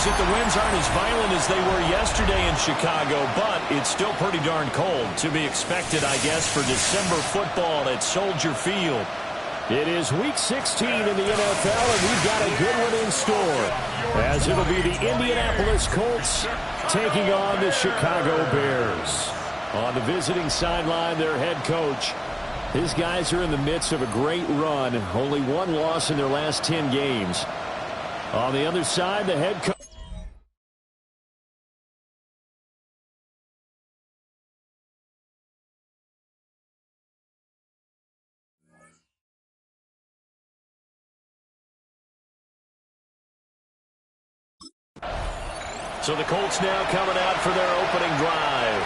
is that the winds aren't as violent as they were yesterday in Chicago, but it's still pretty darn cold. To be expected, I guess, for December football at Soldier Field. It is Week 16 in the NFL, and we've got a good one in store, as it'll be the Indianapolis Colts taking on the Chicago Bears. On the visiting sideline, their head coach. His guys are in the midst of a great run. Only one loss in their last 10 games. On the other side, the head coach. So the Colts now coming out for their opening drive.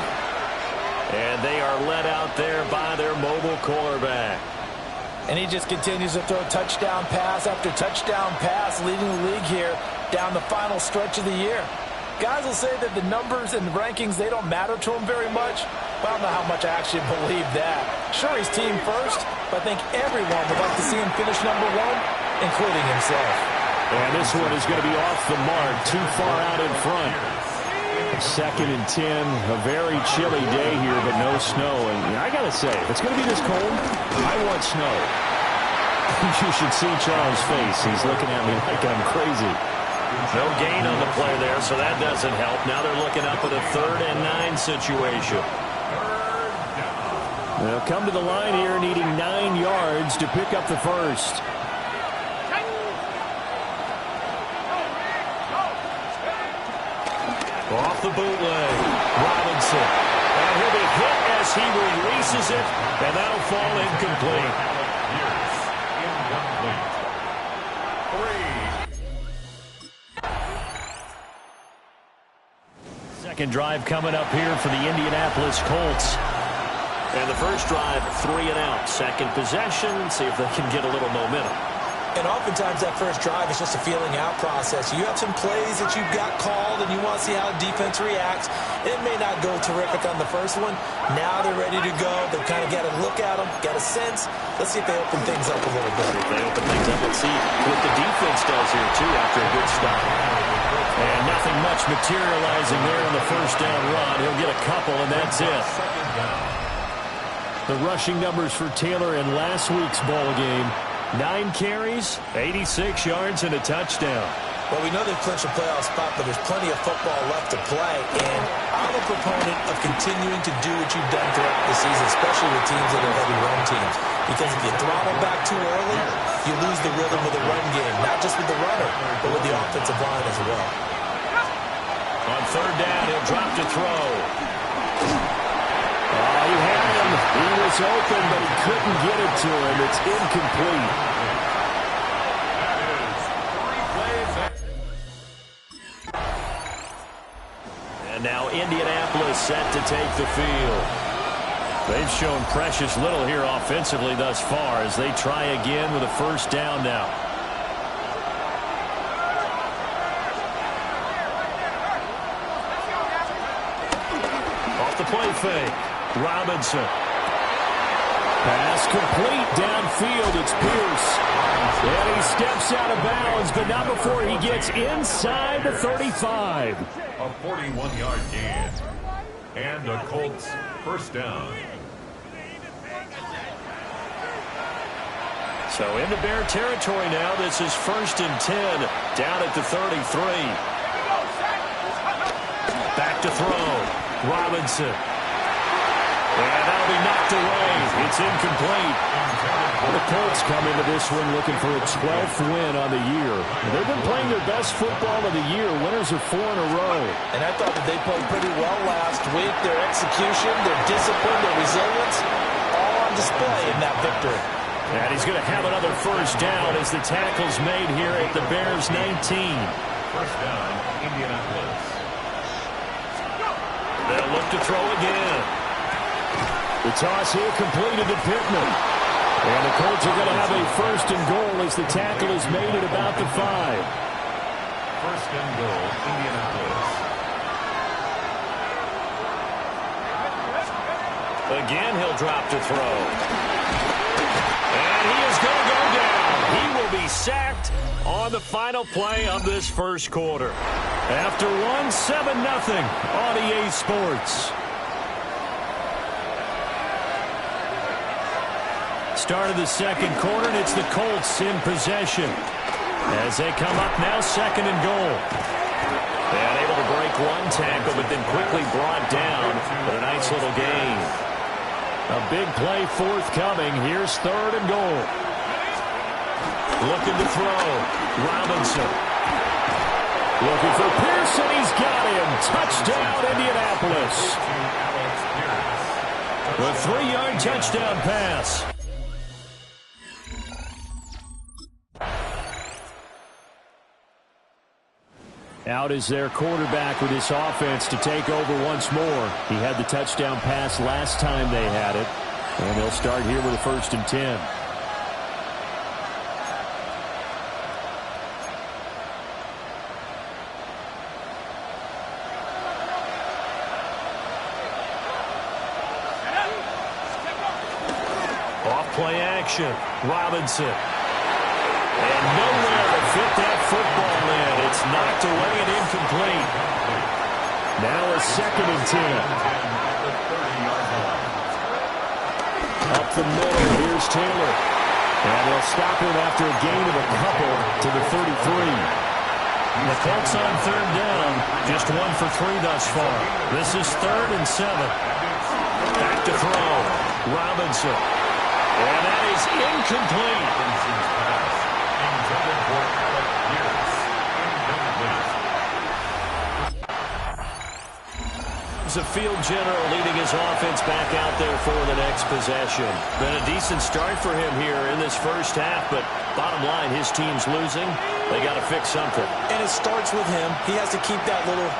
And they are led out there by their mobile quarterback. And he just continues to throw touchdown pass after touchdown pass, leading the league here down the final stretch of the year. Guys will say that the numbers and the rankings, they don't matter to him very much. But I don't know how much I actually believe that. Sure, he's team first, but I think everyone would like to see him finish number one, including himself. And this one is going to be off the mark, too far out in front. 2nd and 10, a very chilly day here, but no snow. And I got to say, if it's going to be this cold, I want snow. You should see Charles' face. He's looking at me like I'm crazy. No gain on the play there, so that doesn't help. Now they're looking up at a 3rd and 9 situation. They'll come to the line here needing 9 yards to pick up the first. Off the bootleg, Robinson. And he'll be hit as he releases it, and that'll fall incomplete. Second drive coming up here for the Indianapolis Colts. And the first drive, 3 and out. Second possession, see if they can get a little momentum. And oftentimes that first drive is just a feeling out process. You have some plays that you've got called and you want to see how the defense reacts. It may not go terrific on the first one. Now they're ready to go. They've kind of got to look at them, got a sense. Let's see if they open things up a little bit. If they open things up, let's see what the defense does here too after a good stop. And nothing much materializing there in the first down run. He'll get a couple and that's it. The rushing numbers for Taylor in last week's ball game. 9 carries, 86 yards, and a touchdown. Well, we know they've clinched a playoff spot, but there's plenty of football left to play. And I'm a proponent of continuing to do what you've done throughout the season, especially with teams that are heavy run teams. Because if you throttle back too early, you lose the rhythm of the run game, not just with the runner, but with the offensive line as well. On 3rd down, he'll drop to throw. He had him. He was open, but he couldn't get it to him. It's incomplete. And now Indianapolis set to take the field. They've shown precious little here offensively thus far as they try again with a first down now. Off the play fake. Robinson. Pass complete downfield. It's Pierce. And he steps out of bounds, but not before he gets inside the 35. A 41-yard gain. And the Colts first down. So into Bear territory now. This is 1st and 10 down at the 33. Back to throw. Robinson. And that'll be knocked away. It's incomplete. The Colts come into this one looking for a 12th win on the year. They've been playing their best football of the year. Winners are 4 in a row. And I thought that they played pretty well last week. Their execution, their discipline, their resilience, all on display in that victory. And he's going to have another first down as the tackle's made here at the Bears 19. First down, Indianapolis. They'll look to throw again. The toss here completed to Pittman. And the Colts are going to have a 1st and goal as the tackle is made at about the 5. 1st and goal, Indianapolis. Again, he'll drop to throw. And he is going to go down. He will be sacked on the final play of this first quarter. After one, 7-0 on EA Sports. Start of the second quarter, and it's the Colts in possession. As they come up now, 2nd and goal. And able to break one tackle, but then quickly brought down. But a nice little gain. A big play forthcoming. Here's 3rd and goal. Looking to throw. Robinson. Looking for Pearson. He's got him. Touchdown, Indianapolis. A 3-yard touchdown pass. Out is their quarterback with this offense to take over once more. He had the touchdown pass last time they had it. And they'll start here with a 1st and 10. Off-play action. Robinson. And nowhere to fit that football in. It's knocked away and incomplete. Now a 2nd and 10. Up the middle, here's Taylor. And they'll stop him after a gain of a couple to the 33. The Colts on 3rd down. Just 1 for 3 thus far. This is 3rd and 7. Back to throw. Robinson. And that is incomplete. A field general leading his offense back out there for the next possession. Been a decent start for him here in this first half, but bottom line, his team's losing. They got to fix something. And it starts with him. He has to keep that little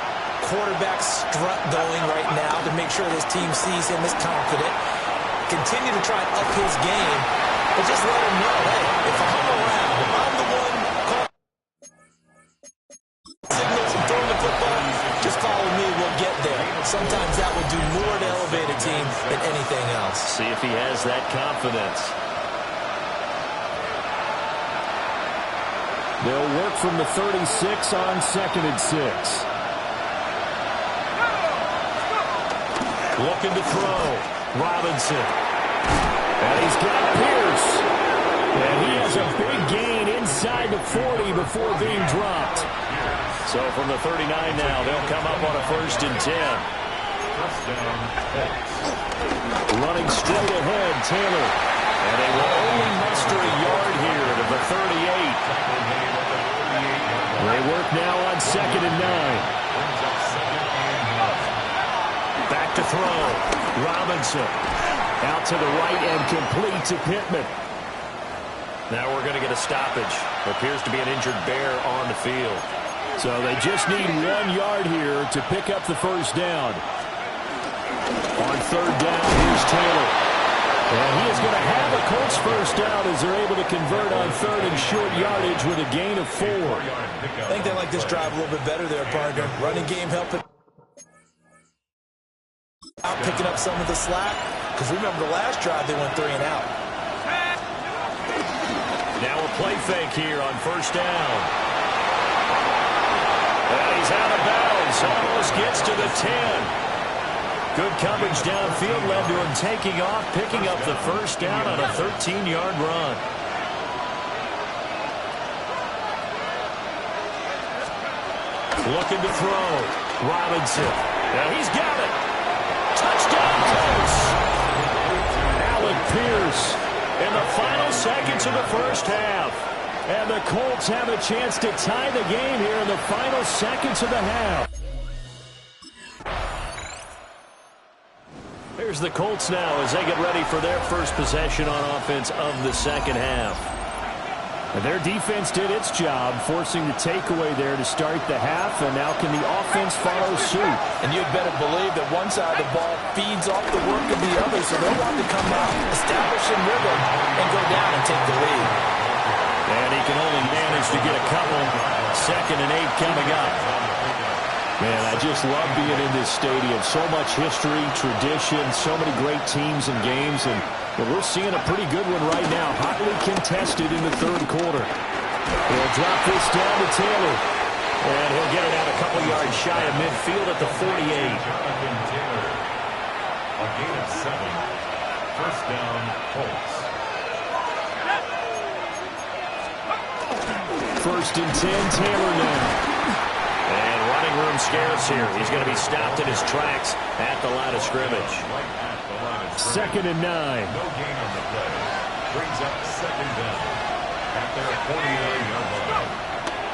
quarterback strut going right now to make sure this team sees him as confident. Continue to try and up his game, but just let him know, hey, if I'm around, if I'm the one calling signals and throwing the football, just follow me, we'll get there. Sometimes that will do more to elevate a team than anything else. See if he has that confidence. They'll work from the 36 on 2nd and 6. Looking to throw. Robinson. And he's got Pierce. And he has a big gain inside the 40 before being dropped. So from the 39 now, they'll come up on a 1st and 10. Running straight ahead, Taylor. And they will only muster a yard here to the 38. They work now on 2nd and 9. Back to throw. Robinson. Out to the right and complete to Pittman. Now we're going to get a stoppage. Appears to be an injured Bear on the field. So they just need 1 yard here to pick up the 1st down. On 3rd down, here's Taylor. And he is going to have a Colts 1st down as they're able to convert on 3rd and short yardage with a gain of 4. I think they like this drive a little bit better there, partner. Running game helping out, picking up some of the slack. Because remember the last drive, they went 3 and out. Now a play fake here on 1st down. And he's out of bounds. Almost gets to the 10. Good coverage downfield led to him taking off, picking up the 1st down on a 13-yard run. Looking to throw. Robinson. And he's got it. Touchdown Colts. Alec Pierce in the final seconds of the first half. And the Colts have a chance to tie the game here in the final seconds of the half. Here's the Colts now as they get ready for their first possession on offense of the second half. And their defense did its job, forcing the takeaway there to start the half, and now can the offense follow suit? And you'd better believe that one side of the ball feeds off the work of the other, so they'll want to come out, establish a rhythm, and go down and take the lead. And he can only manage to get a couple. 2nd and 8 coming up. Man, I just love being in this stadium. So much history, tradition, so many great teams and games, and we're seeing a pretty good one right now. Hotly contested in the 3rd quarter. He'll drop this down to Taylor. And he'll get it out a couple yards shy of midfield at the 48. Jonathan Taylor. A gain of 7. First down, Colts. First and 10, Taylor now. And running room scarce here. He's going to be stopped in his tracks at the line of scrimmage. Second and 9. No gain on the play. Brings up second down at their 49-yard line.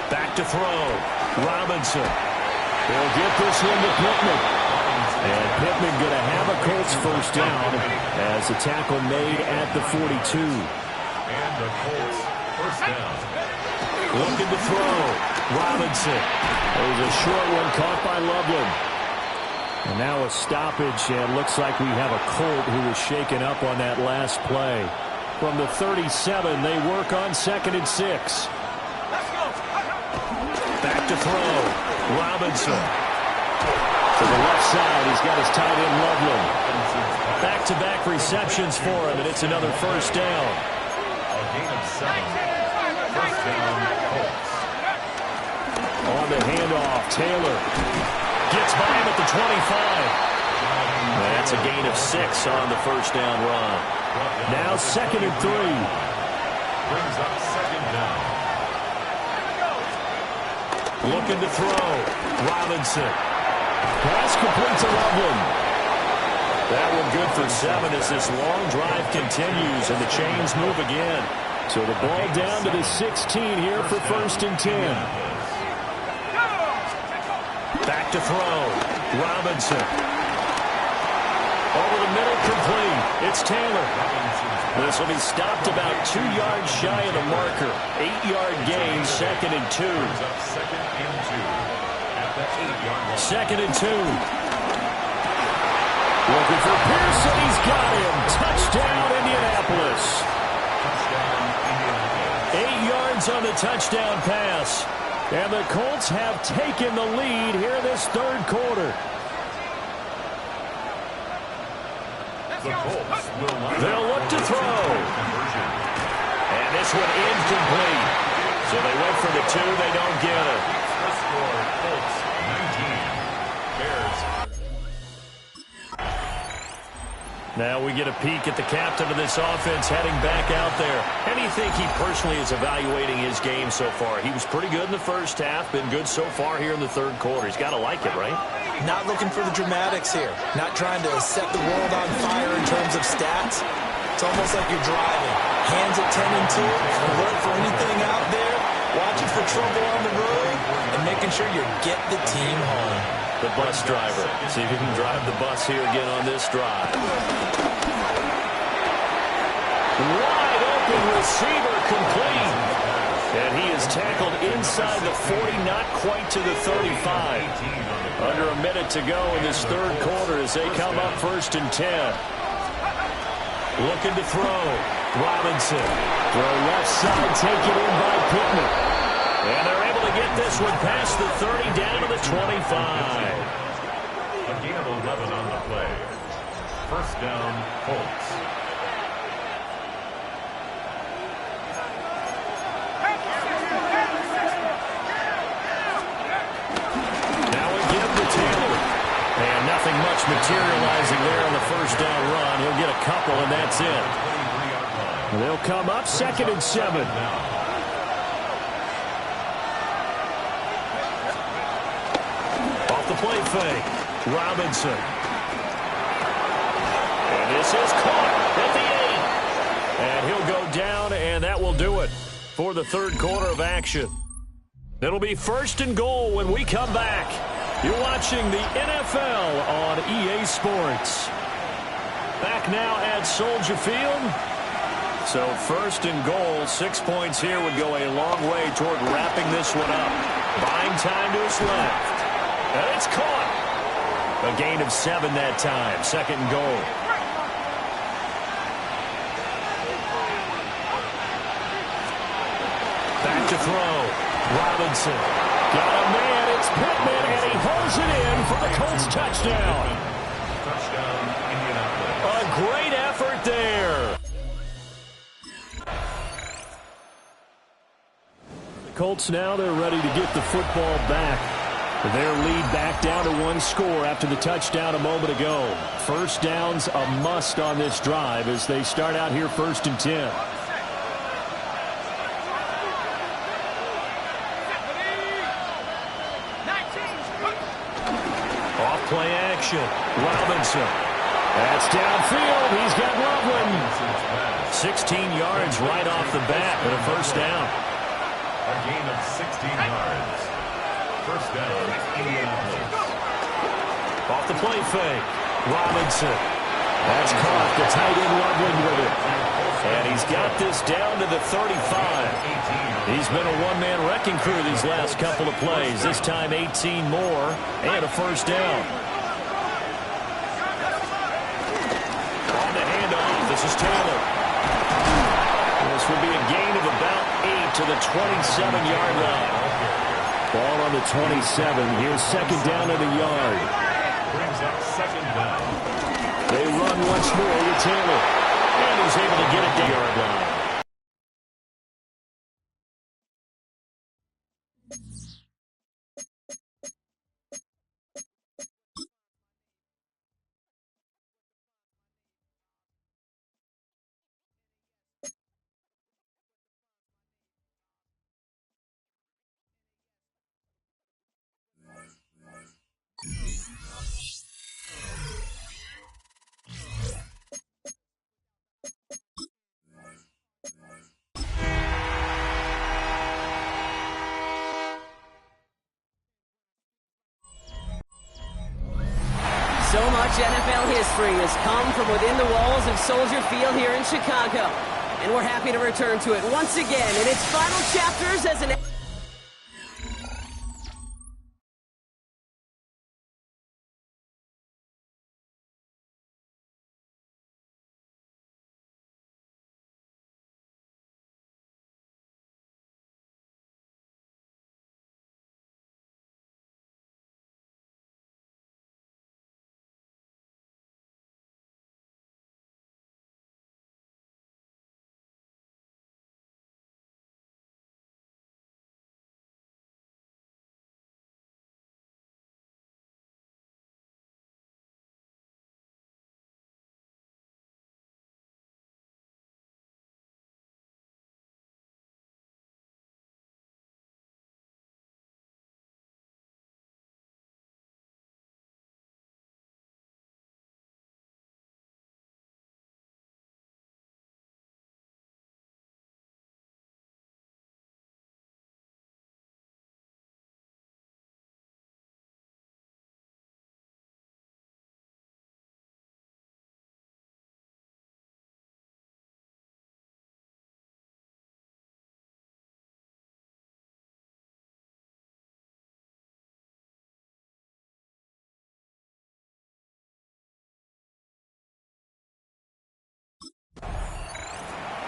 Back to throw. Robinson. He'll get this one to Pittman. And Pittman going to have a Colts first down as a tackle made at the 42. And the Colts first down. Looking to throw. Robinson. There's a short one caught by Loveland. And now a stoppage, and looks like we have a Colt who was shaken up on that last play. From the 37, they work on 2nd and 6. Back to throw. Robinson. To the left side, he's got his tight end Loveland. Back-to-back receptions for him, and it's another first down. A gain of 7. First down, Colts. On the handoff, Taylor gets by him at the 25. That's a gain of 6 on the first down run. Now 2nd and 3. Brings up second down. Looking to throw. Robinson. Pass complete to Loveland. That one good for 7 as this long drive continues and the chains move again. So the ball down to the 16 here for first and 10. Back to throw. Robinson. Over the middle, complete. It's Taylor. This will be stopped about 2 yards shy of the marker. 8-yard gain, 2nd and 2. Second and 2 at the 8-yard line. 2nd and 2. Looking for Pearson. He's got him. Touchdown, Indianapolis. Touchdown, Indianapolis. 8 yards on the touchdown pass. And the Colts have taken the lead here this third quarter. They'll look to throw. And this one incomplete. So they went for the 2. They don't get it. The score, Colts 19. Bears. Now we get a peek at the captain of this offense heading back out there. How do you think he personally is evaluating his game so far? He was pretty good in the first half, been good so far here in the third quarter. He's got to like it, right? Not looking for the dramatics here. Not trying to set the world on fire in terms of stats. It's almost like you're driving. Hands at 10 and 2. Alert for anything out there. Watching for trouble on the road. And making sure you get the team home. The bus driver. See if he can drive the bus here again on this drive. Wide open receiver complete. And he is tackled inside the 40, not quite to the 35. Under a minute to go in this third quarter as they come up first and 10. Looking to throw. Robinson. Throw left side, taken in by Pittman. And they're able to get this one past the 30 down to the 25. A gain of 11 on the play. First down, Colts. Now again to Taylor. And nothing much materializing there on the first down run. He'll get a couple, and that's it. They'll come up 2nd and 7. Play fake. Robinson. And this is caught at the 8. And he'll go down, and that will do it for the third quarter of action. It'll be first and goal when we come back. You're watching the NFL on EA Sports. Back now at Soldier Field. So first and goal, 6 points here would go a long way toward wrapping this one up. Buying time to his left. And it's caught. A gain of 7 that time. Second and goal. Back to throw. Robinson. Got a man. It's Pittman, and he holds it in for the Colts touchdown. Touchdown, Indianapolis. A great effort there. Colts now, they're ready to get the football back. Their lead back down to 1 score after the touchdown a moment ago. First down's a must on this drive as they start out here 1st and 10. Off play action. Robinson. That's downfield. He's got Loveland. 16 yards right off the bat and a first down. A gain of 16 yards. First down, Indianapolis. Off the play fake. Robinson. That's caught. The tight end Loveland with it. And he's got this down to the 35. He's been a one-man wrecking crew these last couple of plays. This time 18 more and a first down. On the handoff, this is Taylor. This will be a gain of about 8 to the 27-yard line. Ball on the 27. Here's second down at a yard. Brings up second down. They run once more with Taylor. And he's able to get it to the yard line. So much NFL history has come from within the walls of Soldier Field here in Chicago. And we're happy to return to it once again in its final chapters as an...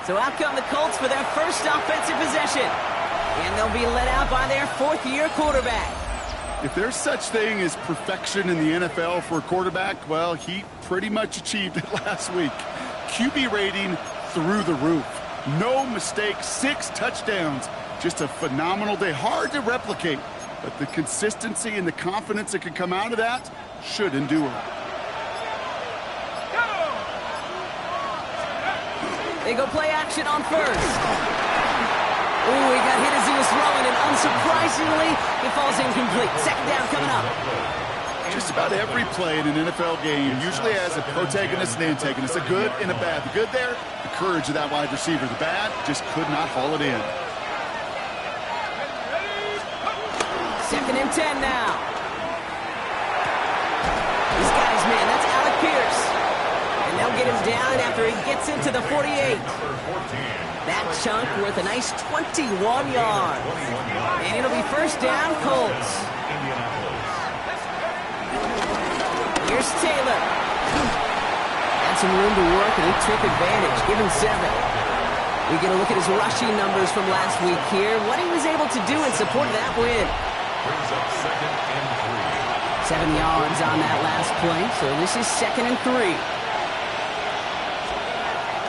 So out come the Colts for their first offensive possession. And they'll be led out by their fourth-year quarterback. If there's such thing as perfection in the NFL for a quarterback, well, he pretty much achieved it last week. QB rating through the roof. No mistakes, 6 touchdowns. Just a phenomenal day. Hard to replicate, but the consistency and the confidence that can come out of that should endure. They go play action on first. Ooh, he got hit as he was throwing, and unsurprisingly, it falls incomplete. Second down coming up. Just about every play in an NFL game usually has a protagonist and antagonist, a good and a bad. The good there, the courage of that wide receiver. The bad, just could not haul it in. Second and 10 now. He's got his man. That's Alec Pierce. And they'll get him down after he gets into the 48. That chunk worth a nice 21 yards. And it'll be first down, Colts. Here's Taylor. Had some room to work, and he took advantage. Give him 7. We get a look at his rushing numbers from last week here. What he was able to do in support of that win. Brings up second and 3. 7 yards on that last play, so this is second and 3.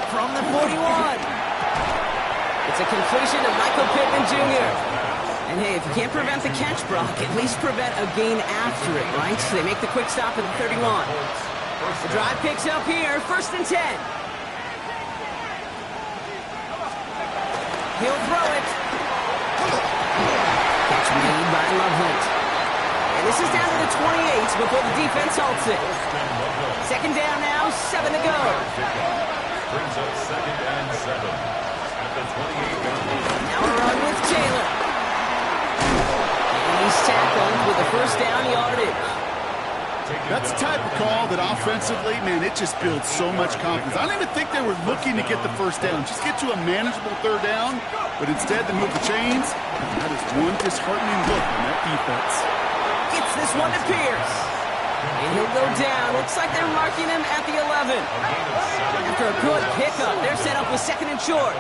From the 41. It's It's a completion to Michael Pittman Jr. And hey, if you can't prevent the catch, Brock, at least prevent a gain after it, right? So they make the quick stop at the 31. The drive picks up here, 1st and 10. He'll throw it. Catch made by Loveland. And this is down to the 28 before the defense halts it. 2nd down now, 7 to go. Brings up 2nd and 7 at the 28-yard line. Now a run with Taylor. And he's tackled with a 1st down yardage. That's the type of call that offensively, man, it just builds so much confidence. I don't even think they were looking to get the 1st down. Just get to a manageable 3rd down, but instead they move the chains. That is one disheartening look on that defense. Gets this one to Pierce. And he'll go down. Looks like they're marking him at the 11. After a good pickup, they're set up with 2nd and short.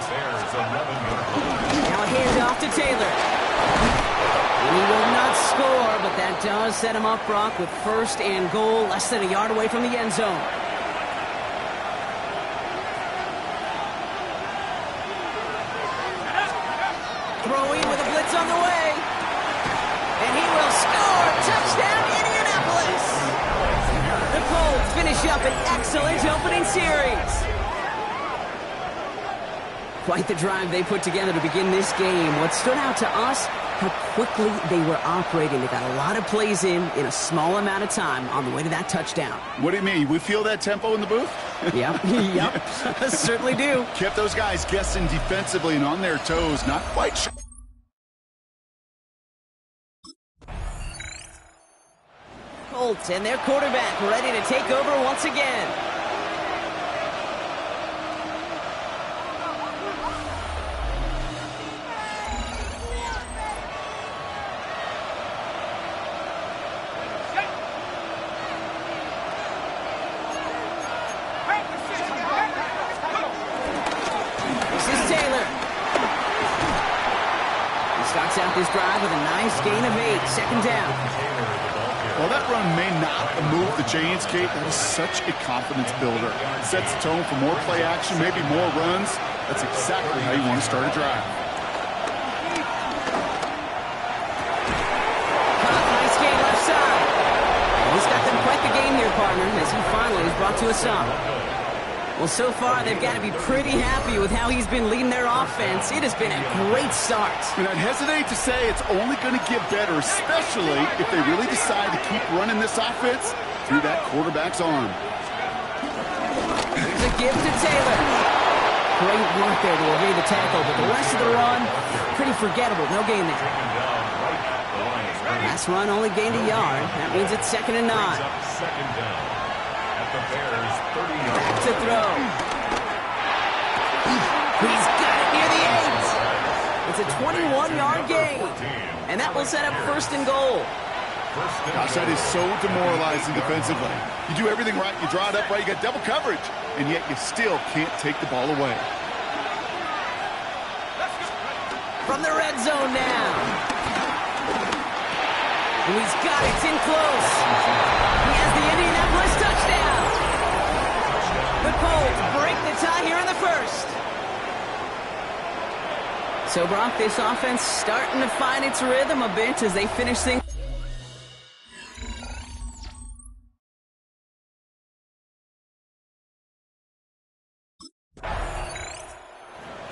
Now a handoff to Taylor. And he will not score, but that does set him up, Brock, with 1st and goal, less than a yard away from the end zone. Throwing with a blitz on the way. And he will score. Touchdown, Indianapolis. The Colts finish up an excellent opening series. Quite the drive they put together to begin this game. What stood out to us, how quickly they were operating. They got a lot of plays in a small amount of time on the way to that touchdown. What do you mean? We feel that tempo in the booth? Yep, yep, certainly do. Kept those guys guessing defensively and on their toes. Not quite sure. Colts and their quarterback ready to take over once again. Out this drive with a nice gain of 8, 2nd down. Well, that run may not have moved the chains, Kate. That is such a confidence builder. Sets the tone for more play action, maybe more runs. That's exactly how you want to start a drive. Nice gain left side. And he's got them quite the game here, partner, as he finally is brought to a stop. Well, so far, they've got to be pretty happy with how he's been leading their offense. It has been a great start. And I'd hesitate to say it's only going to get better, especially if they really decide to keep running this offense through that quarterback's arm. Here's a give to Taylor. Great work there to evade the tackle, but the rest of the run, pretty forgettable. No gain there. Last run only gained a yard. That means it's 2nd and 9. 2nd down at the Bears' 30-yard line. To throw. He's got it near the 8. It's a 21-yard gain. And that will set up 1st and goal. Gosh, that is so demoralizing defensively. You do everything right, you draw it up right, you got double coverage, and yet you still can't take the ball away. From the red zone now. And he's got it. It's in close. He has the Indianapolis touchdown. The Colts break the tie here in the 1st. So, Brock, this offense starting to find its rhythm a bit as they finish things.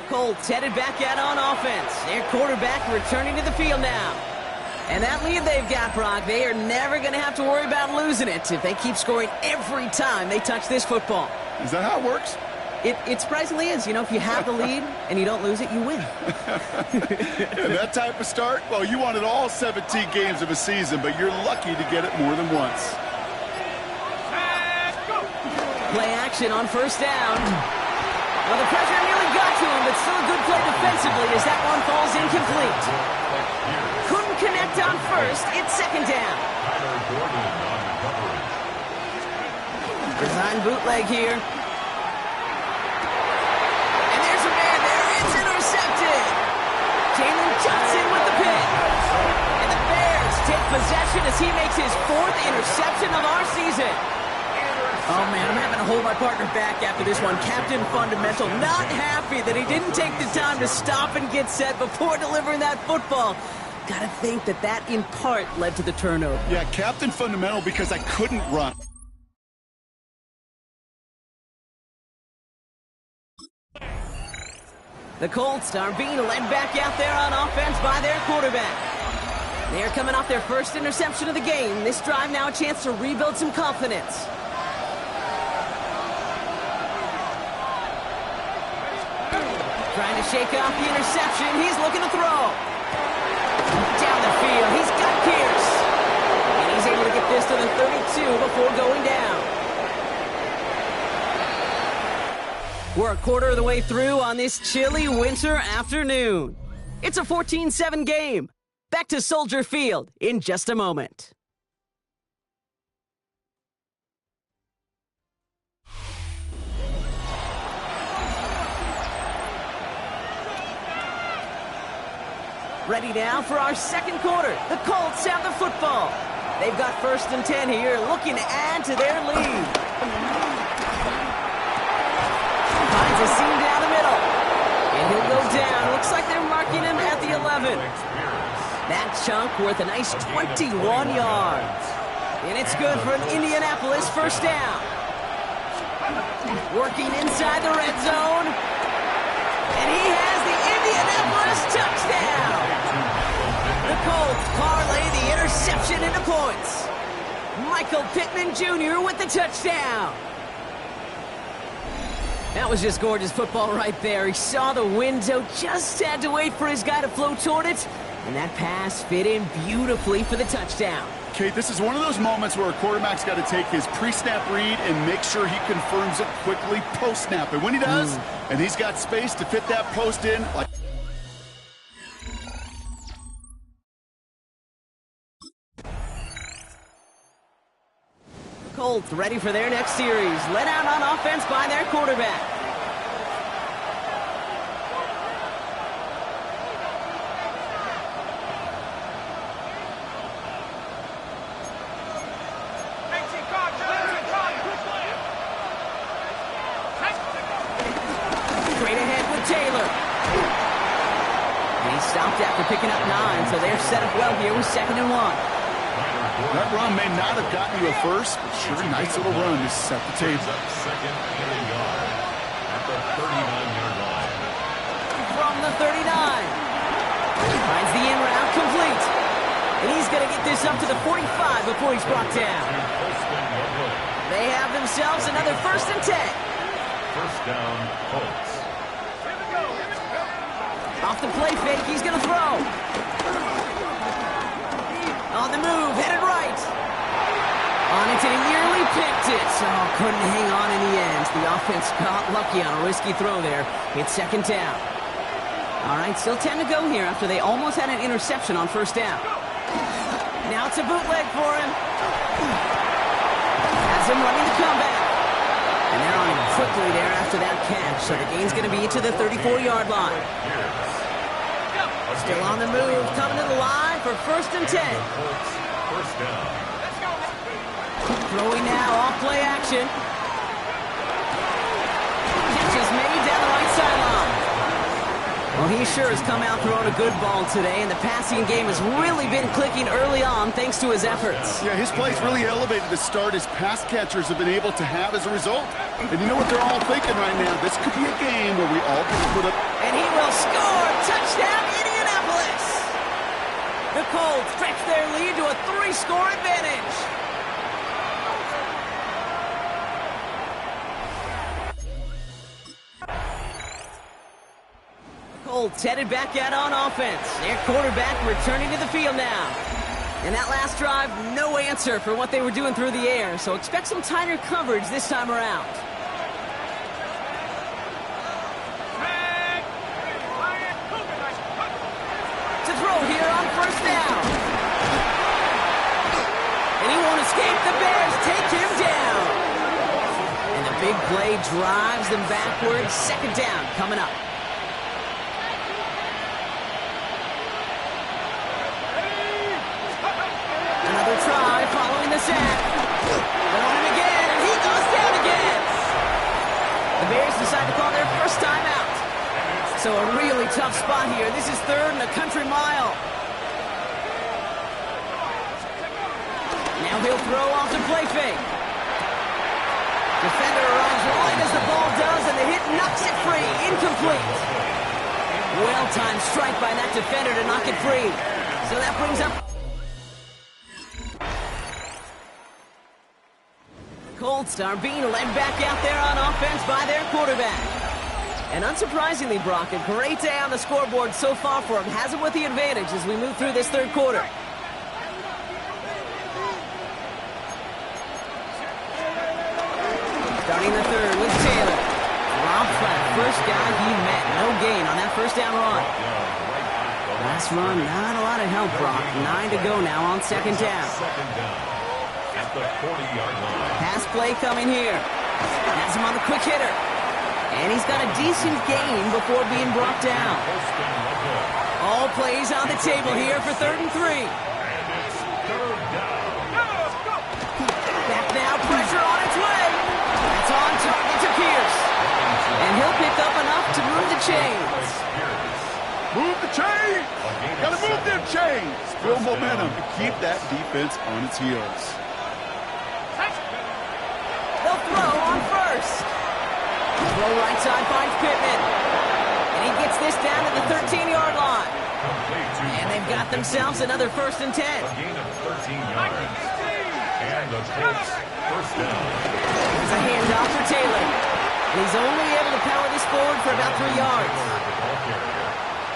Colts headed back out on offense. Their quarterback returning to the field now. And that lead they've got, Brock, they are never going to have to worry about losing it if they keep scoring every time they touch this football. Is that how it works? It surprisingly is. You know, if you have the lead and you don't lose it, you win. And that type of start, well, you wanted all 17 games of a season, but you're lucky to get it more than once. Play action on 1st down. Well, the pressure nearly got to him, but still a good play defensively as that one falls incomplete. Couldn't connect on 1st. It's 2nd down. Design bootleg here. And there's a man there. It's intercepted. Jalen Johnson with the pick. And the Bears take possession as he makes his 4th interception of our season. Oh, man, I'm having to hold my partner back after this one. Captain Fundamental not happy that he didn't take the time to stop and get set before delivering that football. Got to think that that, in part, led to the turnover. Yeah, Captain Fundamental because I couldn't run. The Colts are being led back out there on offense by their quarterback. They're coming off their first interception of the game. This drive now a chance to rebuild some confidence. Trying to shake off the interception. He's looking to throw. Down the field. He's got Pierce. And he's able to get this to the 32 before going down. We're a quarter of the way through on this chilly winter afternoon. It's a 14-7 game. Back to Soldier Field in just a moment. Ready now for our second quarter. The Colts have the football. They've got 1st and 10 here, looking to add to their lead. Finds a seam down the middle. And he'll go down. Looks like they're marking him at the 11. That chunk worth a nice 21 yards. And it's good for an Indianapolis first down. Working inside the red zone. And he has the Indianapolis touchdown. The Colts parlay the interception into points. Michael Pittman Jr. with the touchdown. That was just gorgeous football right there. He saw the window, just had to wait for his guy to float toward it, and that pass fit in beautifully for the touchdown. Kate, this is one of those moments where a quarterback's got to take his pre-snap read and make sure he confirms it quickly post-snap. And when he does, and he's got space to fit that post in, like Colts ready for their next series. Led out on offense by their quarterback. Straight ahead with Taylor. He stopped after picking up 9, so they're set up well here with 2nd and 1. that run may not have gotten you a first, but sure, nice little run to set the table. Second and a yard at the 39-yard line. From the 39. Finds the in route complete. And he's going to get this up to the 45 before he's brought down. They have themselves another 1st and 10. First down, Colts. Off the play fake, he's going to throw. On the move, headed right. On it, and he nearly picked it. Oh, couldn't hang on in the end. The offense got lucky on a risky throw there. It's 2nd down. All right, still 10 to go here after they almost had an interception on 1st down. Now it's a bootleg for him. Has him running the comeback. And they're on him quickly there after that catch. So the gain's going to be to the 34-yard line. Still on the move, coming to the line for 1st and 10. First down. Throwing now, off play action. Catch is made down the right sideline. Well, he sure has come out throwing a good ball today, and the passing game has really been clicking early on thanks to his efforts. Yeah, his play's really elevated the start his pass catchers have been able to have as a result. And you know what they're all thinking right now? This could be a game where we all can put up. And he will score! Touchdown, Indianapolis! The Colts stretch their lead to a 3-score advantage. Colts headed back out on offense. Their quarterback returning to the field now. And that last drive, no answer for what they were doing through the air, so expect some tighter coverage this time around. To throw here on 1st down. And he won't escape. The Bears take him down. And the big play drives them backwards. 2nd down coming up. Another try following the sack. They're on him again, and he goes down. tough spot here. This is third and a country mile. Now he'll throw off the play fake. Defender arrives right as the ball does, and the hit knocks it free. Incomplete. Well-timed strike by that defender to knock it free. So that brings up... Colts are being led back out there on offense by their quarterback. And unsurprisingly, Brock, a great day on the scoreboard so far for him. Has it with the advantage as we move through this third quarter. Starting the third with Taylor. Rob flat, first guy he met. No gain on that first down run. Last run, not a lot of help, Brock. 9 to go now on second down. At the 40-yard line. Pass play coming here. Has him on the quick hitter. And he's got a decent gain before being brought down. All plays on the table here for 3rd and 3. Back now, pressure on its way. That's on target to Pierce. And he'll pick up enough to move the chains. Move the chains! Gotta move them chains! Build momentum to keep that defense on its heels. They'll throw on first. Throw right side finds Pittman. And he gets this down to the 13-yard line. And they've got themselves another 1st and 10. A gain of 13 yards. And the Colts first down. It's a handoff for Taylor. And he's only able to power this forward for about 3 yards.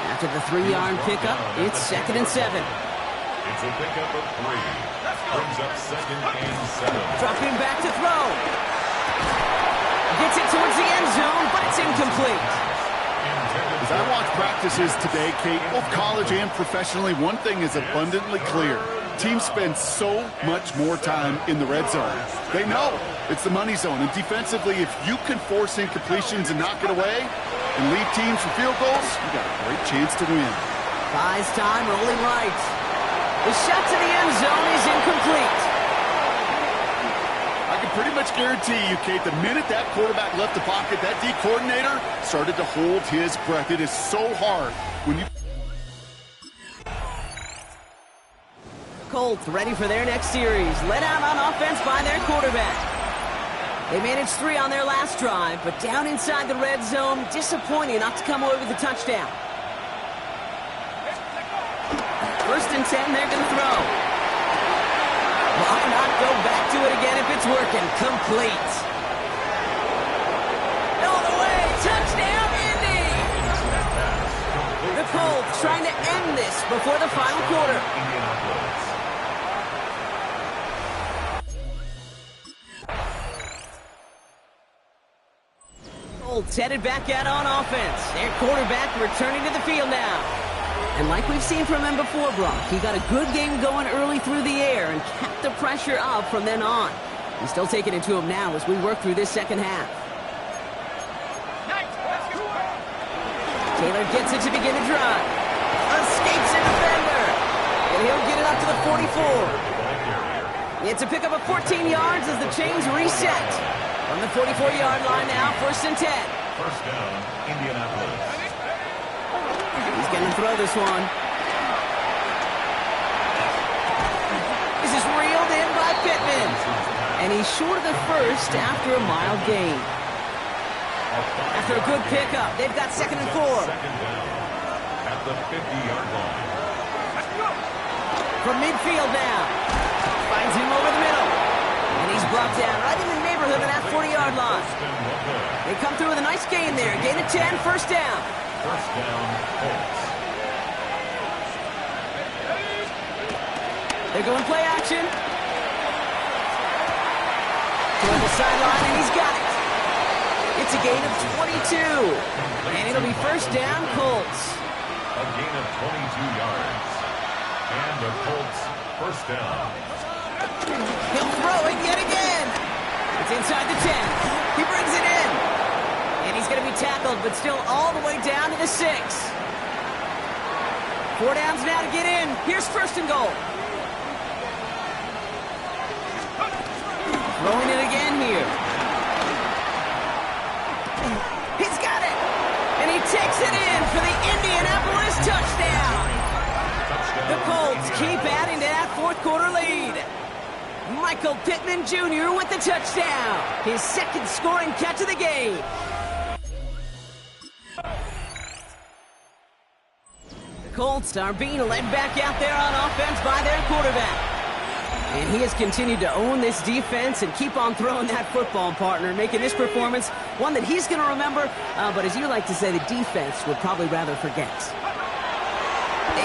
After the 3-yard pickup, it's 2nd and 7. It's a pickup of 3. Brings up 2nd and 7. Dropping back to throw. Gets it towards the end zone, but it's incomplete. As I watch practices today, Kate, both college and professionally, one thing is abundantly clear. Teams spend so much more time in the red zone. They know it's the money zone. And defensively, if you can force incompletions and knock it away and lead teams for field goals, you got a great chance to win. Buys time, rolling right. The shot to the end zone is incomplete. I can pretty much guarantee you, Kate, the minute that quarterback left the pocket, that D coordinator started to hold his breath. It is so hard when you... Colts ready for their next series. Led out on offense by their quarterback. They managed 3 on their last drive, but down inside the red zone, disappointing not to come away with a touchdown. 1st and 10, they're going to throw. Why not go back to it again if it's working? Complete. All the way, touchdown, Indy! The Colts trying to end this before the final quarter. Colts headed back out on offense. Their quarterback returning to the field now. And like we've seen from him before, Brock, he got a good game going early through the air and kept the pressure up from then on. He's still taking it to him now as we work through this second half. Taylor gets it to begin the drive. Escapes a defender. And he'll get it up to the 44. It's a pickup of 14 yards as the chains reset. From the 44-yard line now, 1st and 10. First down, Indianapolis. He's going to throw this one. This is reeled in by Pittman. And he's short of the first after a mild gain. After a good pickup, they've got 2nd and 4. Second down at the 50-yard line. From midfield now. Finds him over the middle. And he's brought down right in the neighborhood of that 40-yard line. They come through with a nice gain there. Gain of 10, 1st down. First down, Colts. They're going play action. Toward the sideline, and he's got it. It's a gain of 22. And it'll be 1st down, Colts. A gain of 22 yards. And the Colts first down. He'll throw it yet again. It's inside the 10. He brings it in. And he's going to be tackled, but still all the way down to the 6. 4 downs now to get in. Here's 1st and goal. Throwing it again here. He's got it. And he takes it in for the Indianapolis fourth quarter lead. Michael Pittman Jr. with the touchdown. His second scoring catch of the game. The Colts are being led back out there on offense by their quarterback. And he has continued to own this defense and keep on throwing that football, partner, making this performance one that he's going to remember, but as you like to say, the defense would probably rather forget.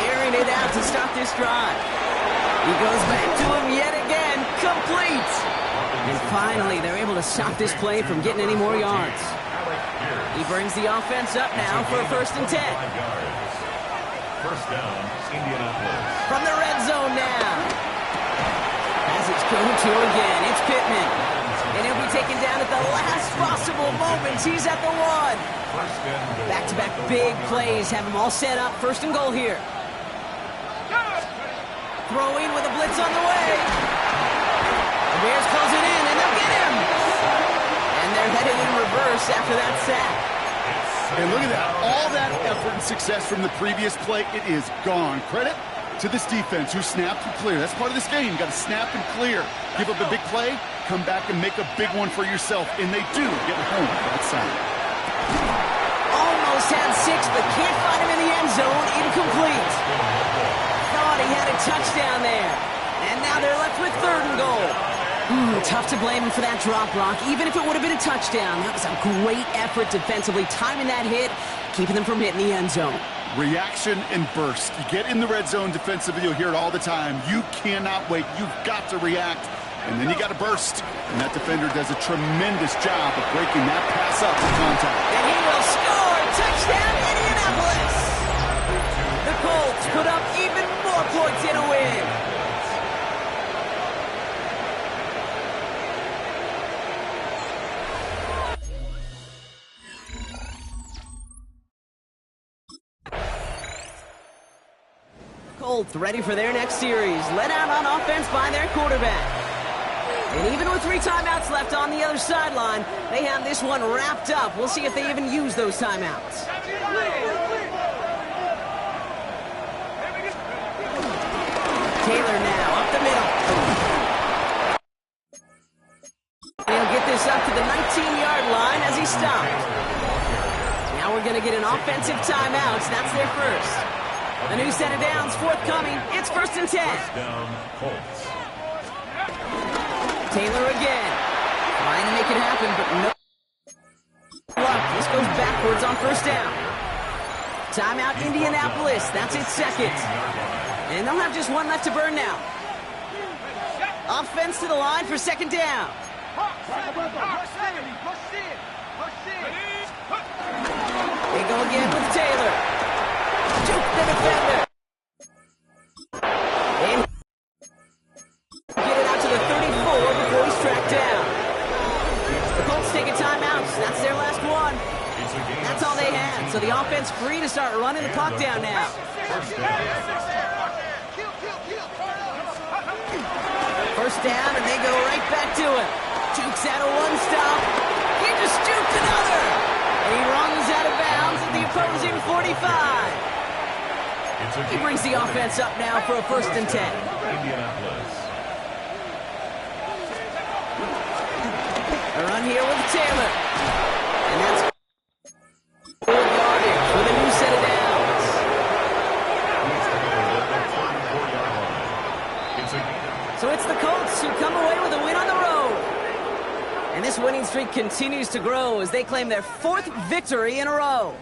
Airing it out to start this drive. He goes back to him yet again, complete. And finally, they're able to stop this play from getting any more yards. He brings the offense up now for a 1st and 10. First down, Indianapolis. From the red zone now. As it's go-to again, it's Pittman. And he'll be taken down at the last possible moments. He's at the 1. Back-to-back big plays have him all set up. 1st and goal here. Throwing with a blitz on the way. The Bears close it in, and they'll get him. And they're headed in reverse after that sack. And look at that. All that effort and success from the previous play, it is gone. Credit to this defense who snapped and clear. That's part of this game. You got to snap and clear. Give up a big play, come back and make a big one for yourself. And they do get home that side. Almost had 6, but can't find him in the end zone. Incomplete. Thought he had a touchdown there. And now they're left with 3rd and goal. Tough to blame him for that drop, Brock. Even if it would have been a touchdown, that was a great effort defensively, timing that hit, keeping them from hitting the end zone. Reaction and burst. You get in the red zone defensively, you'll hear it all the time. You cannot wait. You've got to react. And then you got to burst. And that defender does a tremendous job of breaking that pass up in contact. And he will score! Touchdown, Indianapolis! The Colts put up even more points in a win. Colts ready for their next series, led out on offense by their quarterback. And even with 3 timeouts left on the other sideline, they have this one wrapped up. We'll see if they even use those timeouts. Taylor now up the middle. And he'll get this up to the 19-yard line as he stopped. Now we're going to get an offensive timeout. That's their first. A new set of downs forthcoming. It's 1st and 10. First down, Colts. Taylor again. Trying to make it happen, but no luck. This goes backwards on 1st down. Timeout, Indianapolis. That's its 2nd. And they'll have just 1 left to burn now. Offense to the line for 2nd down. They go again with Taylor. Juke the defender. And get it out to the 34 before he's tracked down. The Colts take a timeout. That's their last one. That's all they had. So the offense free to start running the clock down now. First down, and they go right back to it. Juke's out of 1 stop. He just juked another. And he runs out of bounds at the opposing 45. He brings the offense up now for a 1st and 10. A run here with Taylor. And that's good yardage with a new set of downs. So it's the Colts who come away with a win on the road. And this winning streak continues to grow as they claim their 4th victory in a row.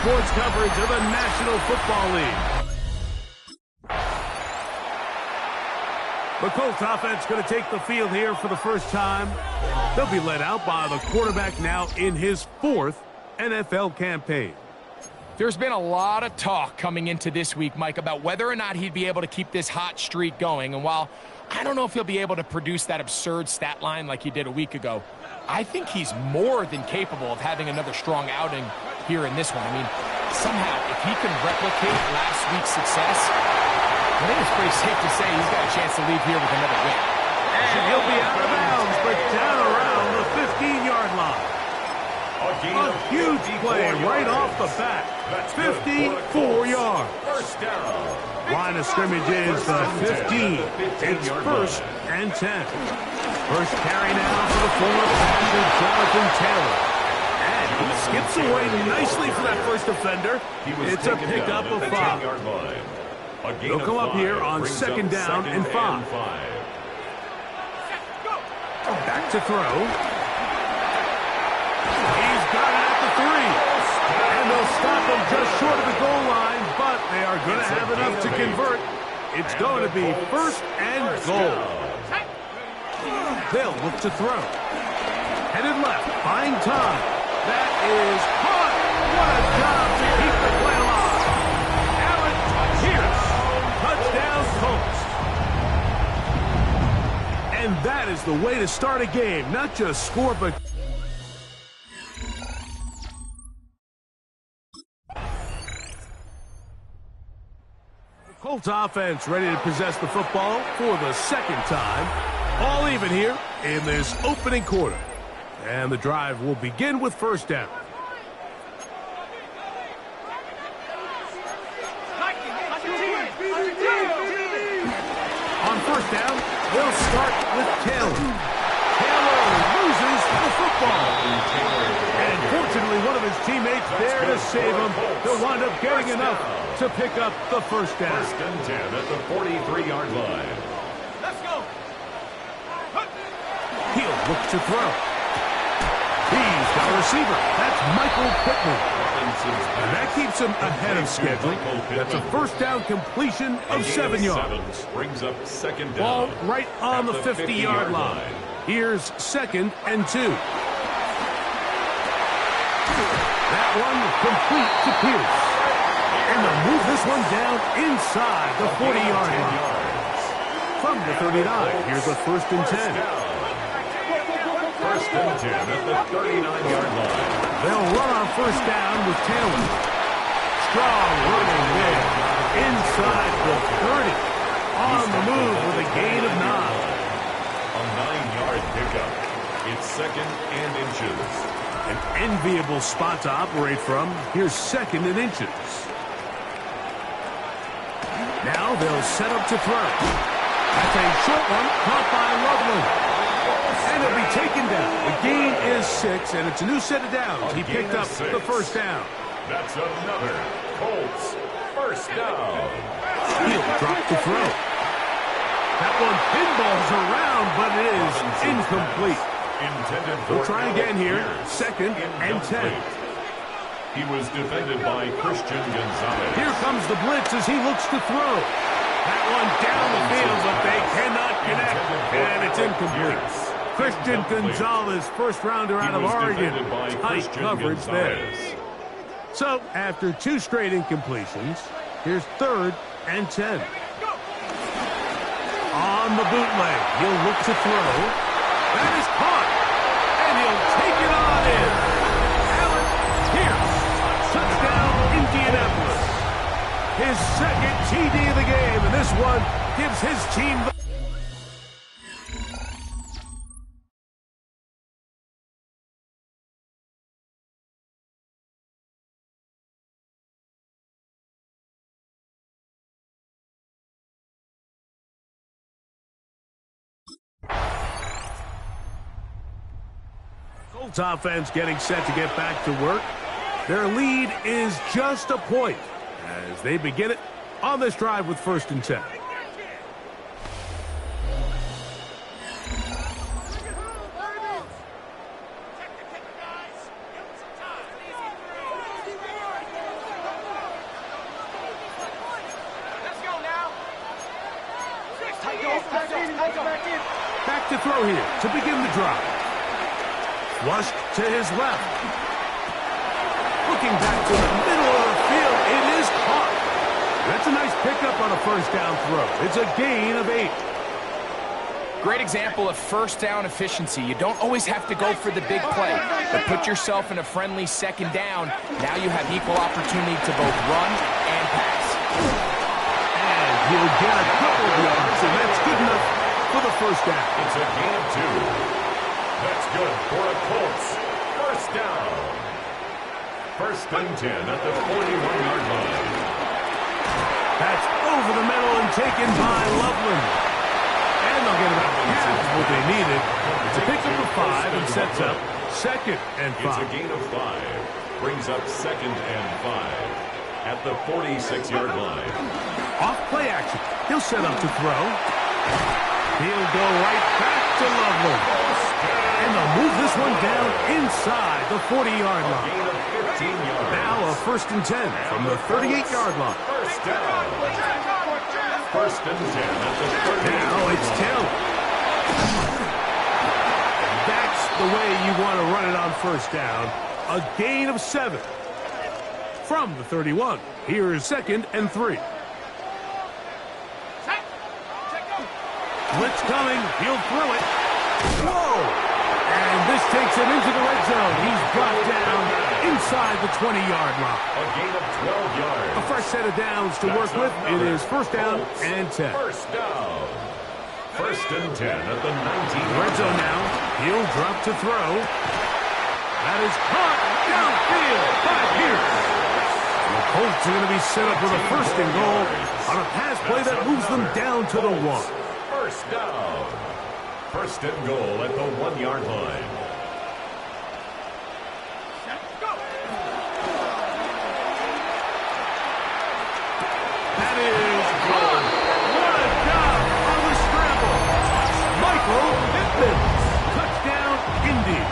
sports coverage of the National Football League. The Colts offense going to take the field here for the first time. They'll be led out by the quarterback now in his 4th NFL campaign. There's been a lot of talk coming into this week, Mike, about whether or not he'd be able to keep this hot streak going. And while I don't know if he'll be able to produce that absurd stat line like he did a week ago, I think he's more than capable of having another strong outing here in this one. I mean, somehow, if he can replicate last week's success, I think it's pretty safe to say he's got a chance to leave here with another win. And he'll be out of bounds, but down around the 15-yard line. A huge play right off the bat. 54 yards. First down. Line of scrimmage is the 15. It's 1st and 10. First carry now for the former passer, Jonathan Taylor. And he skips away nicely for that first defender. It's a pickup of 5. They'll come up here on 2nd down and 5. Back to throw. He's got it at the 3. And they'll stop him just short of the goal line, but they are going to have enough to convert. It's going to be 1st and goal. They'll look to throw. Headed left, find time. That is caught. What a job to keep the play alive. Allen Pierce, touchdown Colts. And that is the way to start a game. Not just score, but... Colts offense ready to possess the football for the 2nd time. All even here in this opening quarter. And the drive will begin with 1st down. On 1st down, they'll start with Taylor. Taylor loses the football. And fortunately, one of his teammates there to save him. He'll wind up getting enough to pick up the 1st down. 1st and 10 at the 43-yard line. Let's go. He'll look to throw. He's got a receiver. That's Michael Pittman. And that keeps him ahead of schedule. That's a 1st down completion of 7 yards. Brings up 2nd down. Ball right on the 50-yard line. Here's 2nd and 2. That one complete to Pierce. And they'll move this one down inside the 40-yard line. From the 39, here's a 1st and 10. 1st and 10 at the 39-yard line. They'll run on 1st down with Taylor. Strong running there. Inside the 30. On the move with a gain of 9. A 9-yard pickup. It's 2nd and inches. An enviable spot to operate from. Here's 2nd and inches. Now they'll set up to throw. That's a short one caught by Loveland. And it'll be taken down. The gain is 6, and it's a new set of downs. He picked up the 1st down. That's another Colts 1st down. He'll drop the throw. That one pinballs around, but it is incomplete. They'll try again here. 2nd and 10. He was defended by Christian Gonzalez. Here comes the blitz as he looks to throw. That one down the field, but they cannot connect, and it's incomplete. Christian Gonzalez, 1st rounder out of Oregon. Tight coverage there. So, after 2 straight incompletions, here's 3rd and 10. On the bootleg, he'll look to throw. That is caught, and he'll take it on in. Allen Pierce, touchdown Indianapolis. His 2nd TD of the game, and this one gives his team the... Colts offense getting set to get back to work. Their lead is just a point as they begin it on this drive with 1st and 10. Back to throw here to begin the drive. Flushed to his left. Looking back to the middle of the field, it is caught. That's a nice pickup on a first down throw. It's a gain of 8. Great example of first down efficiency. You don't always have to go for the big play, but put yourself in a friendly second down. Now you have equal opportunity to both run and pass. And he'll get a couple of yards, and that's good enough for the first down. It's a gain of 2. That's good for a Colts. First down. First and 10 at the 41-yard line. That's over the middle and taken by Loveland. And they'll get about half what they needed. It's a pickup of 5 and sets up second and 5. It's a gain of 5. Brings up second and 5 at the 46-yard line. Off play action. He'll set up to throw. He'll go right back to Loveland. And they'll move this one down inside the 40-yard line. Gain of 15 yards. Now a first and 10 from the 38-yard line. First down. First and 10 at the 38. Now it's Taylor. That's the way you want to run it on first down. A gain of 7 from the 31. Here is second and 3. Blitz coming. He'll throw it. Whoa! And this takes him into the red zone. He's brought down inside the 20-yard line. A gain of 12 yards. A fresh set of downs to work with. It is first down and 10. First down. First and 10 at the 19. Red zone now. He'll drop to throw. That is caught downfield by Pierce. The Colts are going to be set up with a first and goal on a pass play that moves them down to the 1. First down. First and goal at the 1-yard line. That is good. What a job on the scramble. Michael Pittman. Touchdown, Indy.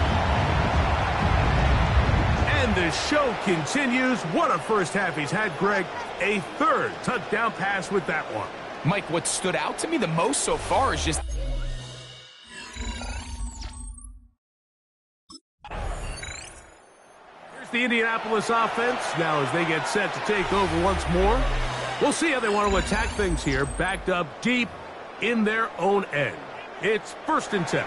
And the show continues. What a first half he's had, Greg. A third touchdown pass with that one. Mike, what stood out to me the most so far is just... Here's the Indianapolis offense. Now as they get set to take over once more. We'll see how they want to attack things here. Backed up deep in their own end. It's first and 10.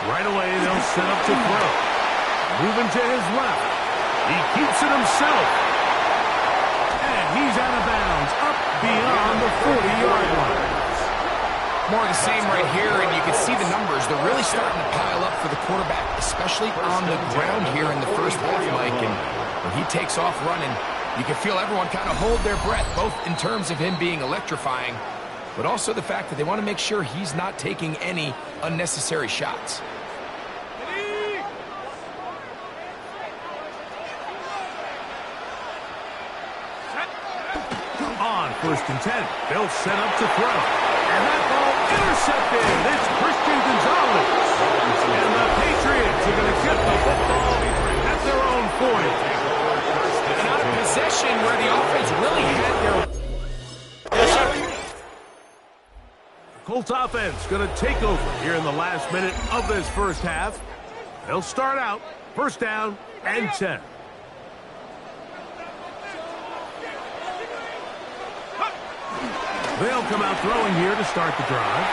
Right away, they'll set up to throw. Moving to his left. He keeps it himself. And he's out of bounds, up beyond the 40-yard line. More of the same right here, and you can see the numbers. They're really starting to pile up for the quarterback, especially on the ground here in the first half, Mike. And when he takes off running, you can feel everyone kind of hold their breath, both in terms of him being electrifying, but also the fact that they want to make sure he's not taking any unnecessary shots. On first and 10, they'll set up to throw. And that ball intercepted. It's Christian Gonzalez. And the Patriots are going to get the football at their own 40. And out of possession where the offense really had their... Colts offense going to take over here in the last minute of this first half. They'll start out first down and 10. They'll come out throwing here to start the drive.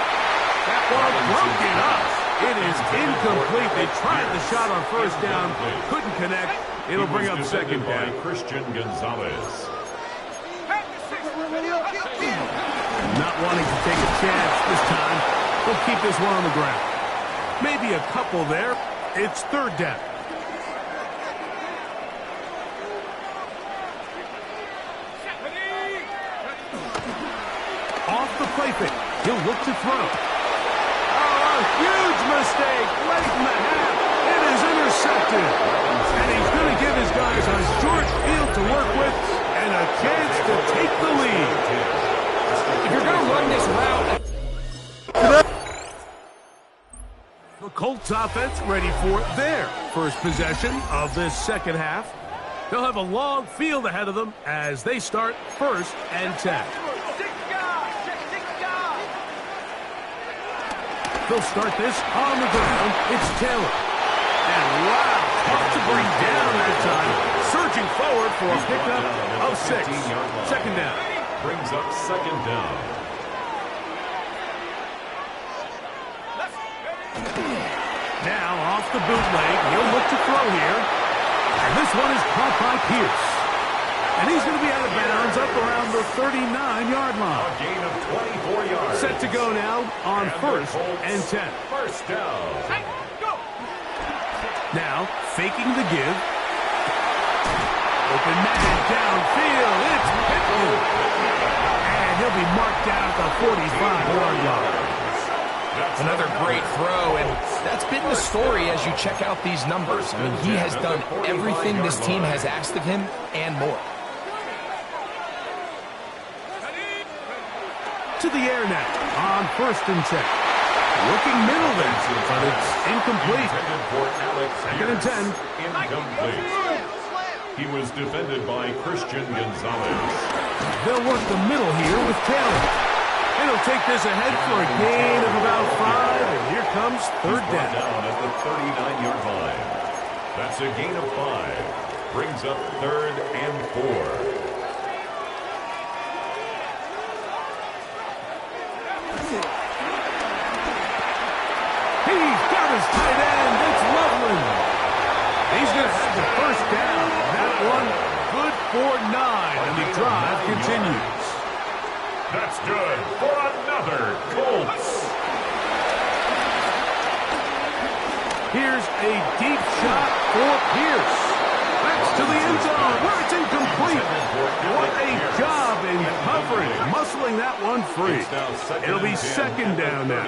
That ball broken up. It is incomplete. They tried the shot on first down, couldn't connect. It'll bring up second down. Christian Gonzalez. Not wanting to take a chance this time. They'll keep this one on the ground. Maybe a couple there. It's third down. Off the play fake. He'll look to throw. Oh, a huge mistake late in the half. It is intercepted. And he's going to give his guys a short field to work with and a chance to take the lead. If you're going to run this route... The Colts offense ready for their first possession of this second half. They'll have a long field ahead of them as they start 1st and 10. They'll start this on the ground. It's Taylor. And wow, tough to bring down that time. Surging forward for a pickup of 6. 2nd down. Brings up 2nd down. Now off the bootleg, he'll look to throw here. And this one is caught by Pierce. And he's going to be out of bounds up around the 39-yard line. A gain of 24 yards. Set to go now on 1st and 10. 1st down. Now, faking the give. Open Madden downfield. It's Pittman. And he'll be marked down at the 45-yard line. Another great throw, and that's been the story as you check out these numbers. I mean, he has done everything this team has asked of him and more. To the air now on 1st and 10. Looking middle there, but it's incomplete. 2nd and 10. Incomplete. He was defended by Christian Gonzalez. They'll work the middle here with Taylor. And he'll take this ahead for a gain of about 5, and here comes 3rd down. Down at the 39-yard line. That's a gain of 5. Brings up 3rd and 4. He's got his tight end. It's Loveland. He's going to have the 1st down. That one good for 9, and the drive continues. That's good for another Colts. Here's a deep shot for Pierce. That's to the end zone where it's incomplete. What a job in coverage, muscling that one free. It'll be 2nd down now.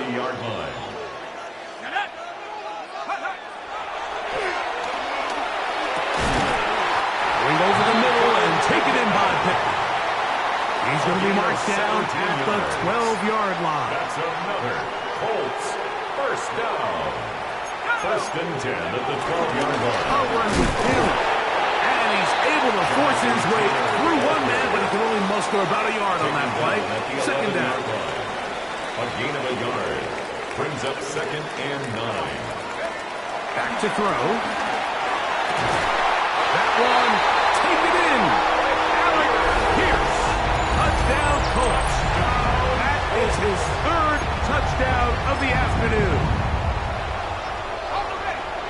Going over the middle and taken in by Pittman. He's going to be marked down at the 12-yard line. That's another Colts 1st down. 1st and 10 at the 12-yard line. A run with Taylor. And he's able to force his way through one man, but he can only muster about a yard on that play. 2nd down. A gain of a yard. Brings up 2nd and 9. Back to throw. That one, take it in. Alec Pierce. Touchdown Colts. That is his 3rd touchdown of the afternoon.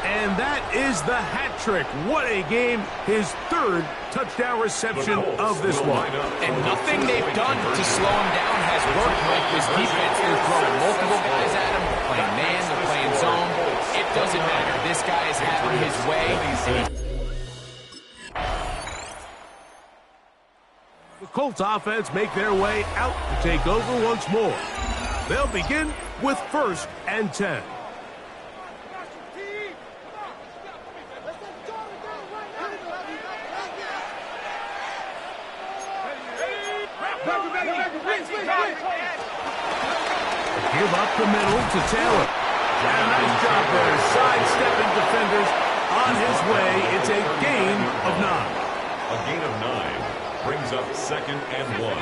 And that is the hat trick. What a game. His 3rd touchdown reception of this one. And nothing they've done to slow him down has worked like this defense. They're throwing multiple guys at him. They're playing man, they're playing zone. It doesn't matter. This guy is having his way. The Colts offense make their way out to take over once more. They'll begin with 1st and 10. Give up the middle to Taylor. And a nice job there, sidestepping defenders on his way. It's a gain of 9. A gain of 9 brings up 2nd and 1.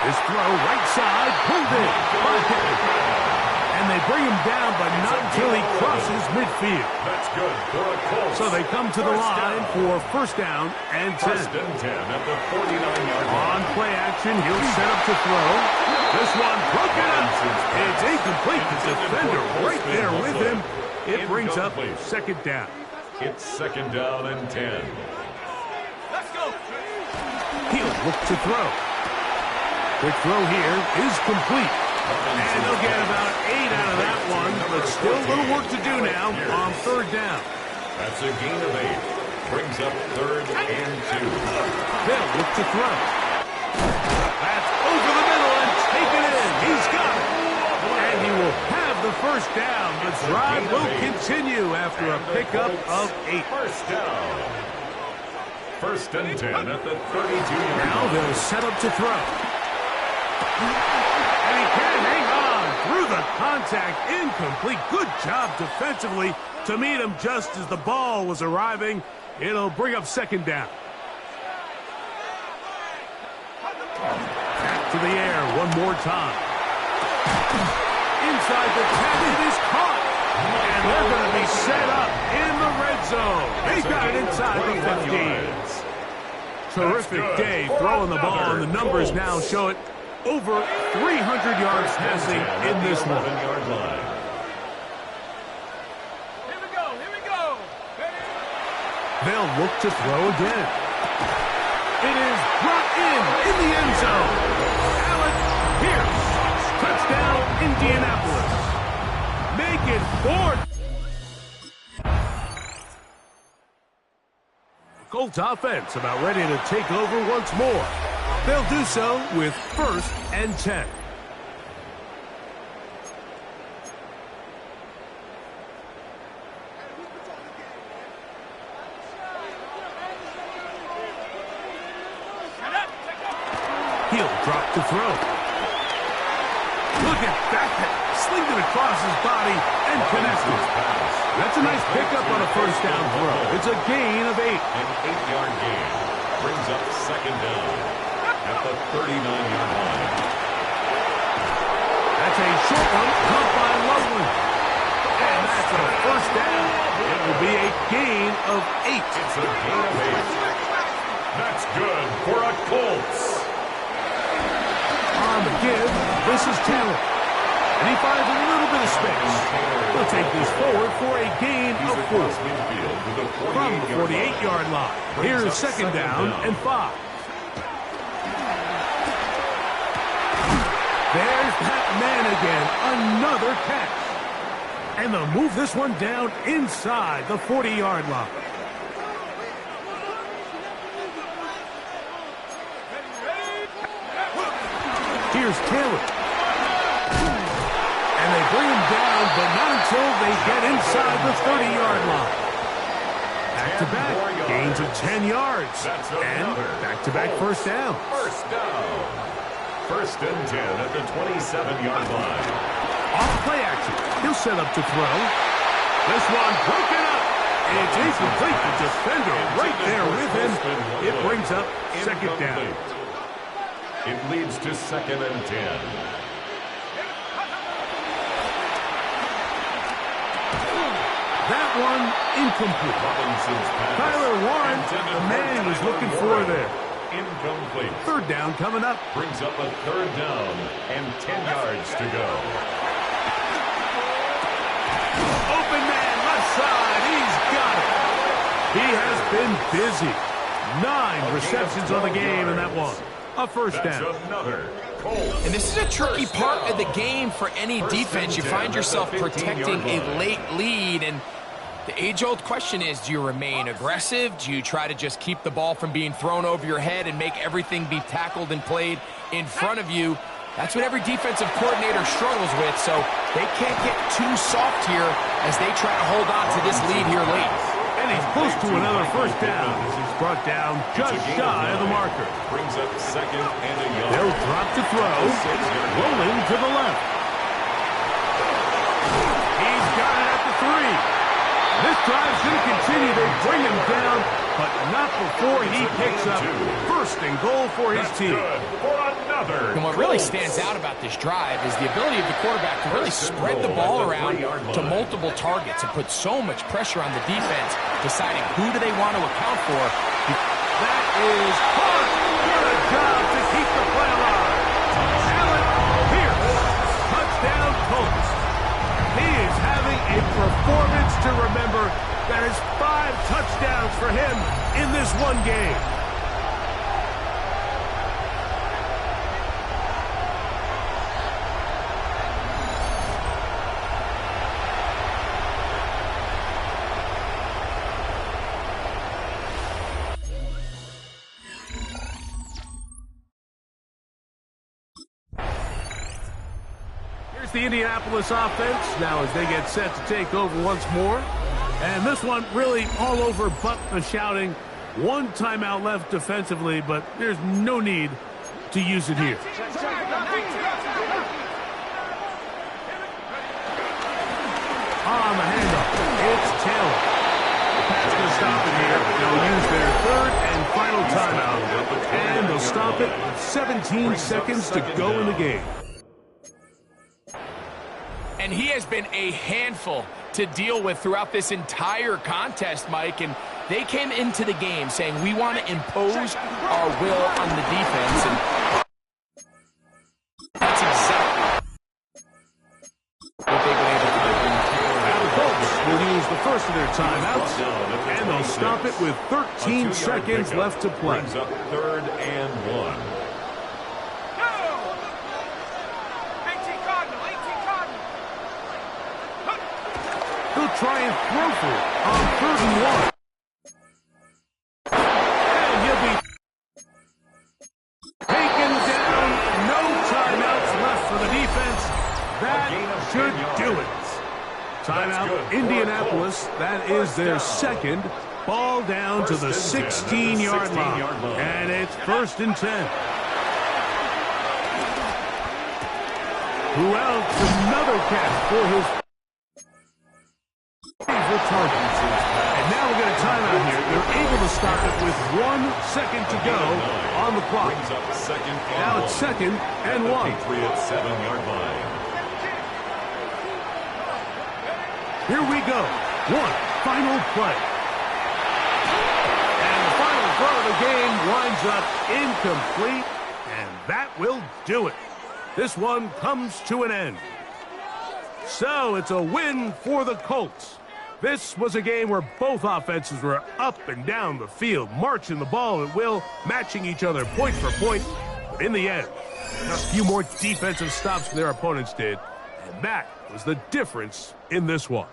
His throw right side, pulled in by Pittman. And they bring him down, but not until he crosses midfield. That's good for a Colts. So they come to the line for 1st down and 10. 1st and 10 at the 49-yard line. On play action, he'll set up to throw. This one broken up. It's incomplete. The defender right there with him. It brings up 2nd down. It's 2nd down and 10. Let's go. He'll look to throw. Quick throw here is complete. And they'll get about 8 out of that one, but still a little work to do now on 3rd down. That's a gain of 8. Brings up 3rd and 2. They'll look to throw. That's over the middle and taken in. He's got it. And he will have the 1st down. The drive will continue after a pickup of 8. 1st down. 1st and 10 at the 32-yard line. Now they'll set up to throw. And he can hang on. 3 through the contact, incomplete. Good job defensively to meet him just as the ball was arriving. It'll bring up second down. Back to the air one more time. Inside the 10, it is caught. And they're going to be set up in the red zone. They got it inside the 15. Terrific day throwing the ball, and the numbers now show it over 300 yards passing in this one. Here we go. They'll look to throw again. It is brought in the end zone. Alec Pierce, touchdown Indianapolis. Make it 4th. Colts offense about ready to take over once more. They'll do so with 1st and 10. He'll drop to throw. Look at that. Slinged it across his body and connected. That's a nice pickup on a first down throw. It's a gain of 8. An 8-yard gain brings up second down at the 39-yard line. That's a short one, caught by Loveland. And that's a first down. It will be a gain of 8. It's a gain of 8. That's good for a Colts. On the give, this is Taylor. And he finds a little bit of space. He'll take this forward for a gain of 4. From the 48-yard line. Here's second down and 5. There's that man again. Another catch. And they'll move this one down inside the 40-yard line. Here's Taylor. And they bring him down, but not until they get inside the 30-yard line. Back-to-back, gains of 10 yards. And back-to-back first down. First down. 1st and 10 at the 27-yard line. Off play action. He'll set up to throw. This one broken up. It's incomplete. The defender right there with him. It brings up second down. It leads to 2nd and 10. That one incomplete. Tyler Warren, the man he was looking for there. Incomplete. 3rd down coming up. Brings up a 3rd down and 10 yards to go. Open man, left side. He's got it. He has been busy. 9 receptions on the game, and that one. A first down. And this is a tricky part of the game for any defense. You find yourself protecting a late lead, and the age-old question is, do you remain aggressive? Do you try to just keep the ball from being thrown over your head and make everything be tackled and played in front of you? That's what every defensive coordinator struggles with, so they can't get too soft here as they try to hold on to this lead here late. And he's close to another first down as he's brought down just shy of the marker. Brings up 2nd and a yard. They'll drop to throw. Rolling to the left. He's got it at the 3. This drive's going to continue. They bring him down, but not before he picks up 1st and goal for his team. And what really stands out about this drive is the ability of the quarterback to really spread the ball around to multiple targets and put so much pressure on the defense, deciding who do they want to account for. That is hard. Good job to keep the play alive. Alec Pierce, touchdown Colts. He is having a performance to remember. That is 5 touchdowns for him in this one game. The Indianapolis offense now as they get set to take over once more. And this one really all over but the shouting. 1 timeout left defensively, but there's no need to use it here. they'll use their third and final timeout, and they'll stop it with 17 seconds to go in the game. And he has been a handful to deal with throughout this entire contest, Mike, and they came into the game saying, we want to impose our will on the defense, and that's exactly what they've been able to do. Now the Colts will use the first of their timeouts, and they'll stop it with 13 seconds left to play. Brings up 3rd and 1. He'll try and throw for it on 3rd and 1. And he'll be taken down. No timeouts left for the defense. That should do it. Timeout, Indianapolis. That is their second. Ball down to the 16-yard line. And it's 1st and 10. Who else? Another catch for his targets. And now we'll get a timeout here. They're able to stop it with 1 second to go on the clock. Now it's 2nd and 1. Patriots 7-yard line. Here we go. Final play. And the final throw of the game winds up incomplete, and that will do it. This one comes to an end. So it's a win for the Colts. This was a game where both offenses were up and down the field, marching the ball at will, matching each other point for point. But in the end, a few more defensive stops than their opponents did, and that was the difference in this one.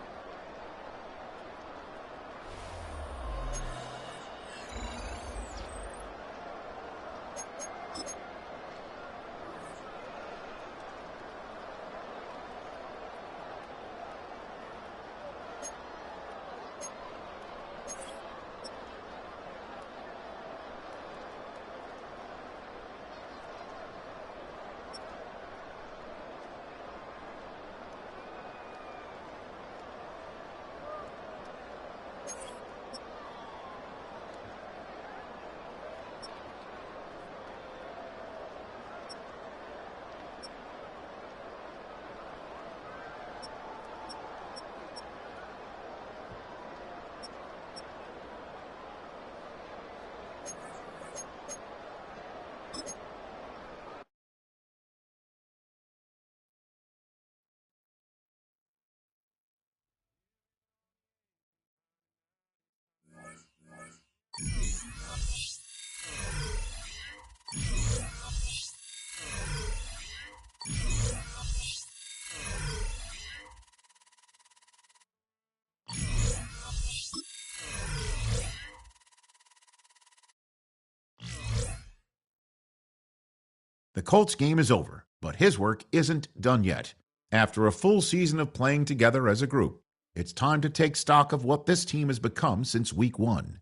The Colts game is over, but his work isn't done yet. After a full season of playing together as a group, it's time to take stock of what this team has become since Week 1.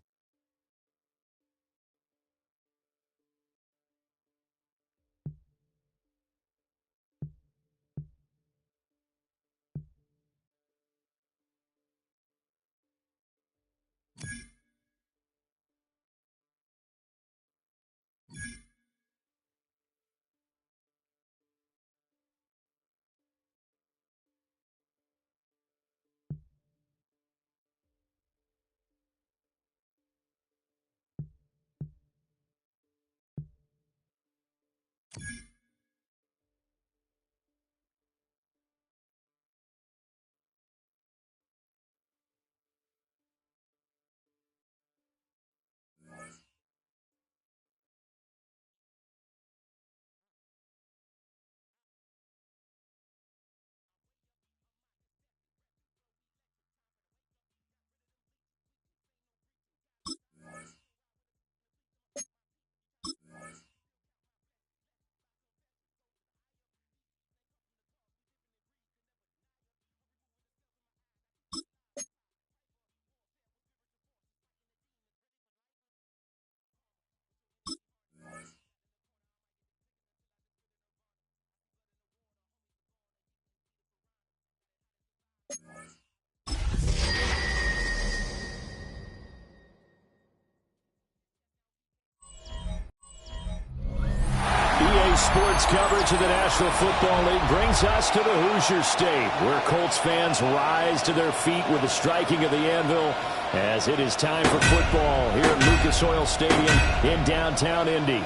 sports coverage of the National Football League brings us to the Hoosier State, where Colts fans rise to their feet with the striking of the anvil as it is time for football here at Lucas Oil Stadium in downtown Indy.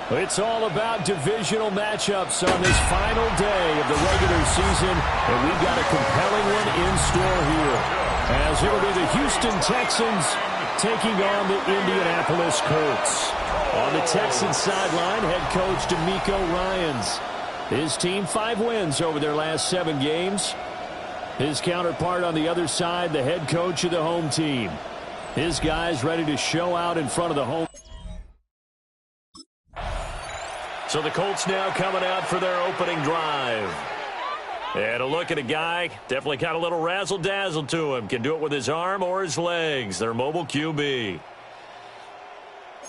It's all about divisional matchups on this final day of the regular season, and we've got a compelling one in store here, as it'll be the Houston Texans taking on the Indianapolis Colts. On the Texans sideline, head coach DeMeco Ryans. His team 5 wins over their last 7 games. His counterpart on the other side, the head coach of the home team. His guys ready to show out in front of the home. So the Colts now coming out for their opening drive. And a look at a guy, definitely got a little razzle-dazzle to him. Can do it with his arm or his legs. Their mobile QB.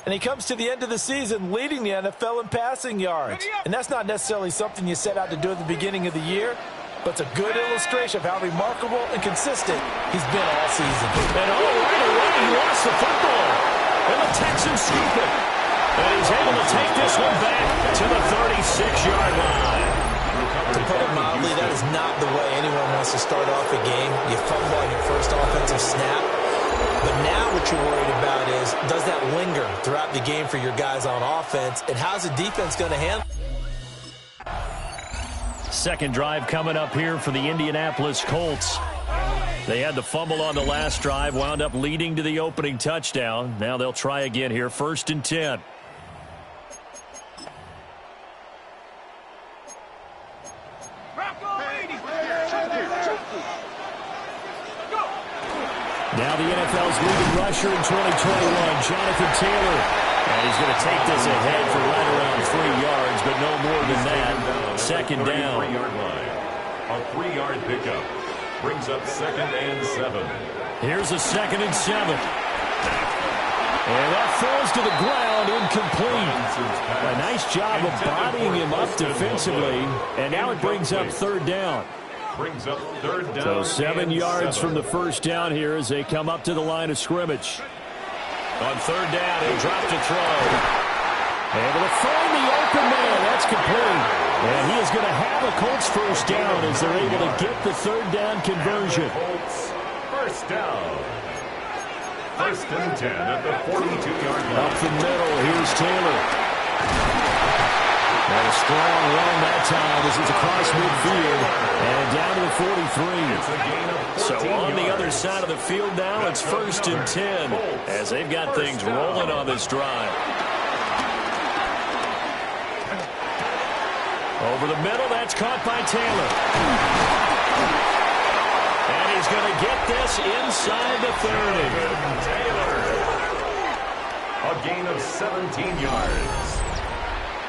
And he comes to the end of the season leading the NFL in passing yards. And that's not necessarily something you set out to do at the beginning of the year, but it's a good illustration of how remarkable and consistent he's been all season. And right away, he lost the football. And the Texans scoop it. And he's able to take this one back to the 36-yard line. To put it mildly, that is not the way anyone wants to start off a game. You fumble on your first offensive snap. But now what you're worried about is, does that linger throughout the game for your guys on offense? And how's the defense going to handle it? Second drive coming up here for the Indianapolis Colts. They had the fumble on the last drive, wound up leading to the opening touchdown. Now they'll try again here, 1st and 10. Now the NFL's leading rusher in 2021, Jonathan Taylor. And he's going to take this ahead for right around 3 yards, but no more than that. Second down. 33-yard line. A 3-yard pickup brings up 2nd and 7. Here's a 2nd and 7. And that falls to the ground, incomplete. A nice job of bodying him up defensively, and now it brings up 3rd down. Brings up 3rd down. So 7 yards from the first down here as they come up to the line of scrimmage. On 3rd down, he'll drop to throw. Able to find the open man. That's complete. And he is going to have a Colts first down as they're able to get the 3rd down conversion. Colts first down. 1st and 10 at the 42-yard line. Up the middle, here's Taylor. And a strong run that time as it's across midfield and down to the 43. So on the other side of the field now, it's 1st and 10 as they've got things rolling on this drive. Over the middle, that's caught by Taylor. And he's going to get this inside the 30. A gain of 17 yards.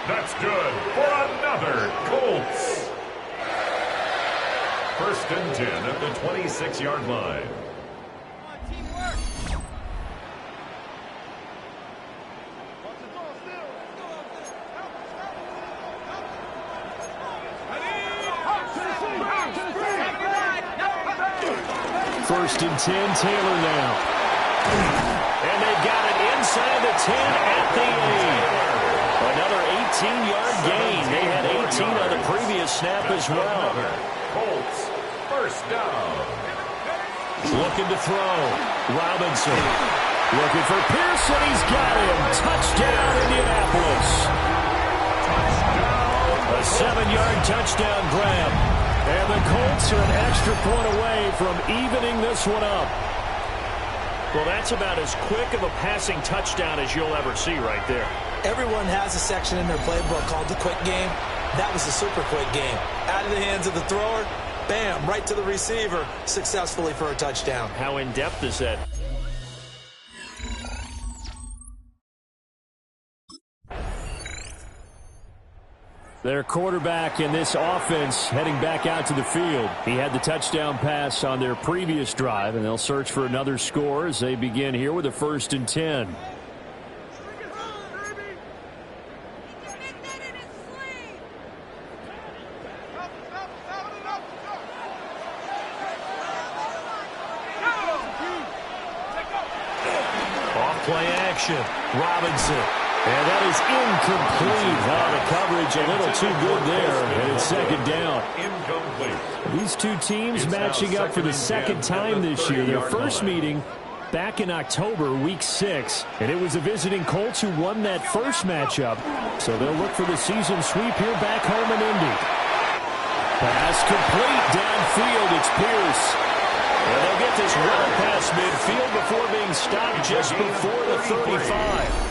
That's good for another Colts. 1st and 10 at the 26-yard line. First and 10, Taylor now. And they've got it inside the 10 at the 8. Another 18-yard gain. They had 18 on the previous snap as well. Colts, first down. Looking to throw. Robinson. Looking for Pearson. He's got him. Touchdown, Indianapolis. A 7-yard touchdown grab. And the Colts are an extra point away from evening this one up. Well, that's about as quick of a passing touchdown as you'll ever see right there. Everyone has a section in their playbook called the quick game. That was the super quick game. Out of the hands of the thrower, bam, right to the receiver, successfully for a touchdown. How in-depth is that? Their quarterback in this offense heading back out to the field. He had the touchdown pass on their previous drive, and they'll search for another score as they begin here with a 1st and 10. Off play action. Robinson. And that is incomplete. The coverage a little too good there, and it's second down. Incomplete. These two teams matching up for the second time this year. Their first meeting back in October, week 6, and it was the visiting Colts who won that first matchup. So they'll look for the season sweep here back home in Indy. Pass complete downfield. It's Pierce. And they'll get this well past midfield before being stopped just before the 35.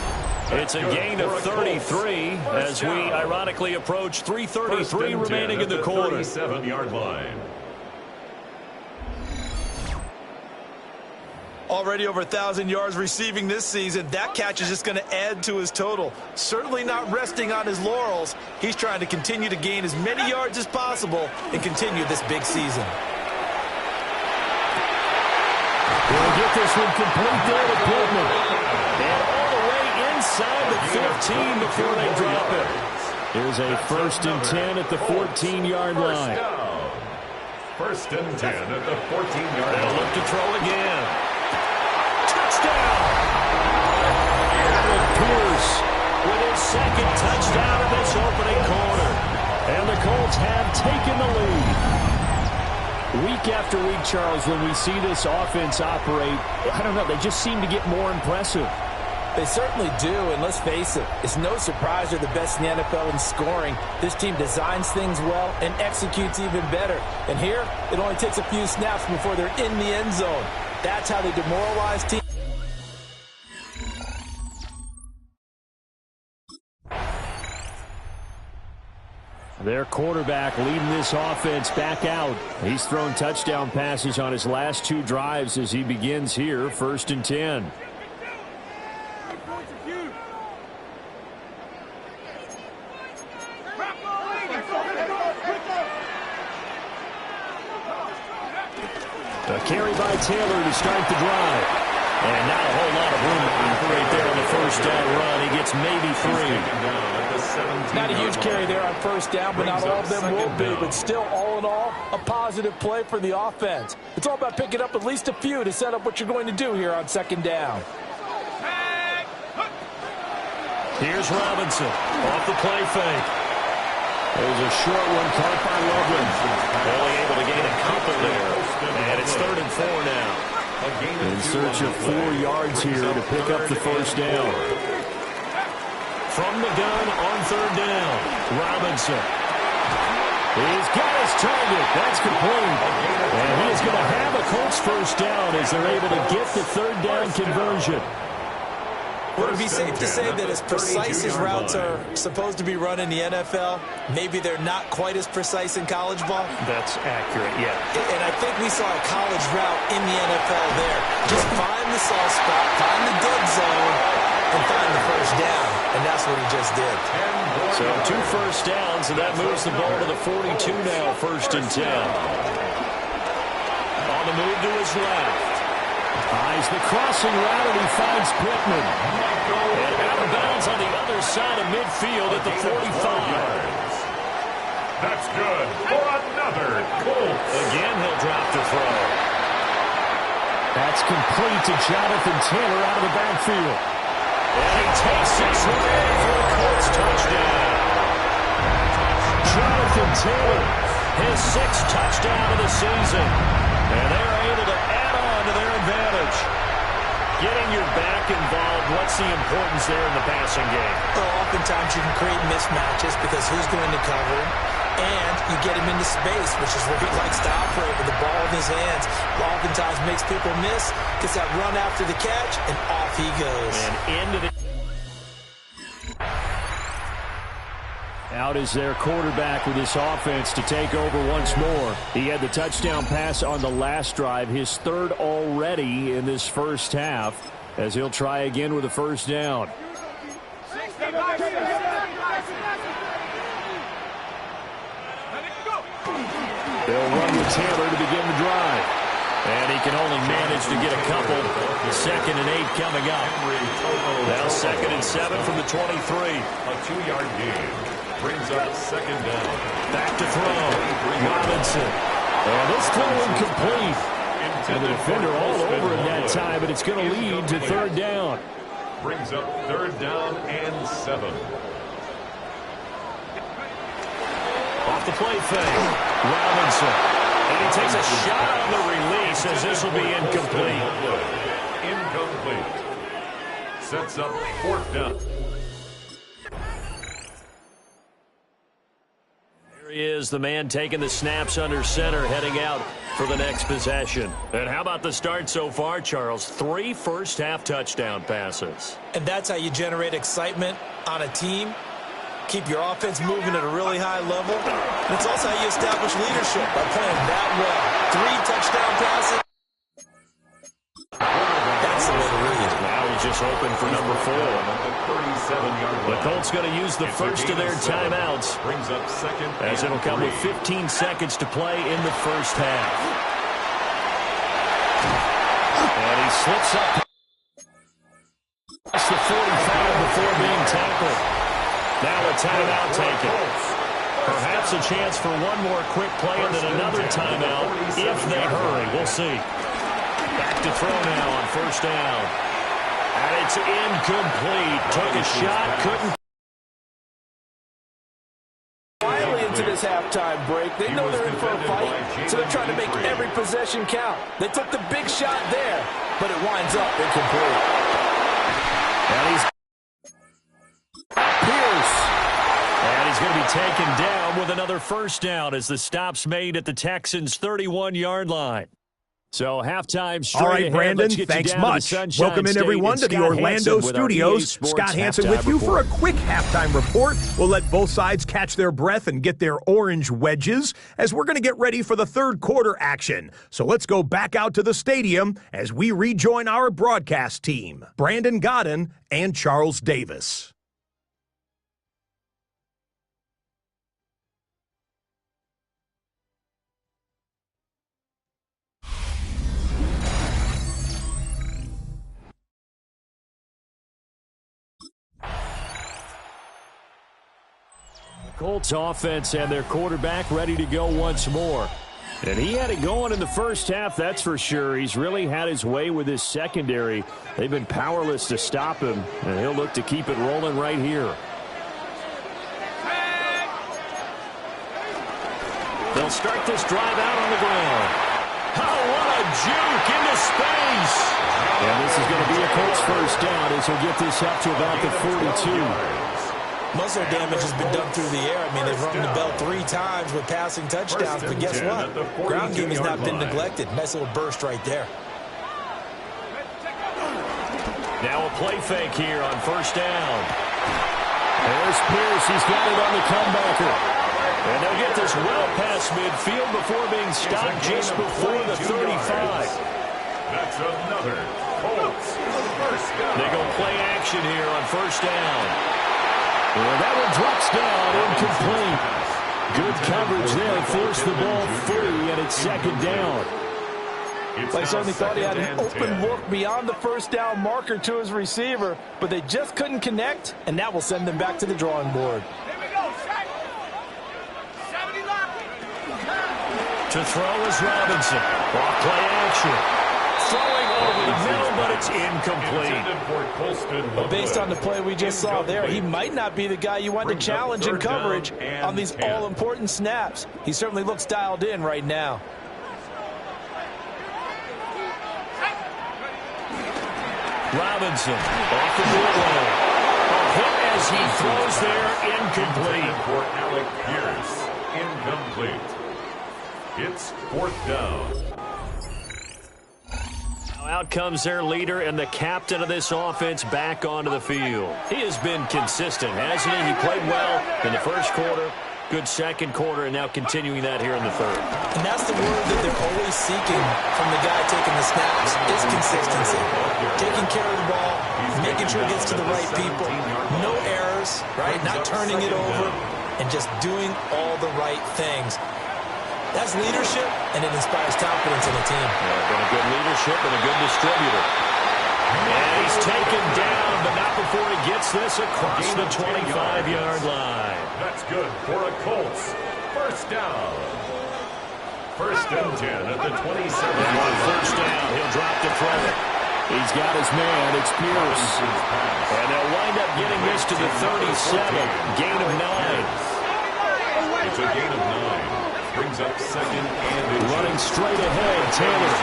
It's a gain of 33 as we ironically approach 3:33 remaining in the quarter. 37-yard line. Already over 1,000 yards receiving this season. That catch is just going to add to his total. Certainly not resting on his laurels. He's trying to continue to gain as many yards as possible and continue this big season. We'll get this one complete there to Pittman. And all the way inside the 15 before they drop it. Here's a 1st and 10 at the 14-yard line. First and 10 at the 14-yard line. They'll look to throw again. Touchdown! Alec Pierce with his second touchdown of this opening quarter. And the Colts have taken the lead. Week after week, Charles, when we see this offense operate, I don't know, they just seem to get more impressive. They certainly do, and let's face it, it's no surprise they're the best in the NFL in scoring. This team designs things well and executes even better. And here, it only takes a few snaps before they're in the end zone. That's how they demoralize teams. Their quarterback leading this offense back out. He's thrown touchdown passes on his last 2 drives as he begins here, 1st and 10. A carry by Taylor to start the drive. And not a whole lot of room right there on the first down run. He gets maybe 3. Not a huge carry there on first down, but not all of them will be. But still, all in all, a positive play for the offense. It's all about picking up at least a few to set up what you're going to do here on second down. Here's Robinson off the play fake. There's a short one caught by Loveland. Only able to gain a couple there. And it's 3rd and 4 now. In search of 4 yards here to pick up the first down. From the gun on 3rd down, Robinson. He's got his target. That's complete. And he is going to have a Colts first down as they're able to get the 3rd down conversion. Would it be safe to say that as precise as routes are supposed to be run in the NFL, maybe they're not quite as precise in college ball? That's accurate, yeah. And I think we saw a college route in the NFL there. Just find the soft spot, find the dead zone, and find the first down. And that's what he just did. So 2 first downs, and that moves the ball to the 42 now, 1st and 10. On the move to his left. Eyes the crossing route, and he finds Pittman. And out of bounds on the other side of midfield at the 45. That's good for another Colts. Again, he'll drop to throw. That's complete to Jonathan Taylor out of the backfield. And he takes this one in for a Colts touchdown. Jonathan Taylor, his 6th touchdown of the season. And they're able to add on to their advantage. Getting your back involved, what's the importance there in the passing game? Well, oftentimes you can create mismatches because who's going to cover him? And you get him into space, which is where he likes to operate with the ball in his hands. Oftentimes makes people miss, gets that run after the catch, and off he goes. And into the... Out is their quarterback with this offense to take over once more. He had the touchdown pass on the last drive, his 3rd already in this first half, as he'll try again with a first down. They'll run with Taylor to begin the drive. And he can only manage to get a couple. 2nd and 8 coming up. Now 2nd and 7 from the 23. A 2-yard gain brings up 2nd down. Back to throw. Robinson. And this throw incomplete. And the defender all over him that time, but it's going to lead to 3rd down. Brings up 3rd down and 7. Off the play fake. Robinson. And he takes a shot on the release as this will be incomplete. Incomplete. Sets up 4th down. There he is, the man taking the snaps under center, heading out for the next possession. And how about the start so far, Charles? 3 first-half touchdown passes. And that's how you generate excitement on a team. Keep your offense moving at a really high level. And it's also how you establish leadership by playing that well. 3 touchdown passes. That's the way to lead. Now he's just open for number 4. The Colts going to use the first of their timeouts. Brings up 2nd as it'll come with 15 seconds to play in the first half. And he slips up past the 45 before being tackled. Now a timeout taken. Perhaps a chance for one more quick play and then another timeout if they hurry. We'll see. Back to throw now on 1st down. And it's incomplete. Took a shot, couldn't. Finally into this halftime break. They know they're in for a fight, so they're trying to make every possession count. They took the big shot there, but it winds up incomplete. And he's And he's going to be taken down with another first down as the stop's made at the Texans' 31-yard line. So halftime straight All right, ahead. Brandon, Let's get thanks you down much. to Sunshine Welcome in, State everyone, and to the Scott Orlando Hansen with our studios. EA Sports Scott Hansen halftime with you for a report. quick halftime report. We'll let both sides catch their breath and get their orange wedges as we're going to get ready for the third quarter action. So let's go back out to the stadium as we rejoin our broadcast team, Brandon Godden and Charles Davis. Colts offense and their quarterback ready to go once more. And he had it going in the first half, that's for sure. He's really had his way with his secondary. They've been powerless to stop him, and he'll look to keep it rolling right here. They'll start this drive out on the ground. Oh, what a juke into space. And this is going to be a Colts first down as he'll get this up to about the 42. Muscle damage has been done through the air. I mean, they've rung the bell 3 times with passing touchdowns, but guess what? Ground game has not been neglected. Nice little burst right there. Now a play fake here on first down. There's Pierce. He's got it on the comebacker. And they'll get this well past midfield before being stopped just before the 35. That's another Colts first down. They go play action here on first down. Well, that one drops down, incomplete. Good coverage there, forced the ball free, and it's 2nd down. I certainly thought he had an open look beyond the first down marker to his receiver, but they just couldn't connect, and that will send them back to the drawing board. To throw is Robinson. Off play action. Throwing over the middle, but it's incomplete. But based on the play we just saw there, he might not be the guy you want to challenge in coverage on these all-important snaps. He certainly looks dialed in right now. Robinson off the board. A hit as he throws there, incomplete. For Alec Pierce, incomplete. It's 4th down. Out comes their leader and the captain of this offense back onto the field. He has been consistent, hasn't he? He played well in the first quarter, good second quarter, and now continuing that here in the third. And that's the word that they're always seeking from the guy taking the snaps is consistency. Taking care of the ball, making sure it gets to the right people, no errors, right? Not turning it over, and just doing all the right things. That's leadership, and it inspires confidence in the team. Yeah, been a good leadership and a good distributor. And he's taken down, but not before he gets this across the 25-yard line. That's good for a Colts first down. 1st and 10 at the 27. And on first down, he'll drop to throw it. He's got his man. It's Pierce. And they'll wind up getting this to the 37. Gain of 9. It's a gain of 9. Brings up second and running straight ahead, Taylor.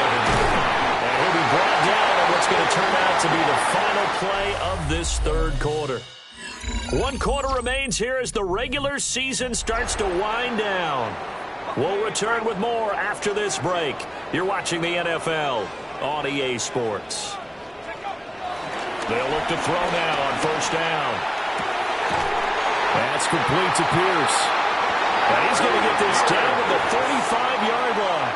And he'll be brought down on what's going to turn out to be the final play of this third quarter. 1 quarter remains here as the regular season starts to wind down. We'll return with more after this break. You're watching the NFL on EA Sports. They'll look to throw now on first down. That's complete to Pierce. And he's going to get this down to the 35-yard line.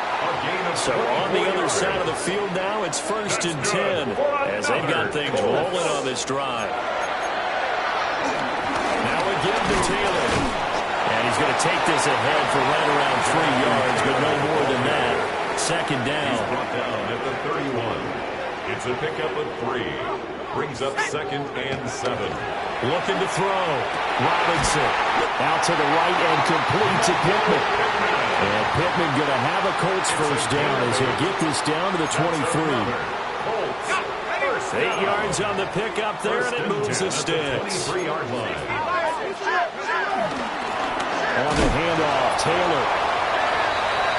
So on the other side of the field now, it's 1st and 10 as they've got things rolling on this drive. Now again to Taylor. And he's going to take this ahead for right around 3 yards, but no more than that. Second down. He's brought down at the 31. It's a pickup of 3. Brings up 2nd and 7. Looking to throw. Robinson out to the right and complete to Pittman. And Pittman going to have a Colts first down as he'll get this down to the 23. 8 yards on the pickup there, and it moves the sticks. On the handoff, Taylor.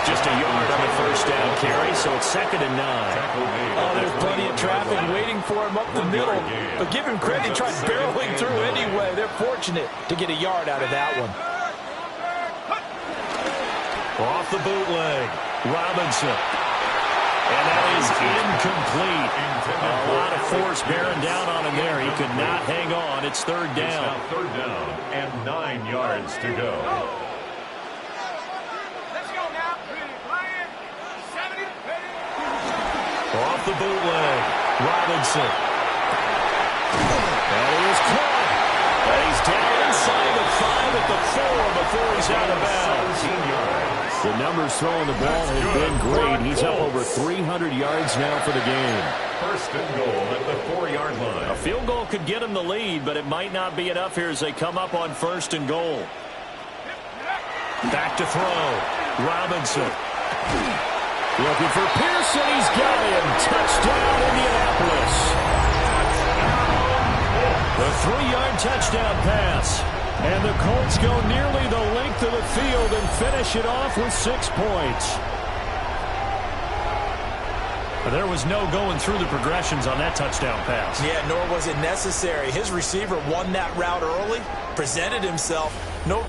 Just a yard on the first down carry, so it's 2nd and 9. Oh, there's plenty of traffic waiting for him up the middle. But give him credit, he tried barreling through anyway. They're fortunate to get a yard out of that one. Off the bootleg, Robinson. And that is incomplete. A lot of force bearing down on him there. He could not hang on. It's 3rd down. It's now 3rd down and 9 yards to go. Off the bootleg, Robinson. And he is caught. And he's down inside the 5 at the 4 before he's out of bounds. 17 yards. The numbers throwing the ball have been great. He's up over 300 yards now for the game. 1st and goal at the 4-yard line. A field goal could get him the lead, but it might not be enough here as they come up on 1st and goal. Back to throw. Robinson. Looking for Pearson. He's got him. Touchdown, Indianapolis. The 3-yard touchdown pass. And the Colts go nearly the length of the field and finish it off with 6 points. There was no going through the progressions on that touchdown pass. Yeah, nor was it necessary. His receiver won that route early, presented himself. No.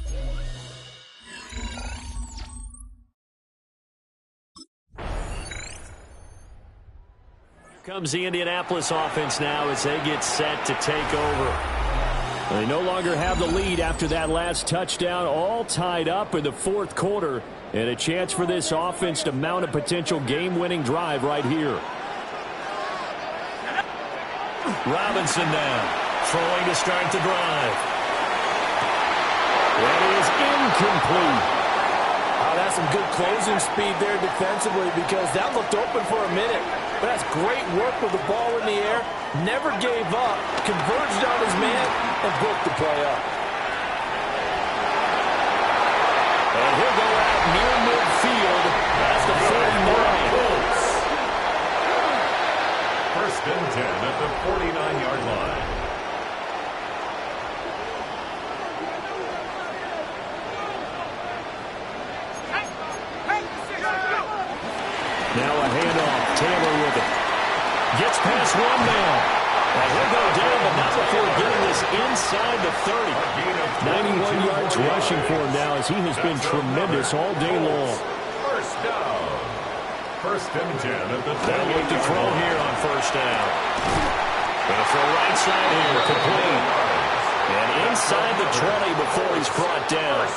Comes the Indianapolis offense now as they get set to take over. They no longer have the lead after that last touchdown, all tied up in the 4th quarter, and a chance for this offense to mount a potential game-winning drive right here. Robinson now, throwing to start the drive. That is incomplete. That's some good closing speed there defensively because that looked open for a minute. But that's great work with the ball in the air. Never gave up, converged on his man, and broke the play up. And he'll go out near midfield. That's the 49. 1st and 10 at the 49-yard line. Now a handoff. Taylor with it. Gets past one man. And he'll go down, but not before getting this inside the 30. 91 yards rushing for him now as he has been tremendous all day long. 1st down. 1st and 10 at the 10. They'll look to throw here on 1st down. Gonna throw right side here, complete. And inside the 20 before he's brought down.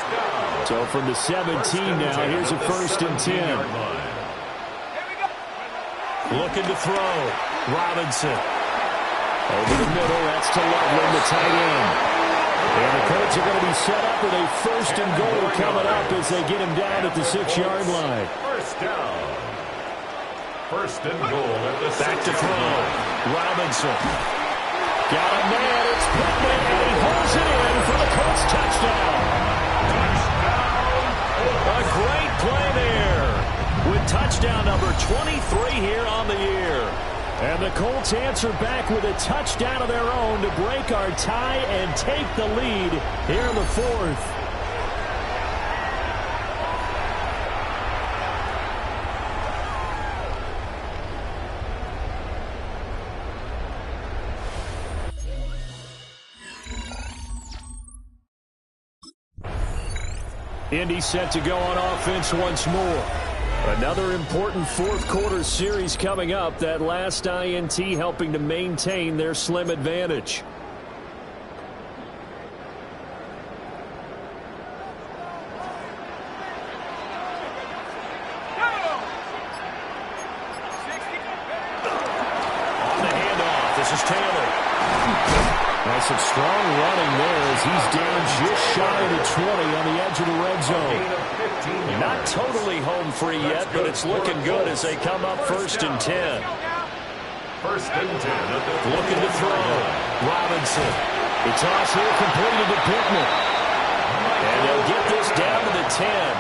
So from the 17 now, here's a 1st and 10. Looking to throw. Robinson. Over the middle, that's to Loveland, the tight end. And the Colts are going to be set up with a 1st and goal coming up as they get him down at the 6-yard line. 1st down. 1st and goal at the 6. Back to throw. Robinson. Got a man, it's Pittman, and he holds it in for the Colts touchdown. A great play there with touchdown number 23 here on the year. And the Colts answer back with a touchdown of their own to break our tie and take the lead here in the fourth. Indy set to go on offense once more. Another important fourth quarter series coming up. That last INT helping to maintain their slim advantage. On the handoff, this is Taylor. That's some strong running there as he's down just shy of the 20 on the edge of the red zone. Not totally home free yet, but it's looking good as they come up 1st and 10. 1st and 10. Looking to throw. Robinson. The toss here completed to Pittman. And they'll get this down to the 10.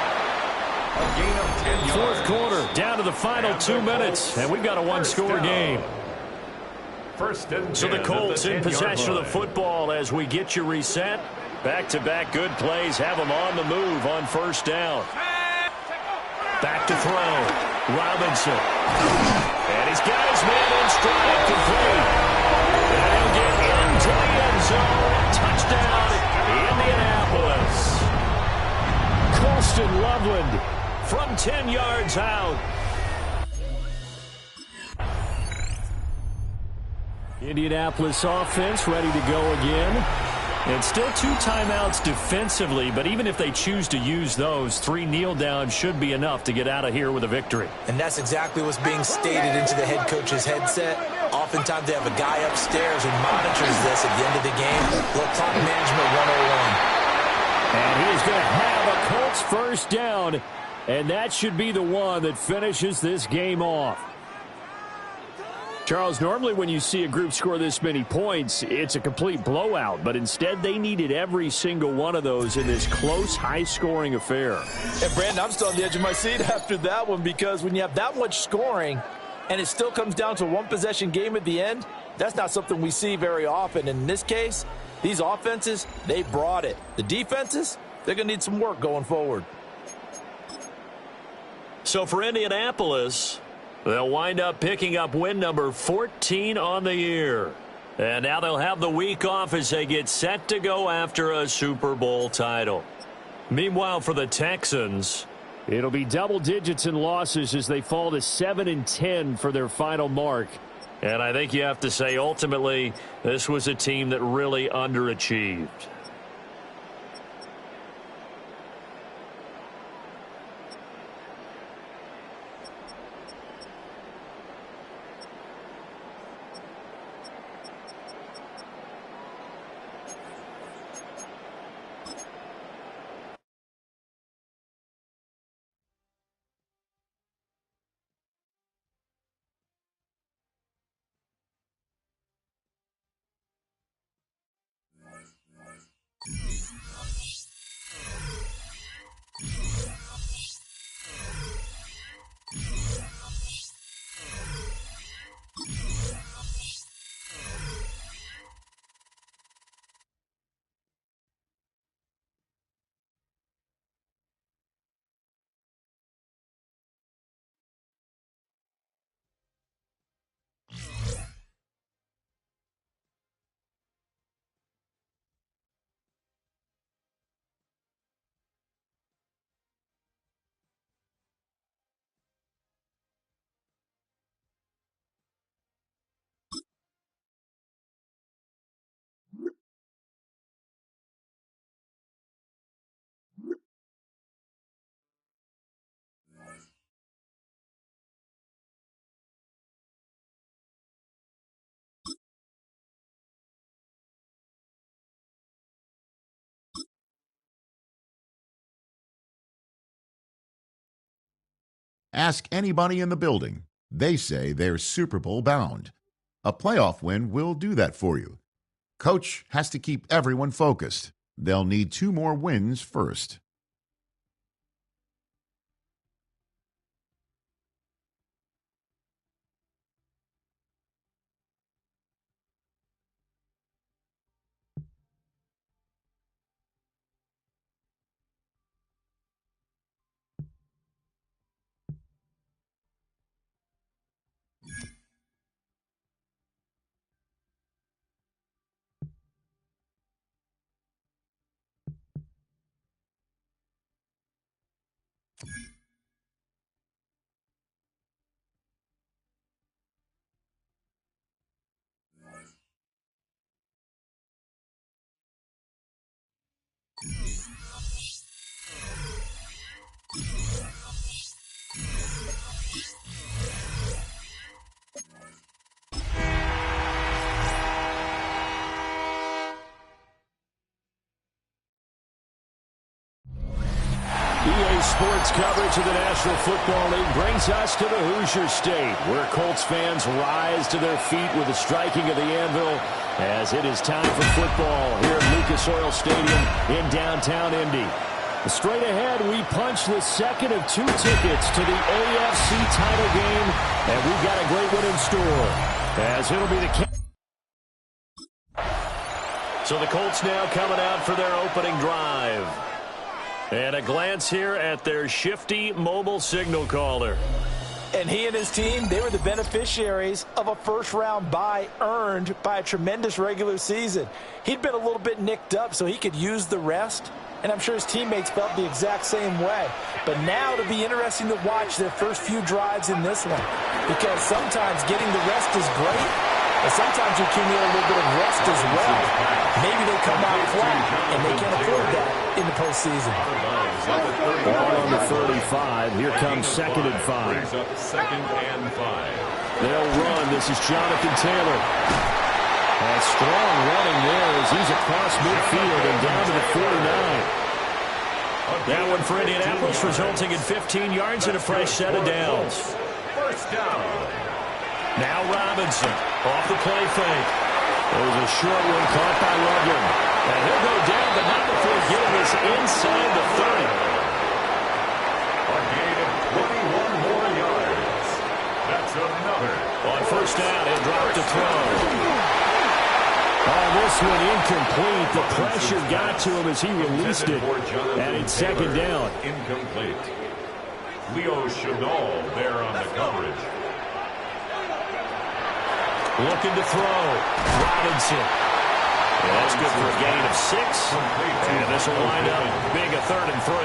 Fourth quarter, down to the final 2 minutes, and we've got a one-score game. So the Colts in possession of the football as we get you reset. Back-to-back good plays have them on the move on 1st down. Back to throw. Robinson. And he's got his man in stride complete. And he'll get into the end zone. Touchdown, Indianapolis. Colston Loveland from 10 yards out. Indianapolis offense ready to go again. And still 2 timeouts defensively, but even if they choose to use those, 3 kneel downs should be enough to get out of here with a victory. And that's exactly what's being stated into the head coach's headset. Oftentimes they have a guy upstairs who monitors this at the end of the game. Little clock management 101. And he is going to have a Colts 1st down, and that should be the one that finishes this game off. Charles, normally when you see a group score this many points, it's a complete blowout. But instead, they needed every single one of those in this close, high-scoring affair. And, Brandon, I'm still on the edge of my seat after that one because when you have that much scoring and it still comes down to a one-possession game at the end, that's not something we see very often. And in this case, these offenses, they brought it. The defenses, they're going to need some work going forward. So for Indianapolis, they'll wind up picking up win number 14 on the year. And now they'll have the week off as they get set to go after a Super Bowl title. Meanwhile, for the Texans, it'll be double digits in losses as they fall to 7-10 for their final mark. And I think you have to say, ultimately, this was a team that really underachieved. Ask anybody in the building. They say they're Super Bowl bound. A playoff win will do that for you. Coach has to keep everyone focused. They'll need 2 more wins first. sports coverage of the National Football League brings us to the Hoosier State, where Colts fans rise to their feet with the striking of the anvil as it is time for football here at Lucas Oil Stadium in downtown Indy. Straight ahead, we punch the second of 2 tickets to the AFC title game, and we've got a great one in store, as it'll be the... So the Colts now coming out for their opening drive. And a glance here at their shifty mobile signal caller. And he and his team, they were the beneficiaries of a first-round bye earned by a tremendous regular season. He'd been a little bit nicked up, so he could use the rest. And I'm sure his teammates felt the exact same way. But now it'll be interesting to watch their first few drives in this one. Because sometimes getting the rest is great, but sometimes you accumulate a little bit of rest as well. Maybe they come out flat, and they can't afford that in the postseason. Ball on the 35. Here comes 2nd and 5. They'll run. This is Jonathan Taylor. And strong running there as he's across midfield and down to the 49. That one for Indianapolis, resulting in 15 yards and a fresh set of downs. First down. Now Robinson off the play fake. There's a short one caught by Loveland. And he'll go down, but not before getting this inside the 30. A gain of 21 more yards. That's another. On first down, he'll drop to throw. Oh, this one incomplete. The pressure got to him as he released it. And it's 2nd down. Incomplete. Leo Chenal there on the coverage. Looking to throw. Robinson. And that's good for a gain of 6. And this will wind up being a 3rd and 3.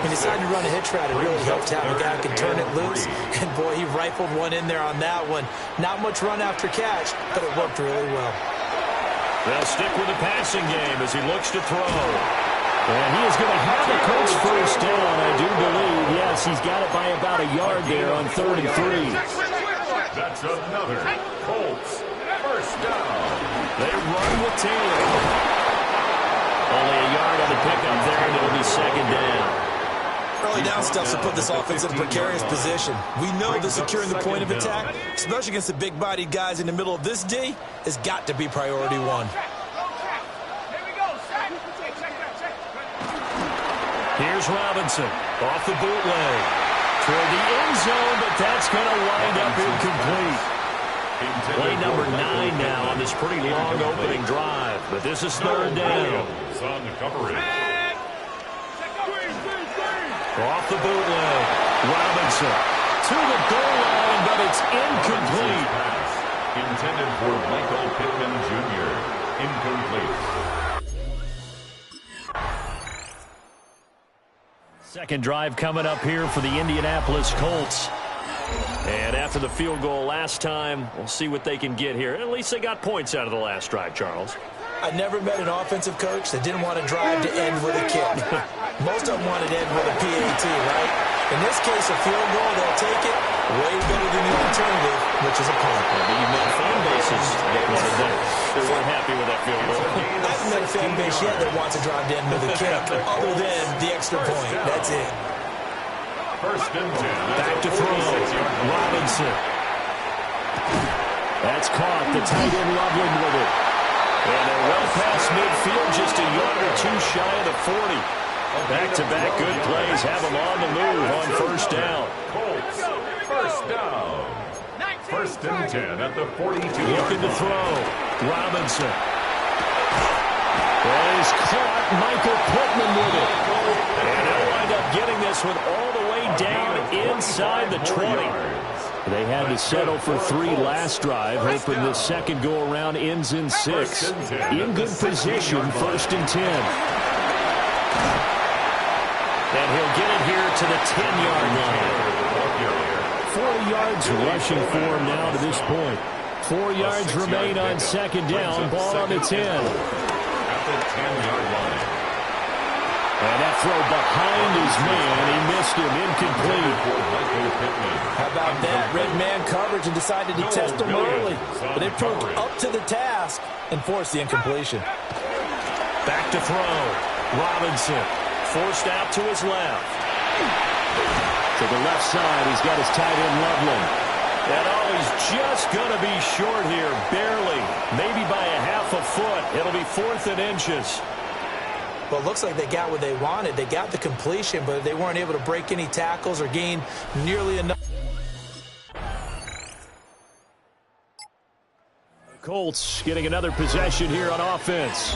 He decided to run a hitch route. It really helped to have a guy who can turn it loose. And, boy, he rifled one in there on that one. Not much run after catch, but it worked really well. They'll stick with the passing game as he looks to throw. And he is going to have the Colts first down, I do believe. Yes, he's got it by about a yard there on 3rd and 3. That's another Colts first down. They run with Taylor. Only a yard on the pickup there, and it'll be 2nd down. Early down stuff to put this offense in a precarious position. We know that securing the point of attack, especially against the big-bodied guys in the middle of this D, has got to be priority 1. Here's Robinson off the bootleg. Toward the end zone, but that's going to wind up incomplete. Play number 9 now on this pretty long opening drive, but this is 3rd down. On the coverage. Off the bootleg. Robinson to the goal line, but it's incomplete. Intended for Michael Pittman Jr. Incomplete. Second drive coming up here for the Indianapolis Colts. And after the field goal last time, we'll see what they can get here. At least they got points out of the last drive, Charles. I never met an offensive coach that didn't want to drive to end with a kick. Most of them wanted to end with a PAT, right? In this case, a field goal, they'll take it way better than the alternative, which is a punt. But you've met fan bases that weren't happy with that field goal. I haven't met a fan base yet that wants to drive to end with a kick, other than the extra point. That's it. First and 10. Back to throw. Robinson. That's caught. The tight end Loveland with it. And they're well past midfield, just a yard or 2 shy of the 40. Back-to-back good plays have them on the move on first down. Colts first down. First and 10 at the 42. Looking to throw. Robinson. That is caught. Michael Pittman with it. And they'll wind up getting this one all the way down inside the 20. They had to settle for 3 last drive, hoping the second go-around ends in 6. In good position, 1st and 10. And he'll get it here to the 10-yard line. 40 yards rushing for him now to this point. 4 yards remain on 2nd down. Ball on the 10. At the 10-yard line. And that throw behind his man. He missed him. Incomplete. How about that? Red man coverage and decided to test him early. But they proved up to the task and forced the incompletion. Back to throw. Robinson forced out to his left. To the left side, he's got his tight end Loveland. And he's just going to be short here, barely, maybe by a half a foot. It'll be 4th and inches. Well, it looks like they got what they wanted. They got the completion, but they weren't able to break any tackles or gain nearly enough. Colts getting another possession here on offense.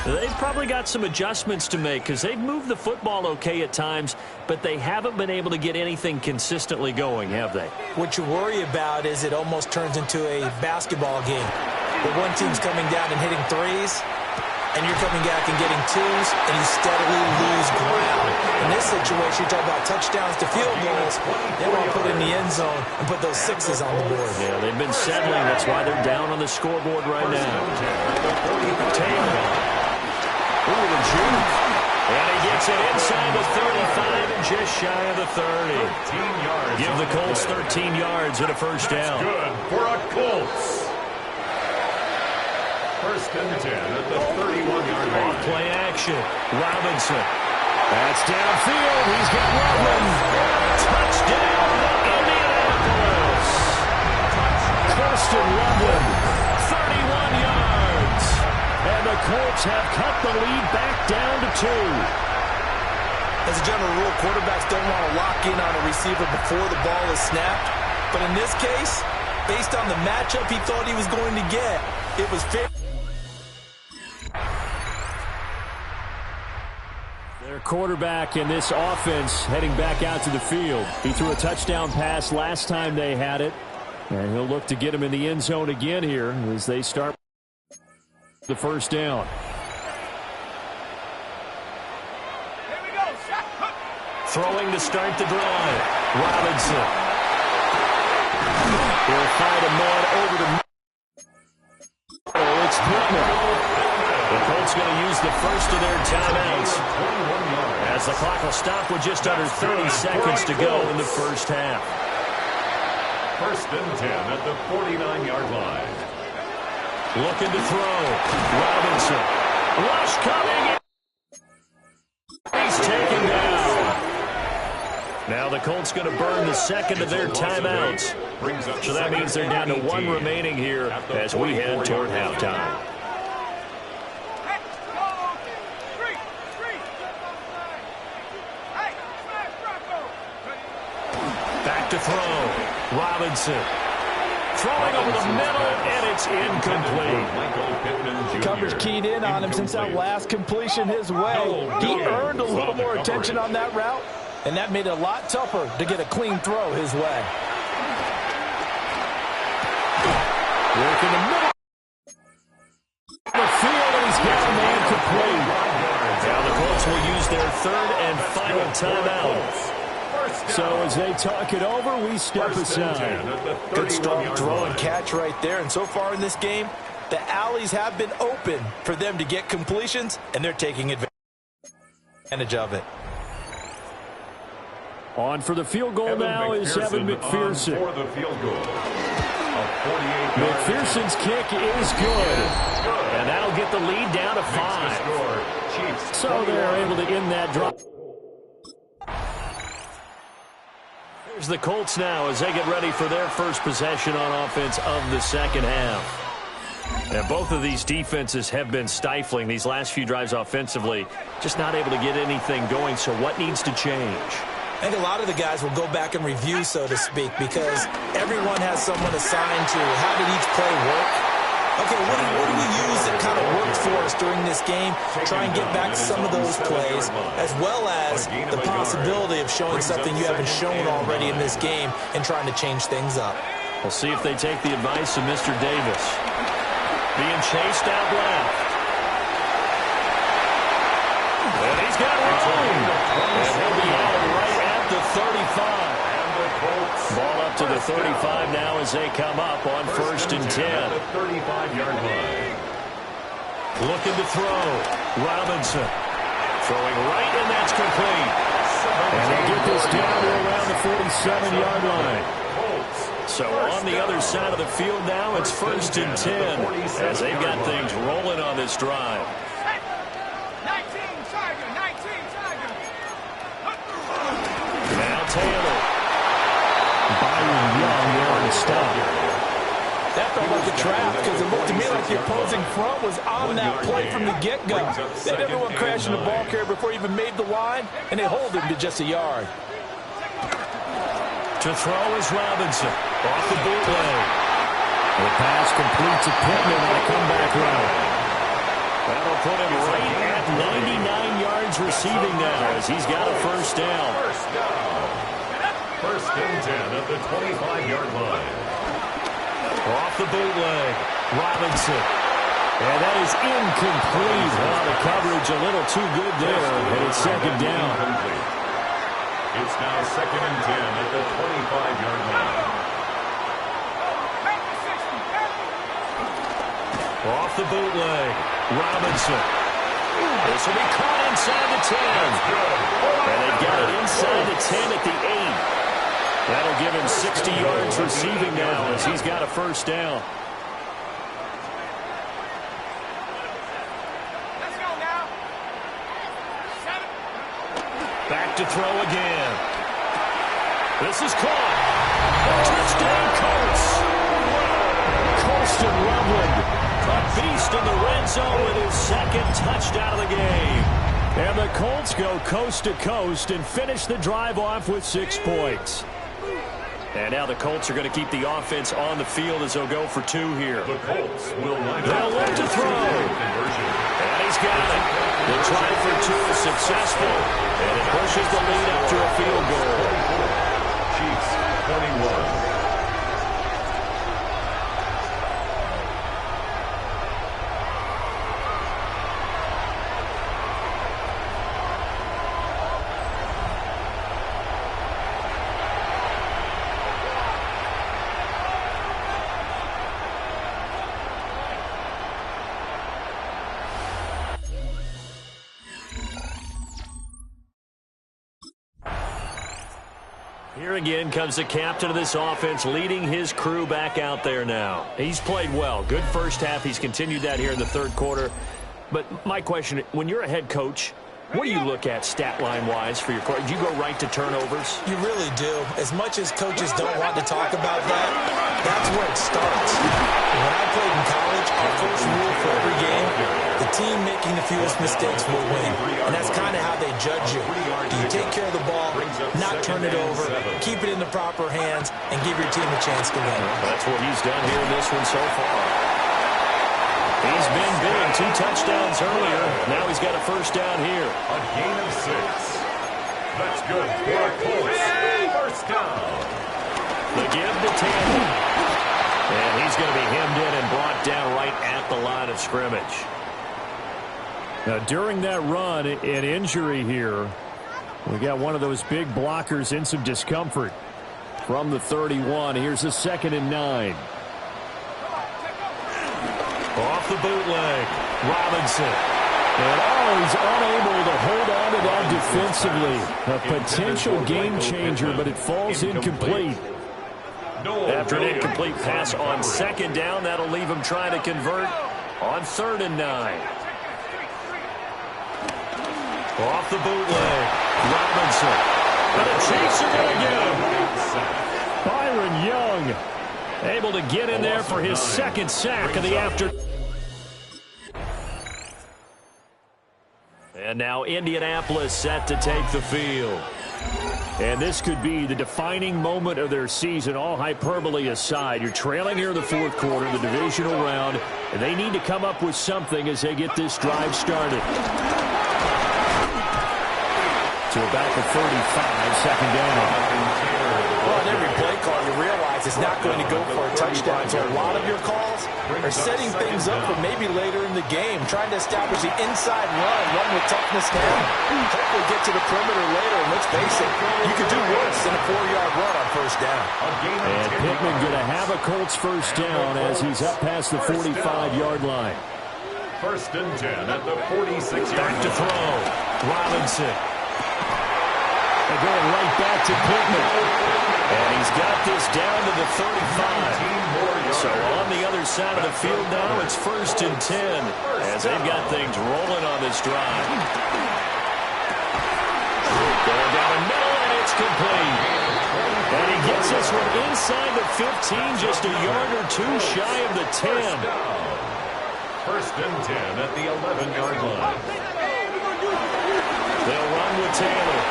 They've probably got some adjustments to make because they've moved the football okay at times, but they haven't been able to get anything consistently going, have they? What you worry about is it almost turns into a basketball game where one team's coming down and hitting threes, and you're coming back and getting twos, and you steadily lose ground. In this situation, you're talking about touchdowns to field goals. They want to put it in the end zone and put those sixes on the board. Yeah, they've been settling. That's why they're down on the scoreboard right now. Taylor. Ooh, the juke. And he gets it inside the 35 and just shy of the 30. Give the Colts 13 yards and a first down. Good for a Colts. 1st and 10 at the 31-yard line. Play action. Robinson. That's downfield. He's got Loveland. Touchdown, Indianapolis. Kirsten Loveland, 31 yards. And the Colts have cut the lead back down to 2. As a general rule, quarterbacks don't want to lock in on a receiver before the ball is snapped. But in this case, based on the matchup he thought he was going to get, it was fair. Their quarterback in this offense heading back out to the field. He threw a touchdown pass last time they had it. And he'll look to get him in the end zone again here as they start the first down. Throwing to start the drive. Robinson. He'll find a man over to... Oh, it's Pittman. The Colts going to use the first of their timeouts as the clock will stop with just under 30 seconds to go in the first half. 1st and 10 at the 49-yard line. Looking to throw. Robinson. Rush coming. He's taken down. Now the Colts going to burn the second of their timeouts. So that means they're down to 1 remaining here as we head toward halftime. To throw. Robinson. Throwing over the middle, and it's incomplete. Coverage keyed in on him since that last completion his way. He earned a little more attention on that route, and that made it a lot tougher to get a clean throw his way. Work in the middle. The field, and he's got a man complete. Now the Colts will use their 3rd and final timeout. So as they talk it over, we step aside. Good strong throw and catch right there. And so far in this game, the alleys have been open for them to get completions, and they're taking advantage of it. On for the field goal now is Evan McPherson. For the field goal. McPherson's kick is good. And that'll get the lead down to 5. So they're able to end that drop. Here's the Colts now as they get ready for their first possession on offense of the second half. And both of these defenses have been stifling these last few drives offensively, just not able to get anything going. So what needs to change? I think a lot of the guys will go back and review, so to speak, because everyone has someone assigned to how did each play work. Okay, what do we use that kind of worked for us during this game? Try and get back to some of those plays, as well as the possibility of showing something you haven't shown already in this game and trying to change things up. We'll see if they take the advice of Mr. Davis. Being chased out left. And he's got room. And he'll be out right at the 35. Ball up to the 35 now as they come up on 1st and 10. 35-yard line. Looking to throw. Robinson. Throwing right, and that's complete. And they get this down to around the 47-yard line. So on the other side of the field now, it's 1st and 10 as they've got things rolling on this drive. stop. That felt like a trap because it looked to me like the opposing front was on that play from the get-go. They had everyone crashing the ball carrier before he even made the line, and they hold him to just a yard. To throw is Robinson. Off the bootleg. The pass complete to Pittman on a comeback run. That'll put him right at 99 yards receiving now as he's got a first down. First and 10 at the 25-yard line. Off the bootleg. Robinson. And that is incomplete. Oh, the coverage a little too good there, and it's second down. It's now second and 10 at the 25-yard line. Off the bootleg. Robinson. This will be caught inside the 10. And they've got it inside the 10 at the 8. That'll give him 60 yards receiving now as he's got a first down. Let's go now. Back to throw again. This is caught. Touchdown, Colts. Colston Loveland, a beast in the red zone with his second touchdown of the game. And the Colts go coast to coast and finish the drive off with 6 points. And now the Colts are going to keep the offense on the field as they'll go for 2 here. The Colts will line They'll up look to throw. And he's got it. The try for 2 is successful. And it pushes the lead up to a field goal. Chiefs 21. Here again comes the captain of this offense, leading his crew back out there now. He's played well. Good first half. He's continued that here in the third quarter. But my question, when you're a head coach, what do you look at stat line-wise for your quarterback? Do you go right to turnovers? You really do. As much as coaches don't want to talk about that, that's where it starts. When I played in college, our first rule for every game, the team making the fewest mistakes will win. And that's kind of how they judge you. Do you take care of the ball, not turn it over, keep it in the proper hands, and give your team a chance to win? That's what he's done here in this one so far. He's been big. 2 touchdowns earlier. Now he's got a first down here. A gain of 6. That's good for a Colts. First down. The give to Taylor. And he's going to be hemmed in and brought down right at the line of scrimmage. Now, during that run, an injury here. We got one of those big blockers in some discomfort. From the 31, here's a 2nd and 9. Off the bootleg, Robinson. And he's unable to hold on to that defensively. A potential game changer, but it falls incomplete. After an incomplete pass on 2nd down, that'll leave him trying to convert on 3rd and 9. Off the bootleg, Robinson. And a chase again. Byron Young able to get in there for his 2nd sack of the afternoon. And now Indianapolis set to take the field. And this could be the defining moment of their season, all hyperbole aside. You're trailing here in the 4th quarter, the divisional round, and they need to come up with something as they get this drive started. To about the 35, 2nd down. Well, in every play call, you realize it's not going to go for a touchdown. So a lot of your calls are setting things up for maybe later in the game, trying to establish the inside run with toughness now. Hopefully get to the perimeter later. And let's face it, you could do worse than a 4-yard run on first down. And Pittman going to have a Colts first down as he's up past the 45-yard line. 1st and 10 at the 46-yard line. Back to throw. Robinson. They're going right back to Pittman. And he's got this down to the 35. So on the other side of the field now, it's 1st and 10 as they've got things rolling on this drive. Going down the middle, and it's complete. And he gets this one inside the 15, just a yard or two shy of the 10. First and 10 at the 11-yard line. They'll run with Taylor.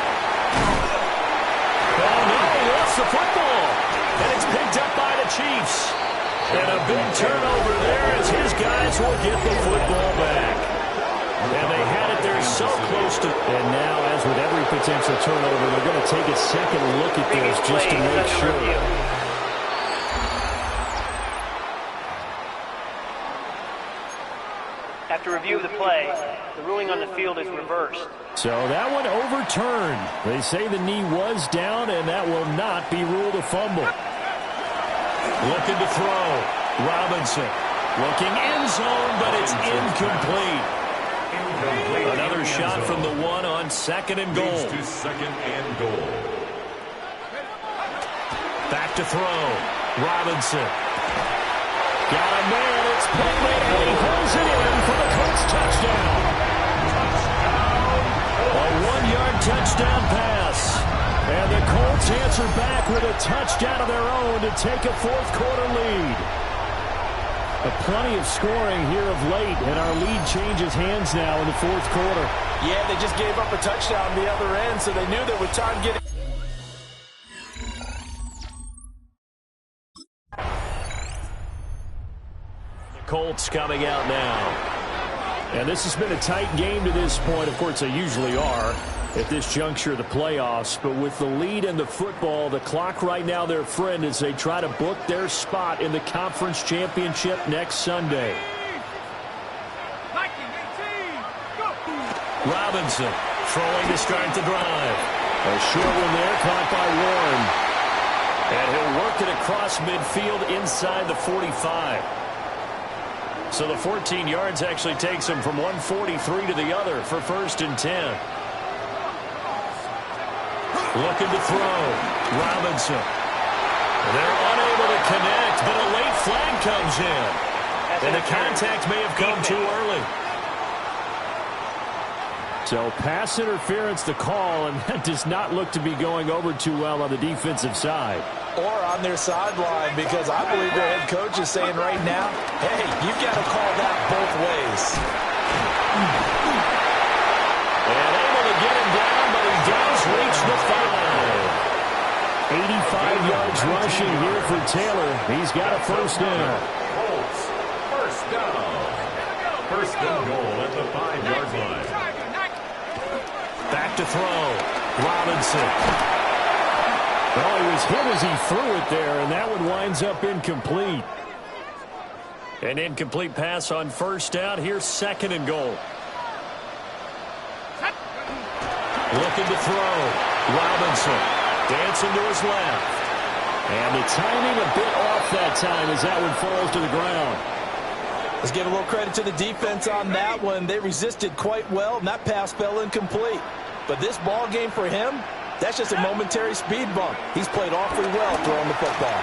Oh, no, he lost the football. And it's picked up by the Chiefs. And a big turnover there as his guys will get the football back. And they had it there so close to... And now, as with every potential turnover, they're going to take a second look at this just to make sure. After review of the play, the ruling on the field is reversed. So that one overturned. They say the knee was down, and that will not be ruled a fumble. Looking to throw. Robinson looking end zone, but it's incomplete. Another shot from the one on second and goal. To second and goal. Back to throw. Robinson. Got a man. It's Pittman, and he holds it in for the Colts touchdown. A 1-yard touchdown pass. And the Colts answer back with a touchdown of their own to take a fourth-quarter lead. Plenty of scoring here of late, and our lead changes hands now in the fourth quarter. Yeah, they just gave up a touchdown the other end, so they knew that with time getting... Colts coming out now. And this has been a tight game to this point. Of course, they usually are at this juncture of the playoffs. But with the lead in the football, the clock right now their friend as they try to book their spot in the conference championship next Sunday. Robinson throwing to start the drive. A short one there caught by Warren. And he'll work it across midfield inside the 45. So the 14 yards actually takes him from 143 to the other for first and 10. Looking to throw. Robinson. They're unable to connect, but a late flag comes in. And the contact may have come too early. So pass interference the call, and that does not look to be going over too well on the defensive side. Or on their sideline, because I believe their head coach is saying right now, hey, you've got to call that both ways. And able to get him down, but he does reach the 5. 85 yards rushing here for Taylor. He's got a first down. Colts, first down. First and goal at the 5-yard line. Back to throw. Robinson. Well, he was hit as he threw it there, and that one winds up incomplete. An incomplete pass on first down. Here's second and goal. Looking to throw. Robinson dancing to his left. And the timing a bit off that time as that one falls to the ground. Let's give a little credit to the defense on that one. They resisted quite well, and that pass fell incomplete. But this ball game for him, that's just a momentary speed bump. He's played awfully well throwing the football.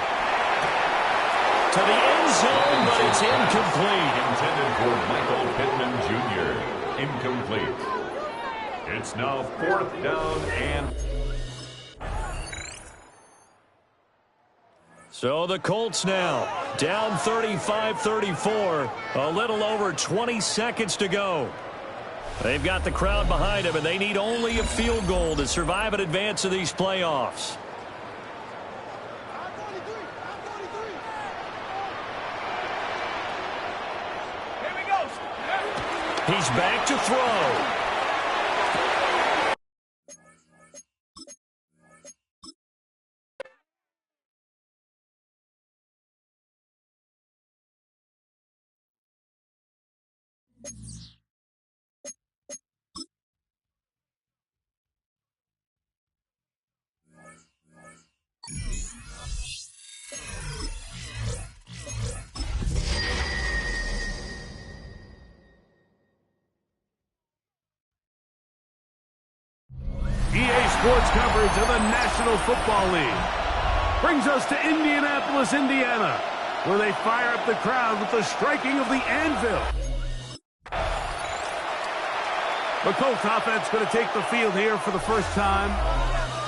To the end zone, but it's incomplete. Intended for Michael Pittman Jr. Incomplete. It's now fourth down and... So the Colts now down 35-34. A little over 20 seconds to go. They've got the crowd behind them, and they need only a field goal to survive and advance in these playoffs. He's back to throw. EA Sports coverage of the National Football League brings us to Indianapolis, Indiana, where they fire up the crowd with the striking of the anvil. The Colts offense going to take the field here for the first time.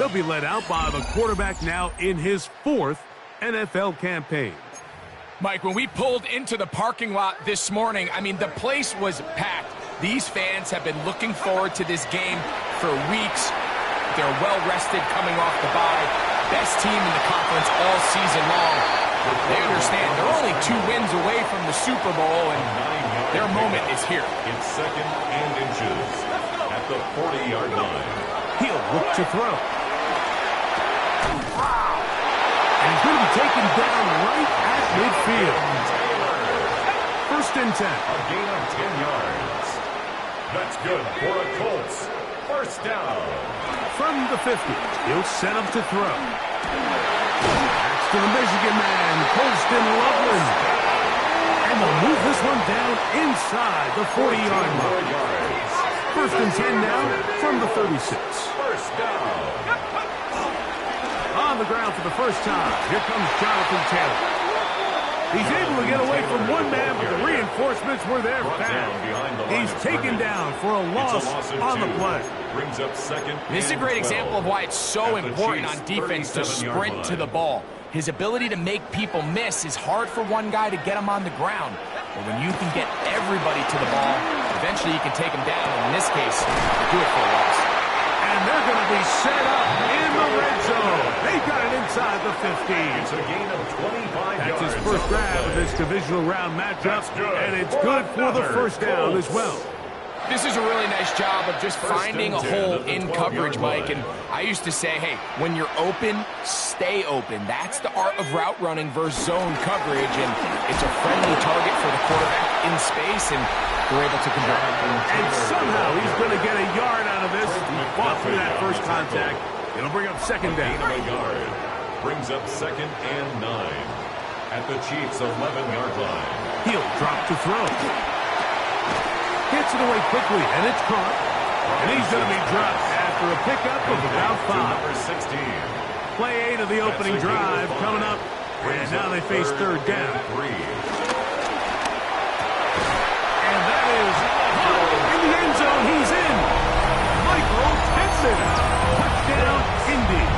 They'll be led out by the quarterback now in his 4th NFL campaign. Mike, when we pulled into the parking lot this morning, I mean, the place was packed. These fans have been looking forward to this game for weeks. They're well-rested coming off the bye. Best team in the conference all season long. They understand they're only 2 wins away from the Super Bowl, and their moment is here. It's 2nd and inches at the 40-yard line. He'll look to throw. And he's going to be taken down right at midfield. 1st and 10. A gain of 10 yards. That's good for a Colts. 1st down. From the 50, he'll set up to throw. That's to the Michigan man, Colston Loveland. And they'll move this one down inside the 40-yard line. 1st and 10 now from the 36. 1st down. On the ground for the first time, here comes Jonathan Taylor. He's able to get away from one man, but the reinforcements were there fast. He's taken down for a loss on the play. Brings up 2nd. This is a great example of why it's so important on defense to sprint to the ball. His ability to make people miss is hard for one guy to get him on the ground. But when you can get everybody to the ball, eventually you can take him down. And in this case, you do it for a loss. And they're going to be set up in the red zone. They've got it inside the 15. It's a gain of 25 That's yards. his first grab of this divisional round matchup, and it's good for the first down as well. This is a really nice job of just finding a hole in coverage, Mike. And I used to say, hey, when you're open, stay open. That's the art of route running versus zone coverage. And it's a friendly target for the quarterback in space, and they're able to convert. And somehow he's going to get a yard out of this. He fought through that first contact. It'll bring up 2nd down. Gain of a yard. Brings up 2nd and 9 at the Chiefs' 11-yard line. He'll drop to throw. Gets it away quickly, and it's caught. And he's going to be dropped after a pickup of about 5. Number 16. Play 8 of the opening drive coming up. And now they face 3rd down. And that is in the end zone. He's in. Michael Tenson. Touchdown, Indy.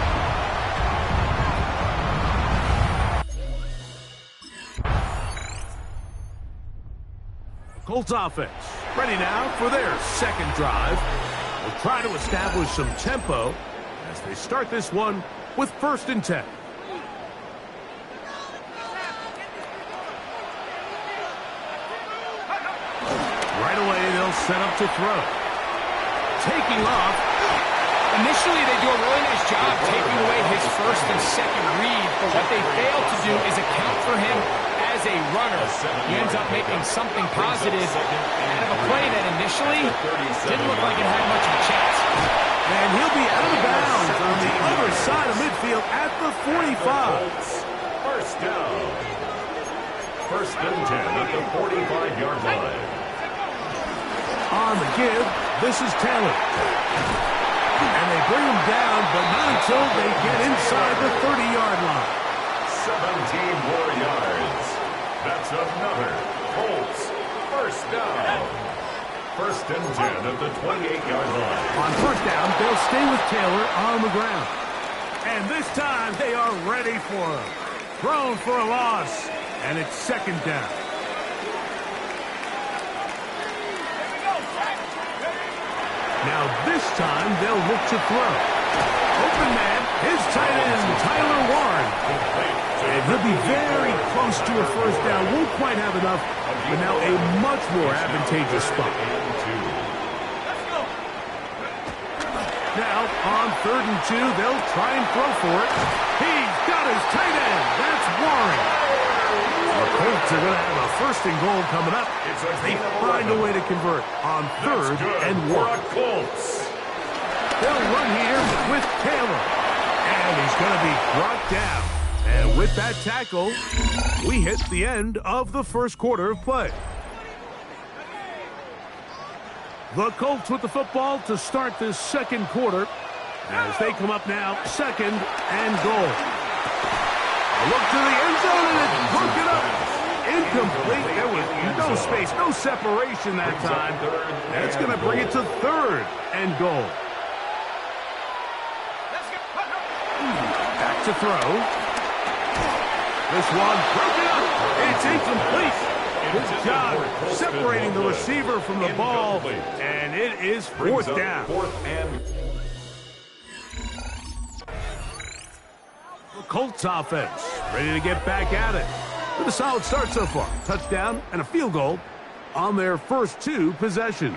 Colts offense ready now for their 2nd drive. They'll try to establish some tempo as they start this one with 1st and 10. Right away, they'll set up to throw. Taking off. Initially, they do a really nice job taking away his 1st and 2nd read, but what they fail to do is account for him as a runner. He ends up making something positive out of a play that initially didn't look like it had much of a chance. And he'll be out of bounds on the other side of midfield at the 45. 1st down. 1st and 10 at the 45-yard line. On the give, this is Taylor. And they bring him down, but not until they get inside the 30-yard line. 17 more yards. That's another Colts 1st down. 1st and 10 at the 28-yard line. On 1st down, they'll stay with Taylor on the ground. And this time, they are ready for him. Thrown for a loss, and it's 2nd down. Now this time, they'll look to throw. Open man, his tight end, Tyler Warren. And he'll be very close to a 1st down. Won't quite have enough, but now a much more advantageous spot. Now, on 3rd and 2, they'll try and throw for it. He's got his tight end. That's Warren. The Colts are going to have a 1st and goal coming up. They find a way to convert on 3rd and 1. They'll run here with Taylor. And he's going to be brought down. And with that tackle, we hit the end of the 1st quarter of play. The Colts with the football to start this 2nd quarter as they come up now 2nd and goal. A look to the end zone, and it's broken up. Incomplete. There was no space, no separation that time. That's going to bring it to 3rd and goal. to throw. This one broken up. It's incomplete. Good job separating the receiver from the ball, and it is fourth down. The Colts offense ready to get back at it. With a solid start so far. Touchdown and a field goal on their first two possessions.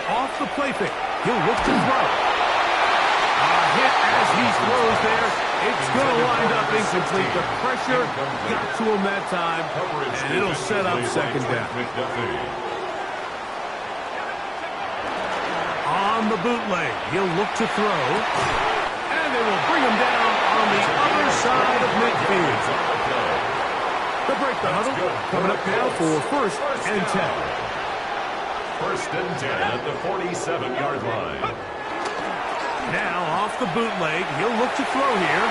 Off the play fake. He'll look to throw. A hit as he throws there. It's going to wind up incomplete. The pressure got to him that time, and it'll set up second down. On the bootleg, he'll look to throw. And they will bring him down on the other side of midfield. The break the huddle coming up now for first and 10. First and 10 at the 47-yard line. Now off the bootleg, he'll look to throw here.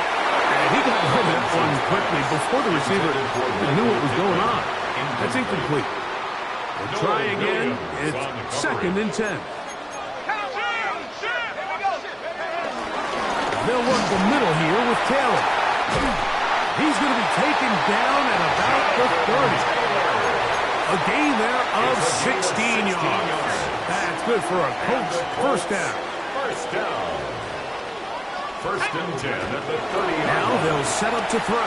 And he got rid of that one quickly before the receiver knew what was going on. That's incomplete. We'll try again. It's second and 10. They'll work the middle here with Taylor. He's going to be taken down at about the 30. A gain there of 16 yards. That's good for a Colts first down. First down. First and 10 at the 30. Now they'll set up to throw.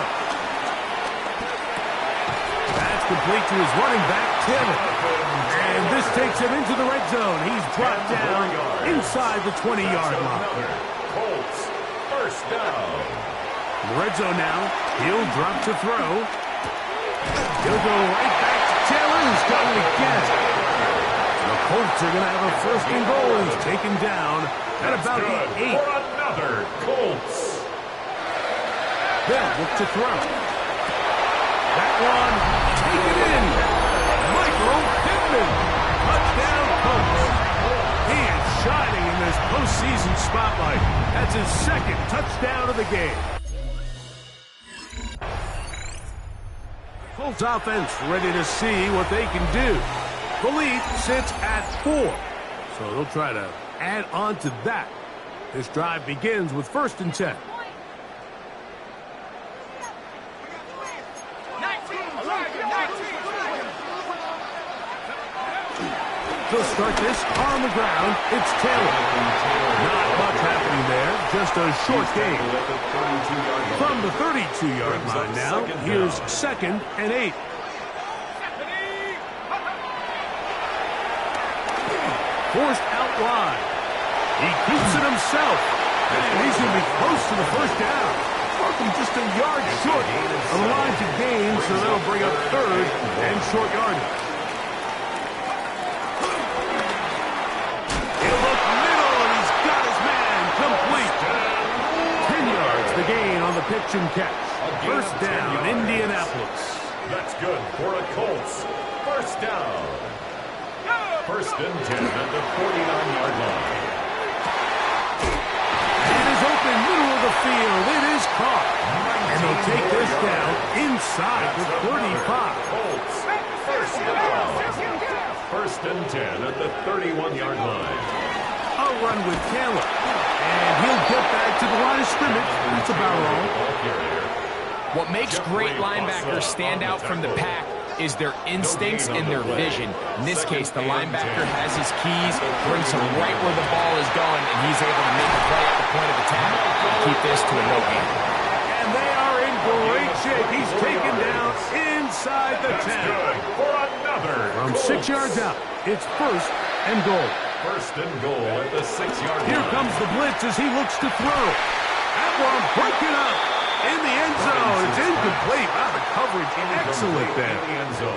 That's complete to his running back, Taylor. And this takes him into the red zone. He's brought down inside the 20-yard line. Colts first down. In the red zone now. He'll drop to throw. He'll go right back to Taylor, who's got it again. The Colts are going to have a first and goal. He's taken down at about the 8. For another Colts. They'll look to throw. That one taken in. Michael Pittman. Touchdown Colts. He is shining in this postseason spotlight. That's his second touchdown of the game. Colts offense ready to see what they can do. The lead sits at 4, so they'll try to add on to that. This drive begins with first and 10. They'll start this on the ground. It's Taylor. Not much happening there. Just a short gain. From the 32-yard line now, here's second and 8. Forced out wide. He keeps it himself. And he's going to be close to the first down. Welcome just a yard short of the line to gain, so that'll bring up third and short yardage. He'll look middle, and he's got his man complete. 10 yards the gain on the pitch and catch. First down, Indianapolis. That's good for a Colts. First down. First and 10 at the 49-yard line. It is open, middle of the field. It is caught. And they'll take this down inside the 35. Colts. First down. First and 10 at the 31-yard line. A run with Taylor. And he'll get back to the line of scrimmage. That's about all. What makes great linebackers stand out from the pack is their instincts and their vision. In this case, the linebacker has his keys, brings him right where the ball is going, and he's able to make a play at the point of attack and keep this to a no gain. And they are in great shape. He's taken down inside the 10. For another From 6 yards out, it's first and goal. First and goal at the 6-yard line. Here comes the blitz as he looks to throw. That one broken up in the end zone. It's incomplete. Wow, the coverage excellent there.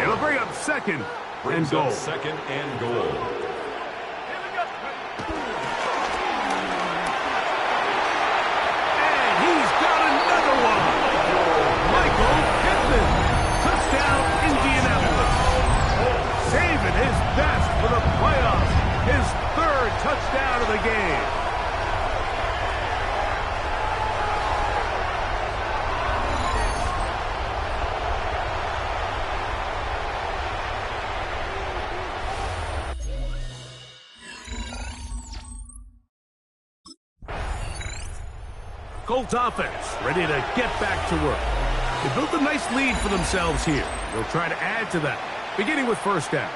It'll bring up second and goal. Second and goal. And he's got another one. Michael Pittman. Touchdown, Indianapolis. Saving his best for the playoffs. His third touchdown of the game. Colts offense ready to get back to work. They built a nice lead for themselves here. They'll try to add to that, beginning with first down.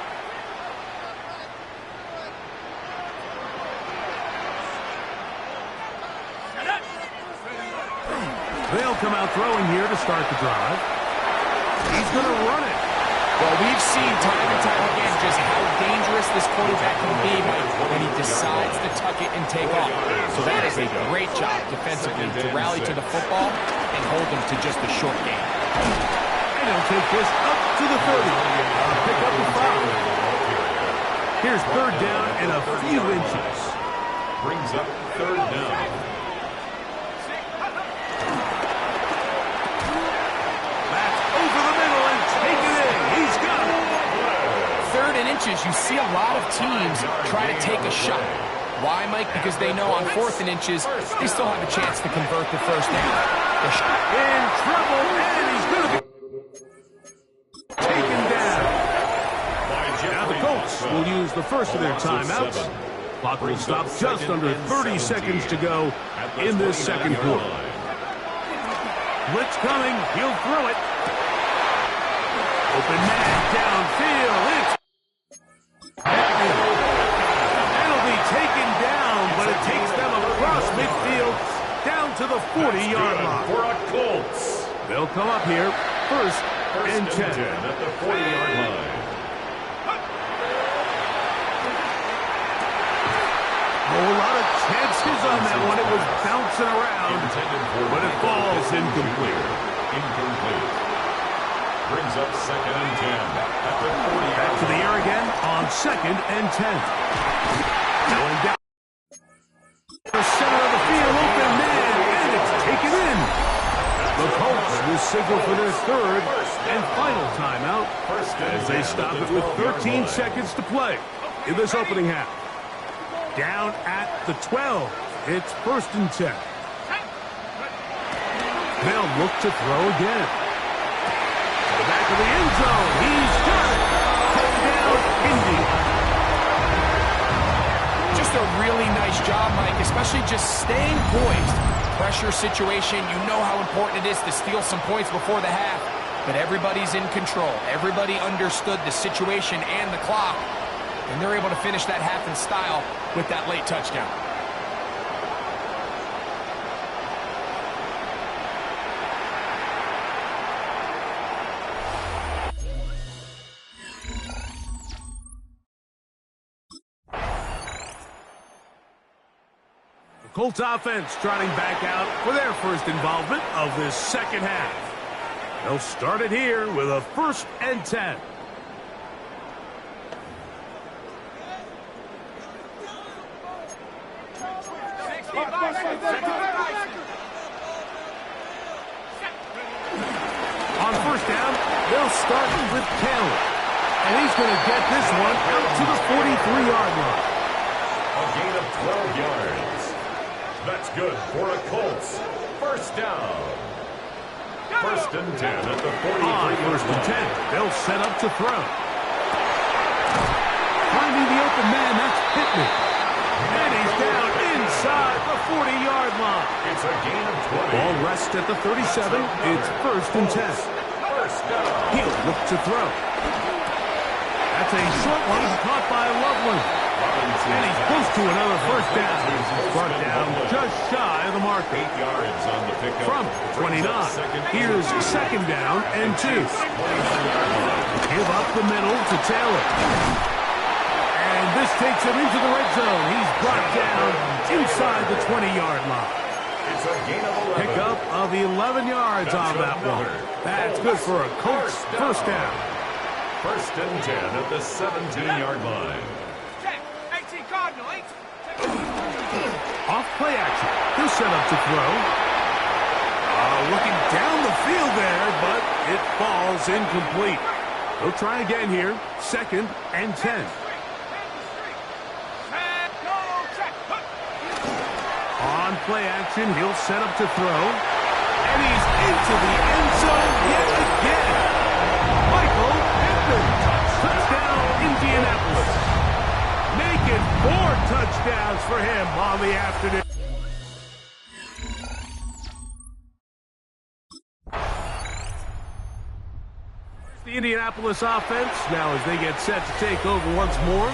They'll come out throwing here to start the drive. He's going to run it. Well, we've seen time and time again just how dangerous this quarterback can be, Mike, when he decides to tuck it and take off. So that is a great job defensively to rally to the football and hold him to just a short game. And he'll take this up to the 30. Pick up the 5. Here's third down and a few inches. Brings up third down. Inches, you see a lot of teams try to take a shot. Why, Mike? Because they know on 4th and inches, they still have a chance to convert the first down. In trouble, and he's going to be taken down. Now the Colts will use the first of their timeouts. Clock will stop just under 30 seconds to go in this second quarter. Blitz coming. He'll throw it. Open man downfield. It's that'll be taken down, but it takes them across midfield down to the 40-yard line. For a Colts. They'll come up here first and 10 at the 40-yard line. A lot of chances on that one. It was bouncing around, but it falls incomplete. Brings up second and 10 at the 40. Back to the air again on second and 10. Going down the center of the field, open man, and it's taken in. The Colts will signal for their third and final timeout as they stop it with 13 seconds to play in this opening half. Down at the 12. It's first and 10. They'll look to throw again. Back of the end zone. He's got it. Touchdown, Indy. Just a really nice job, Mike, especially just staying poised. Pressure situation, you know how important it is to steal some points before the half, but everybody's in control. Everybody understood the situation and the clock, and they're able to finish that half in style with that late touchdown. Colts offense trotting back out for their first involvement of this second half. They'll start it here with a first and 10. On first down, they'll start with Taylor. And he's going to get this one out to the 43-yard line. A gain of 12 yards. That's good for a Colts. First down. First and 10 at the 43. On first and 10, they'll set up to throw. Finding the open man, that's Pittman. And he's down inside the 40-yard line. It's a gain of 20. Ball rests at the 37. It's first and 10. First down. He'll look to throw. That's a short one caught by Loveland. And he's close to another first down. Brought down just shy of the marker. 8 yards on the pickup. From 29, here's second down and 2. Give up the middle to Taylor. And this takes him into the red zone. He's brought down inside the 20-yard line. It's a gain of 11. Pickup of 11 yards on that one. That's good for a Colts first down. First and 10 at the 17-yard line. Off play action. He'll set up to throw. Looking down the field there, but it falls incomplete. He'll try again here. Second and 10. On play action, he'll set up to throw. And he's into the end zone yet again. Michael Pittman. Touchdown, Indianapolis. Making 4 touchdowns for him on the afternoon. Indianapolis offense, now as they get set to take over once more,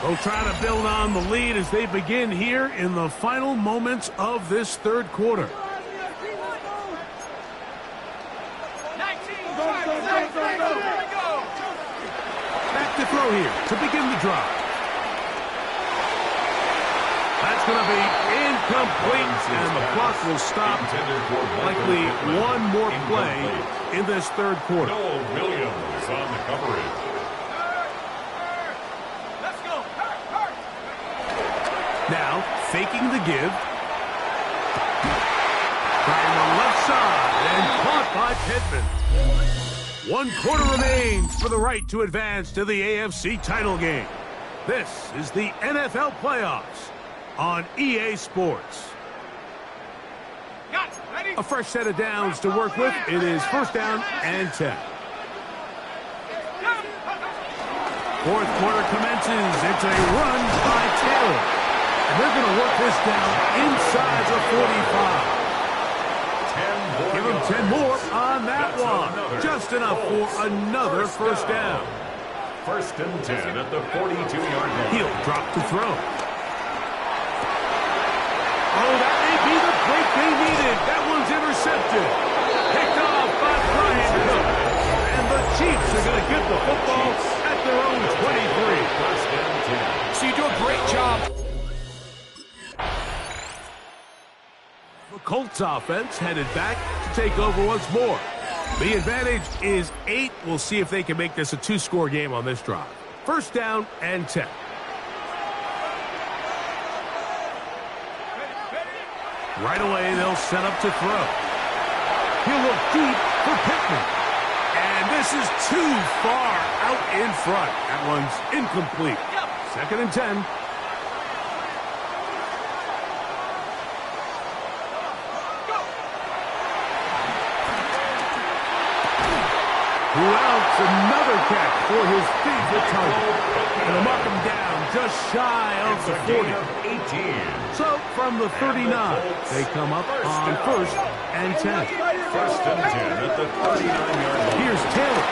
they'll try to build on the lead as they begin here in the final moments of this third quarter. Back to throw here to begin the drive. That's going to be incomplete, and the clock will stop. Likely one more play in this third quarter. Noah Williams on the coverage. Now, faking the give. Trying the left side, and caught by Pittman. 1 quarter remains for the right to advance to the AFC title game. This is the NFL playoffs on EA Sports. A fresh set of downs to work with. It is first down and 10. Fourth quarter commences. It's a run by Taylor. And they're going to work this down inside the 45. Give him 10 more on that one. Just enough for another first down. First and 10 at the 42-yard line. He'll drop to throw. Oh, that may be the break they needed. That one's intercepted. Picked off by Brian Cook. And the Chiefs are going to get the football at their own 23. First and 10. So you do a great job. The Colts offense headed back to take over once more. The advantage is 8. We'll see if they can make this a 2-score game on this drive. First down and 10. Right away, they'll set up to throw. He'll look deep for Pittman. And this is too far out in front. That one's incomplete. Second and 10. Who else? Another catch for his favorite target. And they'll mark him down just shy of the 40. 18. So, from the 39, they come up on first and 10. First and 10 at the 39-yard line. Here's Taylor.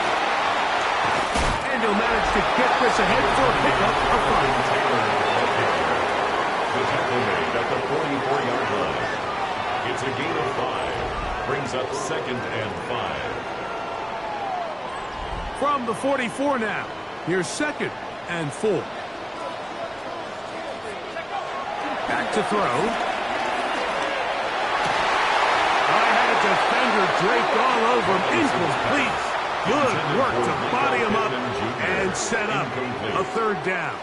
And he'll manage to get this ahead for a pickup of 5. The tackle made at the 44-yard line. It's a gain of 5. Brings up second and 5. From the 44 now, here's second and 4. Back to throw. I had a defender draped all over him. Incomplete. Good work to body him up and set up a third down.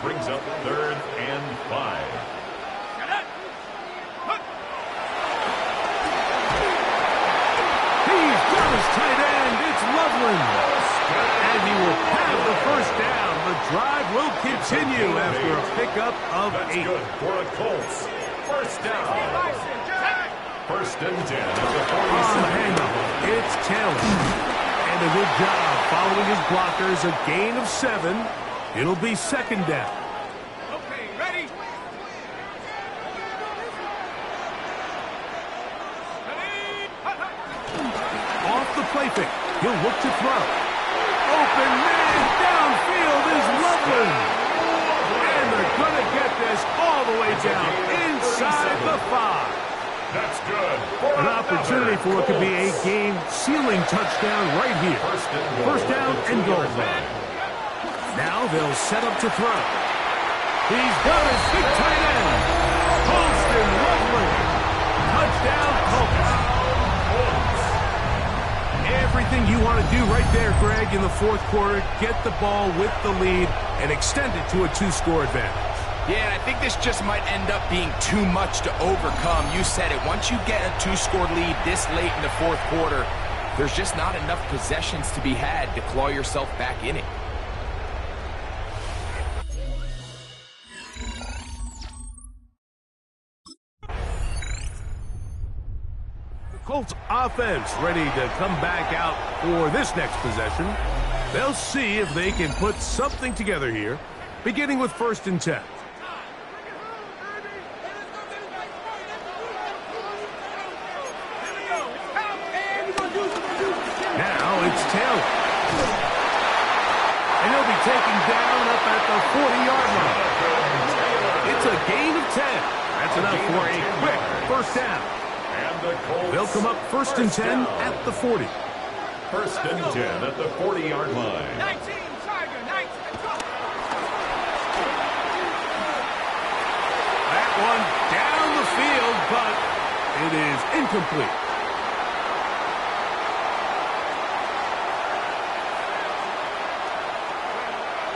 Brings up third and 5. He's got his tight end. It's Loveland. And he will have the first down. The drive will continue after a pickup of 8. That's good for the Colts. First down. First and 10 at the 47. On the handoff, it's Taylor. And a good job following his blockers. A gain of 7. It'll be second down. Okay, ready? Off the play fake. He'll look to throw. Open man downfield is Loveland. And they're going to get this all the way down inside the 5. That's good. An opportunity for what could be a game-sealing touchdown right here. First down and goal. Now they'll set up to throw. He's got his big tight end. Holston Loveland. Touchdown Colts. Everything you want to do right there, Greg, in the fourth quarter. Get the ball with the lead and extend it to a 2-score advantage. Yeah, and I think this just might end up being too much to overcome. You said it. Once you get a 2-score lead this late in the fourth quarter, there's just not enough possessions to be had to claw yourself back in it. Colts offense ready to come back out for this next possession. They'll see if they can put something together here, beginning with first and 10. Now it's Taylor. 40-yard line. It's a gain of 10. That's enough for a quick first down. They'll come up first and 10 at the 40. First and 10 at the 40-yard line. 19, Tiger, 19. That one down the field, but it is incomplete.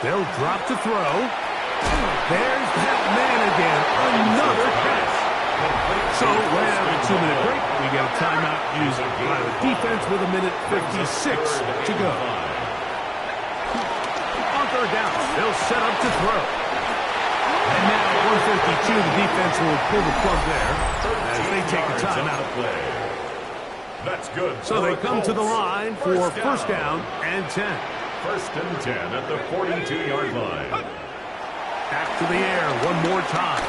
They'll drop to throw. There's that man again. Another pass. So, right after a 2-minute break, we get a timeout used by the defense with 1:56 to go. On third down, they'll set up to throw. And now at 1:52, the defense will pull the plug there as they take a timeout. That's good. So they come to the line for first down and 10. First and 10 at the 42-yard line. Back to the air one more time.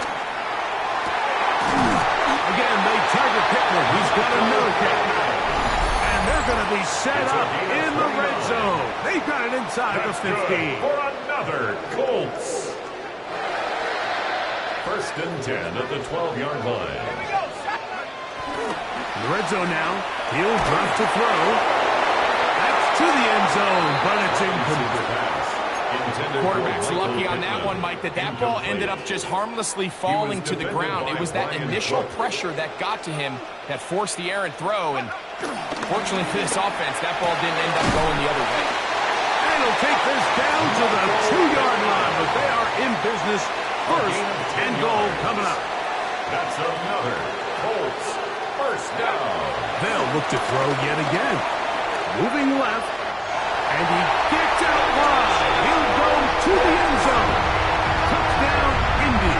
Again, they target Pittman. He's got another catch. And they're going to be set up in the red zone. They've got it inside the 15. For another Colts. First and 10 at the 12-yard line. In the red zone now. He'll drop to throw. That's to the end zone, but it's incomplete. Quarterback's lucky on that one, Mike, that ball ended up just harmlessly falling to the ground. It was that initial pressure that got to him that forced the errant throw, and fortunately for this offense, that ball didn't end up going the other way. And he'll take this down to the 2-yard line, but they are in business. First and goal coming up. That's another Colts first down. They'll look to throw yet again. Moving left, and he gets out wide. He'll go to the end zone. Touchdown, Indy.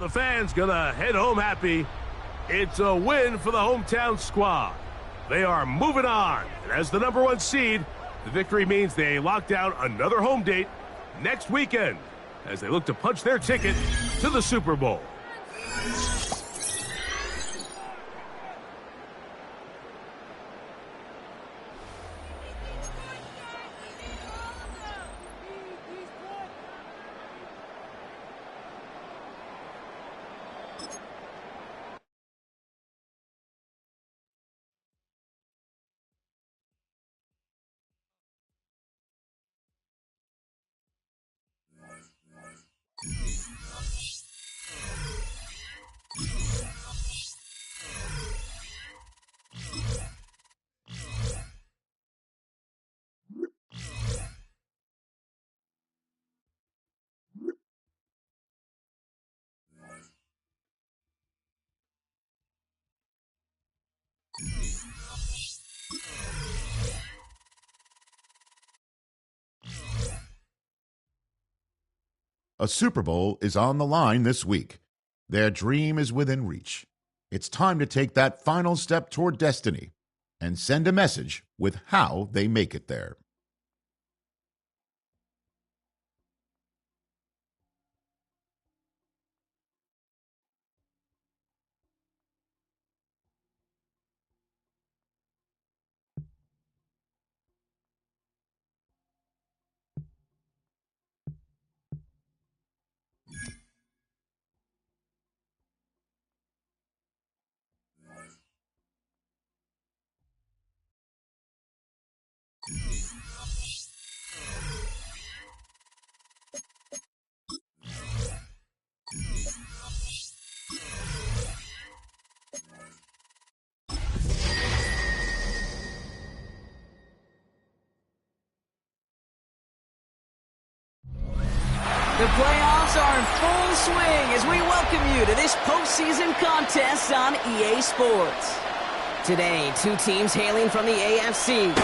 The fans gonna head home happy. It's a win for the hometown squad. They are moving on. And as the #1 seed, the victory means they lock down another home date next weekend as they look to punch their ticket to the Super Bowl. A Super Bowl is on the line this week. Their dream is within reach. It's time to take that final step toward destiny and send a message with how they make it there. The playoffs are in full swing as we welcome you to this postseason contest on EA Sports. Today, two teams hailing from the AFC.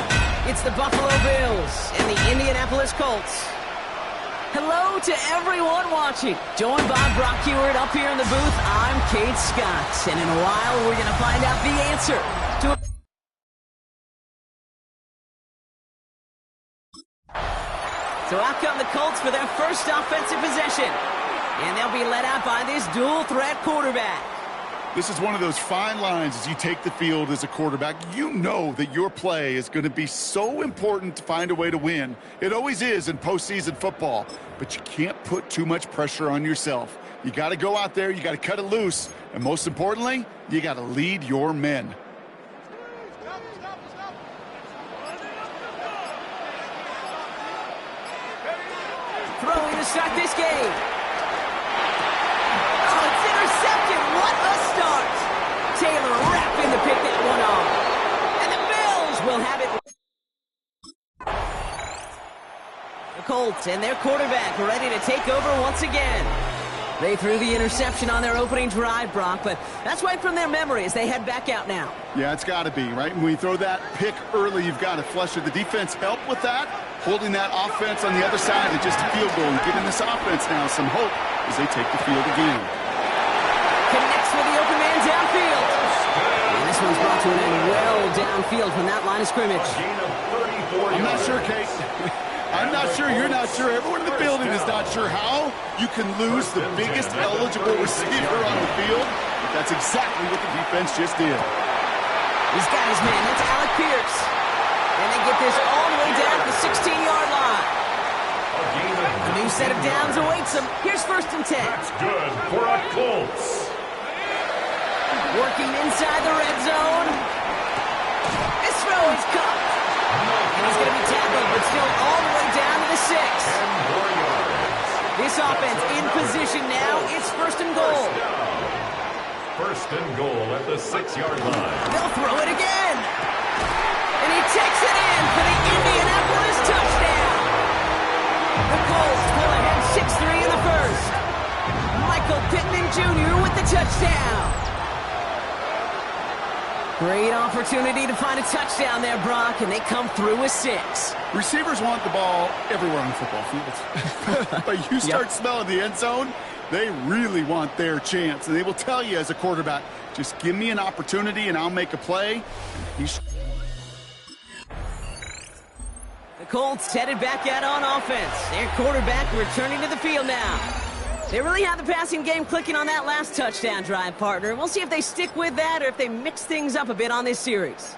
It's the Buffalo Bills and the Indianapolis Colts. Hello to everyone watching. Joined by Brock Ewart up here in the booth, I'm Kate Scott. And in a while, we're going to find out the answer to So out come the Colts for their first offensive possession. And they'll be led out by this dual-threat quarterback. This is one of those fine lines as you take the field as a quarterback. You know that your play is going to be so important to find a way to win. It always is in postseason football. But you can't put too much pressure on yourself. You got to go out there, you got to cut it loose. And most importantly, you got to lead your men. Throwing to start this game. Oh, it's intercepted. What a start. Taylor wrapping the pick that one on. And the Bills will have it. The Colts and their quarterback ready to take over once again. They threw the interception on their opening drive, Brock, but that's right from their memory as they head back out now. Yeah, it's got to be, right? When you throw that pick early, you've got to flush it. The defense helped with that, holding that offense on the other side to just a field goal and giving this offense now some hope as they take the field again. Connects with the open man downfield. And this one's brought to an end well downfield from that line of scrimmage. I'm not sure, Kate. I'm not sure, you're not sure, everyone in the building is not sure how you can lose the biggest eligible receiver on the field. But that's exactly what the defense just did. He's got his man, that's Alec Pierce. And they get this all the way down to the 16-yard line. A new set of downs awaits them. Here's 1st and 10. That's good for a Colts. Working inside the red zone. This throw is caught. And he's going to be tackled, but still all the way down to the 6. 10 more yards. This offense in position now. It's 1st and goal. First and goal at the 6-yard line. They'll throw it again. And he takes it in for the Indianapolis touchdown. The Colts pull ahead 6-3 in the first. Michael Pittman Jr. with the touchdown. Great opportunity to find a touchdown there, Brock, and they come through with 6. Receivers want the ball everywhere on the football field. But you start smelling the end zone, they really want their chance. And they will tell you as a quarterback, just give me an opportunity and I'll make a play. The Colts headed back out on offense. Their quarterback returning to the field now. They really had the passing game clicking on that last touchdown drive, partner. We'll see if they stick with that or if they mix things up a bit on this series.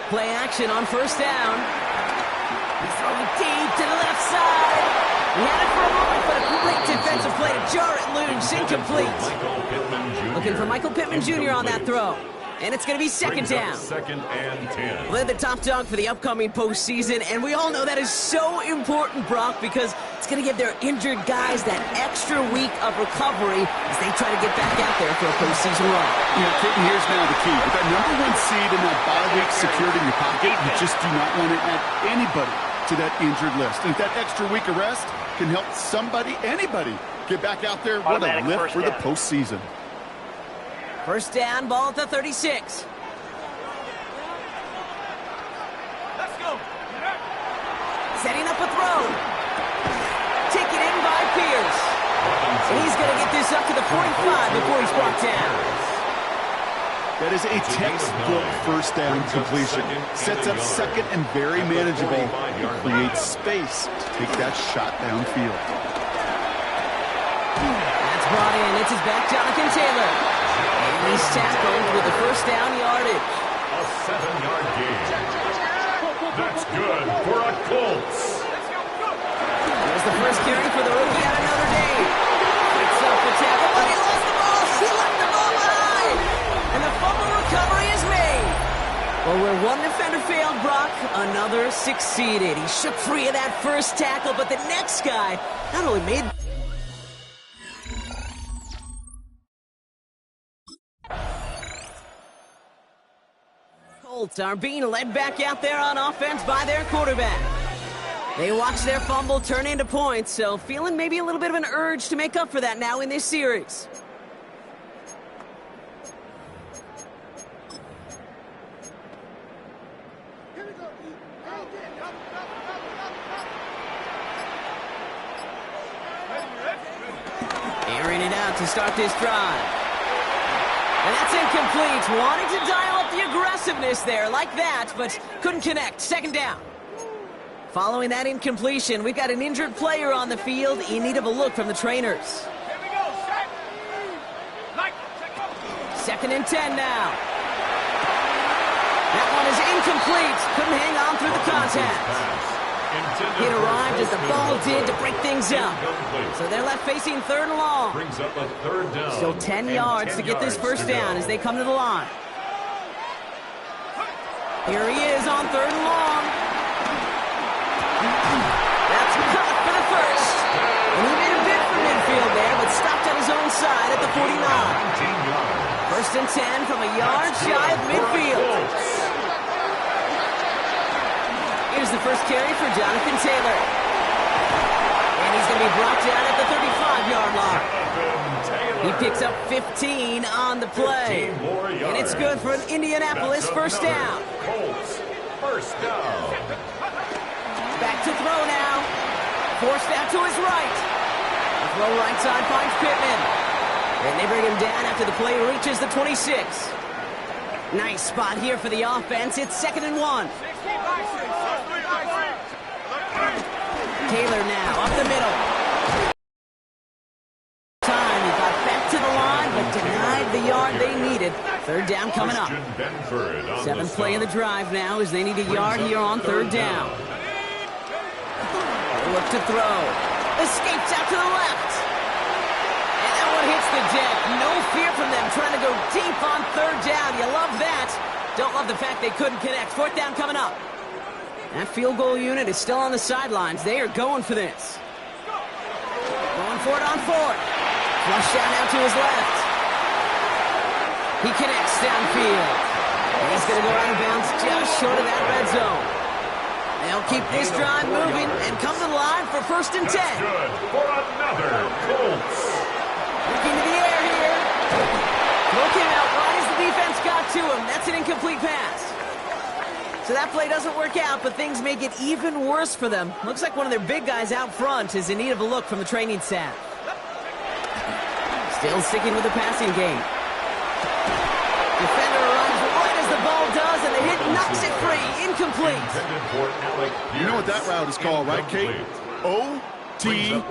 Play action on 1st down. He's throwing deep to the left side. He had it for a moment, but a great defensive play to jar it loose. Incomplete. Looking for Michael Pittman Jr. on that throw. And it's going to be 2nd down. 2nd and 10. They're the top dog for the upcoming postseason, and we all know that is so important, Brock, because it's going to give their injured guys that extra week of recovery as they try to get back out there for a postseason run. Yeah, Kitten, here's now the key. With that #1 seed and that bye week secured in your pocket, you just do not want to add anybody to that injured list. And if that extra week of rest can help somebody, anybody, get back out there, what a lift for the postseason. 1st down, ball at the 36. Let's go. Setting up a throw. Taken in by Pierce. And he's going to get this up to the 45 before he's brought down. That is a textbook 1st down completion. Sets up 2nd and very manageable. Creates space to take that shot downfield. That's brought in. It's his back, Jonathan Taylor. And he's tackled with the 1st down yardage. A 7-yard gain. That's good for a Colts. There's the first carry for the rookie out of Notre Dame. Picks up the tackle, but he lost the ball. He left the ball behind. And the fumble recovery is made. Well, where one defender failed, Brock, another succeeded. He shook free of that first tackle, but the next guy not only made... Colts are being led back out there on offense by their quarterback. They watch their fumble turn into points, so feeling maybe a little bit of an urge to make up for that now in this series. Airing it out to start this drive. And that's incomplete. Wanting to dial up the aggressiveness there like that, but couldn't connect. Second down. Following that incompletion, we've got an injured player on the field in need of a look from the trainers. Second and 10 now. That one is incomplete. Couldn't hang on through the contact. It arrived as the ball did to break things up. So they're left facing third and long. Brings up a third down. Still 10 yards to get this first down as they come to the line. Here he is on third and long. That's caught for the first. And he made a bid for midfield there, but stopped on his own side at the 49. First and 10 from a yard shy of midfield. Here's the first carry for Jonathan Taylor. And he's going to be brought down at the 35-yard line. He picks up 15 on the play. And it's good for an Indianapolis first down. Colts, first down. Back to throw now. Forced out to his right. The throw right side finds Pittman. And they bring him down after the play reaches the 26. Nice spot here for the offense. It's 2nd and 1. Taylor now up the middle. Time, he got back to the line, but denied the yard they needed. Third down coming up. Seventh play in the drive now as they need a yard here on third down. Look to throw. Escapes out to the left. And that one hits the deck. No fear from them trying to go deep on third down. You love that. Don't love the fact they couldn't connect. Fourth down coming up. That field goal unit is still on the sidelines. They are going for this. Going for it on fourth. Flush down now to his left. He connects downfield. And he's going to go out of bounds just short of that red zone. They'll keep this drive moving and come to the line for first and 10. That's good for another Colts. Looking to the air here. Throw came out right as the defense got to him. That's an incomplete pass. So that play doesn't work out, but things may get even worse for them. Looks like one of their big guys out front is in need of a look from the training staff. Still sticking with the passing game. Defender runs right as the ball does, and the hit knocks it free. Incomplete. You know what that route is called, right, Kate? OTB,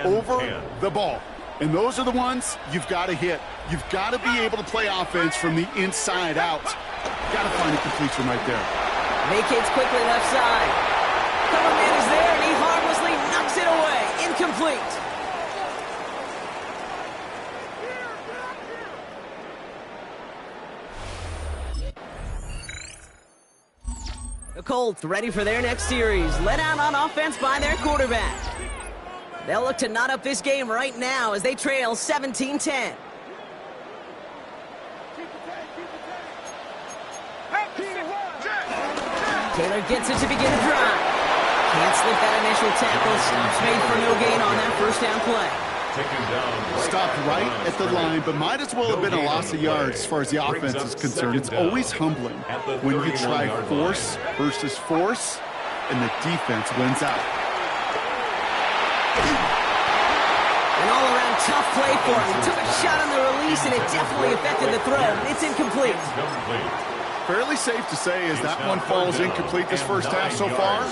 over the ball. And those are the ones you've got to hit. You've got to be able to play offense from the inside out. Got to find a completion right there. Vacates quickly left side. Coverman is there, and he harmlessly knocks it away. Incomplete. The Colts ready for their next series. Let out on offense by their quarterback. They'll look to knot up this game right now as they trail 17-10. Taylor gets it to begin the drive. Can't slip that initial tackle. Stops made for no gain on that first down play. Stopped right at the line, but might as well have been a loss of yards as far as the offense is concerned. It's always humbling when you try force versus force, and the defense wins out. An all-around tough play for him. He took a shot on the release, and it definitely affected the throw. It's incomplete. Fairly safe to say as that one falls incomplete this first half so far.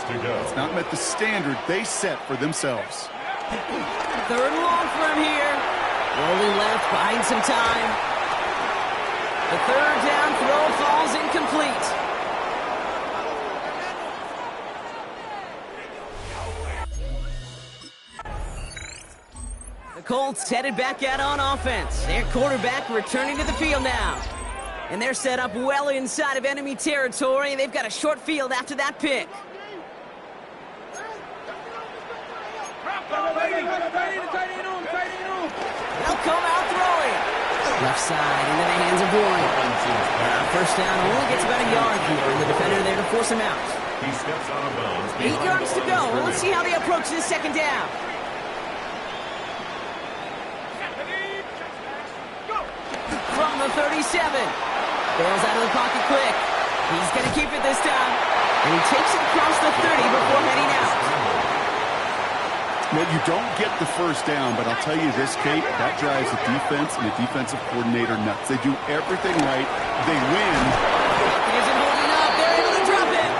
It's not met the standard they set for themselves. Third and long for him here. Rolling left, buying some time. The third down throw falls incomplete. The Colts headed back out on offense. Their quarterback returning to the field now. And they're set up well inside of enemy territory. They've got a short field after that pick. They'll come out throwing. Left side into the hands of Boyd. First down only gets about a yard here, and the defender there to force him out. He steps out of bounds. 8 yards to go. Well, let's see how they approach this second down. From the 37. Bails out of the pocket quick. He's going to keep it this time. And he takes it across the 30 before heading out. Well, you don't get the first down, but I'll tell you this, Kate, that drives the defense and the defensive coordinator nuts. They do everything right. They win. Isn't holding up. They're able to drop it.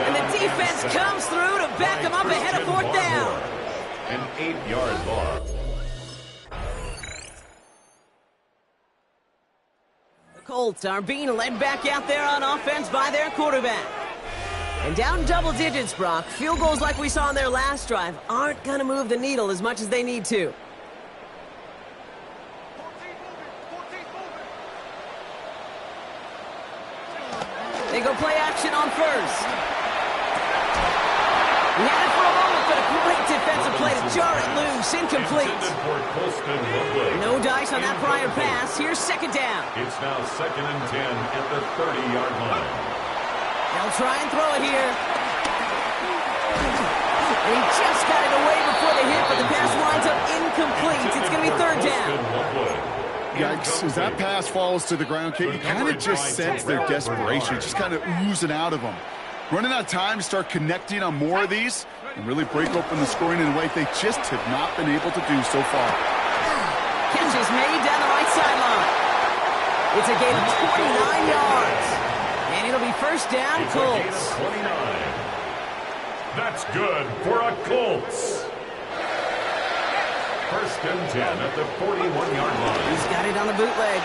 And the defense comes through to back them up ahead of fourth down. An 8-yard loss. The Colts are being led back out there on offense by their quarterback. And down double digits, Brock. Field goals like we saw on their last drive aren't going to move the needle as much as they need to. They go play action on first. He had it for a moment, but a great defensive play to jar it loose. Incomplete. No dice on that prior pass. Here's second down. It's now 2nd and 10 at the 30-yard line. They'll try and throw it here. And he just got it away before the hit, but the pass winds up incomplete. It's going to be third down. Yikes, as that pass falls to the ground, Kate, you kind of just sense their desperation, just kind of oozing out of them. Running out of time to start connecting on more of these and really break open the scoring in a way they just have not been able to do so far. Catch is made down the right sideline. It's a gain of 29 yards. And it'll be first down, Colts. 29. That's good for a Colts. First and 10 at the 41-yard line. He's got it on the bootleg.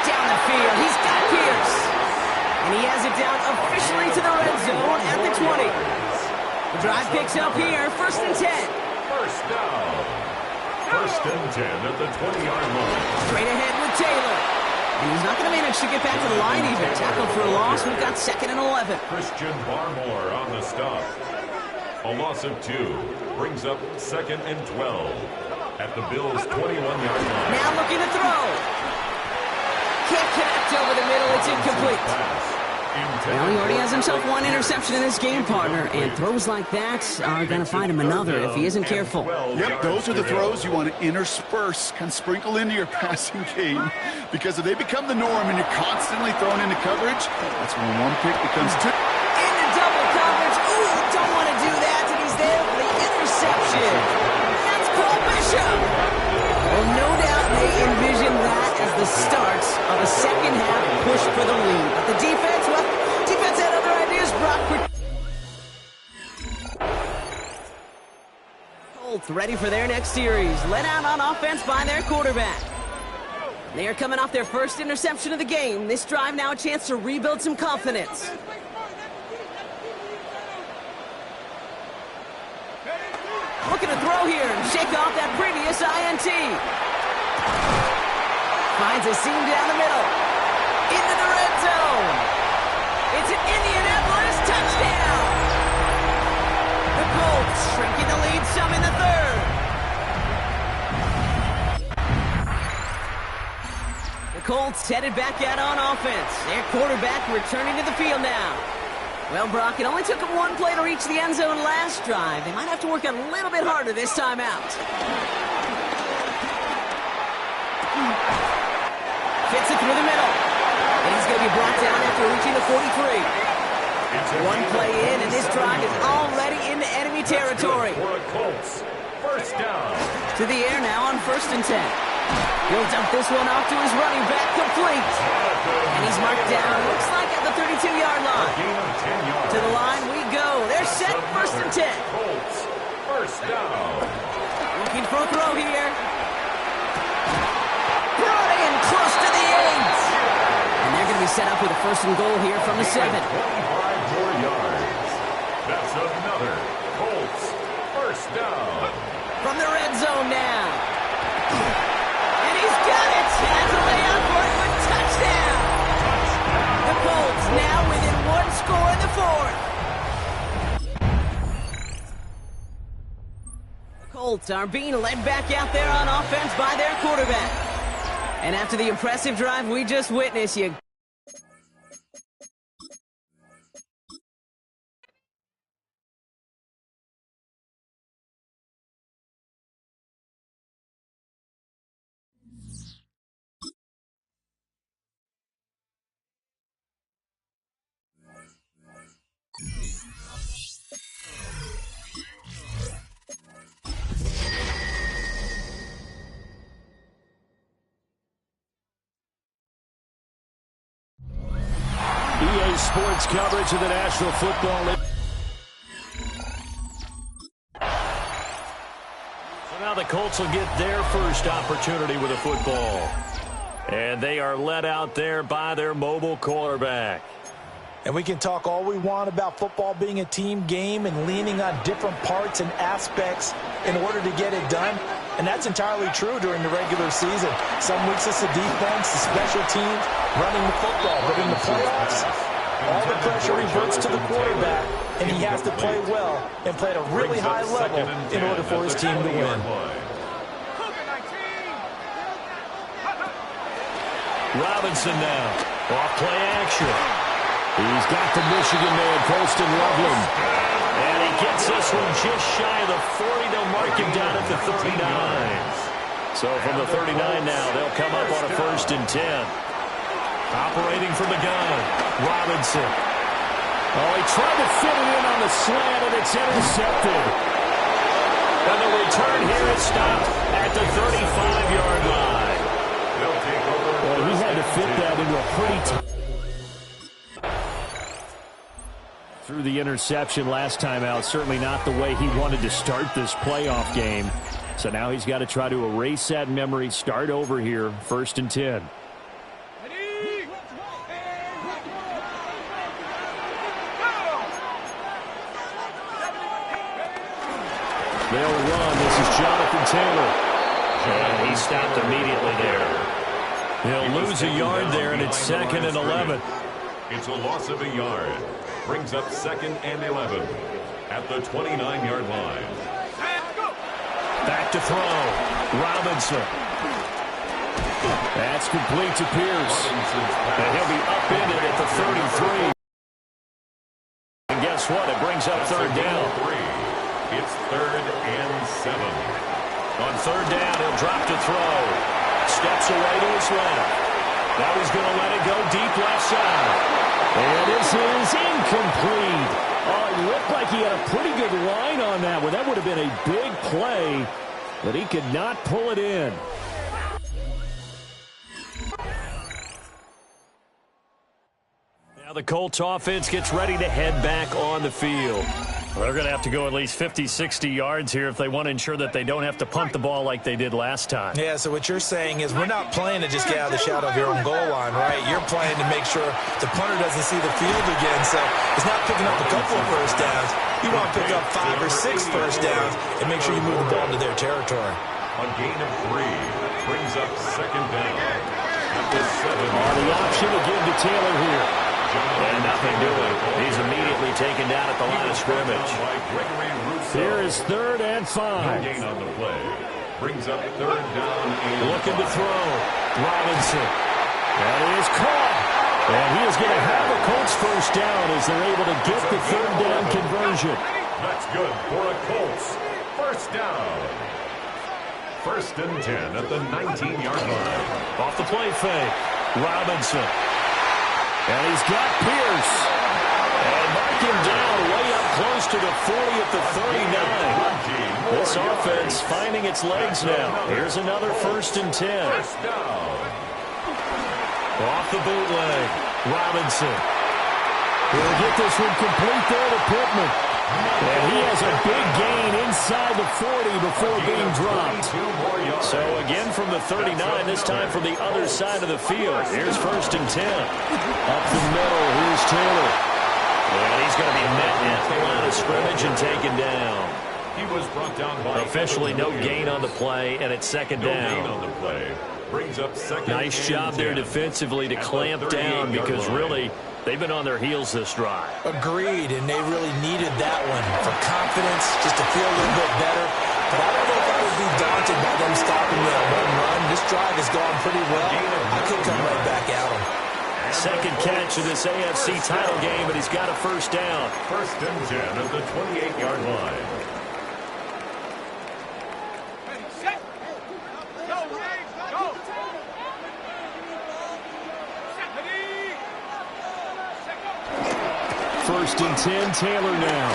Down the field. He's got Pierce. And he has it down officially to the red zone at the 20. The drive picks up here. First and 10. First down. First and 10 at the 20-yard line. Straight ahead with Taylor. And he's not going to manage to get back to the line even. Tackled for a loss. We've got 2nd and 11. Christian Barmore on the stop. A loss of 2 brings up 2nd and 12 at the Bills' 21-yard line. Now looking to throw. Can't connect over the middle. It's incomplete. Well, he already has himself one interception in this game, partner, and throws like that are going to find him another if he isn't careful. Yep, those are the throws you want to intersperse, kind of sprinkle into your passing game, because if they become the norm and you're constantly thrown into coverage, that's when one pick becomes 2. Into double coverage. Ooh, don't want to do that, and he's there for the interception. That's Paul Bishop. Well, no doubt they envision that as the start of a second-half push for the lead. But the defense, well, defense had other ideas, Brock. Colts ready for their next series. Let out on offense by their quarterback. They are coming off their first interception of the game. This drive now a chance to rebuild some confidence. Looking to throw here and shake off that previous INT. Finds a seam down the middle. Into the red zone. It's an Indianapolis touchdown. The Colts shrinking the lead some in the third. The Colts headed back out on offense. Their quarterback returning to the field now. Well, Brock, it only took them one play to reach the end zone last drive. They might have to work a little bit harder this time out. Fits it through the middle. And he's going to be brought down after reaching the 43. One play in, and this drive is already into enemy territory. First down. To the air now on 1st and 10. He'll dump this one off to his running back, complete. And he's marked down, looks like at the 32-yard line. To the line we go. They're set, 1st and 10. First down. Looking for a throw here. Brought in close to the 8. And they're going to be set up with a 1st and goal here from the 7. 25 more yards. That's another Colts first down. From the red zone now. And he's got it. Has a layout for it with touchdown. The Colts now within 1 score in the 4th. The Colts are being led back out there on offense by their quarterback. And after the impressive drive we just witnessed, you NBA sports coverage of the National Football League. So now the Colts will get their first opportunity with a football. And they are led out there by their mobile quarterback. And we can talk all we want about football being a team game and leaning on different parts and aspects in order to get it done. And that's entirely true during the regular season. Some weeks it's the defense, the special teams, running the football. But in the playoffs, all the pressure reverts to the quarterback, and he has to play well and play at a really high level in order for his team to win. Robinson now, off play action. He's got the Michigan man, Colston Loveland. And he gets this one just shy of the 40. They'll mark him down at the 39. So from the 39 now, they'll come up on a 1st and 10. Operating from the gun, Robinson. Oh, he tried to fit it in on the slant, and it's intercepted. And the return here is stopped at the 35-yard line. Well, he had to fit that into a pretty tight. Through the interception last time out, certainly not the way he wanted to start this playoff game. So now he's got to try to erase that memory, start over here, 1st and 10. They'll run. This is Jonathan Taylor. And he stopped immediately there. He'll lose a yard there, and it's 2nd and 11. It's a loss of a yard. Brings up 2nd and 11 at the 29-yard line. Back to throw. Robinson. That's complete to Pierce. And he'll be upended at the 33. And guess what? It brings up 3rd down. It's 3rd and 7. On 3rd down, he'll drop to throw. Steps away to his left. Now he's going to let it go deep left side. And this is incomplete. Oh, it looked like he had a pretty good line on that one. That would have been a big play, but he could not pull it in. Now the Colts offense gets ready to head back on the field. Well, they're going to have to go at least 50, 60 yards here if they want to ensure that they don't have to punt the ball like they did last time. Yeah, so what you're saying is we're not playing to just get out of the shadow of your own goal line, right? You're playing to make sure the punter doesn't see the field again. So it's not picking up a couple of first downs. You want to pick up 5 or 6 first downs and make sure you move the ball into their territory. A gain of 3 brings up 2nd down. At the 7. The option to give to Taylor here. And nothing doing. He's immediately taken down at the line of scrimmage. Here is 3rd and 5. No gain on the play. Brings up 3rd down. Looking to throw. Robinson. That is caught. And he is going to have a Colts first down as they're able to get the 3rd down conversion. That's good for a Colts first down. 1st and 10 at the 19-yard line. Off the play fake. Robinson. And he's got Pierce. And mark him down way up close to the 40 at the 39. This offense finding its legs now. Here's another 1st and 10. Off the bootleg. Robinson. He'll get this one complete there to Pittman. And he has a big gain inside the 40 before being dropped. So again from the 39, this time from the other side of the field. Here's 1st and 10. Up the middle, here's Taylor. And he's going to be met at the line of scrimmage and taken down. He was brought down by officially no gain on the play, and it's 2nd down. No gain on the play. Brings up 2nd. Nice job there defensively to clamp down because really they've been on their heels this drive. Agreed, and they really needed that one for confidence, just to feel a little bit better. But I don't know if I would be daunted by them stopping that run. This drive has gone pretty well. I could come right back at them. 2nd catch of this AFC title game, but he's got a 1st down. 1st and 10 at the 28-yard line. First and 10, Taylor now.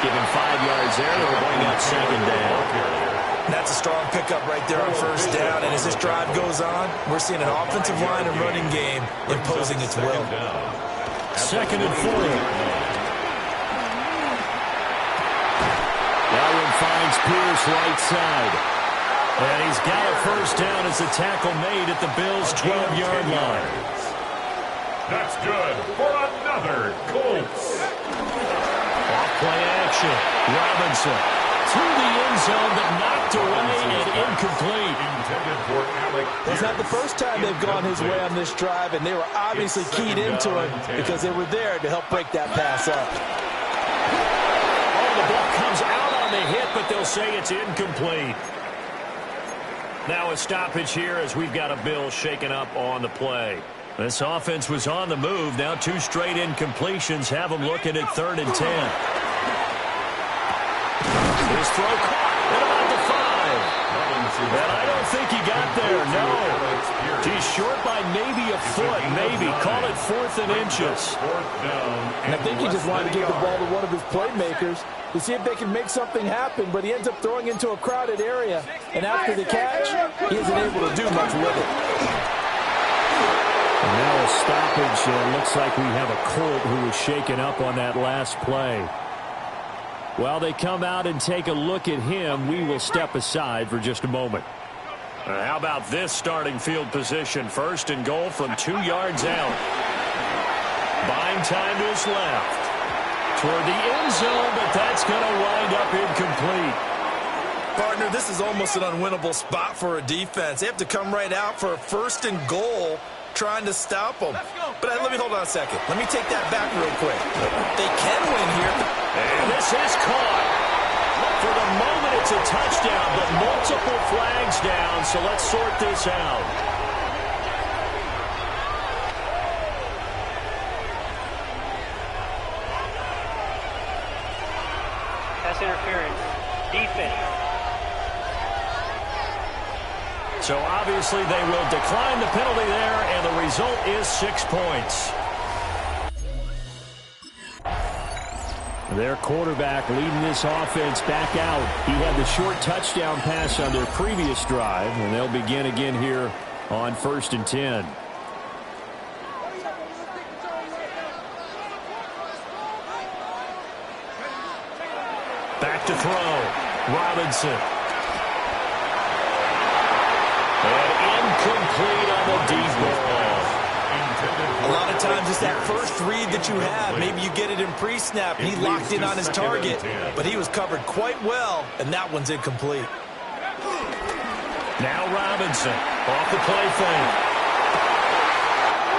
Give him 5 yards there. They'll bring up 2nd down. That's a strong pickup right there on first down. And as this drive goes on, we're seeing an offensive line and running game imposing its will. 2nd and 4. That one finds Pierce right side. And he's got a first down as the tackle made at the Bills' 12-yard line. That's good for another Colts. Off-play action. Robinson to the end zone, but knocked away and incomplete. Intended for Alec It's not the first time they've gone his way on this drive, and they were obviously keyed into it because they were there to help break that pass up. Oh, the ball comes out on the hit, but they'll say it's incomplete. Now a stoppage here as we've got a Bill shaken up on the play. This offense was on the move. Now 2 straight incompletions have them looking at 3rd and 10. His throw caught at about the 5. And I don't think he got there, no. He's short by maybe a foot, maybe. Call it 4th and inches. And I think he just wanted to give the ball to one of his playmakers to see if they can make something happen, but he ends up throwing into a crowded area. And after the catch, he isn't able to do much with it. And now a stoppage. Looks like we have a Colt who was shaken up on that last play. While they come out and take a look at him, we will step aside for just a moment. How about this starting field position? 1st and goal from 2 yards out. Buying time to his left. Toward the end zone, but that's going to wind up incomplete. Partner, this is almost an unwinnable spot for a defense. They have to come right out for a 1st and goal trying to stop them. But let me hold on a second. Let me take that back real quick. They can win here. And this is caught. For the moment, it's a touchdown, but multiple flags down, so let's sort this out. Pass interference. Defense. So obviously they will decline the penalty there, and the result is 6 points. Their quarterback leading this offense back out. He had the short touchdown pass on their previous drive, and they'll begin again here on 1st and 10. Back to throw. Robinson. And incomplete on the deep ball. A lot of times it's that first read that you have. Maybe you get it in pre-snap, and he locked in on his target, but he was covered quite well, and that one's incomplete. Now Robinson off the play fake.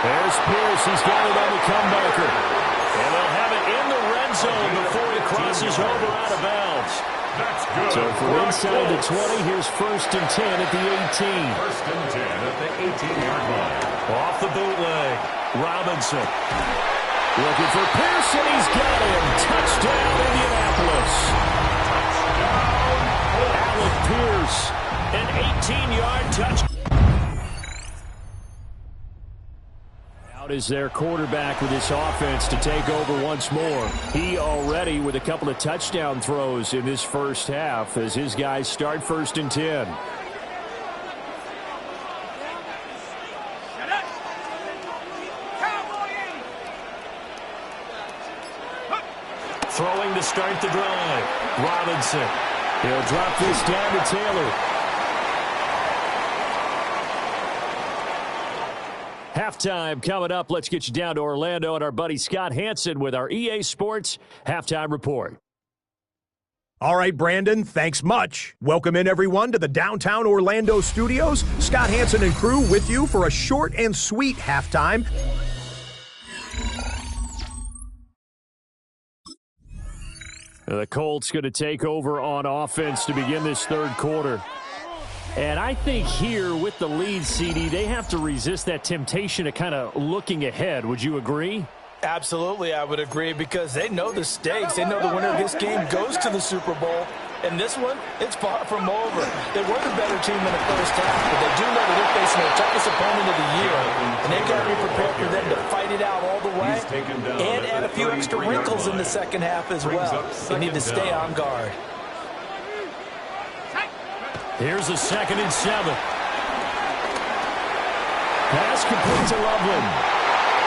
There's Pierce. He's got it on the comebacker. And they'll have it in the red zone before he crosses over out of bounds. That's good. So from inside the 20, here's 1st and 10 at the 18. 1st and 10 at the 18-yard line. Off the bootleg. Robinson. Looking for Pierce, and he's got him. Touchdown, Indianapolis. Alec Pierce, an 18-yard touchdown. Out is their quarterback with this offense to take over once more. He already with a couple of touchdown throws in this first half as his guys start 1st and 10. Throwing to start the drive. Robinson. He'll drop this down to Taylor. Halftime coming up. Let's get you down to Orlando and our buddy Scott Hansen with our EA Sports Halftime Report. All right, Brandon, thanks much. Welcome in, everyone, to the downtown Orlando studios. Scott Hansen and crew with you for a short and sweet halftime. The Colts going to take over on offense to begin this 3rd quarter. And I think here with the lead, CD, they have to resist that temptation of kind of looking ahead. Would you agree? Absolutely, I would agree, because they know the stakes. They know the winner of this game goes to the Super Bowl. And this one, it's far from over. They were the better team in the first half, but they do know that they're facing their toughest opponent of the year. And they've got to be prepared for them to fight it out all the way and add a few extra wrinkles in the second half as well. They need to stay on guard. Here's a 2nd and 7. Pass complete to Loveland.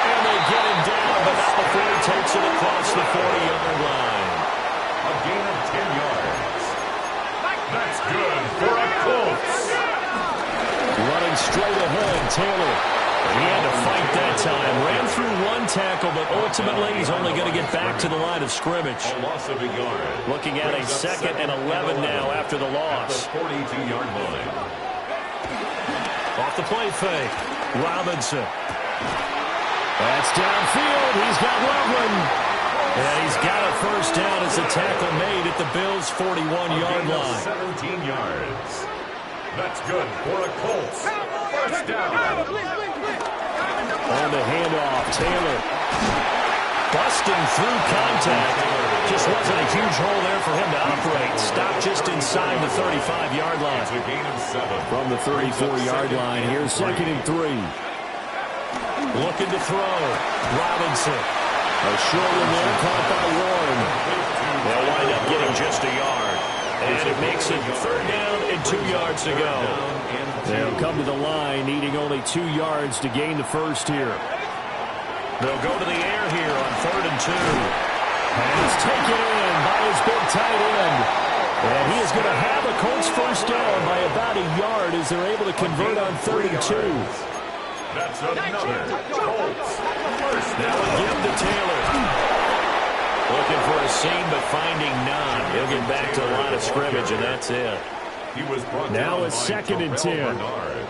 And they get him down, but not before he takes it across the 40-yard line. A gain of 10 yards. That's good for a Colts. Running straight ahead, Taylor. He had to fight that time. Ran through one tackle, but ultimately he's only going to get back to the line of scrimmage. A loss of a yard. Looking at a 2nd and 11 now after the loss. At the 42-yard line. Off the play fake. Robinson. That's downfield. He's got Loveland. And he's got a first down as the tackle made at the Bills' 41-yard line. 17 yards. That's good for a Colts. First down. On the handoff, Taylor. Busting through contact. Just wasn't a huge hole there for him to operate. Stopped just inside the 35-yard line. It's a gain of 7. From the 34-yard line, here's 2nd and 3. Looking to throw. Robinson. A short one there, caught by Warren. They'll wind up getting just a yard. And it makes it 3rd down and 2 yards to go. They'll come to the line, needing only 2 yards to gain the first here. They'll go to the air here on 3rd and 2. And it's taken in by his big tight end. And he is going to have a Colts first down by about a yard as they're able to convert on 3rd and 2. That's another Colts. First now a give to Taylor. Looking for a seam, but finding none. He'll get back to the line of scrimmage, and that's it. He was brought now down it's 2nd and 10. Bernard.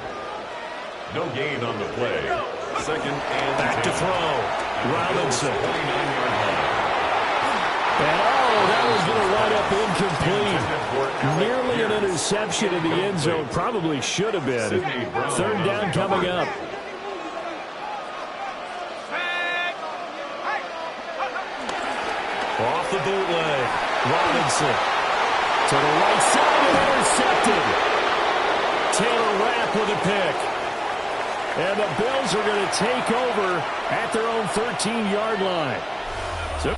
No gain on the play. 2nd and back 10. to throw. Robinson. 49-yard line. And that was going to wind up incomplete. Nearly an interception in the end zone. Probably should have been. 3rd down coming up. Off the bootleg. Robinson. To the right side and intercepted. Taylor Rapp with a pick. And the Bills are going to take over at their own 13-yard line. So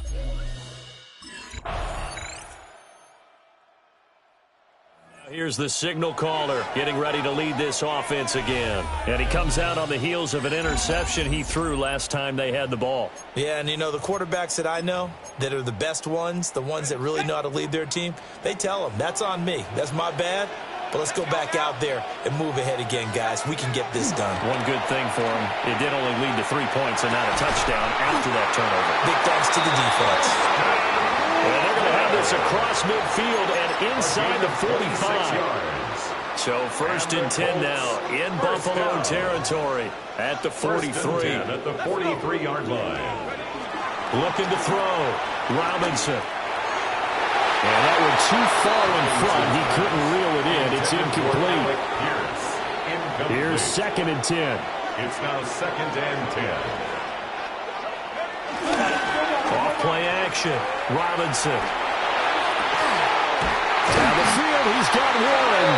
here's the signal caller getting ready to lead this offense again. And he comes out on the heels of an interception he threw last time they had the ball. Yeah, and you know, the quarterbacks that I know that are the best ones, the ones that really know how to lead their team, they tell them, that's on me. That's my bad. But let's go back out there and move ahead again, guys. We can get this done. One good thing for him, it did only lead to 3 points and not a touchdown after that turnover. Big thanks to the defense. And they're going to have this across midfield and inside the 45. So 1st and 10 now in Buffalo territory at the 43. At the 43-yard line. Looking to throw. Robinson. And that one too far in front. He couldn't reel it in. It's incomplete. Here's 2nd and 10. It's now 2nd and 10. Off play action. Robinson. Down the field. He's got Warren.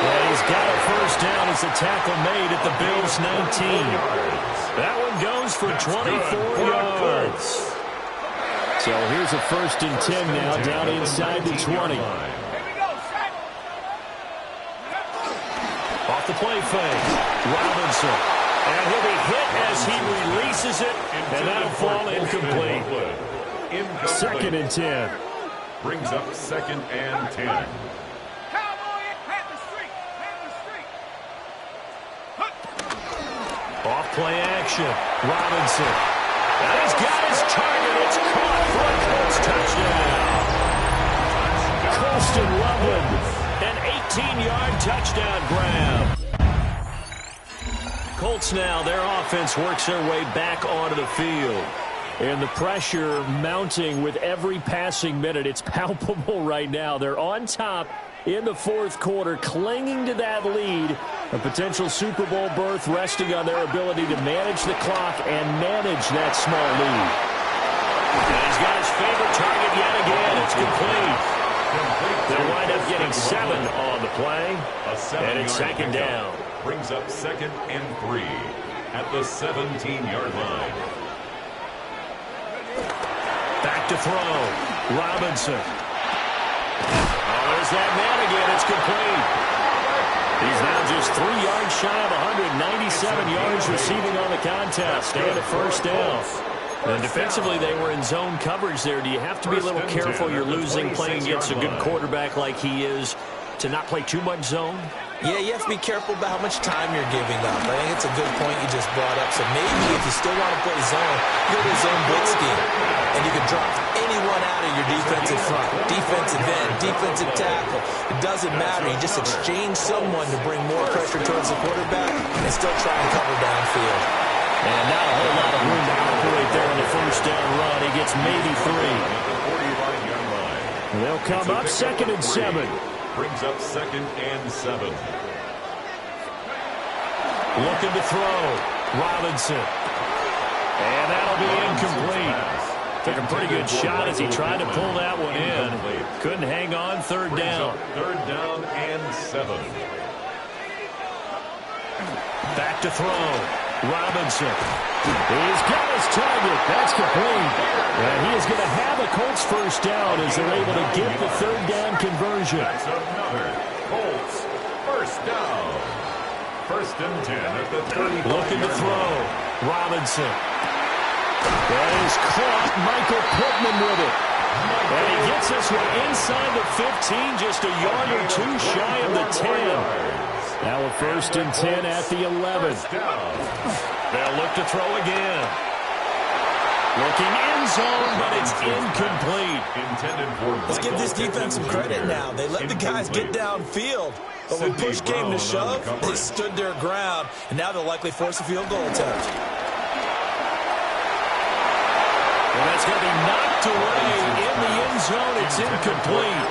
And he's got a first down as the tackle made at the Bills' 19. That one goes for 24 yards. So here's a 1st and 10 now down inside the 20. Off the play fake. Robinson. And he'll be hit as he releases it. And that'll fall incomplete. 2nd and 10. Brings up 2nd and 10. Off play action. Robinson. And he's got his target. It's caught for a Colts touchdown. Colston Loveland. An 18-yard touchdown grab. Colts now, their offense works their way back onto the field. And the pressure mounting with every passing minute. It's palpable right now. They're on top in the 4th quarter, clinging to that lead. A potential Super Bowl berth resting on their ability to manage the clock and manage that small lead. And he's got his favorite target yet again. It's complete. They'll wind up getting 7 on the play. And it's 2nd down. Brings up 2nd and 3 at the 17-yard line. Back to throw. Robinson. Oh, there's that man again. It's complete. He's now just 3 yards shy of 197 yards receiving on the contest and a first down. And defensively, they were in zone coverage there. Do you have to be a little careful you're losing playing against a good quarterback like he is to not play too much zone? Yeah, you have to be careful about how much time you're giving up. I think it's a good point you just brought up. So maybe if you still want to play zone, go to a zone blitz scheme. And you can drop anyone out of your defensive front. Defensive end, defensive tackle. It doesn't matter. You just exchange someone to bring more pressure towards the quarterback and still try and cover downfield. And not a whole lot of room to operate there on the first down run. He gets maybe 3. They'll come up 2nd and 7. Brings up 2nd and 7. Looking to throw. Robinson. And that'll be incomplete. Took a pretty good shot as he tried to pull that one in. Couldn't hang on. 3rd down. 3rd down and 7. Back to throw. Robinson. He's got his target. That's complete. And he is going to have a Colts first down as they're able to get the 3rd down conversion. That's another Colts first down. 1st and 10 at the 30. Looking to throw. Robinson. That is caught. Michael Pittman with it. And he gets this one inside the 15, just a yard or 2 shy of the 10. Now a 1st and 10 at the 11. They'll look to throw again. Looking end zone, but it's incomplete. Let's give this defense some credit now. They let the guys get downfield. But when push came to shove, they stood their ground. And now they'll likely force a field goal attempt. And that's going to be knocked away in the end zone. It's incomplete.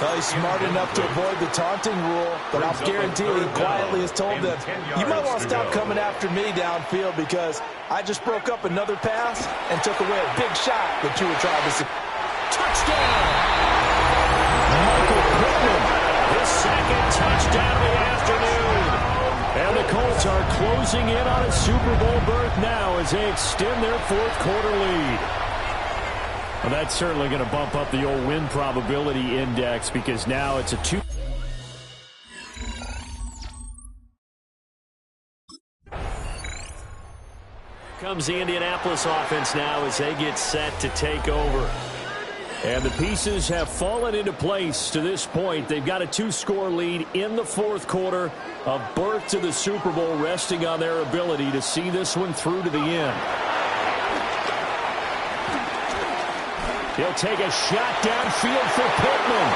Well, he's smart enough to avoid the taunting rule, but I'll guarantee he quietly has told them, you might want to stop coming after me downfield because I just broke up another pass and took away a big shot that you were trying to see. Touchdown! Michael Pittman, his 2nd touchdown of the afternoon. And the Colts are closing in on a Super Bowl berth now as they extend their 4th quarter lead. Well, that's certainly going to bump up the old win probability index because now it's a 2. Comes the Indianapolis offense now as they get set to take over. And the pieces have fallen into place to this point. They've got a 2-score lead in the 4th quarter. A berth to the Super Bowl resting on their ability to see this one through to the end. He'll take a shot downfield for Pittman.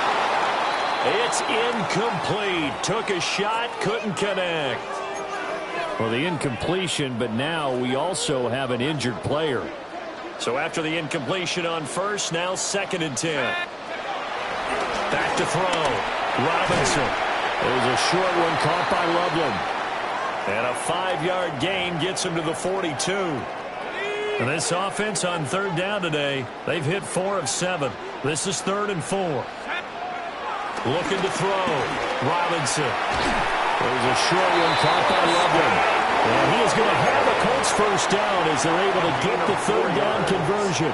It's incomplete. Took a shot, couldn't connect. Well, the incompletion, but now we also have an injured player. So after the incompletion on 1st, now 2nd and 10. Back to throw. Robinson. There's a short one caught by Loveland. And a 5-yard gain gets him to the 42. And this offense on 3rd down today, they've hit 4 of 7. This is 3rd and 4. Looking to throw. Robinson. There's a short one caught by Loveland. And he is going to have a Colts first down as they're able to get the 3rd down conversion.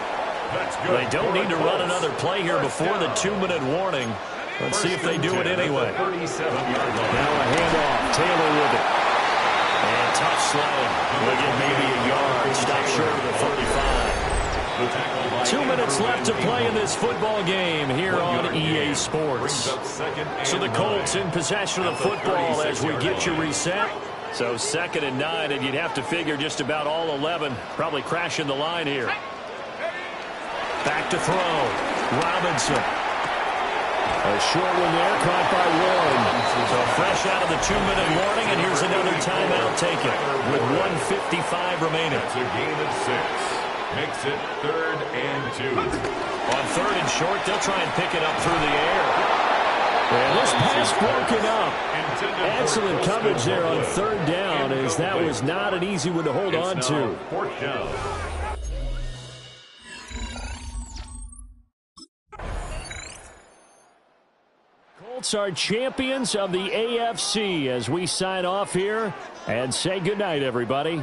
They don't need to run another play here before the 2-minute warning. Let's see if they do it anyway. Now a handoff. Taylor with it. And tough slide. They'll get maybe a yard. Stop short of the 35. 2 minutes left to play in this football game here on EA Sports. So the Colts in possession of the football as we get you reset. So 2nd and 9, and you'd have to figure just about all 11 probably crashing the line here. Back to throw. Robinson. A short one there caught by Warren. So fresh out of the 2-minute warning, and here's another timeout taken with 1:55 remaining. It's a gain of 6. Makes it 3rd and 2. On 3rd and short, they'll try and pick it up through the air. And this pass broken up. Excellent coverage there on 3rd down as that was not an easy one to hold on to. 4th down. Colts are champions of the AFC as we sign off here and say goodnight, everybody.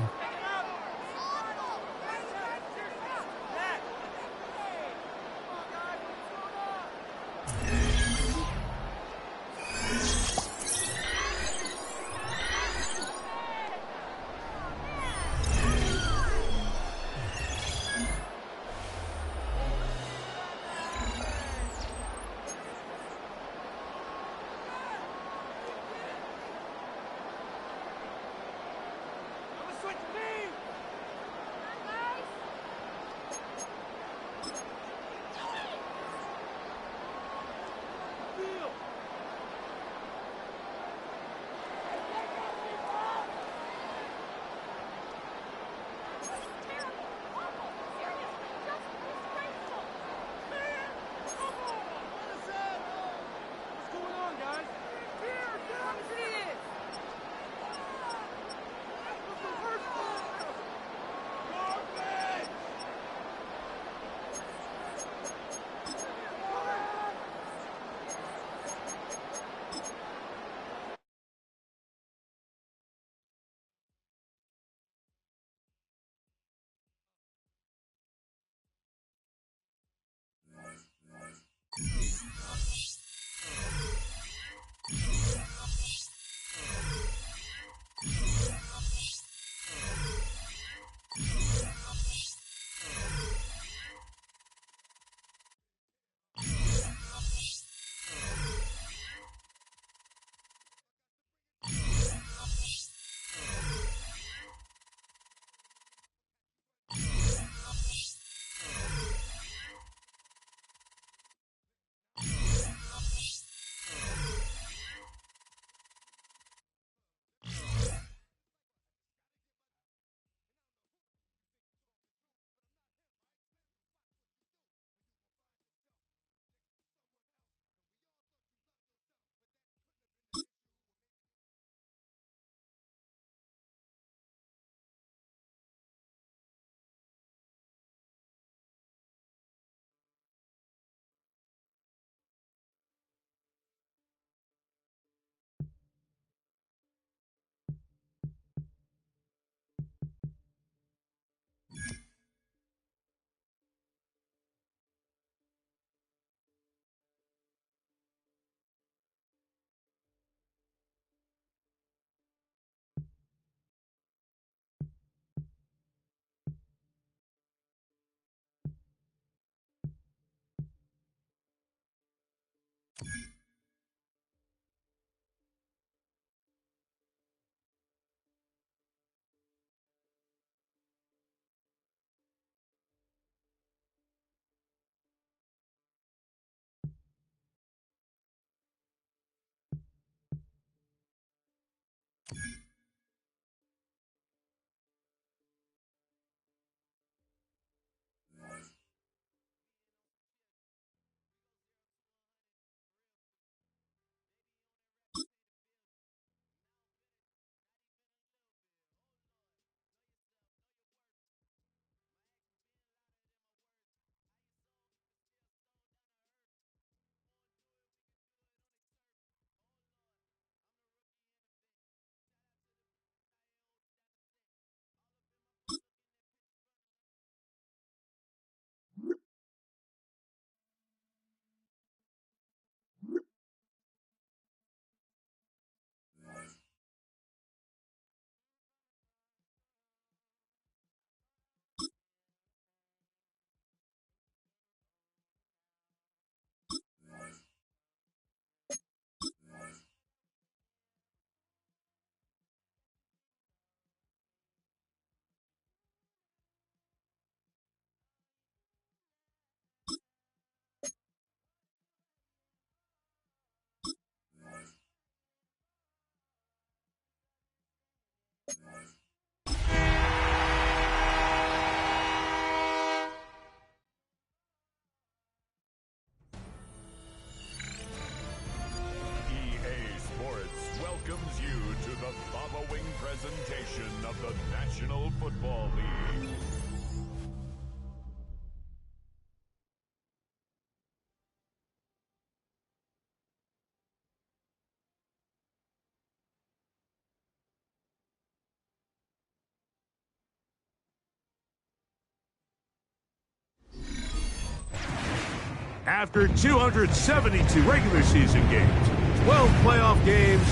After 272 regular season games, 12 playoff games,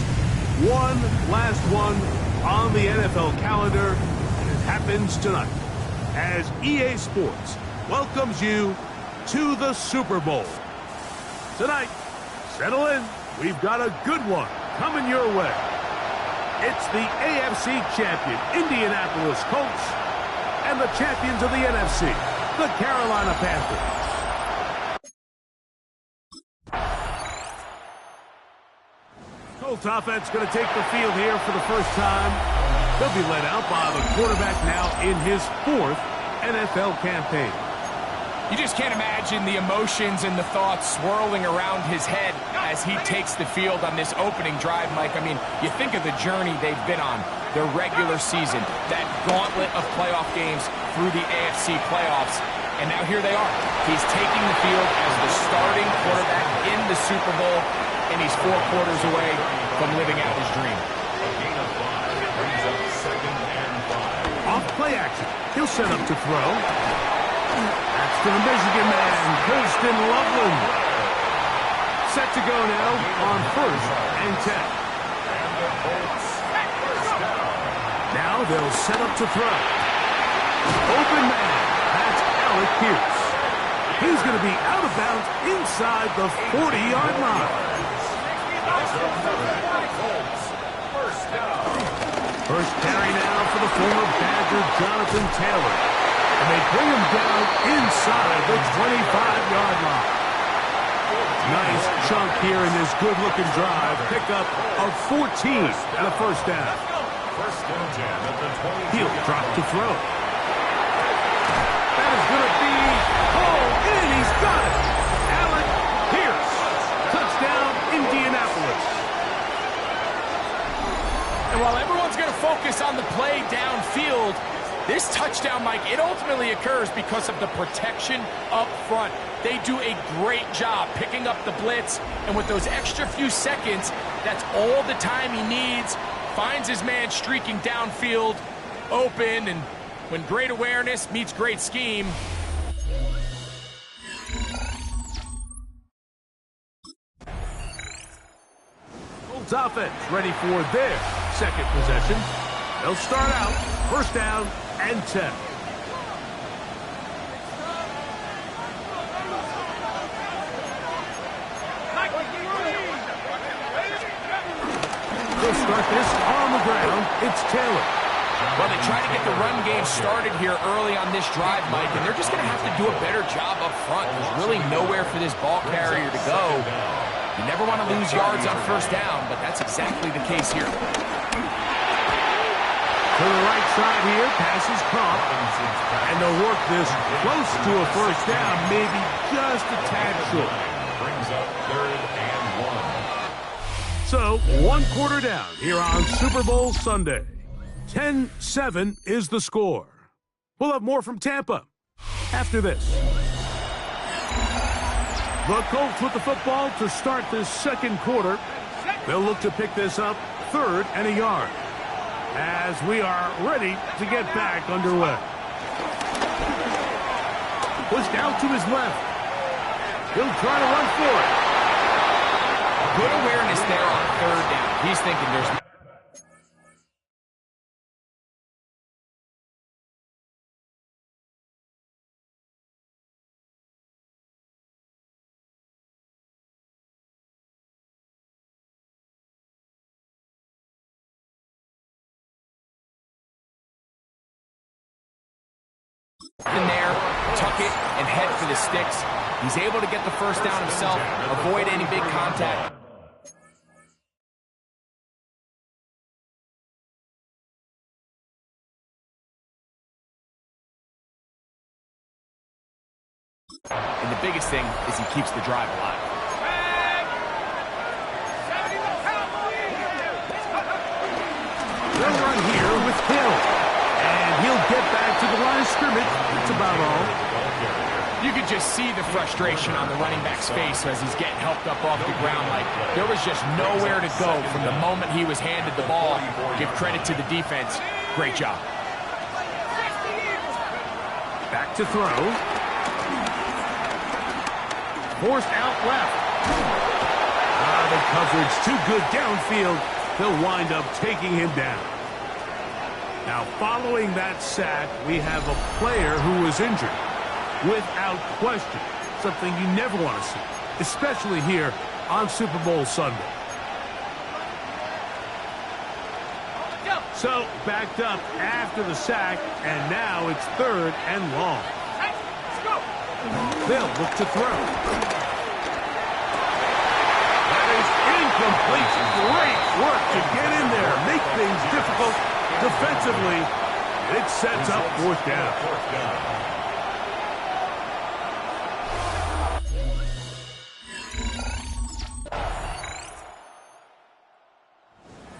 one last one on the NFL calendar, and it happens tonight as EA Sports welcomes you to the Super Bowl. Tonight, settle in. We've got a good one coming your way. It's the AFC champion Indianapolis Colts and the champions of the NFC, the Carolina Panthers. Colts offense going to take the field here for the first time. They'll be led out by the quarterback now in his 4th NFL campaign. You just can't imagine the emotions and the thoughts swirling around his head as he takes the field on this opening drive, Mike. I mean, you think of the journey they've been on, their regular season, that gauntlet of playoff games through the AFC playoffs, and now here they are. He's taking the field as the starting quarterback in the Super Bowl, and he's 4 quarters away from living out his dream. A gain of 5 brings up 2nd and 5. Off play action. He'll set up to throw. That's to the Michigan man, Colston Loveland. Set to go now on 1st and 10. And the Colts first down. Now they'll set up to throw. Open man. That's Alec Pierce. He's going to be out of bounds inside the 40-yard line. Colts first down. First carry now for the former Badger Jonathan Taylor. And they bring him down inside the 25-yard line. Nice chunk here in this good-looking drive. Pickup of 14 and a first down. First and 10 at the 20. He'll drop to throw. That is going to be pulled in. He's got it. Alec Pierce. Touchdown, Indianapolis. And while everyone's going to focus on the play downfield, this touchdown, Mike, it ultimately occurs because of the protection up front. They do a great job picking up the blitz, and with those extra few seconds, that's all the time he needs. Finds his man streaking downfield, open, and when great awareness meets great scheme. Colts offense ready for their second possession. They'll start out first down and 10. They'll start this on the ground. It's Taylor. Well, they try to get the run game started here early on this drive, Mike, and they're just going to have to do a better job up front. There's really nowhere for this ball carrier to go. You never want to lose yards on first down, but that's exactly the case here. To the right side here, pass is caught. And they'll work this close to a first down, maybe just a tad short. Brings up 3rd and 1. So, 1 quarter down here on Super Bowl Sunday. 10-7 is the score. We'll have more from Tampa after this. The Colts with the football to start this second quarter. They'll look to pick this up 3rd and a yard as we are ready to get back underway. Pushed out to his left. He'll try to run for it. Good awareness there on 3rd down. He's thinking there's... in there, tuck it, and head for the sticks. He's able to get the first down himself, avoid any big contact. And the biggest thing is he keeps the drive alive. They'll run here with Hill. And he'll get back to the line of scrimmage. That's about all. You could just see the frustration on the running back's face as he's getting helped up off the ground. Like, there was just nowhere to go from the moment he was handed the ball. Give credit to the defense. Great job. Back to throw. forced out left. The coverage too good downfield. They'll wind up taking him down. Now, following that sack, we have a player who was injured. Without question, something you never want to see, especially here on Super Bowl Sunday. So, backed up after the sack, and now it's 3rd and long. They'll look to throw. That is incomplete. Great work to get in there, make things difficult defensively. It sets up 4th down.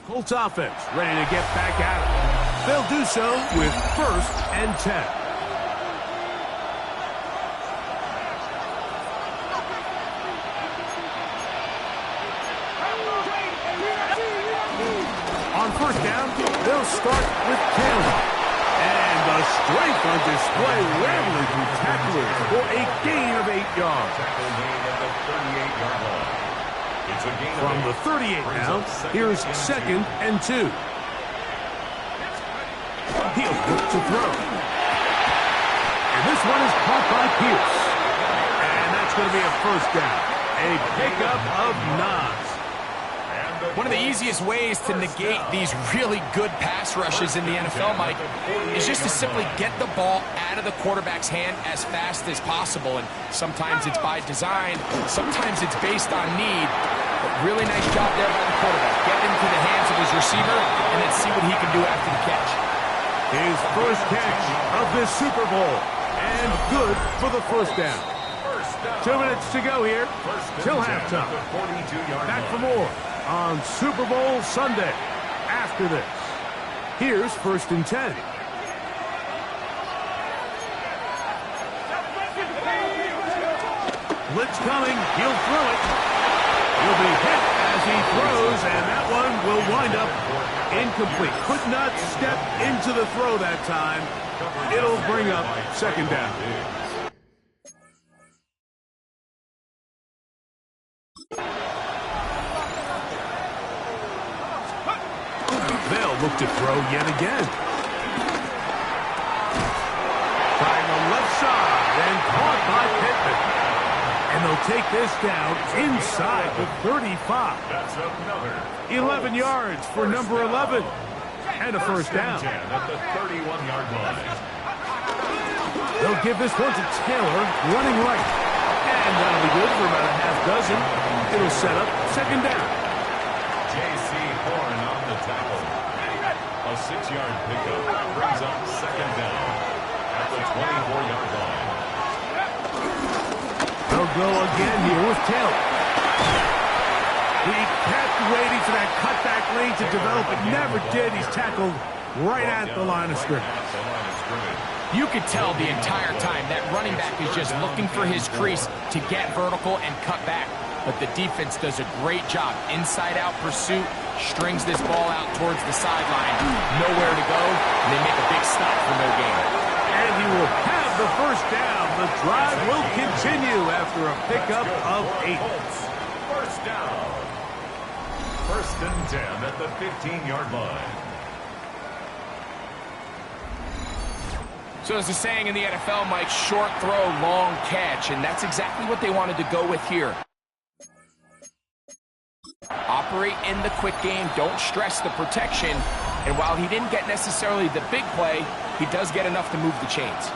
Colts offense ready to get back at it. They'll do so with 1st and 10. On 1st down, they'll start with Taylor. And the strength on display, rambling through tacklers for a gain of 8 yards. From the 38 now, here's 2nd and 2. He'll look to throw. And this one is caught by Pierce. And that's going to be a 1st down. A pickup of 9. One of the easiest ways to negate these really good pass rushes in the NFL, Mike, is just to simply get the ball out of the quarterback's hand as fast as possible. And sometimes it's by design, sometimes it's based on need. But really nice job there by the quarterback. Get into the hands of his receiver and then see what he can do after the catch. His first catch of this Super Bowl. And good for the 1st down. 2 minutes to go here till halftime. Back for more on Super Bowl Sunday. After this, here's 1st and 10. Blitz coming. He'll throw it. He'll be hit as he throws, and that one will wind up incomplete. Could not step into the throw that time. It'll bring up 2nd down. They'll look to throw yet again. Trying the left side and caught by Pittman. And they'll take this down inside the 35. That's another 11 yards for number 11. And a 1st down. At the 31-yard line. They'll give this one to Taylor, running right. And that'll be good for about a half dozen. It'll set up 2nd down. J.C. Horn on the tackle. A 6-yard pickup brings up 2nd down at the 24-yard line. They'll go again here with Taylor. He kept waiting for that cutback lane to develop, but never did. He's tackled right at the line of scrimmage. You could tell the entire time that running back is just looking for his crease to get vertical and cut back. But the defense does a great job. Inside-out pursuit, strings this ball out towards the sideline. Nowhere to go, and they make a big stop for no gain. And he will have the 1st down. The drive will continue after a pickup of 8. 1st down. 1st and 10 at the 15-yard line. So as the saying in the NFL, Mike, short throw, long catch, and that's exactly what they wanted to go with here. Operate in the quick game, don't stress the protection, and while he didn't get necessarily the big play, he does get enough to move the chains.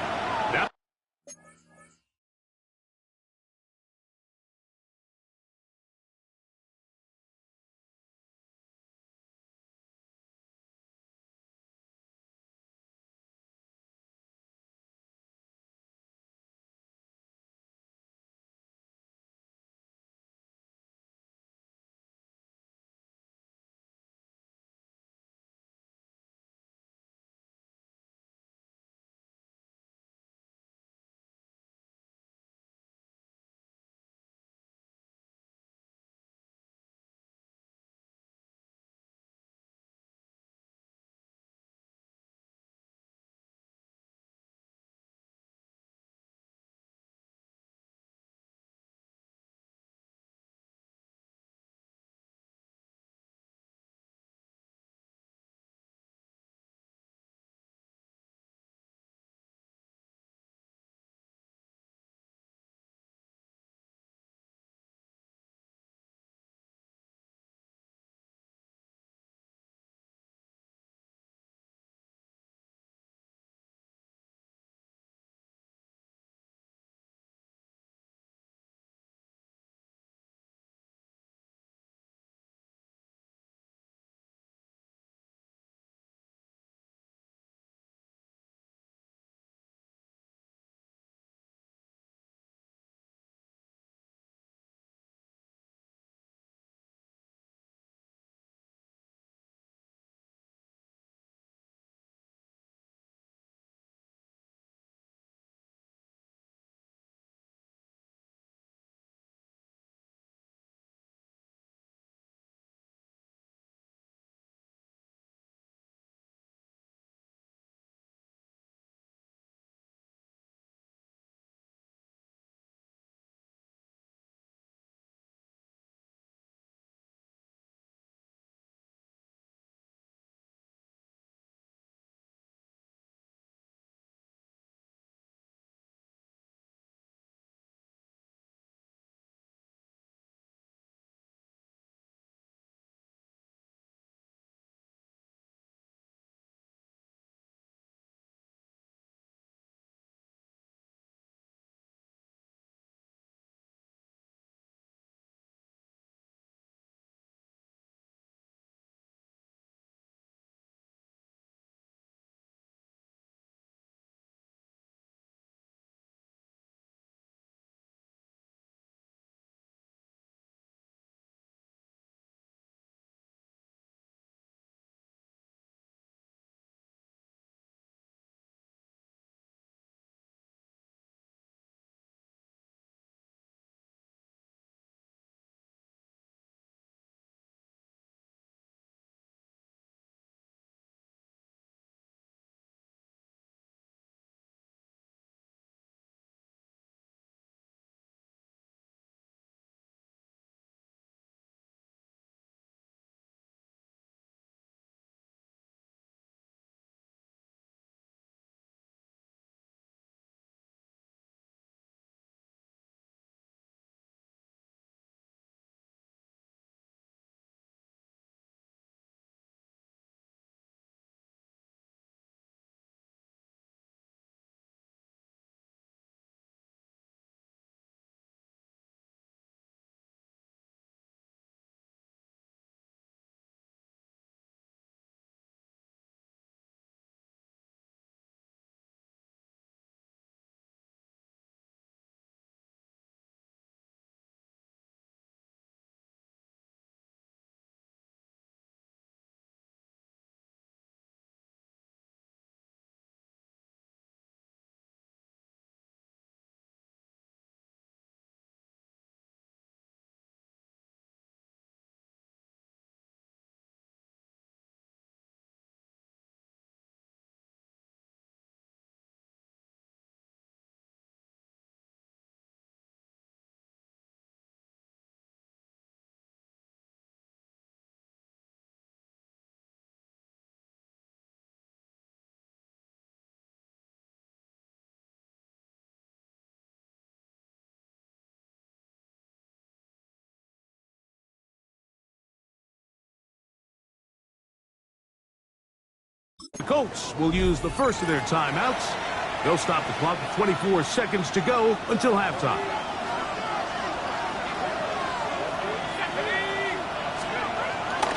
The Colts will use the first of their timeouts. They'll stop the clock with 24 seconds to go until halftime.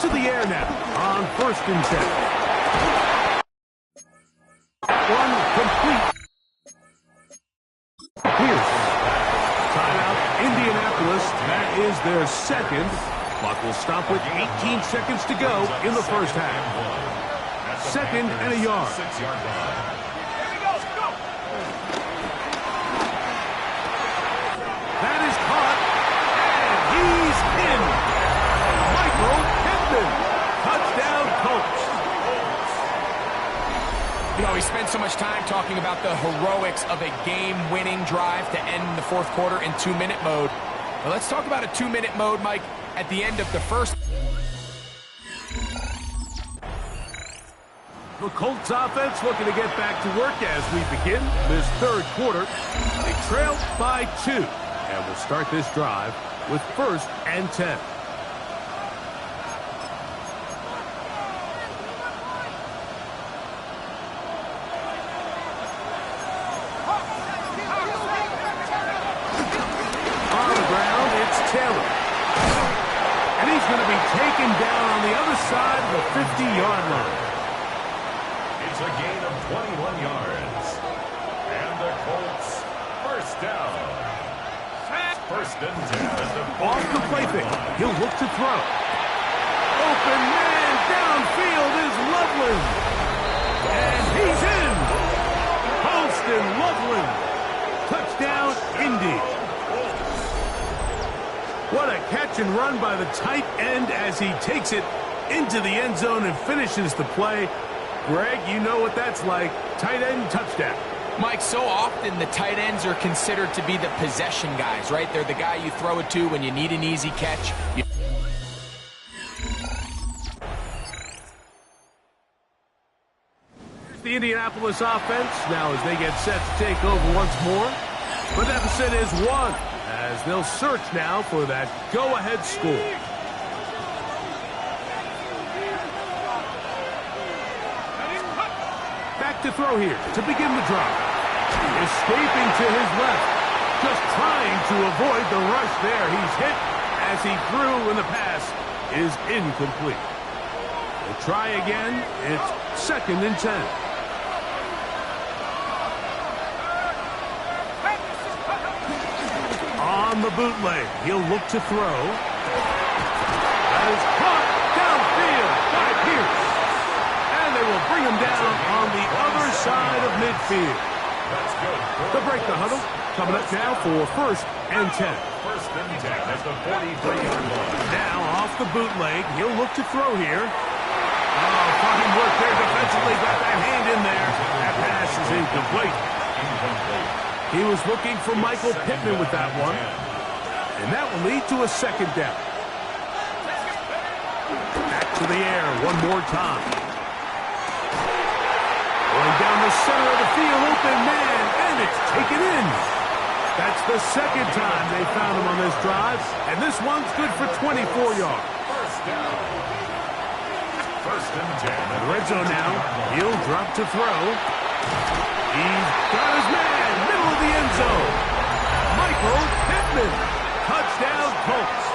To the air now on 1st and 10. One complete. Pierce. Timeout, Indianapolis. That is their second. Clock will stop with 18 seconds to go in the first half. 2nd and a yard. 6-yard line. That is caught, and he's in. Michael Pittman. Touchdown, Colts. You know, we spent so much time talking about the heroics of a game-winning drive to end the 4th quarter in 2-minute mode. Well, let's talk about a 2-minute mode, Mike, at the end of the first. The Colts offense looking to get back to work as we begin this 3rd quarter. They trail by 2, and we'll start this drive with 1st and 10. On the ground, it's Taylor. And he's going to be taken down on the other side of the 50-yard line. It's a gain of 21 yards. And the Colts, first down. 1st and 10 at the Off the play fake. He'll look to throw. Open man downfield is Loveland. And he's in. Holston Loveland. Touchdown, Indy. What a catch and run by the tight end as he takes it into the end zone and finishes the play. Greg, you know what that's like. Tight end touchdown. Mike, so often the tight ends are considered to be the possession guys, right? They're the guy you throw it to when you need an easy catch. The Indianapolis offense now as they get set to take over once more. The deficit is 1 as they'll search now for that go-ahead score. Back to throw here to begin the drive. Escaping to his left. Just trying to avoid the rush there. He's hit as he threw and the pass is incomplete. We'll try again. It's 2nd and 10. On the bootleg, he'll look to throw. That is caught downfield by Pierce. And they will bring him down on the other side of midfield. They'll break the huddle. Coming up now for 1st and 10. 1st and 10 at the 43-yard line. Now off the bootleg, he'll look to throw here. Oh, fine work there defensively. Got that hand in there. That pass is incomplete. He was looking for Michael Pittman with that one. And that will lead to a 2nd down. Back to the air one more time. Going down the center of the field, open man, and it's taken in. That's the 2nd time they found him on this drive, and this one's good for 24 yards. First down. 1st and 10. Red zone now. He'll drop to throw. He's got his man, middle of the end zone. Michael Pittman. Touchdown, Colts.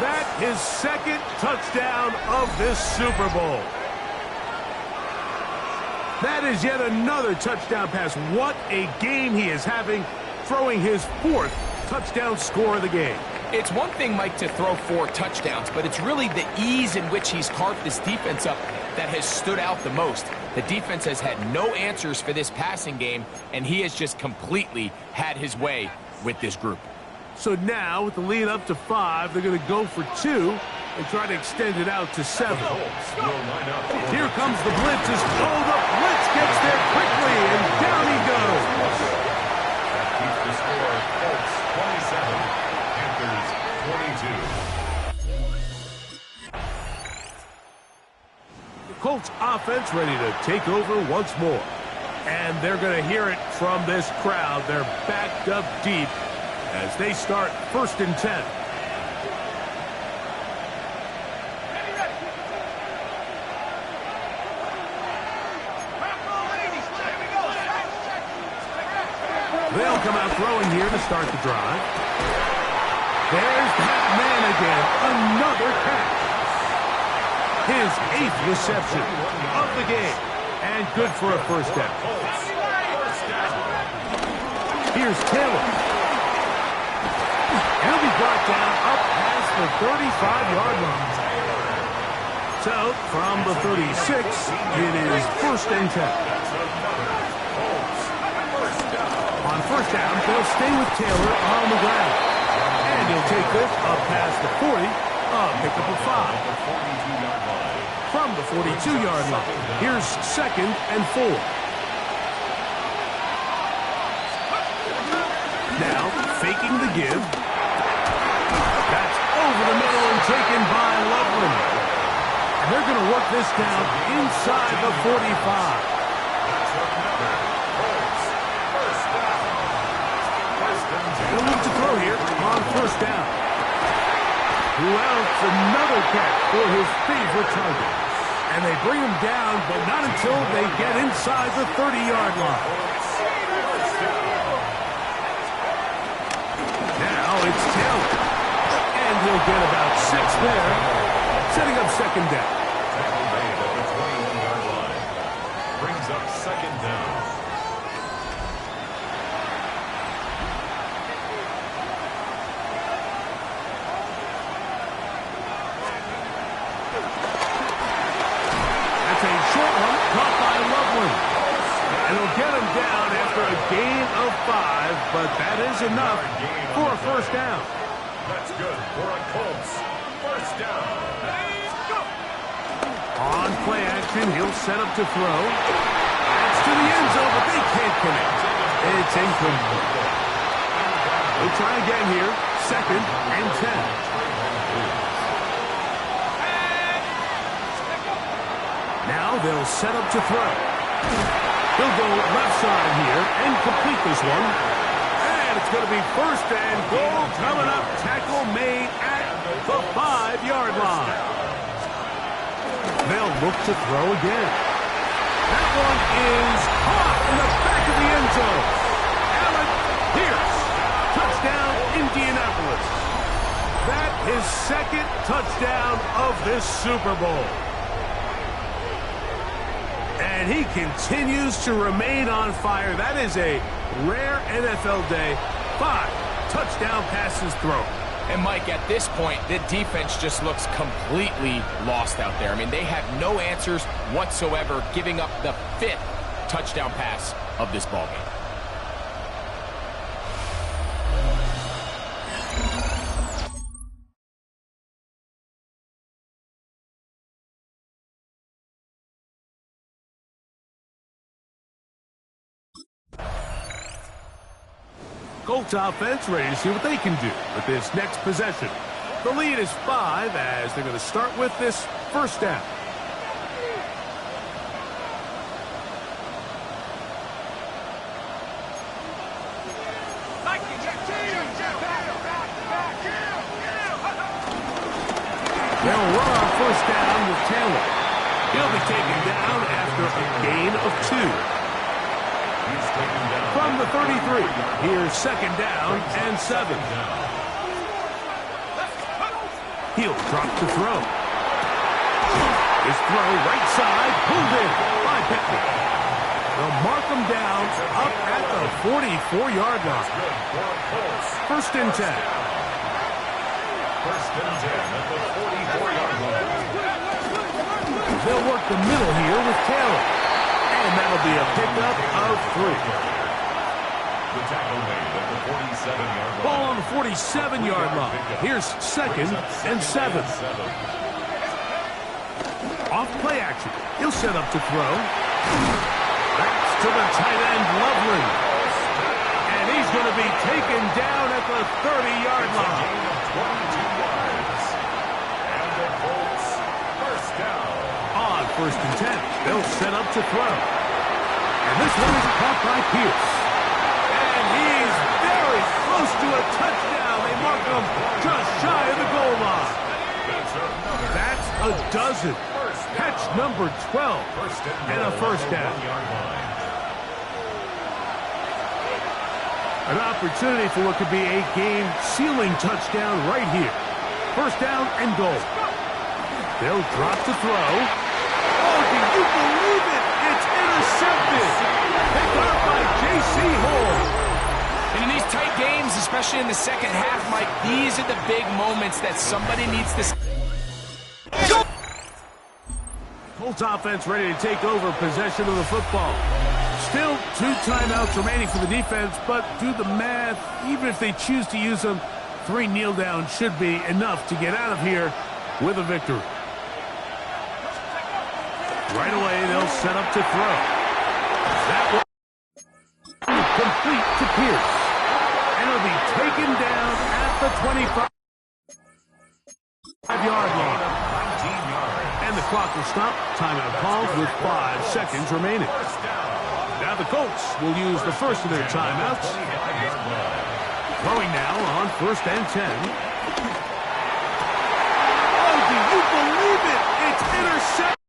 That is 2nd touchdown of this Super Bowl. That is yet another touchdown pass. What a game he is having, throwing his 4th touchdown score of the game. It's one thing, Mike, to throw 4 touchdowns, but it's really the ease in which he's carved this defense up that has stood out the most. The defense has had no answers for this passing game, and he has just completely had his way with this group. So now, with the lead up to 5, they're going to go for 2 and try to extend it out to 7. Here comes the blitz. Oh, the blitz gets there quickly, and down he goes. That keeps the score. Colts 27, Panthers 22. The Colts offense ready to take over once more. And they're going to hear it from this crowd. They're backed up deep as they start 1st and 10. They'll come out throwing here to start the drive. There's that man again. Another catch. His 8th reception of the game. And good for a first down. Here's Taylor. He'll be brought down up past the 35-yard line. So, from the 36, it is 1st and 10. On first down, they'll stay with Taylor on the ground. And he'll take this up past the 40, pickup of 5. From the 42-yard line, here's 2nd and 4. Now, faking the give. That's over the middle and taken by Loveland. And they're going to work this down inside the 45. They'll look to throw here on first down. Wells, another catch for his favorite target. And they bring him down, but not until they get inside the 30-yard line. Now it's Taylor. And he'll get about 6 there, setting up 2nd down. Brings up 2nd down. That's a short one, caught by Loveland. And he'll get him down after a gain of 5, but that is enough for a first down. That's good for a Colts. First down. On play action, he'll set up to throw. That's to the end zone, but they can't connect. It's incomplete. They'll try again here. 2nd and 10. Now they'll set up to throw. He'll go left side here and complete this one. And it's going to be 1st and goal coming up. Tackle made at the 5-yard line. They'll look to throw again. That one is caught in the back of the end zone. Allen Pierce. Touchdown, Indianapolis. That is 2nd touchdown of this Super Bowl. And he continues to remain on fire. That is a rare NFL day. 5 touchdown passes thrown. And, Mike, at this point, the defense just looks completely lost out there. I mean, they have no answers whatsoever, giving up the 5th touchdown pass of this ballgame. Colts offense ready to see what they can do with this next possession. The lead is 5 as they're going to start with this first down. They'll run on first down with Taylor. He'll be taken down after a gain of 2. From the 33, here's 2nd down and 7. He'll drop to throw. His throw right side, pulled in by Pittman. They'll mark him down up at the 44-yard line. 1st and 10. 1st and 10 at the 44-yard line. They'll work the middle here with Taylor. And that'll be a pickup of 3. The tackle made at the 47-yard line. Ball on the 47-yard line. Here's 2nd and 7. Off play action. He'll set up to throw. That's to the tight end, Loveland. And he's going to be taken down at the 30-yard line. Gain of 22 yards. And the Colts, first down. On 1st and 10, they'll set up to throw. And this one is caught by Pierce. And he's very close to a touchdown. They mark him just shy of the goal line. That's a dozen. Catch number 12. And a first down. An opportunity for what could be a game-sealing touchdown right here. First down and goal. They'll drop to throw. Oh, do you believe it? It's intercepted. Picked up by J.C. Hall. And in these tight games, especially in the second half, Mike, these are the big moments that somebody needs to... Colts offense ready to take over possession of the football. Still 2 timeouts remaining for the defense, but do the math. Even if they choose to use them, 3 kneel downs should be enough to get out of here with a victory. Right away, they'll set up to throw. That one complete to Pierce. And it'll be taken down at the 25-yard line. And the clock will stop. Timeout called with 5 seconds remaining. Now the Colts will use the first of their timeouts. Throwing now on 1st and 10. Oh, do you believe it? It's intercepted.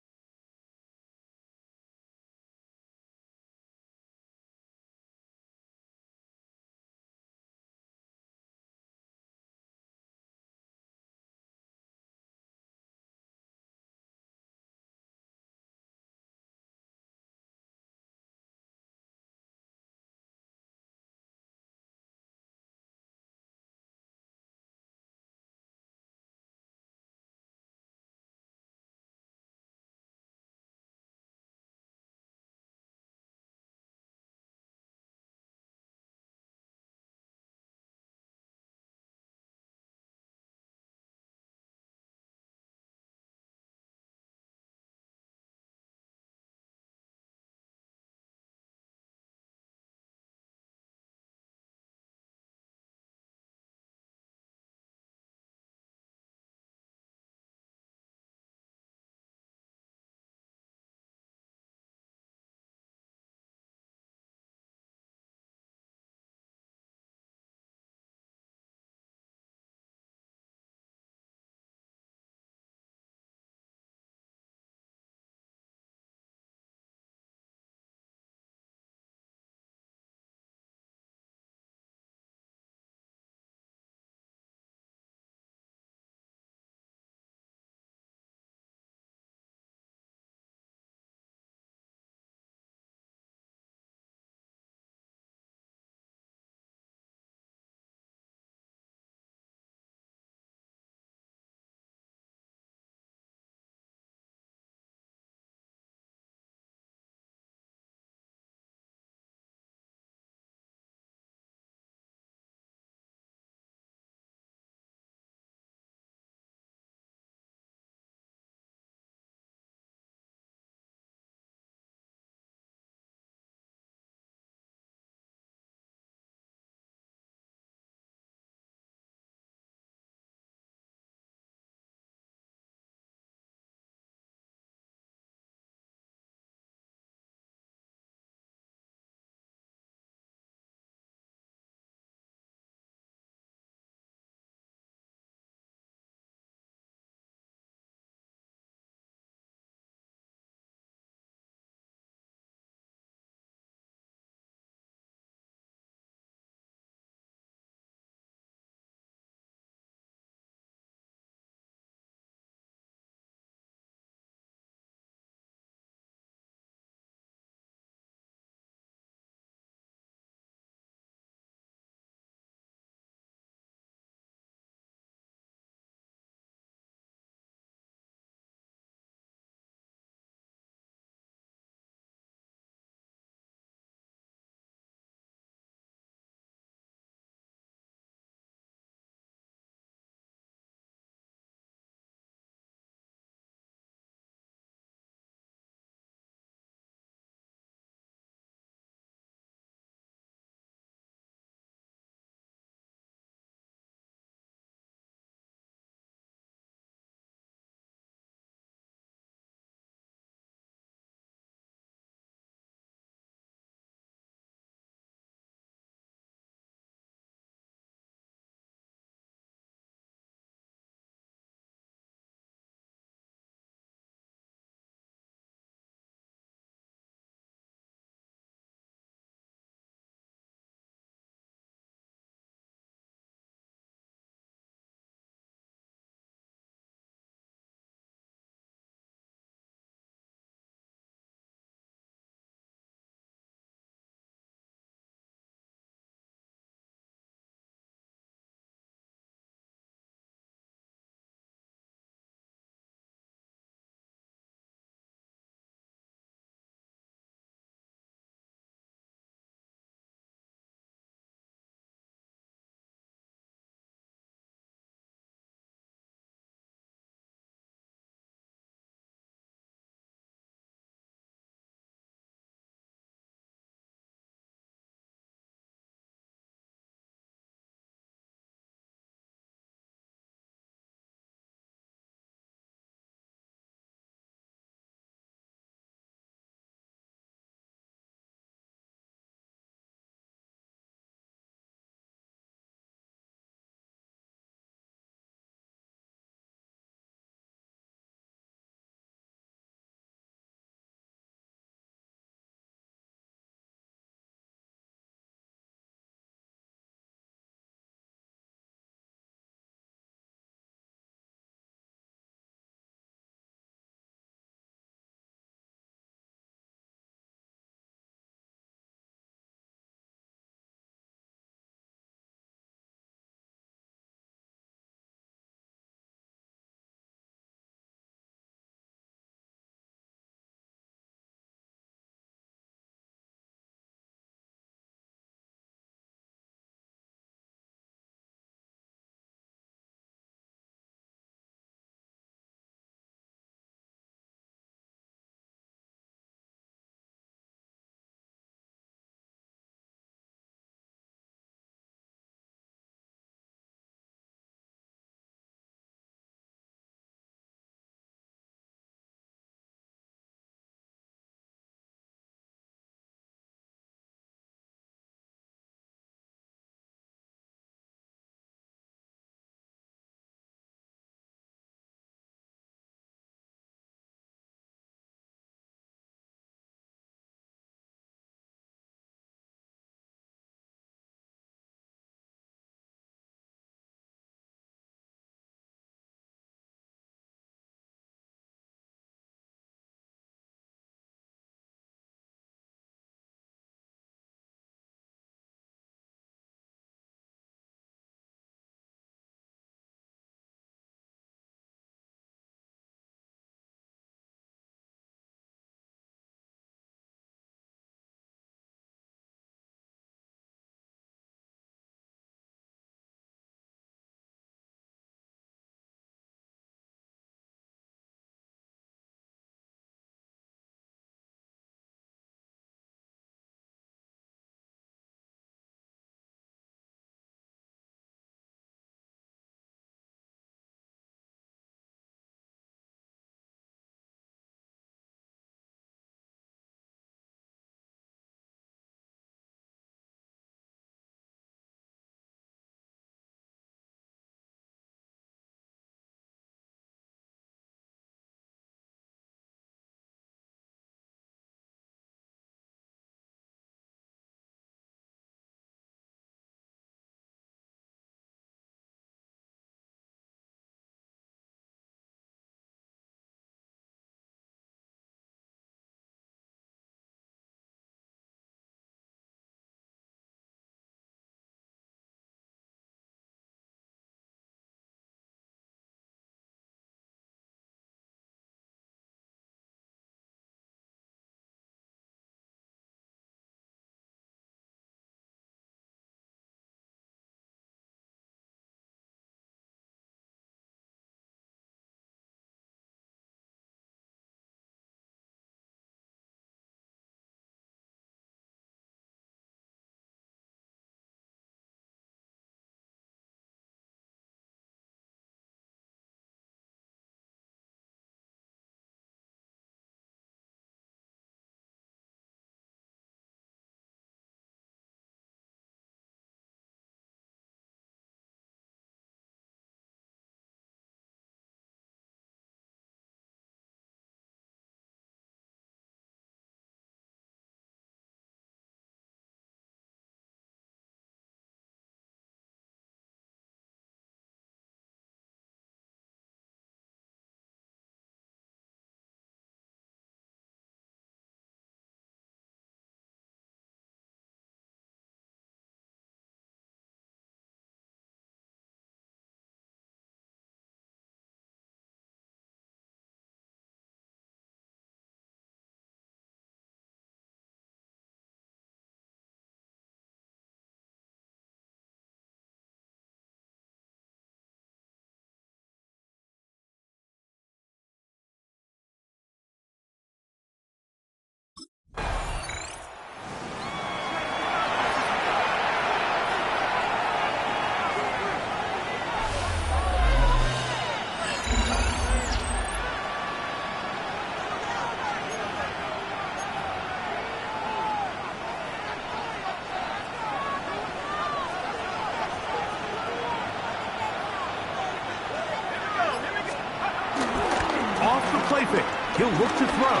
He'll look to throw.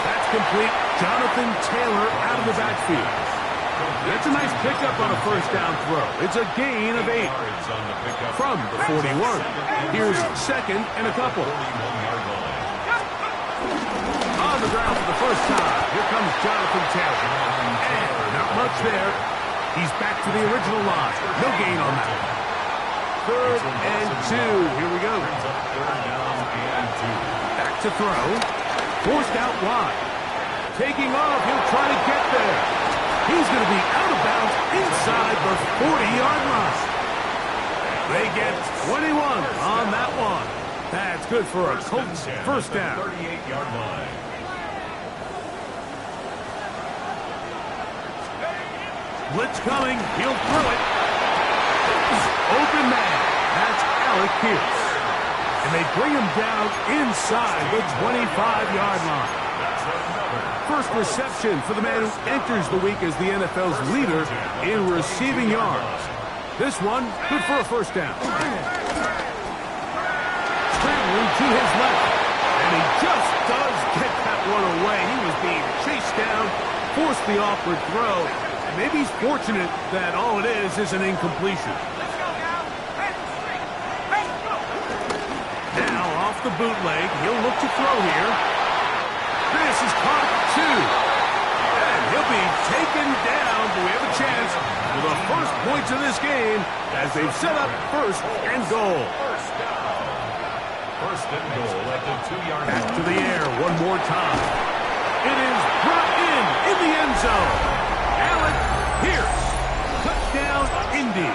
That's complete. Jonathan Taylor out of the backfield. That's a nice pickup on a first down throw. It's a gain of 8 from the 41. Here's second and a couple. On the ground for the first time. Here comes Jonathan Taylor. And not much there. He's back to the original line. No gain on that. 3rd and 2. Here we go. Back to throw. Forced out wide. Taking off. He'll try to get there. He's going to be out of bounds inside the 40-yard line. They get 21 on that one. That's good for a Colts first down. 38-yard line. Blitz coming. He'll throw it. Open man. That's Alec Pierce. And they bring him down inside the 25-yard line. First reception for the man who enters the week as the NFL's leader in receiving yards. This one, good for a first down. Scrambling to his left. And he just does get that one away. He was being chased down, forced the awkward throw. And maybe he's fortunate that all it is an incompletion. Now off the bootleg, he'll look to throw here. This is caught 2. And he'll be taken down, but we have a chance for the first points of this game as they've set up first and goal. First and goal at the 2-yard line. Back to the air one more time. It is brought in the end zone. Alec Pierce. Touchdown, Indy.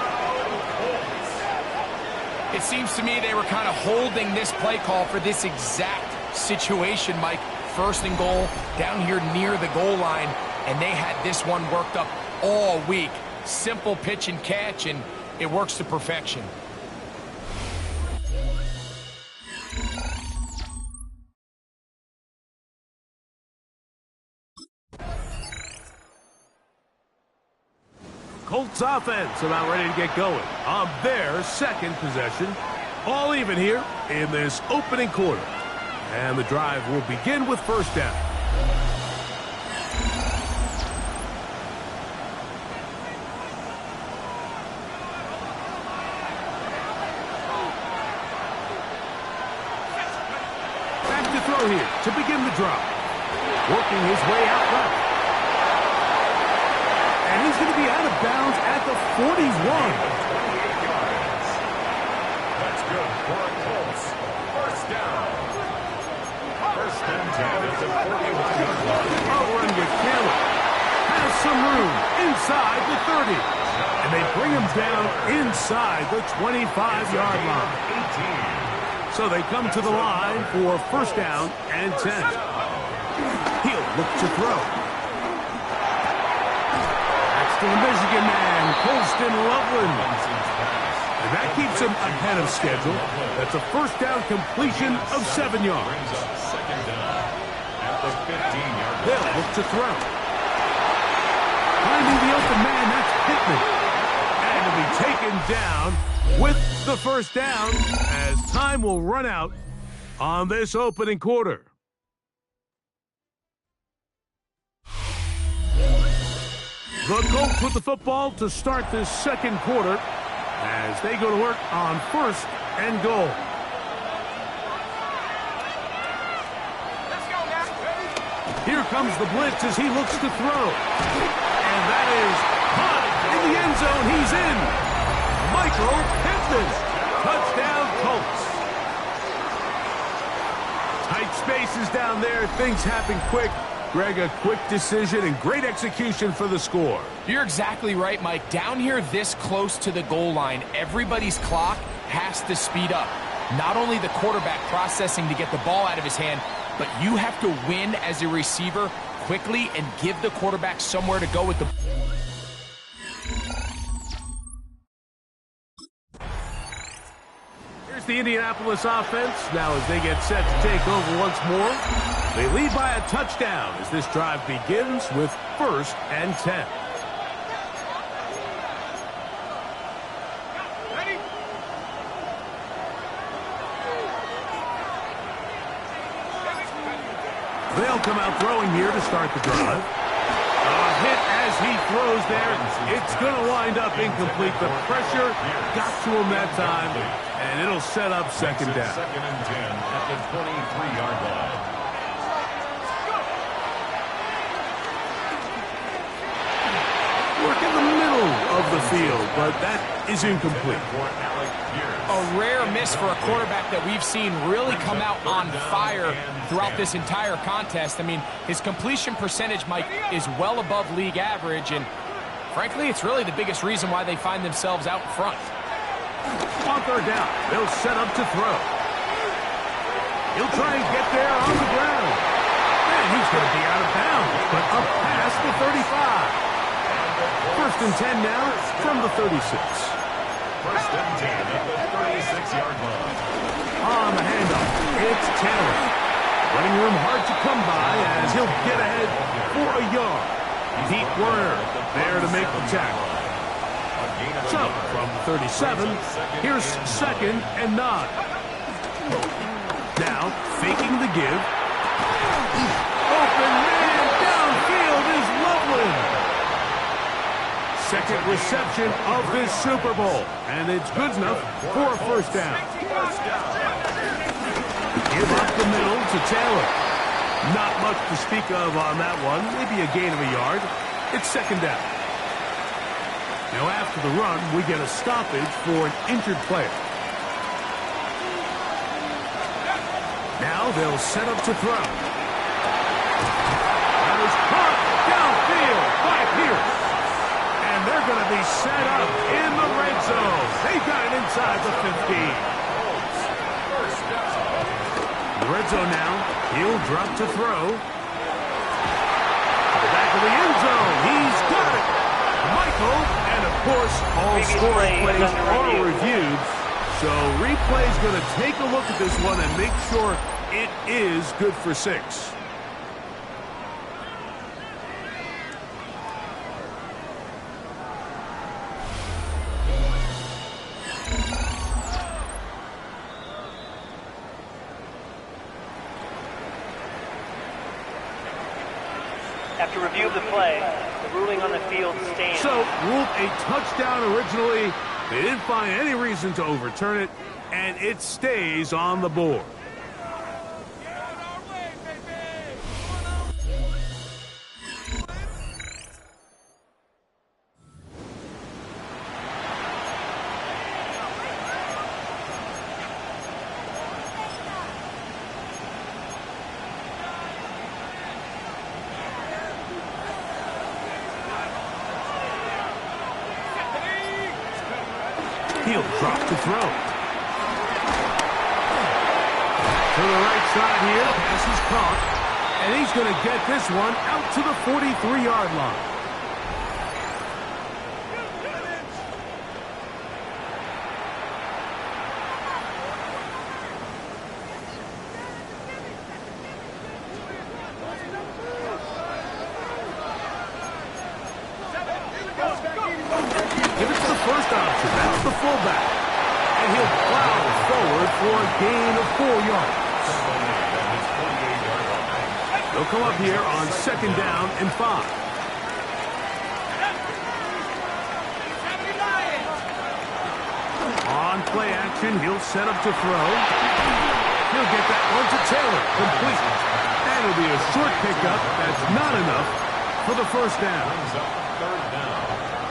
It seems to me they were kind of holding this play call for this exact situation, Mike. First and goal, down here near the goal line, and they had this one worked up all week. Simple pitch and catch, and it works to perfection. Colts offense about ready to get going on their second possession. All even here in this opening quarter. And the drive will begin with first down. Back to throw here to begin the drive. Working his way out left. And he's going to be out of bounds at the 41. That's good for a Colts first down. First and 10 at the 41-yard line. I'll run with Taylor. Has some room inside the 30. And they bring him down inside the 25-yard line. 18. So they come to the line for first down and 10. He'll look to throw. That's to the Michigan man, Colston Loveland. And that keeps him ahead of schedule. That's a first down completion of 7 yards. Second down at the 15-yard line. They'll look to throw. Finding the open man, that's Pittman. And he'll be taken down with the first down as time will run out on this opening quarter. The Colts with the football to start this second quarter as they go to work on first and goal. Here comes the blitz as he looks to throw. And that is caught in the end zone. He's in. Michael Pittman. Touchdown, Colts. Tight spaces down there. Things happen quick. Greg, a quick decision and great execution for the score. You're exactly right, Mike. Down here this close to the goal line, everybody's clock has to speed up. Not only the quarterback processing to get the ball out of his hand, but you have to win as a receiver quickly and give the quarterback somewhere to go with the... Here's the Indianapolis offense. Now as they get set to take over once more, they lead by a touchdown as this drive begins with first and 10. They'll come out throwing here to start the drive. A hit as he throws there. It's going to wind up incomplete. The pressure got to him that time, and it'll set up second down. Second and 10 at the 23-yard line. Work in the middle of the field, but that is incomplete. A rare miss for a quarterback that we've seen really come out on fire throughout this entire contest. I mean, his completion percentage, Mike, is well above league average, and frankly, it's really the biggest reason why they find themselves out in front. On third down, they'll set up to throw. He'll try and get there on the ground. And he's going to be out of bounds, but up past the 35. First and 10 now from the 36. First and 10 at the 36-yard line. On the handoff, it's Taylor. Running room hard to come by as he'll get ahead for a yard. Pete Werner there to make the tackle. So, from the 37, here's second and 9. Now, faking the give. Open man downfield is Loveland. Second reception of this Super Bowl, and it's good enough for a first down. Give up the middle to Taylor. Not much to speak of on that one, maybe a gain of a yard. It's second down. Now after the run, we get a stoppage for an injured player. Now they'll set up to throw. That is caught downfield by Pierce. And they're going to be set up in the red zone. They got it inside the 15. The red zone now. He'll drop to throw. Back of the end zone. He's got it. Michael. And, of course, all scoring plays are reviewed. So replay's going to take a look at this one and make sure it is good for 6. After review of the play, the ruling on the field stands. So, ruled a touchdown originally. They didn't find any reason to overturn it, and it stays on the board. He'll drop to throw. To the right side here, pass is caught. And he's going to get this one out to the 43-yard line. Give it to the first option. That's the fullback. And he'll plow forward for a gain of 4 yards. They'll come up here on second down and 5. On play action, he'll set up to throw. He'll get that one to Taylor. Complete. And it'll be a short pickup. That's not enough for the first down.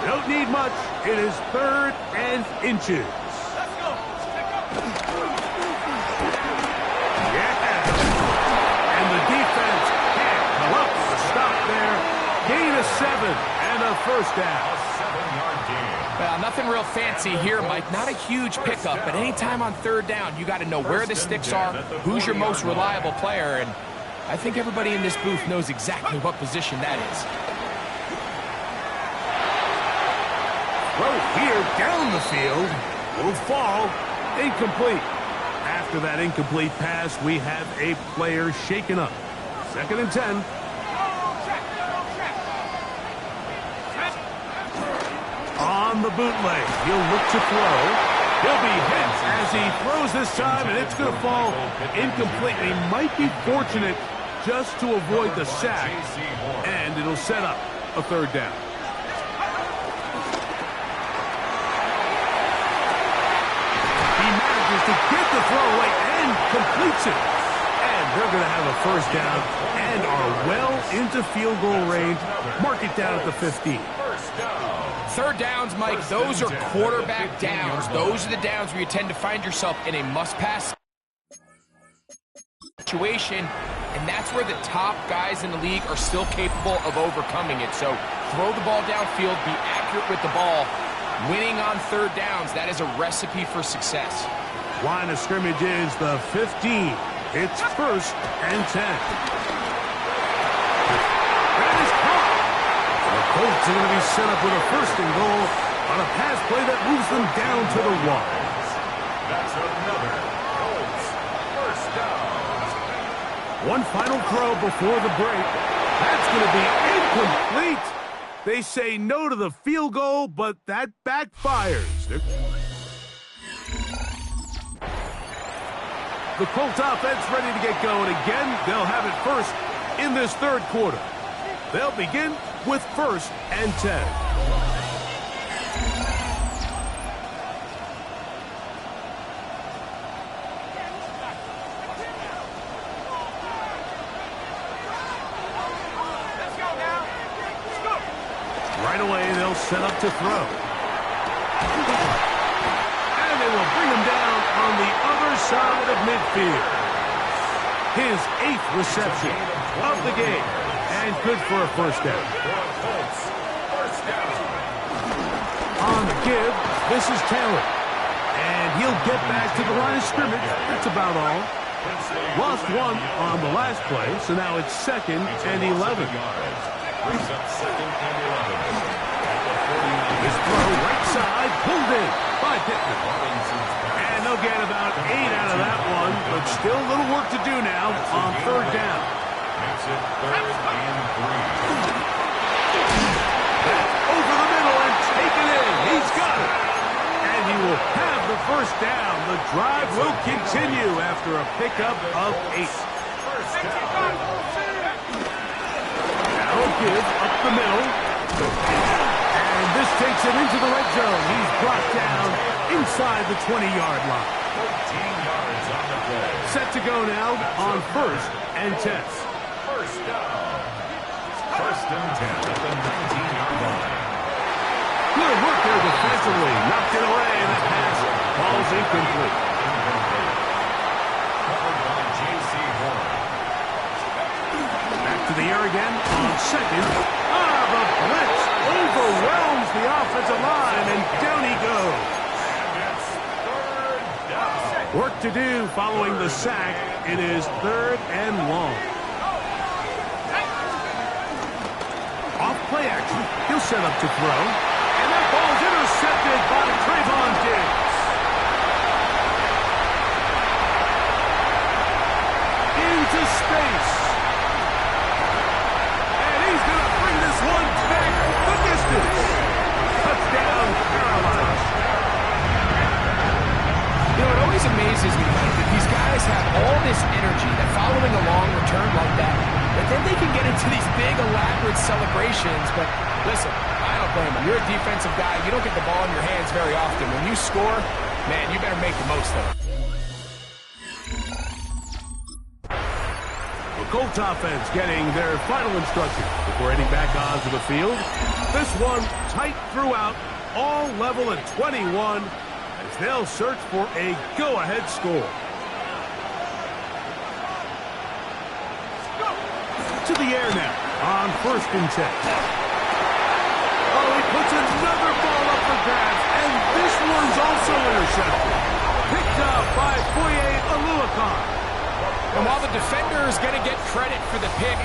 Don't need much. It is 3rd and inches. Yeah. And the defense can't come up with a stop there. Gain of 7 and a first down. Well, nothing real fancy here, Mike. Not a huge pickup, but anytime on 3rd down, you got to know where the sticks are, who's your most reliable player, and I think everybody in this booth knows exactly what position that is. Throw here down the field will fall incomplete. After that incomplete pass, we have a player shaken up. 2nd and 10. On the bootleg, he'll look to throw. He'll be hit as he throws this time, and it's going to fall incomplete. He might be fortunate just to avoid the sack, and it'll set up a third down. He manages to get the throw away and completes it. And they're going to have a first down and are well into field goal range. Mark it down at the 15. Third downs, Mike, those are quarterback downs. Those are the downs where you tend to find yourself in a must-pass situation, and that's where the top guys in the league are still capable of overcoming it. So throw the ball downfield, be accurate with the ball. Winning on third downs, that is a recipe for success. Line of scrimmage is the 15. It's first and 10. That is caught. The Colts are going to be set up with a first and goal on a pass play that moves them down to the 1. That's another Colts first down. One final throw before the break. That's going to be incomplete. They say no to the field goal, but that backfires. The Colts offense ready to get going again. They'll have it first in this third quarter. They'll begin with first and 10. Right away, they'll set up to throw. And they will bring him down on the other side of midfield. His 8th reception of the game. And good for a first down. On the give, this is Taylor. And he'll get back to the line of scrimmage. That's about all. Lost one on the last play, so now it's 2nd and 11. Brings up 2nd and 11. This throw right side, pulled in by Pittman. And they'll get about 8 out of that one, but still a little work to do now on third down. Makes it 3rd and 3. Back over the middle and taken in. He's got it. And he will have the first down. The drive will continue after a pickup of 8. First down. Now give up the middle. And this takes it into the red zone. He's brought down inside the 20-yard line. 14 yards on the play. Set to go now on first and 10. First down. First and 10 at the 19-yard line. Good work there defensively. Knocked it away, and that pass falls incomplete. Covered by J.C. Horn. Back to the air again on second. The blitz overwhelms the offensive line, and down he goes. And it's 3rd down. Work to do following the sack. It is 3rd and long. Off play action. He'll set up to throw. And that ball's intercepted by Trayvon Diggs. Into space. And he's going to bring this one back the distance. Touchdown, Carolina. You know, it always amazes me, Mike, that these guys have all this energy that following a long return like that, but then they can get into these big, elaborate celebrations. But listen, I don't blame them. You're a defensive guy. You don't get the ball in your hands very often. When you score, man, you better make the most of it. The Colts offense getting their final instructions before heading back onto the field. This one tight throughout, all level at 21, as they'll search for a go-ahead score. To the air now on first and 10. Oh, he puts another ball up for grabs, and this one's also intercepted. Picked up by Foye Oluokun. And while the defender is going to get credit for the pick,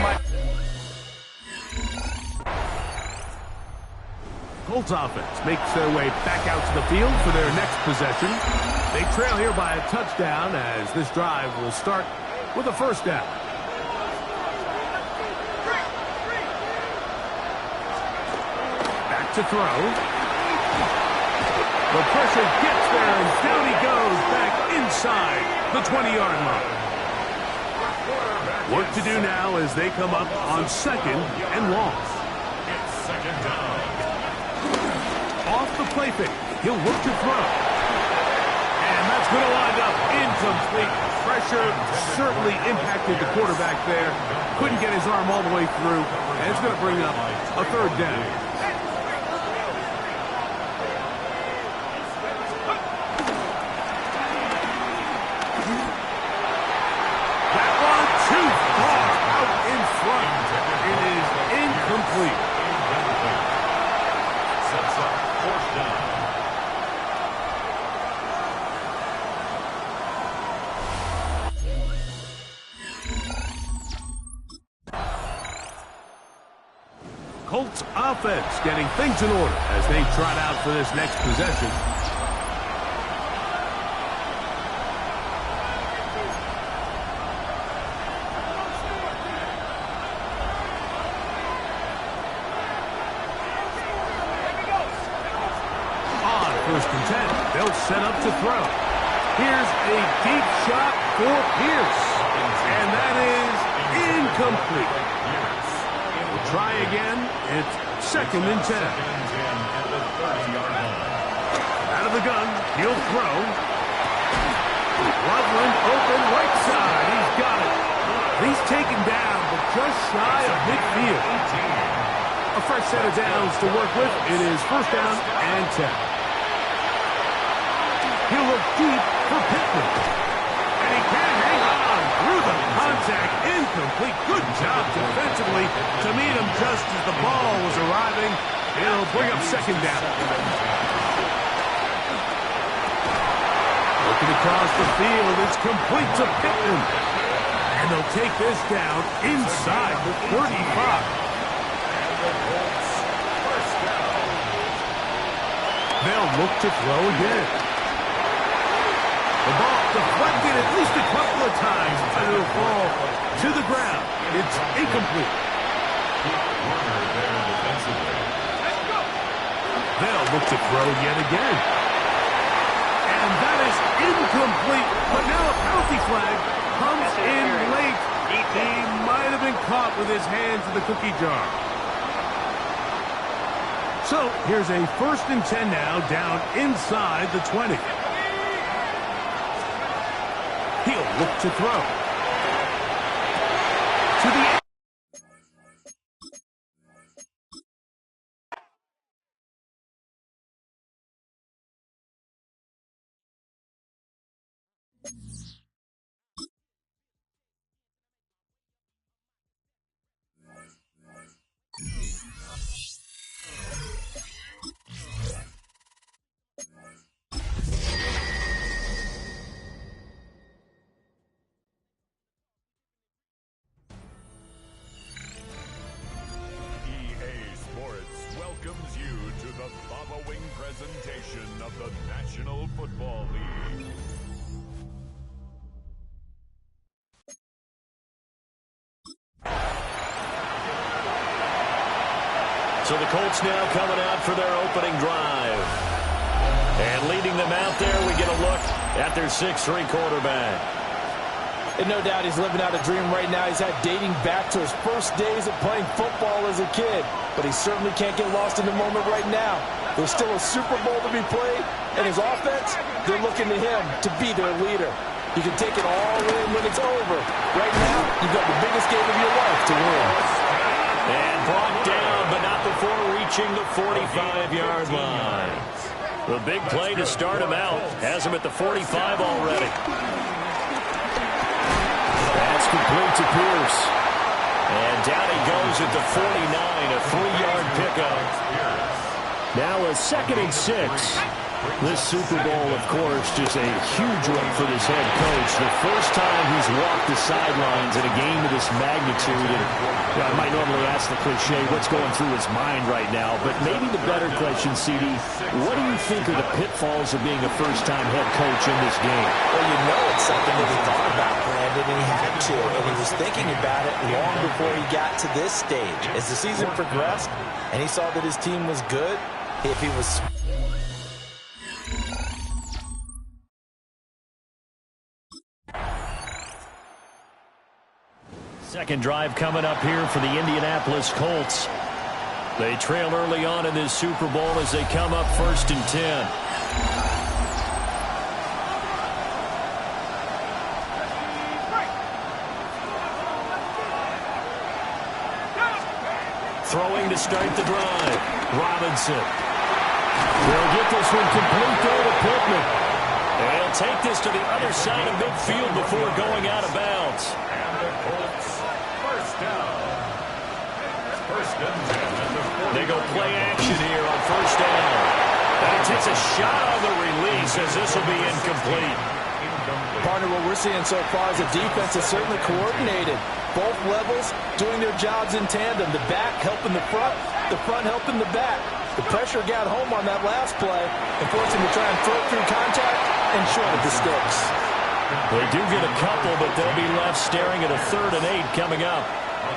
Colts offense makes their way back out to the field for their next possession. They trail here by a touchdown as this drive will start with a first down. Back to throw. The pressure gets there, and down he goes back inside the 20-yard line. Work to do now as they come up on 2nd and long. It's 2nd down. Off the play fake. He'll look to throw. And that's going to wind up incomplete. Pressure certainly impacted the quarterback there. Couldn't get his arm all the way through. And it's going to bring up a 3rd down. That one too far out in front. It is incomplete. Sets up 4th down. Colts offense getting things in order as they trot out for this next possession. On 1st and 10, they'll set up to throw. Here's a deep shot for Pierce, and that is incomplete. Try again. It's 2nd and 10. Out of the gun. He'll throw. Loveland open right side. He's got it. He's taken down, but just shy of midfield. A fresh set of downs to work with. It is 1st down and 10. He'll look deep for Pittman. And he can hang on through the contact. Incomplete. Good job defensively to meet him just as the ball was arriving. It'll bring up 2nd down. Looking across the field, it's complete to Pittman. And they'll take this down inside the 35. They'll look to throw again. The ball deflected at least a couple of times, and it'll fall to the ground. It's incomplete. They'll look to throw yet again. And that is incomplete. But now a penalty flag comes in late. He might have been caught with his hands in the cookie jar. So here's a 1st and 10 now, down inside the 20. He'll look to throw. To the welcomes you to the following presentation of the National Football League. So the Colts now coming out for their opening drive. And leading them out there, we get a look at their 6'3" quarterback. And no doubt he's living out a dream right now. He's had dating back to his first days of playing football as a kid. But he certainly can't get lost in the moment right now. There's still a Super Bowl to be played. And his offense, they're looking to him to be their leader. You can take it all in when it's over. Right now, you've got the biggest game of your life to win. And brought down, but not before reaching the 45-yard line. The big play to start him out. Has him at the 45 already. That's complete to Pierce. And down he goes at the 49, a 3-yard pickup. Now a 2nd and 6. This Super Bowl, of course, just a huge one for this head coach. The first time he's walked the sidelines in a game of this magnitude. And I might normally ask the cliche, what's going through his mind right now? But maybe the better question, CD, what do you think are the pitfalls of being a first-time head coach in this game? Well, you know it's something that he thought about, Brandon, and he had to. And he was thinking about it long before he got to this stage. As the season progressed and he saw that his team was good, if he was... second drive coming up here for the Indianapolis Colts. They trail early on in this Super Bowl as they come up 1st and 10. Throwing to start the drive. Robinson. They'll get this one complete there to Pittman. They'll take this to the other side of midfield before going out of bounds. And the Colts, first down. First and 10. They go play action here on 1st down. And he takes a shot on the release as this will be incomplete. Partner, what we're seeing so far is the defense is certainly coordinated. Both levels doing their jobs in tandem. The back helping the front helping the back. The pressure got home on that last play and forced him to try and throw through contact and short of the sticks. They do get a couple, but they'll be left staring at a 3rd and 8 coming up.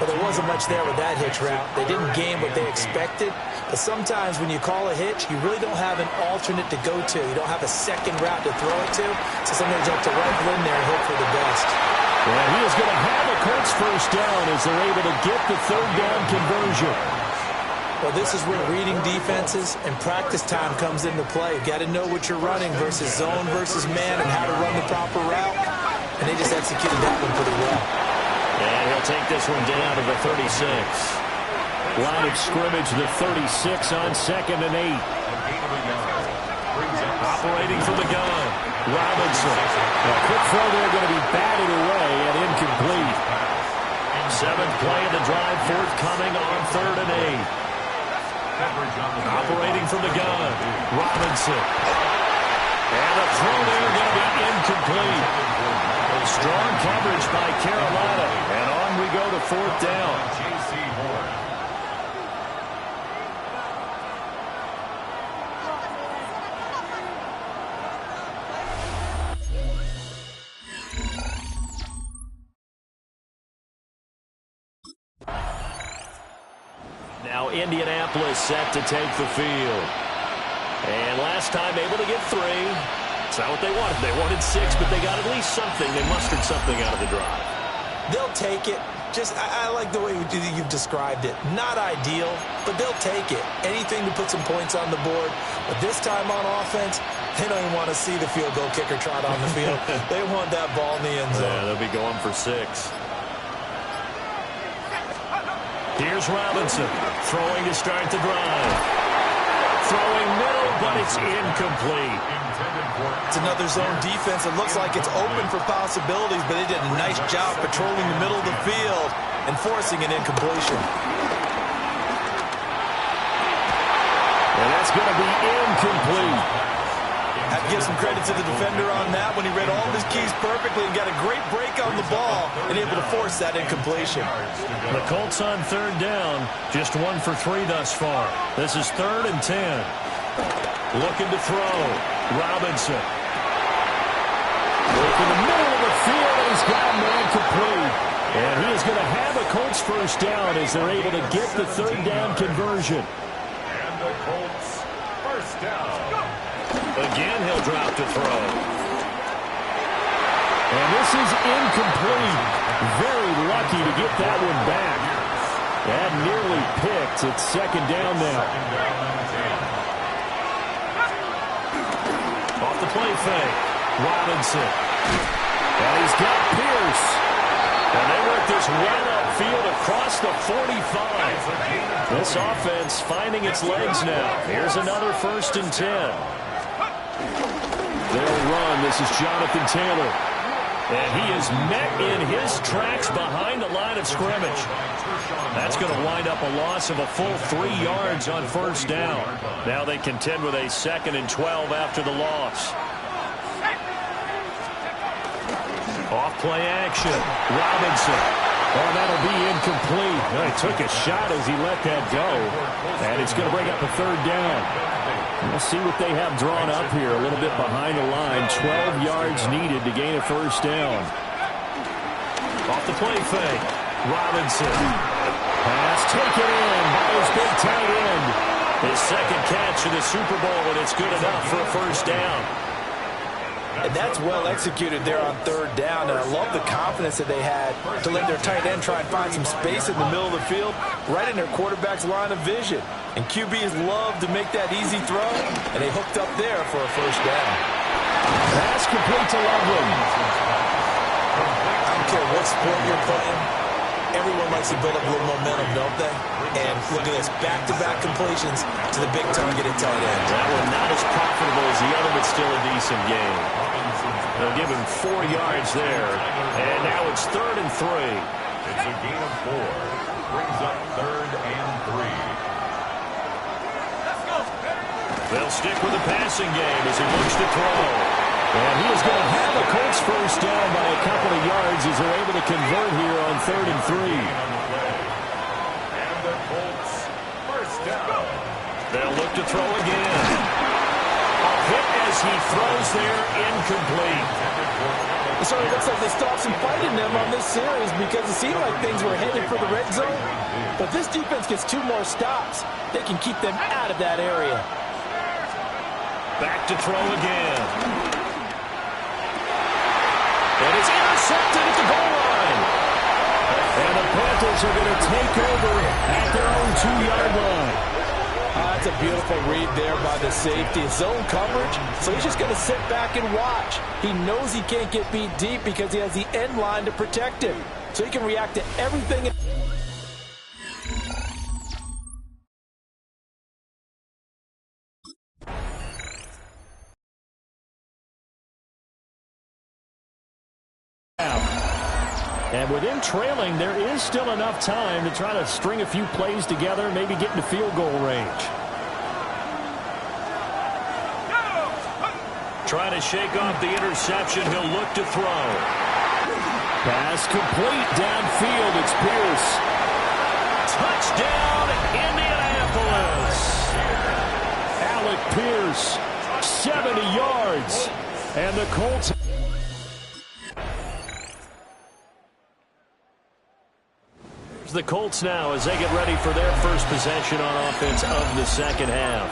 Well, there wasn't much there with that hitch route. They didn't gain what they expected. But sometimes when you call a hitch, you really don't have an alternate to go to. You don't have a second route to throw it to. So sometimes you have to rifle in there and hope for the best. Well, he is going to have a Colts 1st down as they're able to get the 3rd down conversion. Well, this is where reading defenses and practice time comes into play. You've got to know what you're running versus zone versus man and how to run the proper route. And they just executed that one pretty well. And he'll take this one down to the 36. Line of scrimmage, the 36 on 2nd and 8. Operating from the gun. Robinson. A quick throw there going to be batted away and incomplete. 7th play of the drive, forthcoming on 3rd and 8. Operating from the gun. Robinson. And a throw there going to be incomplete. Strong coverage by Carolina. And on we go to 4th down. Now Indianapolis set to take the field. And last time able to get 3. It's not what they wanted. They wanted 6, but they got at least something. They mustered something out of the drive. They'll take it. I like the way you've described it. Not ideal, but they'll take it. Anything to put some points on the board. But this time on offense, they don't even want to see the field goal kicker trot on the field. They want that ball in the end zone. Yeah, they'll be going for 6. Here's Robinson, throwing to start the drive. Throwing middle, but it's incomplete. It's another zone defense. It looks like it's open for possibilities, but they did a nice job patrolling the middle of the field and forcing an incompletion. And that's going to be incomplete. I have to give some credit to the defender on that when he read all of his keys perfectly and got a great break on the ball and able to force that incompletion. The Colts on 3rd down, just 1 for 3 thus far. This is 3rd and 10. Looking to throw. Robinson. Looking the middle of the field, and he's got a man complete. And he is going to have a Colts 1st down as they're able to get the 3rd down conversion. And the Colts 1st down. Again, he'll drop to throw. And this is incomplete. Very lucky to get that one back. That nearly picked. It's 2nd down now. Off the play fake. Robinson. And he's got Pierce. And they work this well upfield across the 45. This offense finding its legs now. Here's another 1st and 10. They'll run. This is Jonathan Taylor. And he is met in his tracks behind the line of scrimmage. That's going to wind up a loss of a full 3 yards on 1st down. Now they contend with a 2nd and 12 after the loss. Off play action. Robinson. Oh, that'll be incomplete. Well, he took a shot as he let that go. And it's going to bring up a 3rd down. We'll see what they have drawn up here. A little bit behind the line. 12 yards needed to gain a 1st down. Off the play fake. Robinson. Pass taken in by his big tight end. His 2nd catch of the Super Bowl, and it's good enough for a 1st down. And that's well executed there on third down. And I love the confidence that they had to let their tight end try and find some space in the middle of the field, right in their quarterback's line of vision. And QBs love to make that easy throw, and they hooked up there for a first down. Pass complete to Loveland. I don't care what sport you're playing. Everyone likes to build up a little momentum, don't they? And look at this, back-to-back completions to the big targeted tight end. That one not as profitable as the other, but still a decent game. They'll give him 4 yards there. And now it's 3rd and 3. It's a gain of 4. Brings up 3rd and 3. They'll stick with the passing game as he looks to throw. And he is going to have a Colts first down by a couple of yards as they're able to convert here on 3rd and 3. And the Colts first down. They'll look to throw again. A hit as he throws there, incomplete. So it looks like they stopped some fight in them on this series because it seemed like things were headed for the red zone. But this defense gets 2 more stops. They can keep them out of that area. Back to throw again. And it's intercepted at the goal line. And the Panthers are going to take over at their own 2-yard line. That's a beautiful read there by the safety. Zone coverage, so he's just going to sit back and watch. He knows he can't get beat deep because he has the end line to protect him. So he can react to everything. And with him trailing, there is still enough time to try to string a few plays together, maybe get into field goal range. Trying to shake off the interception. He'll look to throw. Pass complete downfield. It's Pierce. Touchdown, Indianapolis. Alec Pierce, 70 yards. And the Colts. The Colts now as they get ready for their first possession on offense of the second half.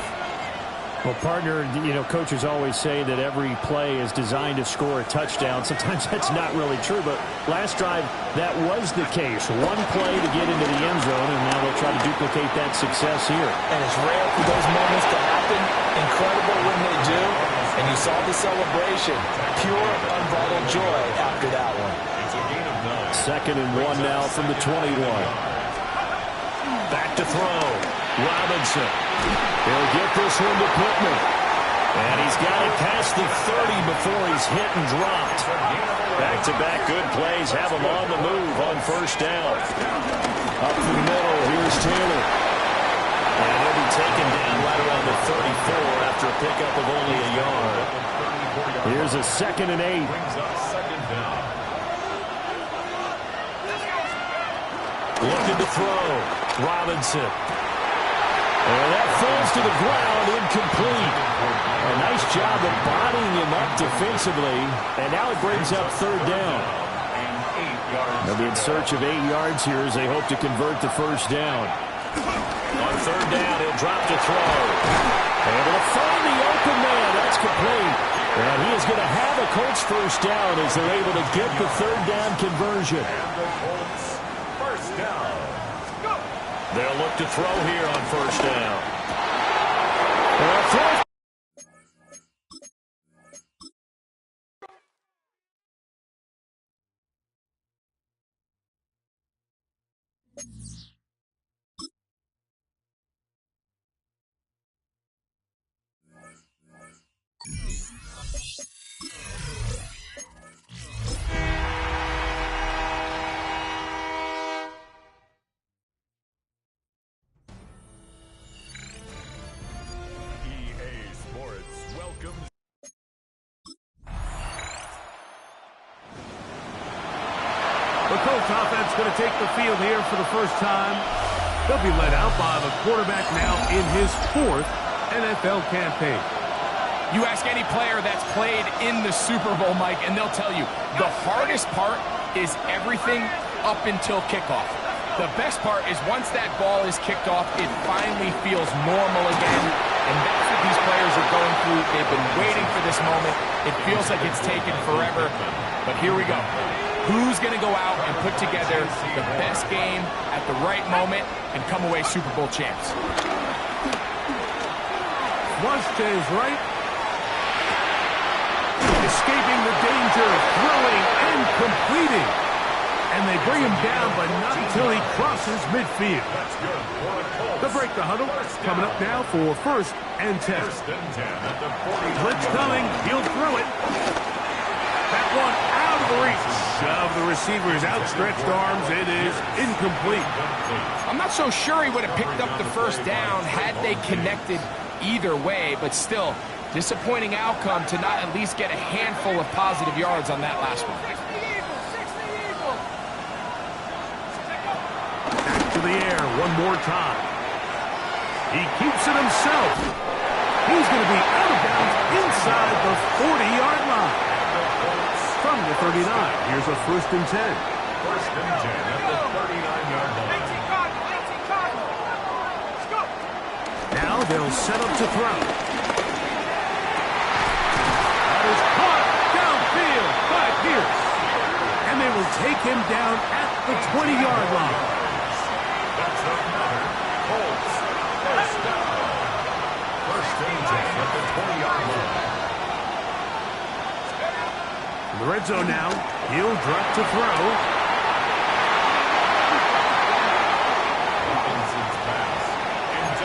Well, partner, coaches always say that every play is designed to score a touchdown. Sometimes that's not really true, but last drive, that was the case. One play to get into the end zone, and now they'll try to duplicate that success here. And it's rare for those moments to happen. Incredible when they do. And you saw the celebration. Pure, unbridled joy after that one. 2nd and 1 now from the 21. Back to throw. Robinson. He'll get this one to Pittman. And he's got it past the 30 before he's hit and dropped. Back-to-back good plays have him on the move on first down. Up the middle, here's Taylor. And he'll be taken down right around the 34 after a pickup of only a yard. Here's a 2nd and 8. Looking to throw. Robinson. And that falls to the ground, incomplete. A nice job of bodying him up defensively. And now it brings up 3rd down. They'll be in search of 8 yards here as they hope to convert the first down. On 3rd down, he'll drop to throw. Able to find the open man. That's complete. And he is going to have a Colts first down as they're able to get the 3rd down conversion. They'll look to throw here on first down. The Colts offense going to take the field here for the first time. They'll be led out by the quarterback now in his 4th NFL campaign. You ask any player that's played in the Super Bowl, Mike, and they'll tell you the hardest part is everything up until kickoff. The best part is once that ball is kicked off, it finally feels normal again. And that's what these players are going through. They've been waiting for this moment. It feels like it's taken forever. But here we go. Who's going to go out and put together the best game at the right moment and come away Super Bowl champs? Flush to his right. Escaping the danger, throwing and completing. And they bring him down, but not until he crosses midfield. They'll break the huddle. Coming up now for 1st and 10. Blitz coming. He'll throw it. That one out of the reach of the receiver's outstretched arms. It is incomplete. I'm not so sure he would have picked up the first down had they connected either way, but still, disappointing outcome to not at least get a handful of positive yards on that last one. Back to the air one more time. He keeps it himself. He's going to be out of bounds inside the 40-yard line. From the 39, here's a 1st and 10. 1st and 10 at the 39-yard line. Now they'll set up to throw. That is caught downfield by Pierce. And they will take him down at the 20-yard line. That's another Colts 1st down. 1st and 10 at the 20-yard line. In the red zone now, he'll drop to throw.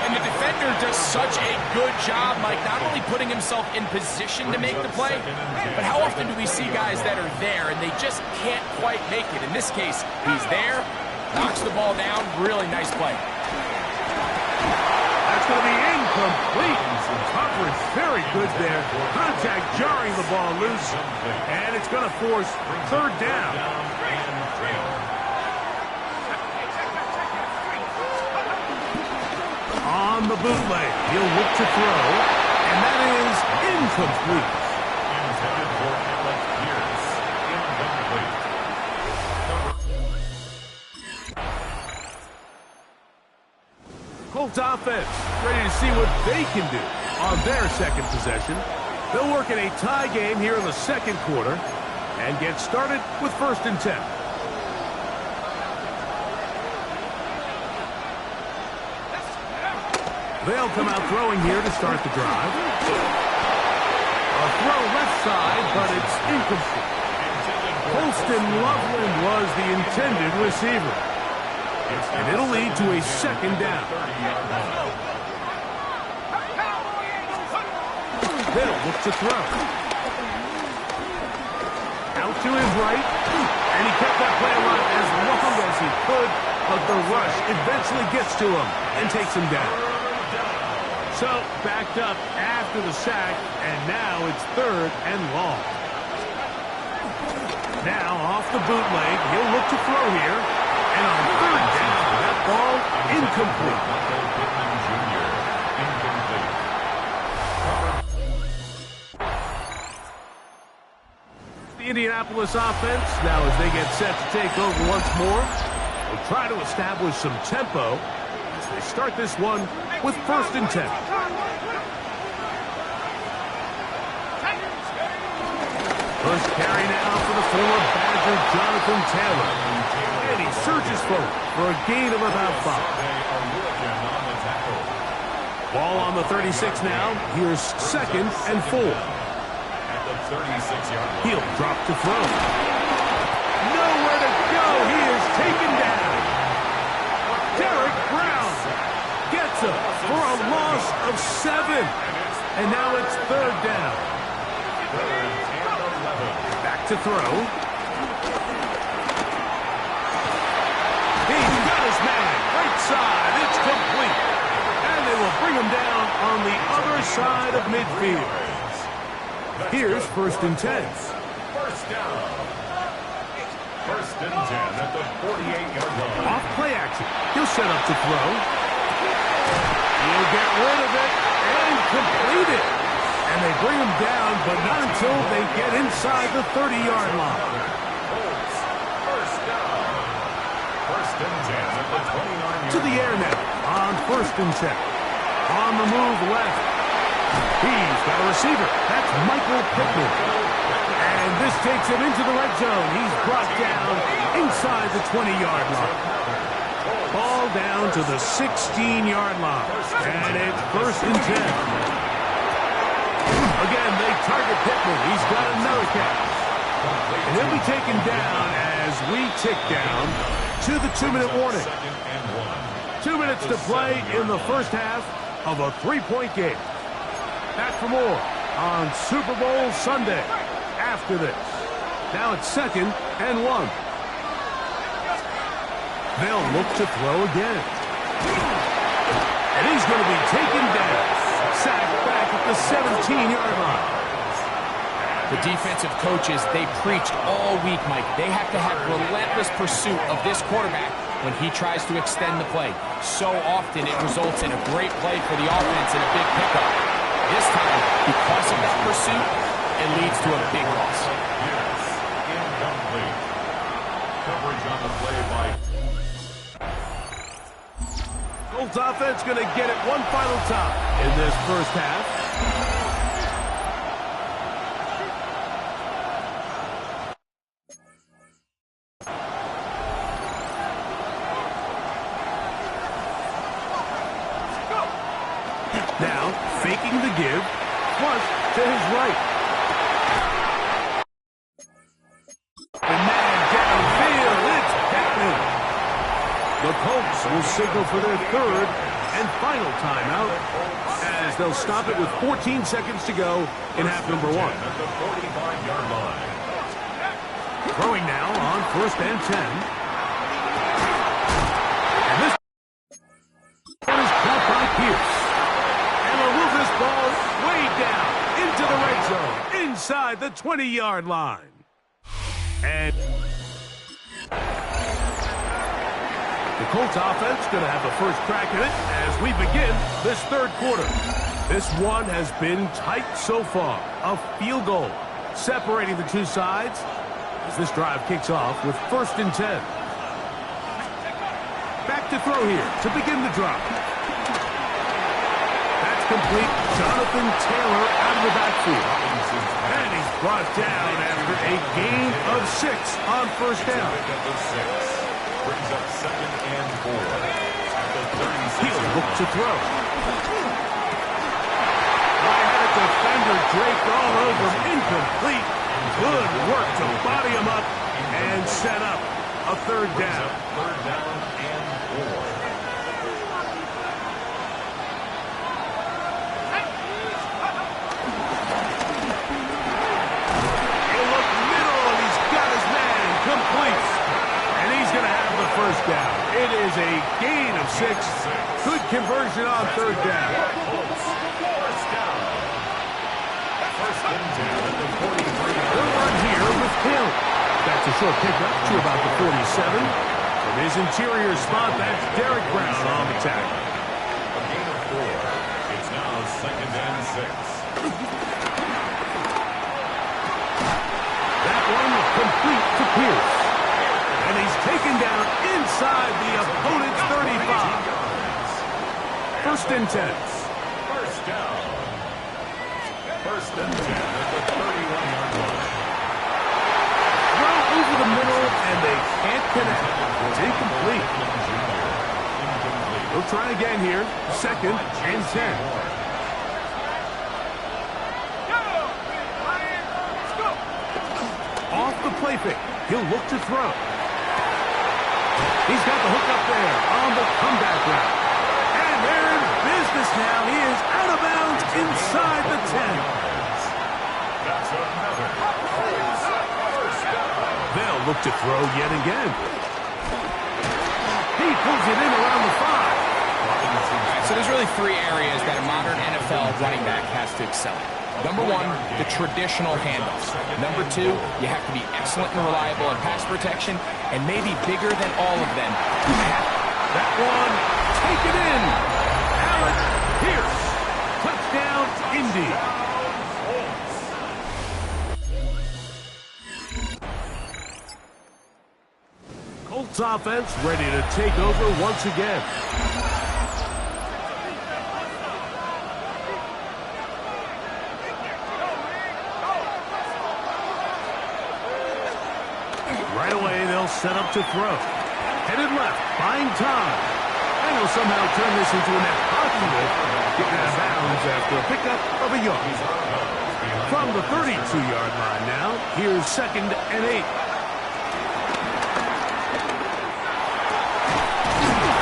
And the defender does such a good job, Mike, not only putting himself in position to make the play, but how often do we see guys that are there and they just can't quite make it? In this case, he's there, knocks the ball down, really nice play. That's going to be incomplete. Coverage very good there. Contact jarring the ball loose. And it's going to force 3rd down. On the bootleg, he'll look to throw. And that is incomplete. Intended for Alec Pierce. Incomplete. Colts offense ready to see what they can do on their 2nd possession. They'll work in a tie game here in the 2nd quarter and get started with 1st and 10. They'll come out throwing here to start the drive. A throw left side, but it's incomplete. Colston Loveland was the intended receiver. And it'll lead to a 2nd down. They'll look to throw. Out to his right. And he kept that play alive as long as he could. But the rush eventually gets to him and takes him down. So, backed up after the sack. And now it's 3rd and long. Now, off the bootleg, he'll look to throw here. And on 3rd down, that ball incomplete. The Indianapolis offense, now as they get set to take over once more, will try to establish some tempo as they start this one with 1st and 10. First carry now for the former Badger, Jonathan Taylor. And he surges forward for a gain of about 5. Ball on the 36 now. Here's 2nd and 4. At the 36-yard line. He'll drop to throw. Nowhere to go. He is taken down. Derek Brown gets him for a loss of 7. And now it's 3rd down. 3rd and 11. Back to throw. He's got his man. Right side. It's complete. And they will bring him down on the other side of midfield. Here's 1st and 10. 1st down. 1st and 10 at the 48-yard line. Off play action. He'll set up to throw. He'll get rid of it and complete it. And they bring him down, but not until they get inside the 30-yard line. Colts, 1st down. 1st and 10 at the 29-yard To the air now on 1st and 10. On the move left. He's got a receiver. That's Michael Pittman. And this takes him into the red zone. He's brought down inside the 20-yard line. Ball down to the 16-yard line. And it's 1st and 10. Again, they target Pittman. He's got another catch. And he'll be taken down as we tick down to the 2-minute warning. 2 minutes to play in the first half of a 3-point game. Back for more on Super Bowl Sunday after this. Now it's 2nd and 1. They'll look to throw again. And he's going to be taken down. Sacked back at the 17-yard line. The defensive coaches, they preached all week, Mike. They have to have relentless pursuit of this quarterback when he tries to extend the play. So often it results in a great play for the offense and a big pickup. This time, because of that pursuit, it leads to a big loss. Yes, incomplete. Coverage on the play by... Colts offense going to get it one final time in this first half. Now, faking the give, plus to his right. And man downfield, it's Pittman. The Colts will signal for their 3rd and final timeout as they'll stop it with 14 seconds to go in half number 1. At the 45-yard line. Throwing now on 1st and 10. And this one is caught by Pierce. And they'll move this ball way down into the red zone, inside the 20-yard line. And the Colts offense going to have the first crack at it as we begin this 3rd quarter. This one has been tight so far. A field goal separating the two sides as this drive kicks off with 1st and 10. Back to throw here to begin the drive. That's complete. Jonathan Taylor out of the backfield. And he's brought down after a gain of 6 on 1st down. Brings up 2nd and 4. At the 36. He'll look to throw. I had a defender draped all over him. Incomplete. Good work to body him up and set up a 3rd down. 3rd down and 4. He'll look middle and he's got his man complete. And he's going to have the 1st down. It is a gain of 6. Good conversion on 3rd down. 1st down. 1st and 10 at the 43. They'll run here with Hill. That's a short pickup to about the 47. From his interior spot, that's Derek Brown on the tackle. A gain of 4. It's now 2nd and 6. That one complete to Pierce. And he's taken down inside the opponent's 35. 1st and 10. 1st down. 1st and 10 at the 31-yard line. Throw over the middle, and they can't connect. It's incomplete. We'll try again here. 2nd and 10. Off the play fake. He'll look to throw. He's got the hook up there on the comeback route. And they're in business now. He is out of bounds inside the 10. That's another 1st down. They'll look to throw yet again. He pulls it in around the 5. So there's really 3 areas that a modern NFL running back has to excel in. Number 1, the traditional handoffs. Number 2, you have to be excellent and reliable in pass protection, and maybe bigger than all of them. That one, take it in. Alec Pierce, touchdown, Indy. Colts Colts offense ready to take over once again. Right away, they'll set up to throw. Headed left, buying time. And he'll somehow turn this into a net positive, getting out of bounds after a pickup of a yard. From the 32-yard line now, here's 2nd and 8.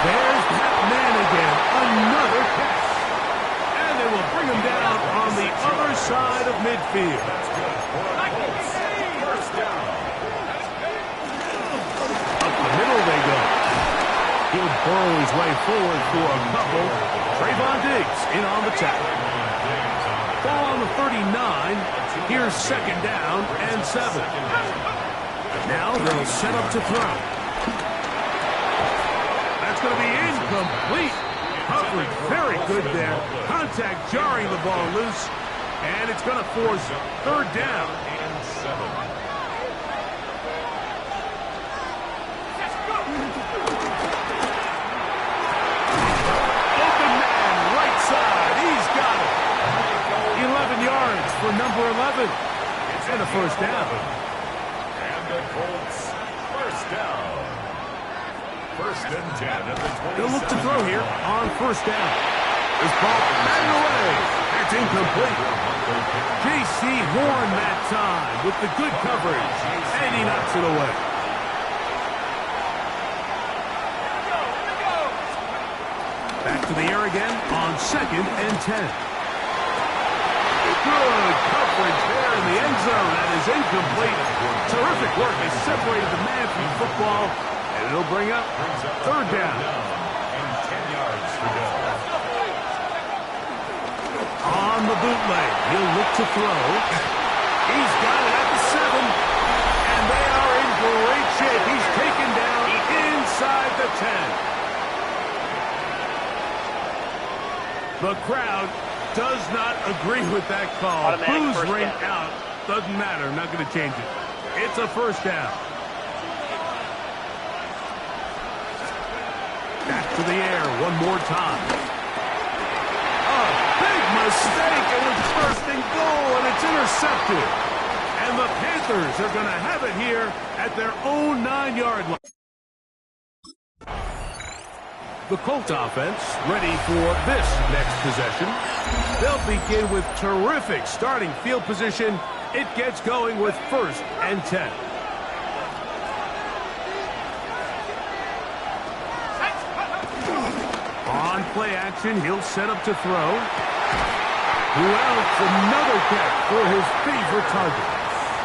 There's that man again, another catch. And they will bring him down on the other side of midfield. First down. Up the middle they go. He'll burrow his way forward for a couple. Trayvon Diggs in on the tackle. Ball on the 39. Here's 2nd down and 7. Now they'll set up to throw. That's going to be incomplete. Coverage very good there. Contact jarring the ball loose. And it's going to force 3rd down. And 7. Yards for number 11. And a first down. And the Colts, first down. 1st and 10 at the 20. They'll look to throw here on 1st down. This ball batted away. That's incomplete. J.C. Horn that time with the good coverage. And he knocks it away. Back to the air again on 2nd and 10. Good coverage there in the end zone. That is incomplete. Terrific work. They separated the man from the football, and it'll bring up 3rd down. And 10 yards for Dell. On the bootleg, he'll look to throw. He's got it at the 7, and they are in great shape. He's taken down inside the 10. The crowd does not agree with that call. Who's ring out? Doesn't matter. I'm not going to change it. It's a first down. Back to the air one more time. A big mistake, and it's 1st and goal, and it's intercepted. And the Panthers are going to have it here at their own 9-yard line. The Colts offense ready for this next possession. They'll begin with terrific starting field position. It gets going with 1st and 10. On play action, he'll set up to throw. Well, it's another catch for his favorite target.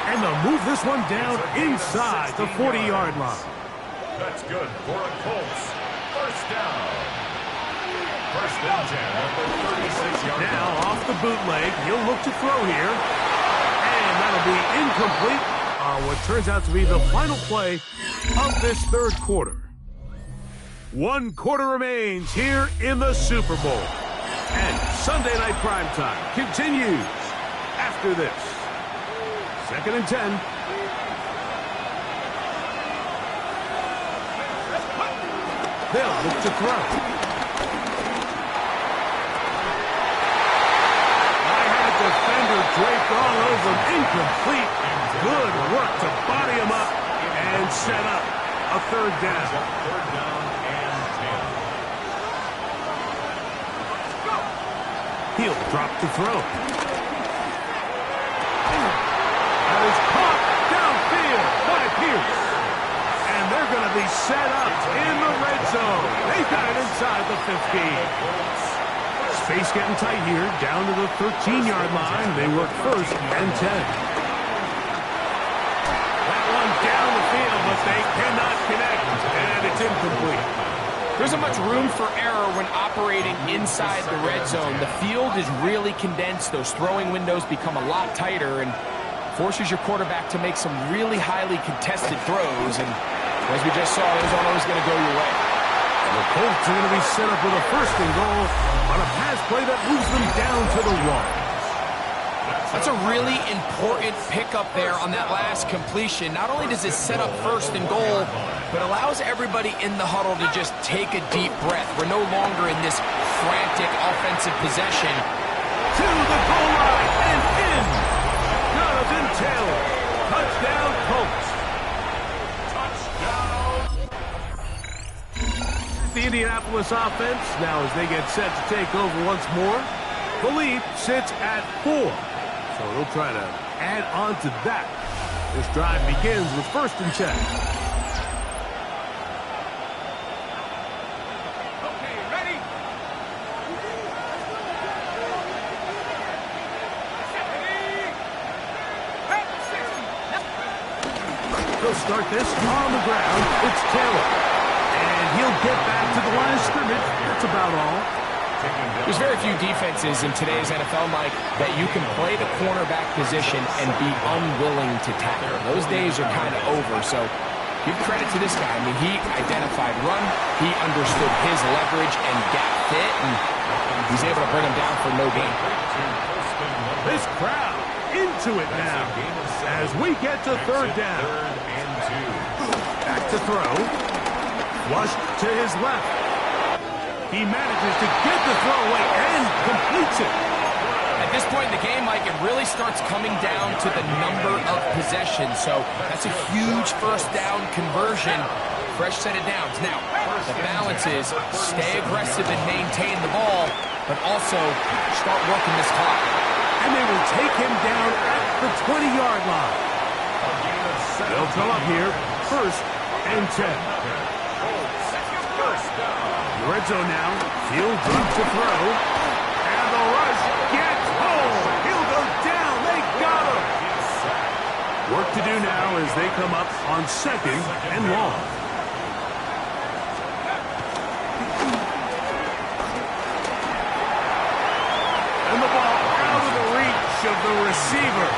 And they'll move this one down inside the 40-yard line. That's good for a Colts. First down. 1st and 10 at the 36-yard line. Now off the bootleg, he'll look to throw here. And that'll be incomplete on what turns out to be the final play of this 3rd quarter. 1 quarter remains here in the Super Bowl. And Sunday Night Primetime continues after this. 2nd and 10. They'll look to throw. I had a defender draped all over him. Incomplete. Good work to body him up and set up a 3rd down. 3rd down and 10. He'll drop to throw. That is caught downfield by Pierce. And they're going to be set up in the red zone. They got it inside the 15. Space getting tight here, down to the 13-yard line. They work 1st and 10. That one down the field, but they cannot connect, and it's incomplete. There isn't much room for error when operating inside the red zone. The field is really condensed. Those throwing windows become a lot tighter and forces your quarterback to make some really highly contested throws. And as we just saw, those aren't always going to go your way. The Colts are going to be set up with a 1st and goal on a pass play that moves them down to the 1. That's That's a really important pickup there on that last completion. Not only does it set up first and goal, but allows everybody in the huddle to just take a deep breath. We're no longer in this frantic offensive possession. To the goal line and in. Jonathan Taylor. Touchdown, Colts. The Indianapolis offense, now as they get set to take over once more, the lead sits at 4. So they'll try to add on to that. This drive begins with 1st and 10. Okay, ready? They'll start this on the ground. It's Taylor. And he'll get back to the line of scrimmage. That's about all. There's very few defenses in today's NFL, Mike, that you can play the cornerback position and be unwilling to tackle. Those days are kind of over, so give credit to this guy. I mean, he identified run, he understood his leverage and gap fit, and he's able to bring him down for no gain. This crowd into it now as we get to 3rd down. Back to throw. Flush to his left. He manages to get the throw away and completes it. At this point in the game, Mike, it really starts coming down to the number of possessions. So that's a huge 1st down conversion. Fresh set of downs. Now, the balance is stay aggressive and maintain the ball, but also start working this clock. And they will take him down at the 20-yard line. They'll come up here, 1st and 10. Red zone now. Field drop to throw. And the rush gets home. He'll go down. They got him. Work to do now as they come up on 2nd and long. And the ball out of the reach of the receiver.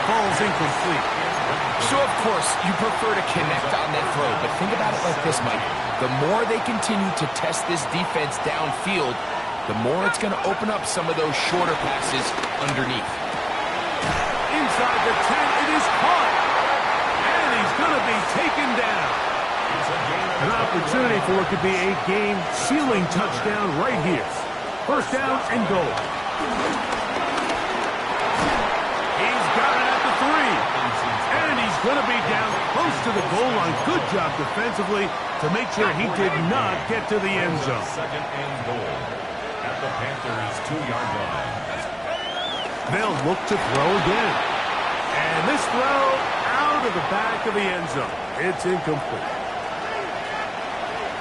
Falls incomplete. So, of course, you prefer to connect on that throw, but think about it like this, Mike. The more they continue to test this defense downfield, the more it's going to open up some of those shorter passes underneath. Inside the 10, it is caught. And he's going to be taken down. An opportunity for what could be a game-sealing touchdown right here. 1st down and goal. He's got it at the 3. And he's going to be down close to the goal line. Good job defensively to make sure he did not get to the end zone. 2nd and goal at the Panthers' 2-yard line. They'll look to throw again. And this throw out of the back of the end zone. It's incomplete.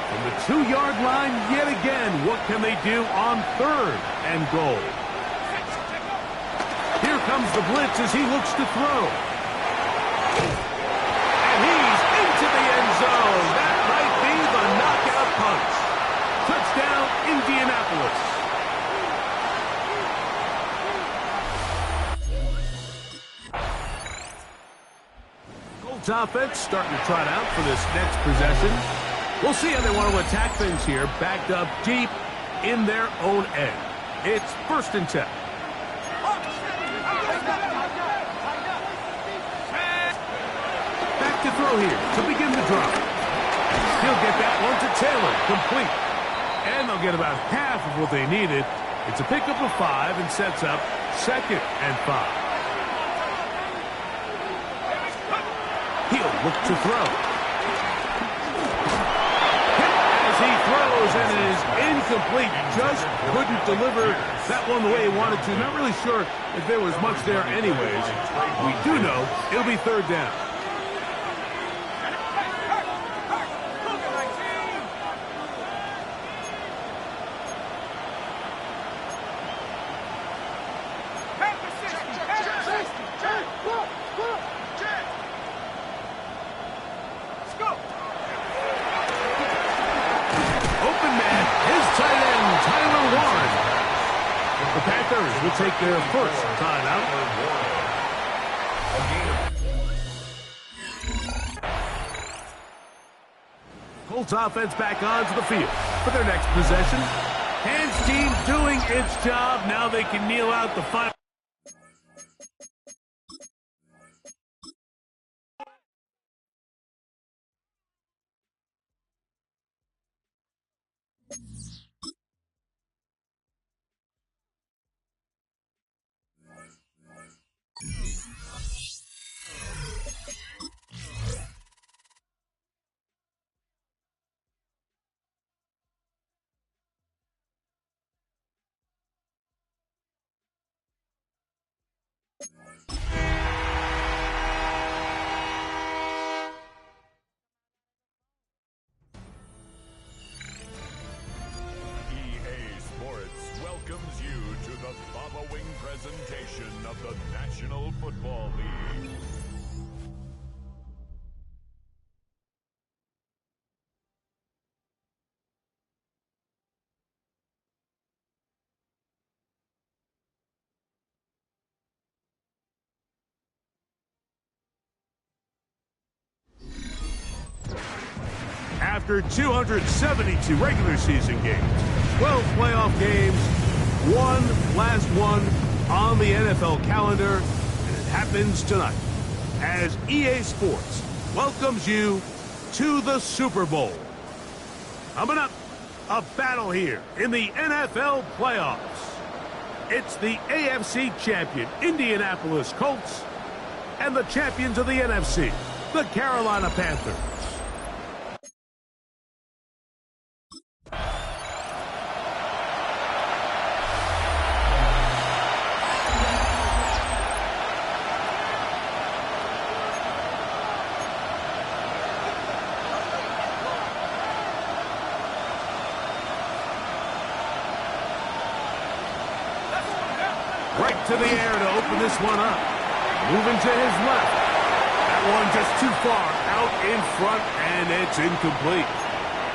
From the 2-yard line yet again, what can they do on 3rd and goal? Here comes the blitz as he looks to throw. And he's into the end zone. That might be the knockout punch. Touchdown, Indianapolis. Colts offense starting to trot out for this next possession. We'll see how they want to attack things here, backed up deep in their own end. It's 1st and 10. To throw here to begin the drive. He'll get that one to Taylor, complete. And they'll get about half of what they needed. It's a pickup of 5 and sets up 2nd and 5. He'll look to throw. As he throws, and it is incomplete. Just couldn't deliver that one the way he wanted to. Not really sure if there was much there anyways. We do know it'll be 3rd down. Will take their 1st timeout. Colts offense back onto the field for their next possession. Hands team doing its job. Now they can kneel out the final. The following presentation of the National Football League. After 272 regular season games, 12 playoff games, one last one on the NFL calendar, and it happens tonight as EA Sports welcomes you to the Super Bowl. Coming up, a battle here in the NFL playoffs. It's the AFC champion Indianapolis Colts and the champions of the NFC, the Carolina Panthers. Right to the air to open this one up. Moving to his left. That one just too far out in front, and it's incomplete.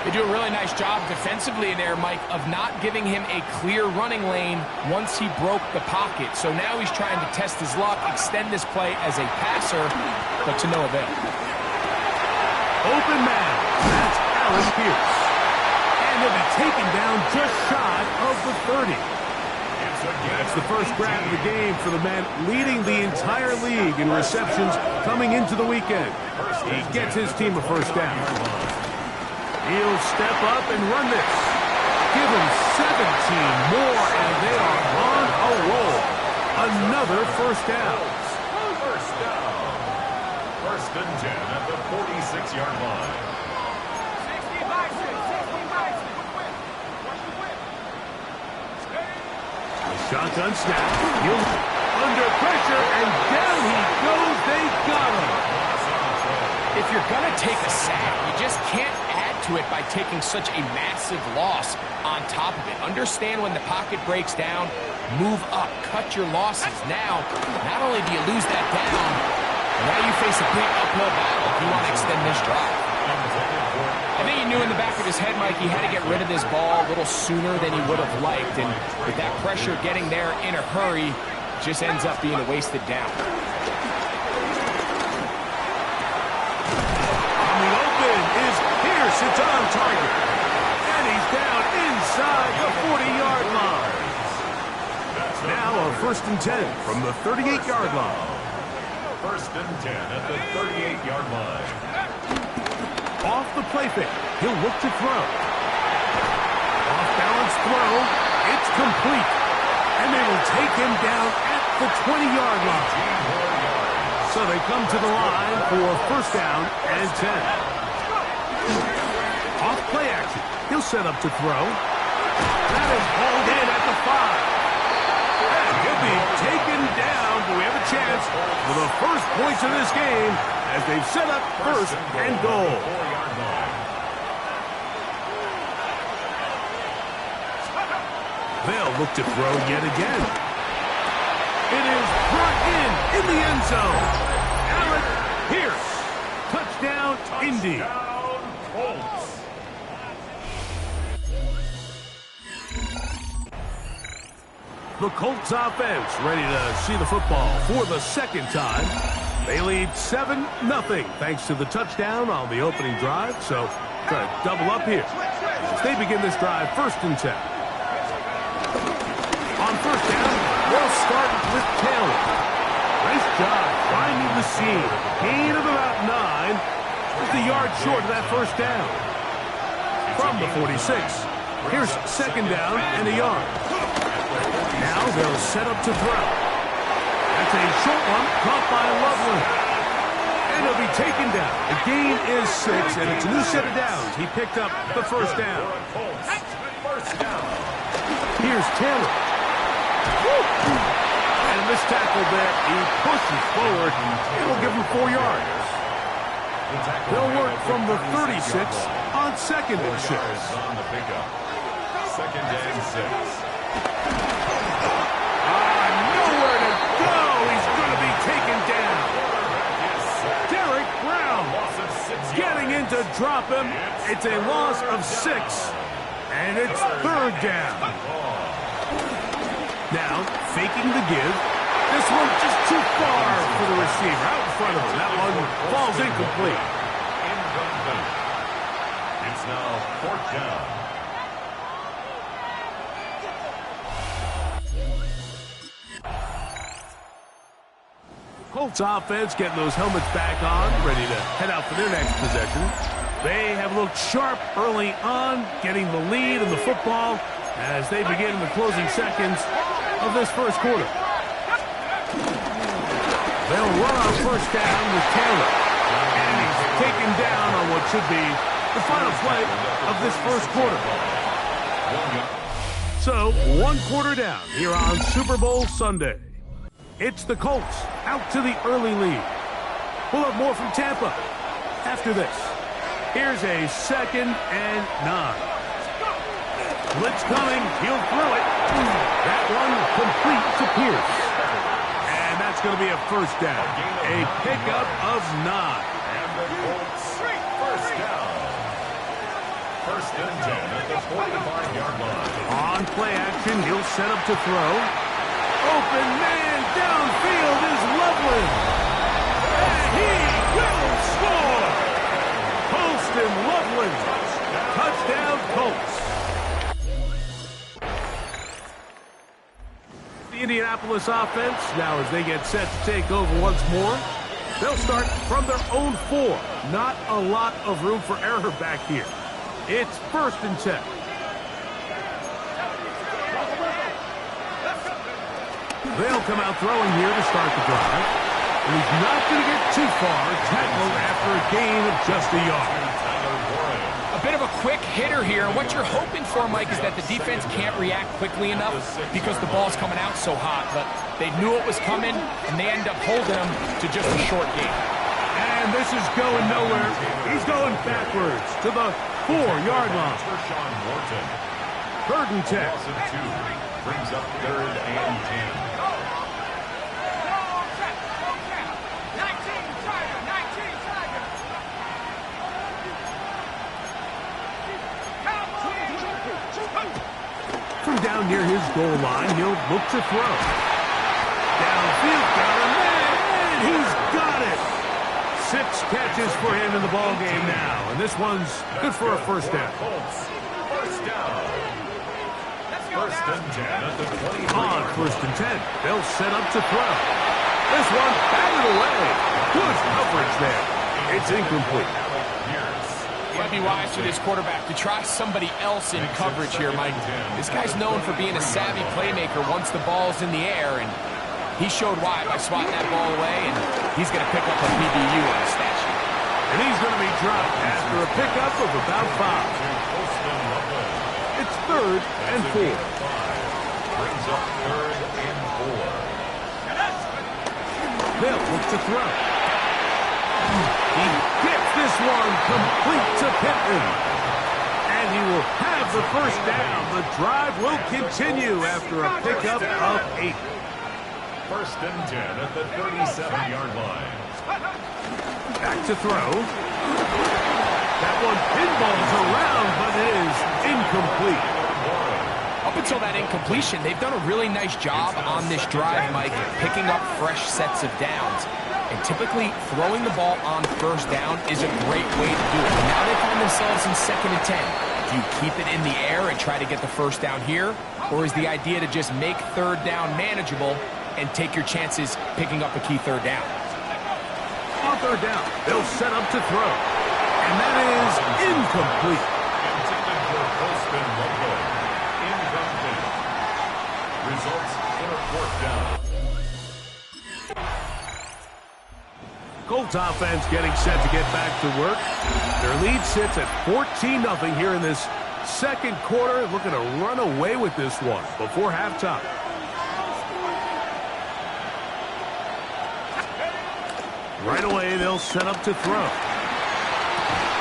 They do a really nice job defensively there, Mike, of not giving him a clear running lane once he broke the pocket. So now he's trying to test his luck, extend this play as a passer, but to no avail. Open man. That's Allen Pierce. And he'll be taken down just shy of the 30. That's the first grab of the game for the man leading the entire league in receptions coming into the weekend. He gets his team a first down. He'll step up and run this. Give him 17 more, and they are on a roll. Another first down. First down. First and 10 at the 46-yard line. Shotgun snap. He'll under pressure, and down he goes. They got him. If you're going to take a sack, you just can't add to it by taking such a massive loss on top of it. Understand when the pocket breaks down, move up, cut your losses. Now, not only do you lose that down, now you face a big uphill battle if you want to extend this drive. I think he knew in the back of his head, Mike, he had to get rid of this ball a little sooner than he would have liked. And with that pressure getting there in a hurry, it just ends up being a wasted down. On the open is Pierce. It's on target. And he's down inside the 40-yard line. Now a first and 10 from the 38-yard line. First and 10 at the 38-yard line. Off the play fake. He'll look to throw. Off-balance throw. It's complete. And they will take him down at the 20-yard line. So they come to the line for first down and 10. Off play action. He'll set up to throw. That is hauled in at the 5. And he'll be taken down, but we have a chance for the first points of this game as they've set up first and goal. They'll look to throw yet again. It is brought in the end zone. Allen Pierce. Touchdown, Indy. The Colts offense ready to see the football for the second time. They lead 7-0 thanks to the touchdown on the opening drive. So try to double up here as they begin this drive first and 10. On first down, they'll start with Taylor. Nice job finding the seam. Gain of about 9. Just a yard short of that first down. From the 46, here's second down and a yard. Now they'll set up to throw. That's a short one caught by Loveland. And he'll be taken down. The gain is 6, and it's a new set of downs. He picked up the first down. Here's Taylor. And this tackle there, he pushes forward. It'll give him 4 yards. They'll work from the 36 on second and 6. Second and 6. to drop him. It's a loss of 6, and it's third down. Now, faking the give. This one just too far for the receiver. Out in front of him. That one falls incomplete. It's now fourth down. Colts offense getting those helmets back on, ready to head out for their next possession. They have looked sharp early on, getting the lead in the football as they begin the closing seconds of this first quarter. They'll run on first down with Taylor. And he's taken down on what should be the final play of this first quarter. So, 1 quarter down here on Super Bowl Sunday. It's the Colts out to the early lead. We'll have more from Tampa after this. Here's a 2nd and 9. Blitz coming. He'll throw it. That one complete to Pierce. And that's going to be a first down. A pickup of 9. And the Colts first down. First and 10 at the 45-yard line. On play action, he'll set up to throw. Open man downfield is Loveland. And he will score. Poston Loveland. Touchdown Colts. The Indianapolis offense, now as they get set to take over once more, they'll start from their own 4. Not a lot of room for error back here. It's first and 10. They'll come out throwing here to start the drive. And he's not going to get too far, tackled after a gain of just a yard. A bit of a quick hitter here. What you're hoping for, Mike, is that the defense can't react quickly enough because the ball's coming out so hot. But they knew it was coming, and they end up holding him to just a short gain. And this is going nowhere. He's going backwards to the 4-yard line. Third and 10. Loss of 2 brings up third and 10. From down near his goal line, he'll look to throw. Downfield, got him there, and he's got it. 6 catches for him in the ball game now, and this one's good for a first down. First down. First and 10 at the 20. On first and 10, they'll set up to throw. This one batted away. Good coverage there. It's incomplete. Might be wise for this quarterback to try somebody else in coverage here, Mike. This guy's known for being a savvy playmaker once the ball's in the air, and he showed why by swatting that ball away, and he's going to pick up a PBU on the stat sheet. And he's going to be dropped after a pickup of about 5. It's third and 4. Brings up third and 4. They'll look to throw. He gets this one complete to Pittman. And he will have the first down. The drive will continue after a pickup of 8. First and 10 at the 37-yard line. Back to throw. That one pinballs around, but it is incomplete. Up until that incompletion, they've done a really nice job on this drive, Mike, picking up fresh sets of downs. And typically, throwing the ball on first down is a great way to do it. Now they find themselves in 2nd and 10. Do you keep it in the air and try to get the first down here? Or is the idea to just make third down manageable and take your chances picking up a key third down? On third down, they'll set up to throw. And that is incomplete. Intended for Poston Loveland. Incomplete. Results in a fourth down. Colts offense getting set to get back to work. Their lead sits at 14-0 here in this second quarter. Looking to run away with this one before halftime. Right away, they'll set up to throw.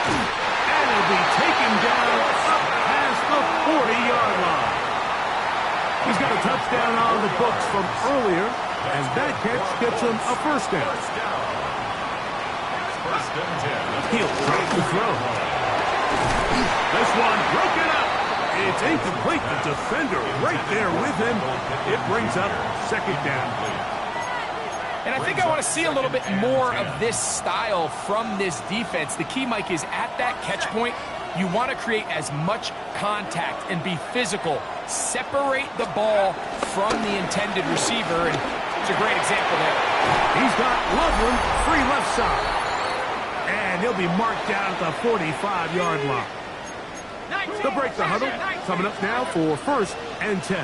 And it'll be taken down up past the 40-yard line. He's got a touchdown on the books from earlier, and that catch gets him a first down. He'll drop the throw. This one broken up. It's incomplete. The defender right there with him. It brings up second down. And I think I want to see a little bit more of this style from this defense. The key, Mike, is at that catch point, you want to create as much contact and be physical. Separate the ball from the intended receiver, and it's a great example there. He's got Loveland free left side. And he'll be marked down at the 45-yard line. They'll break the huddle. Coming up now for 1st and 10.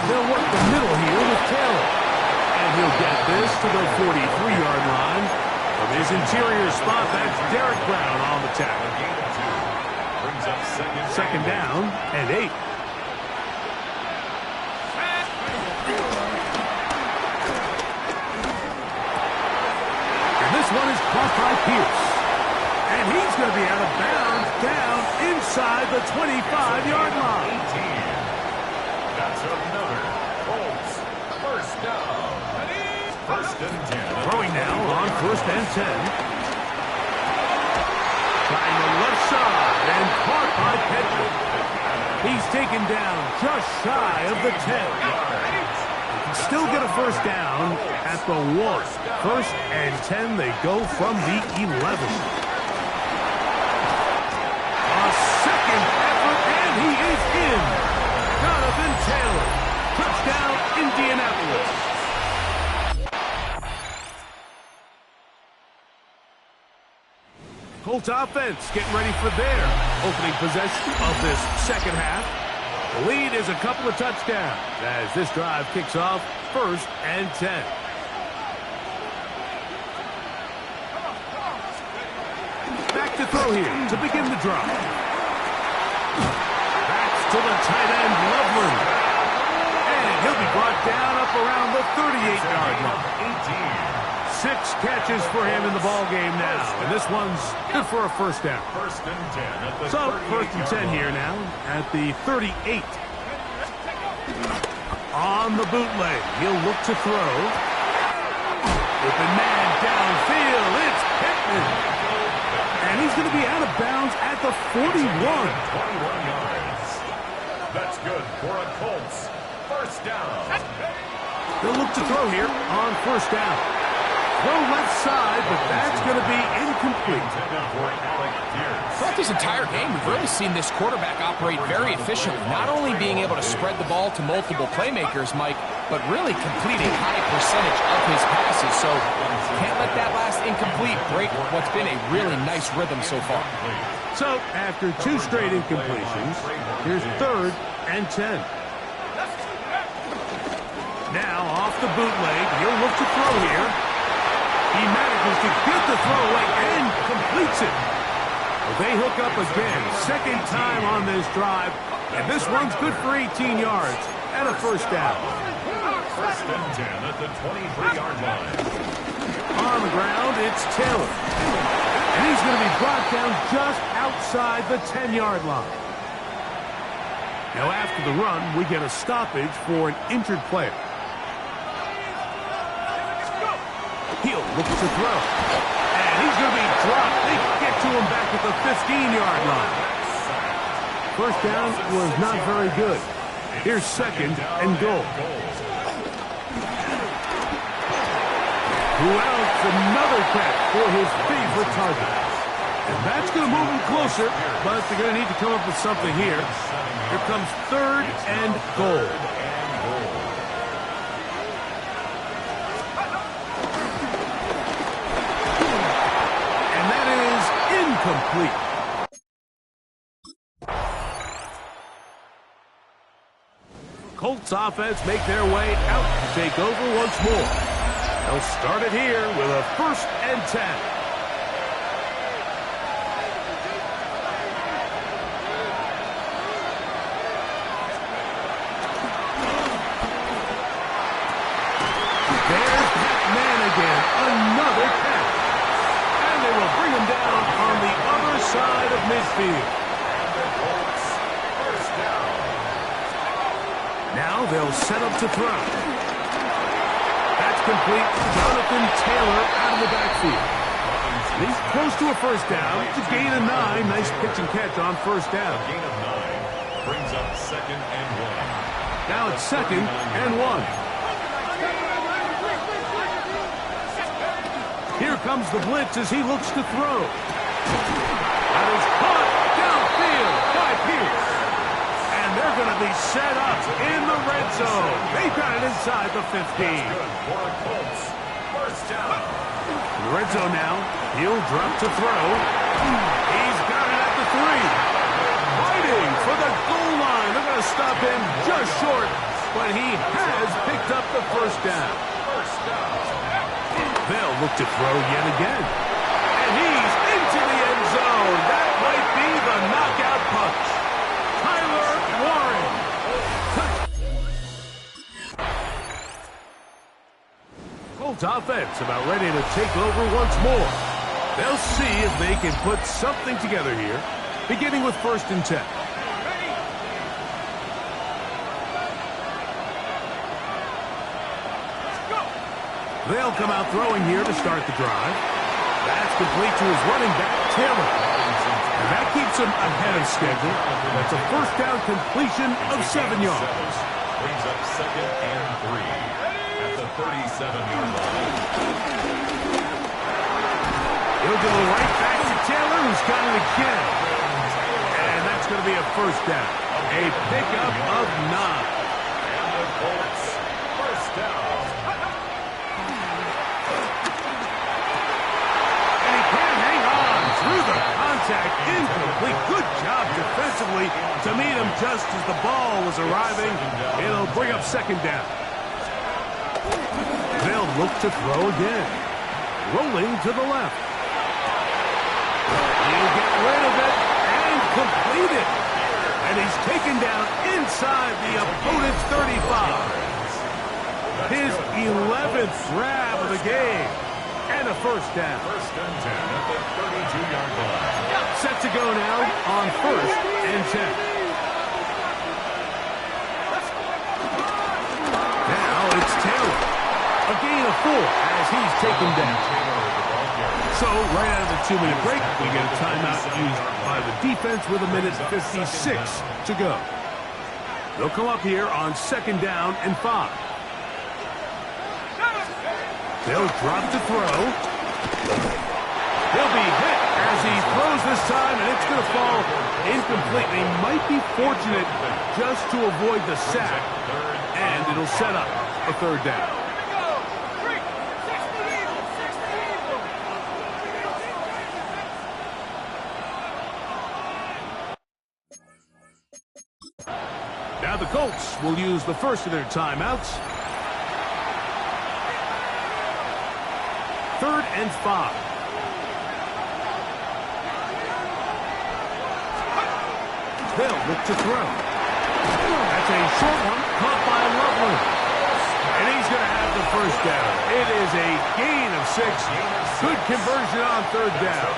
They'll work the middle here with Taylor. And he'll get this to the 43-yard line. From his interior spot, that's Derek Brown on the tackle. Second down and 8. And this one is caught by Pierce. And he's going to be out of bounds down inside the 25-yard line. That's another Colts first down. 1st and 10. Throwing now on 1st and 10. Trying the left side and caught by Pedro. He's taken down just shy of the 10. He can still get a first down at the 1. 1st and 10. They go from the 11. A second effort, and he is in. Jonathan Taylor. Touchdown, Indianapolis. Colts offense getting ready for their opening possession of this second half. The lead is a couple of touchdowns as this drive kicks off 1st and 10. Back to throw here to begin the drive. That's to the tight end, Loveland. And he'll be brought down up around the 38-yard line. 6 catches for him in the ball game now, and this one's good for a first down. 1st and 10 at the So 1st and 10 here now at the 38. On the bootleg, he'll look to throw. Open man downfield, it's Pittman. And he's going to be out of bounds at the 41. 21 yards. That's good for a Colts first down. They'll look to throw here on 1st down. Throw left side, but that's going to be incomplete. Throughout this entire game, we've really seen this quarterback operate very efficiently, not only being able to spread the ball to multiple playmakers, Mike, but really complete a high percentage of his passes. So can't let that last incomplete break what's been a really nice rhythm so far. So after 2 straight incompletions, here's 3rd and 10. Now off the bootleg, he'll look to throw here. He manages to get the throw away and completes it. Well, they hook up again, 2nd time on this drive, and this one's good for 18 yards and a first down. 1st and 10 at the 23-yard line. On the ground, it's Taylor. And he's going to be brought down just outside the 10-yard line. Now after the run, we get a stoppage for an injured player. He'll look to throw. And he's going to be dropped. They get to him back at the 15-yard line. First down was not very good. Here's 2nd and goal. Who else? Another catch for his favorite target. And that's going to move him closer, but they're going to need to come up with something here. Here comes 3rd and goal. Complete. Colts offense make their way out to take over once more. They'll start it here with a 1st and 10. There's that man again. Another catch. And they will bring him down on the other side of midfield. First down. Now they'll set up to throw. That's complete. Jonathan Taylor out of the backfield. He's close to a first down. It's a gain of 9. Nice pitch and catch on first down. Gain of 9 brings up 2nd and 1. Now it's 2nd and 1. Here comes the blitz as he looks to throw. That is caught downfield by Pierce. And they're going to be set up in the red zone. They got it inside the 15. For Colts. First down. In the red zone now. He'll drop to throw. He's got it at the 3. Fighting for the goal line. They're going to stop him just short, but he has picked up the first down. They'll look to throw yet again. And he's into the end zone. That might be the knockout punch. Tyler Warren. Colts offense about ready to take over once more. They'll see if they can put something together here, beginning with 1st and 10. They'll come out throwing here to start the drive. That's complete to his running back, Taylor. And that keeps him ahead of schedule. That's a first down completion of 7 yards. Brings up 2nd and 3 at the 37-yard line. He'll go right back to Taylor, who's got it again. And that's going to be a first down. A pickup of 9. And the Colts, first down. And he can't hang on through the contact. Incomplete. Good job defensively to meet him just as the ball was arriving. It'll bring up 2nd down. They'll look to throw again. Rolling to the left. He'll get rid of it and complete it. And he's taken down inside the opponent's 35. His 11th grab of the game. And a first down. 1st and 10 at the 32-yard line. Set to go now on 1st and 10. Now it's Taylor. A gain of 4 as he's taken down. So, right out of the 2-minute break, we get a timeout used by the defense with 1:56 to go. They'll come up here on 2nd down and 5. They'll drop to throw. He'll be hit as he throws this time, and it's going to fall incomplete. They might be fortunate just to avoid the sack, and it'll set up a 3rd down. Now the Colts will use the first of their timeouts. 3rd and 5. They'll look to throw. That's a short one caught by Loveland. And he's going to have the first down. It is a gain of 6. Good conversion on 3rd down.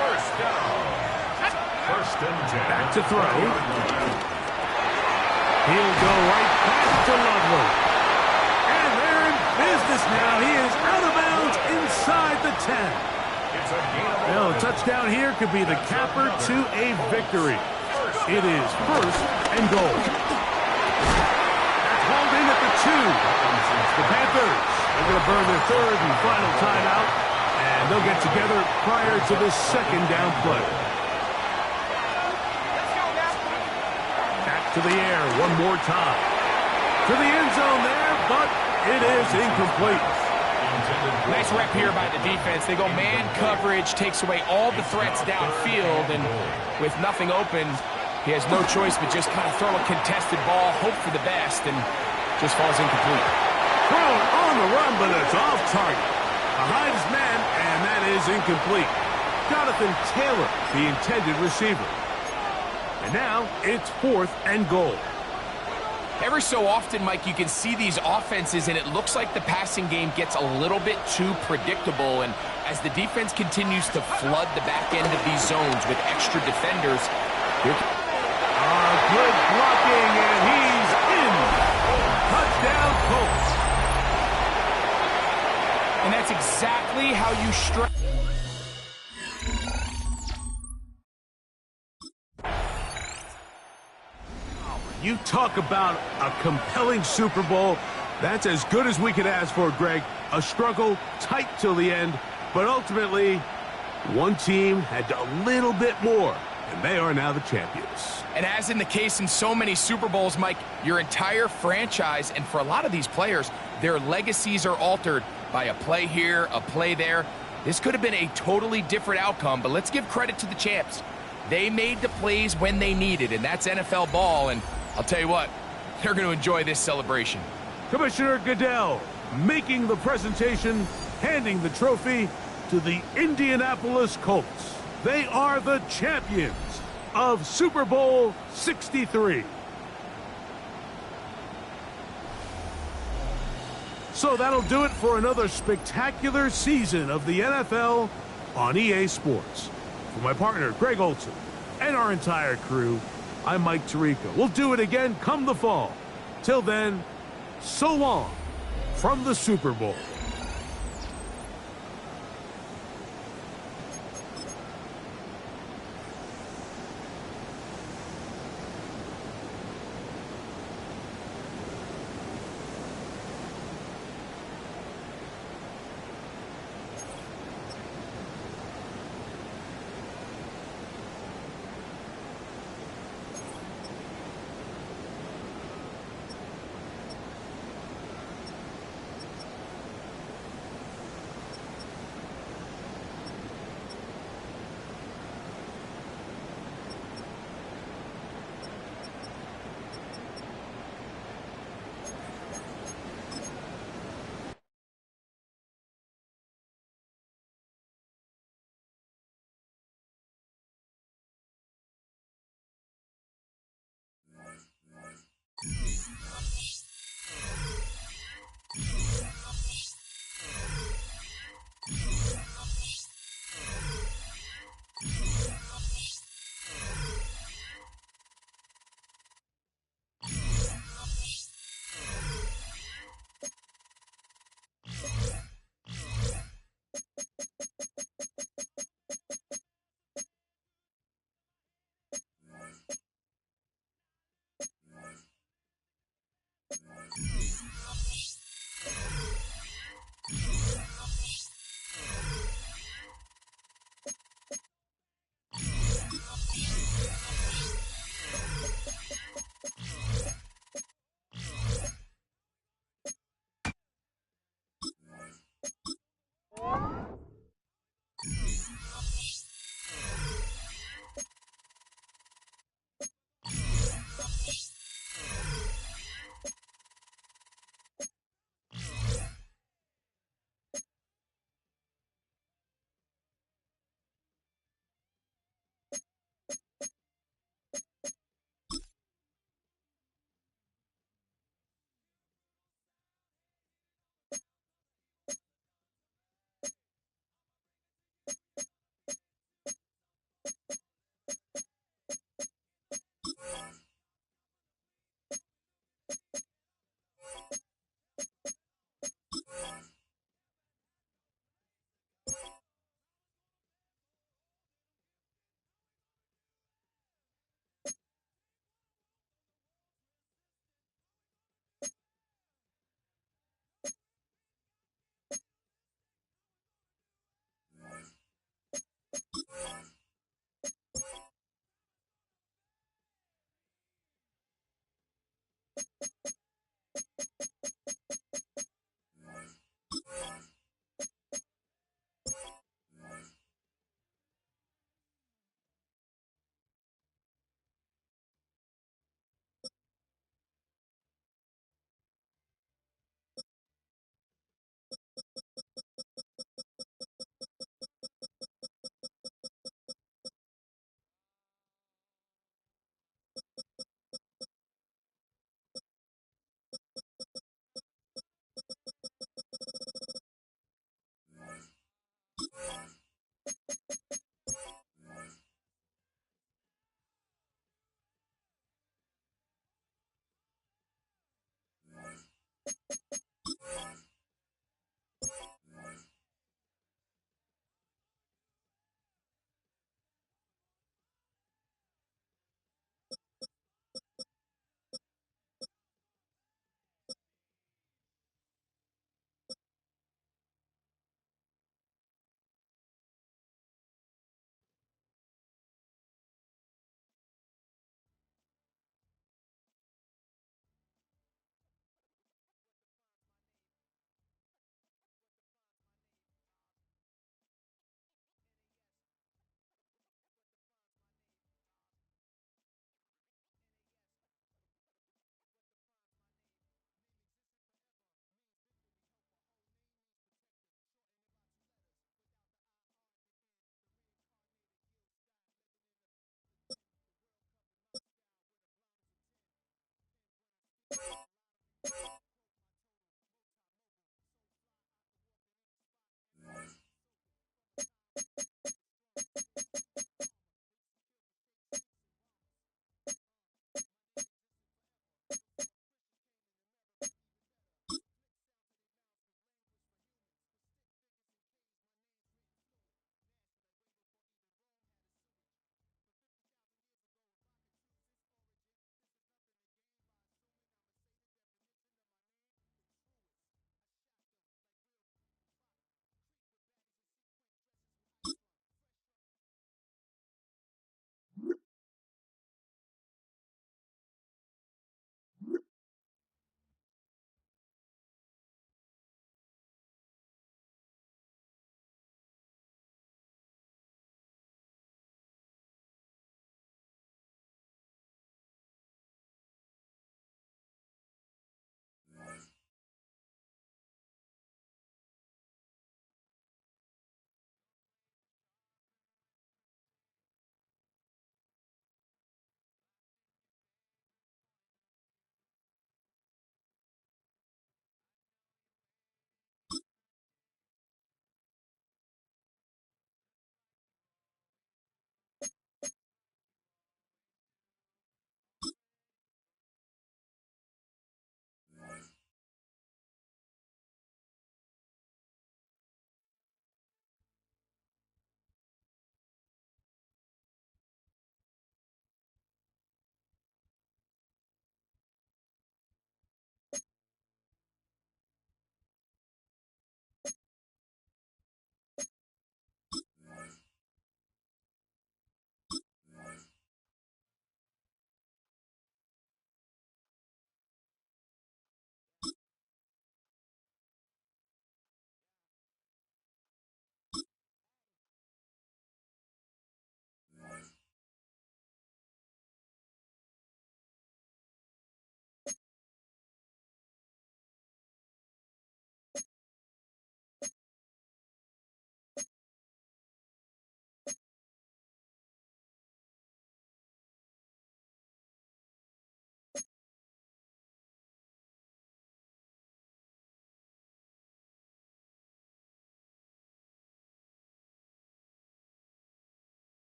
First down. 1st and 10. Back to throw. He'll go right back to Loveland. And they're in business now. He is out of bounds inside the 10. Well, a touchdown here could be the capper to a victory. It is 1st and goal. That's hauled in at the 2. The Panthers are going to burn their 3rd and final timeout, and they'll get together prior to this 2nd down play. Back to the air one more time. To the end zone there, but it is incomplete. Nice rep here by the defense. They go man coverage, takes away all the threats downfield, and with nothing open, he has no choice but just kind of throw a contested ball, hope for the best, and just falls incomplete. Thrown on the run, but it's off target. Behind his man, and that is incomplete. Jonathan Taylor, the intended receiver. And now it's 4th and goal. Every so often, Mike, you can see these offenses, and it looks like the passing game gets a little bit too predictable. And as the defense continues to flood the back end of these zones with extra defenders, good blocking, and he's in. Touchdown, Colts. exactly how you strike. You talk about a compelling Super Bowl. That's as good as we could ask for, Greg. A struggle, tight till the end, but ultimately, one team had a little bit more, and they are now the champions. And as in the case in so many Super Bowls, Mike, your entire franchise, and for a lot of these players, their legacies are altered by a play here, a play there. This could have been a totally different outcome, but let's give credit to the champs. They made the plays when they needed, and that's NFL ball, and I'll tell you what, they're going to enjoy this celebration. Commissioner Goodell making the presentation, handing the trophy to the Indianapolis Colts. They are the champions of Super Bowl 63. So that'll do it for another spectacular season of the NFL on EA Sports. For my partner, Greg Olson, and our entire crew, I'm Mike Tirico. We'll do it again come the fall. Till then, so long from the Super Bowl.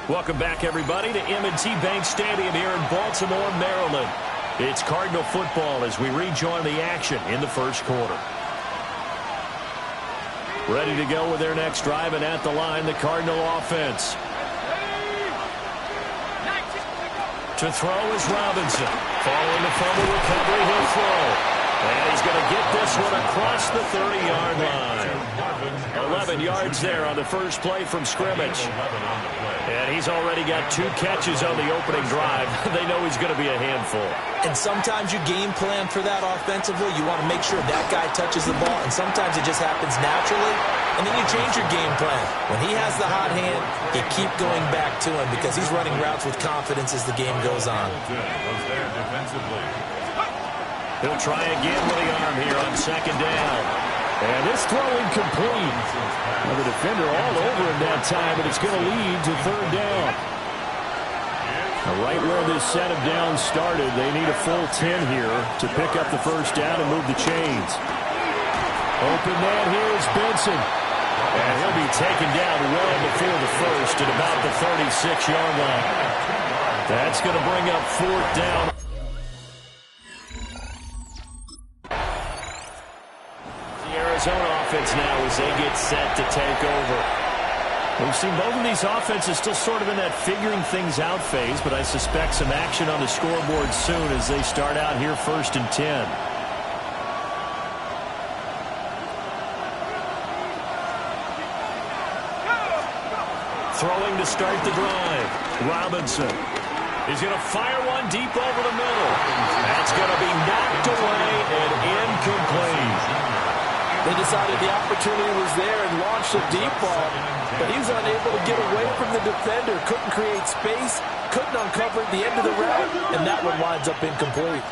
Welcome back, everybody, to M&T Bank Stadium here in Baltimore, Maryland. It's Cardinal football as we rejoin the action in the first quarter. Ready to go with their next drive, and at the line, the Cardinal offense. To throw is Robinson. Following the fumble recovery, he'll throw. And he's going to get this one across the 30-yard line. 11 yards there on the first play from scrimmage. And he's already got 2 catches on the opening drive. They know he's going to be a handful. And sometimes you game plan for that offensively. You want to make sure that guy touches the ball, and sometimes it just happens naturally. And then you change your game plan. When he has the hot hand, you keep going back to him because he's running routes with confidence as the game goes on. He'll try again with the arm here on second down. And this throw incomplete. Well, the defender all over him that time, but it's going to lead to third down. Now, right where this set of downs started, they need a full 10 here to pick up the first down and move the chains. Open man here is Benson. And he'll be taken down well before the first at about the 36-yard line. That's going to bring up fourth down. Arizona offense now as they get set to take over. We've seen both of these offenses still sort of in that figuring things out phase, but I suspect some action on the scoreboard soon as they start out here first and 10. Throwing to start the drive. Robinson is going to fire one deep over the middle. That's going to be knocked away and incomplete. They decided the opportunity was there and launched a deep ball, but he was unable to get away from the defender, couldn't create space, couldn't uncover the end of the route, and that one winds up incomplete.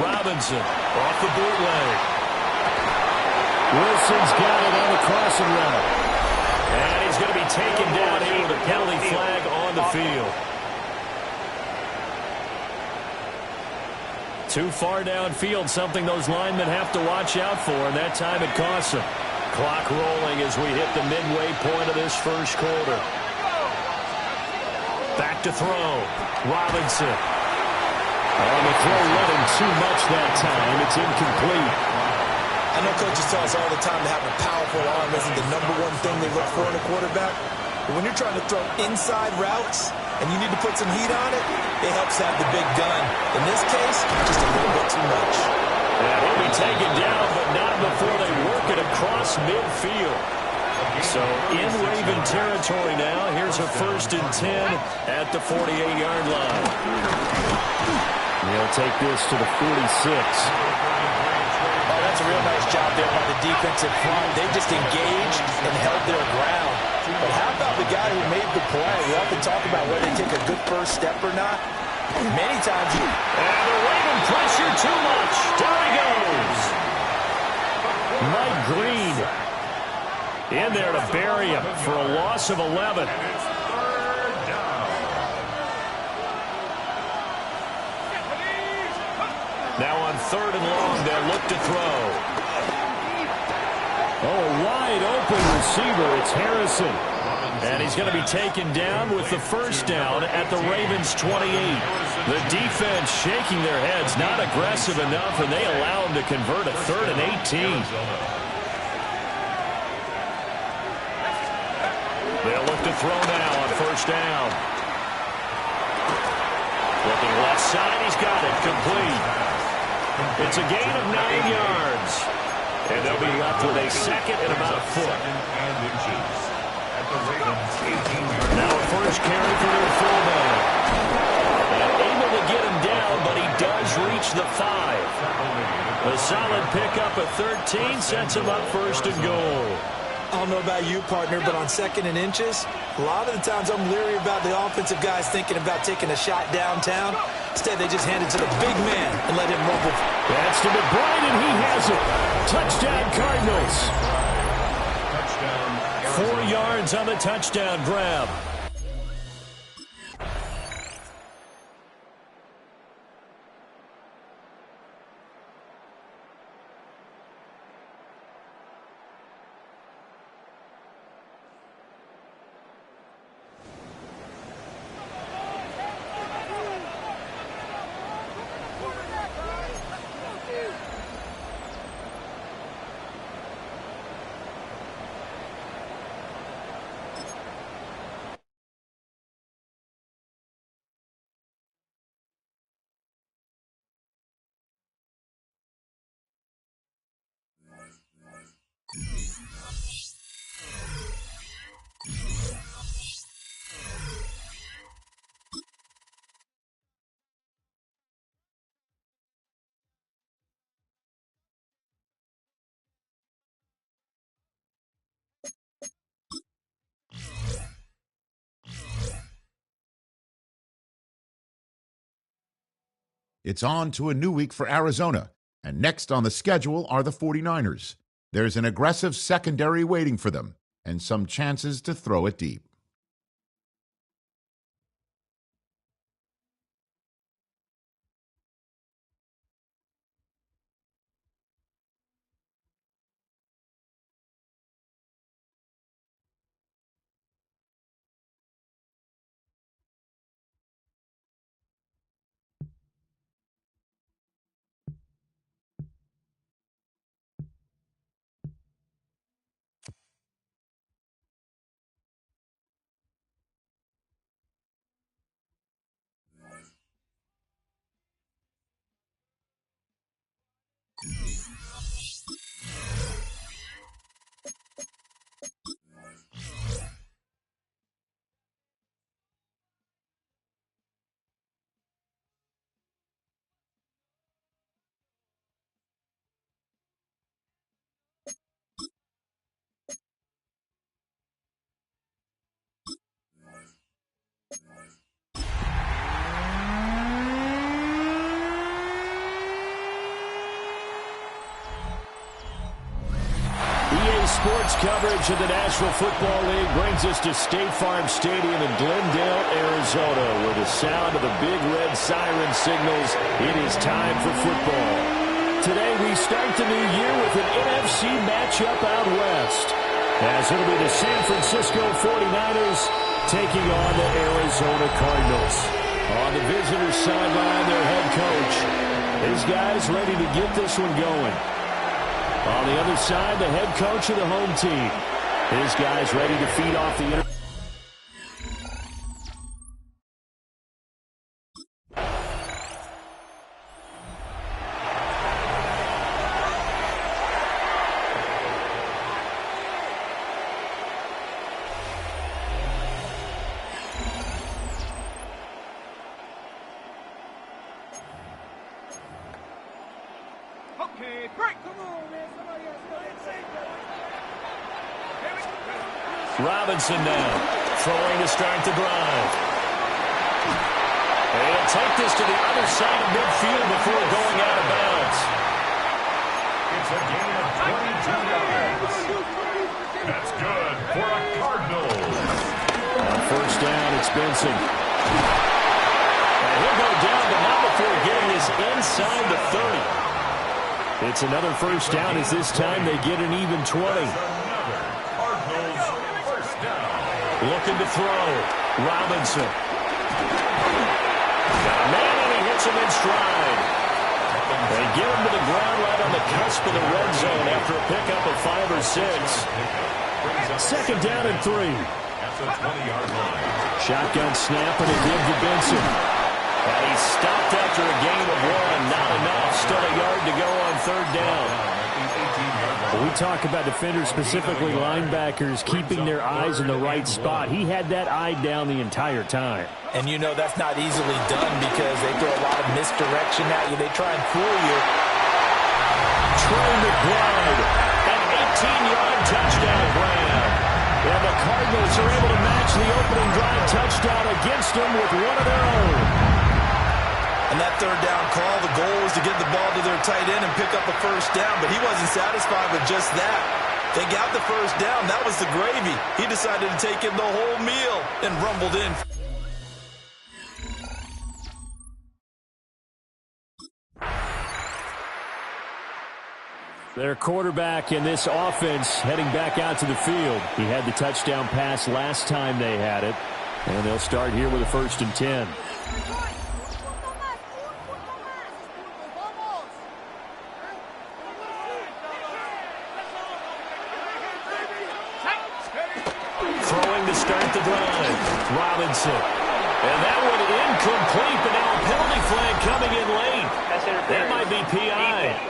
Robinson off the bootleg. Wilson's got it on the crossing route. And he's going to be taken down here with a penalty flag on the field. Too far downfield, something those linemen have to watch out for, and that time it costs them. Clock rolling as we hit the midway point of this first quarter. Back to throw. Robinson. On the throw, running too much that time. It's incomplete. I know coaches tell us all the time to have a powerful arm isn't the number one thing they look for in a quarterback. But when you're trying to throw inside routes and you need to put some heat on it, it helps have the big gun. In this case, just a little bit too much. Yeah, he'll be taken down, but not before they work it across midfield. So in Raven territory now, here's a first and 10 at the 48-yard line. They'll take this to the 46. Oh, that's a real nice job there by the defensive front. They just engaged and held their ground. But how about the guy who made the play? We often talk about whether they take a good first step or not. Many times you... And the Raven pressure too much. Down he goes. Mike Green in there to bury him for a loss of 11. Now on third and long, they'll look to throw. Oh, a wide open receiver. It's Harrison. And he's going to be taken down with the first down at the Ravens' 28. The defense shaking their heads, not aggressive enough, and they allow him to convert a third and 18. They'll look to throw now on first down. Looking left side, he's got it, complete. It's a gain of 9 yards. And they'll be left with a second and about a foot. Now a first carry for their fullback. get him down, but he does reach the 5. A solid pickup of 13 sets him up first and goal. I don't know about you, partner, but on 2nd and inches, a lot of the times I'm leery about the offensive guys thinking about taking a shot downtown. Instead, they just hand it to the big man and let him rumble. That's to McBride, and he has it. Touchdown, Cardinals. 4 yards on the touchdown grab. It's on to a new week for Arizona, and next on the schedule are the 49ers. There's an aggressive secondary waiting for them, and some chances to throw it deep. Sports coverage of the National Football League brings us to State Farm Stadium in Glendale, Arizona, where the sound of the big red siren signals it is time for football. Today we start the new year with an NFC matchup out west, as it'll be the San Francisco 49ers taking on the Arizona Cardinals. On the visitors' sideline, their head coach. His guys ready to get this one going. On the other side, the head coach of the home team. His guys ready to feed off the Robinson now, throwing to start the drive. And he'll take this to the other side of midfield before going out of bounds. It's a gain of 22 yards. That's good for a Cardinals. On first down, it's Benson. And he'll go down, but not before getting this inside the 30. It's another first down as this time they get an even 20. Looking to throw. Robinson. Got a man, and he hits him in stride. They get him to the ground right on the cusp of the red zone after a pickup of 5 or 6. Second down and 3. Shotgun snap and a give to Benson. And he's stopped after a gain of 1. Not enough. Still a yard to go on third down. We talk about defenders, specifically linebackers, keeping their eyes in the right spot. He had that eye down the entire time. And you know that's not easily done because they throw a lot of misdirection at you. They try and fool you. Trey McBride, an 18-yard touchdown grab. And the Cardinals are able to match the opening drive touchdown against them with one of their own. And that third down call, the goal was to get the ball to their tight end and pick up a first down, but he wasn't satisfied with just that. They got the first down. That was the gravy. He decided to take in the whole meal and rumbled in. Their quarterback in this offense heading back out to the field. He had the touchdown pass last time they had it. And they'll start here with a 1st and 10. Throwing to start the drive. Robinson. And that one incomplete, but now a penalty flag coming in late. That might be PI.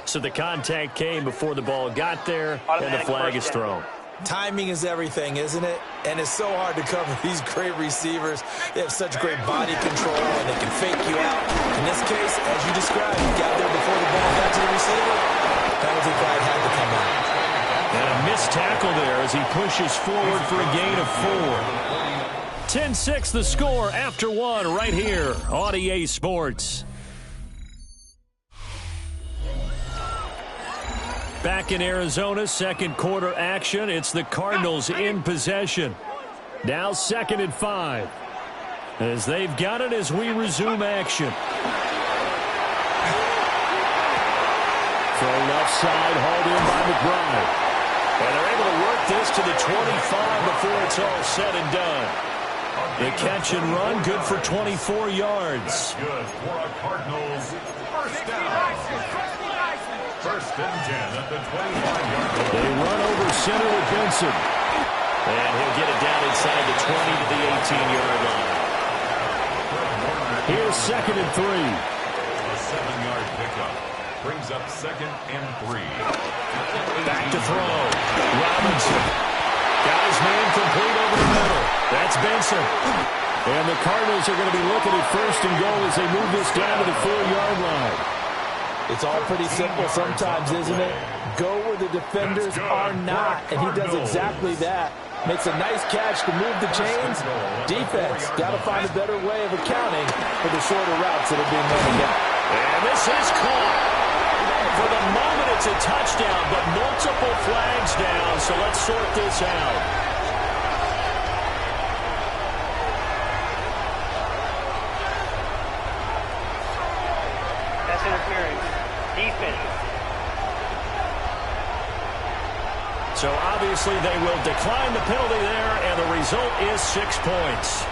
So the contact came before the ball got there, and the flag is thrown. Timing is everything, isn't it? And it's so hard to cover these great receivers. They have such great body control, and they can fake you out. In this case, as you described, he got there before the ball got to the receiver. Penalty flag had to come out. And a missed tackle there as he pushes forward for a gain of 4. 10-6 the score after 1 right here on EA Sports. Back in Arizona, second quarter action. It's the Cardinals in possession. Now 2nd and 5. As they've got it as we resume action. Throw left side, hauled in by McBride. And they're able to work this to the 25 before it's all said and done. The catch and run, good for 24 yards. Good for a Cardinals first down. 1st and 10 at the 25-yard line. They run over center with Benson. And he'll get it down inside the 20 to the 18-yard line. Here's 2nd and 3. A 7-yard pickup brings up 2nd and 3. Back to throw. Robinson. Got his man complete over the middle. That's Benson. And the Cardinals are going to be looking at 1st and goal as they move this down to the 4-yard line. It's all pretty simple sometimes, isn't it? Go where the defenders are not, and he does exactly that. Makes a nice catch to move the chains. Defense got to find a better way of accounting for the shorter routes that are being run out. And this is caught. For the moment, it's a touchdown, but multiple flags down, so let's sort this out. That's interference. Defense. So obviously they will decline the penalty there, and the result is 6 points.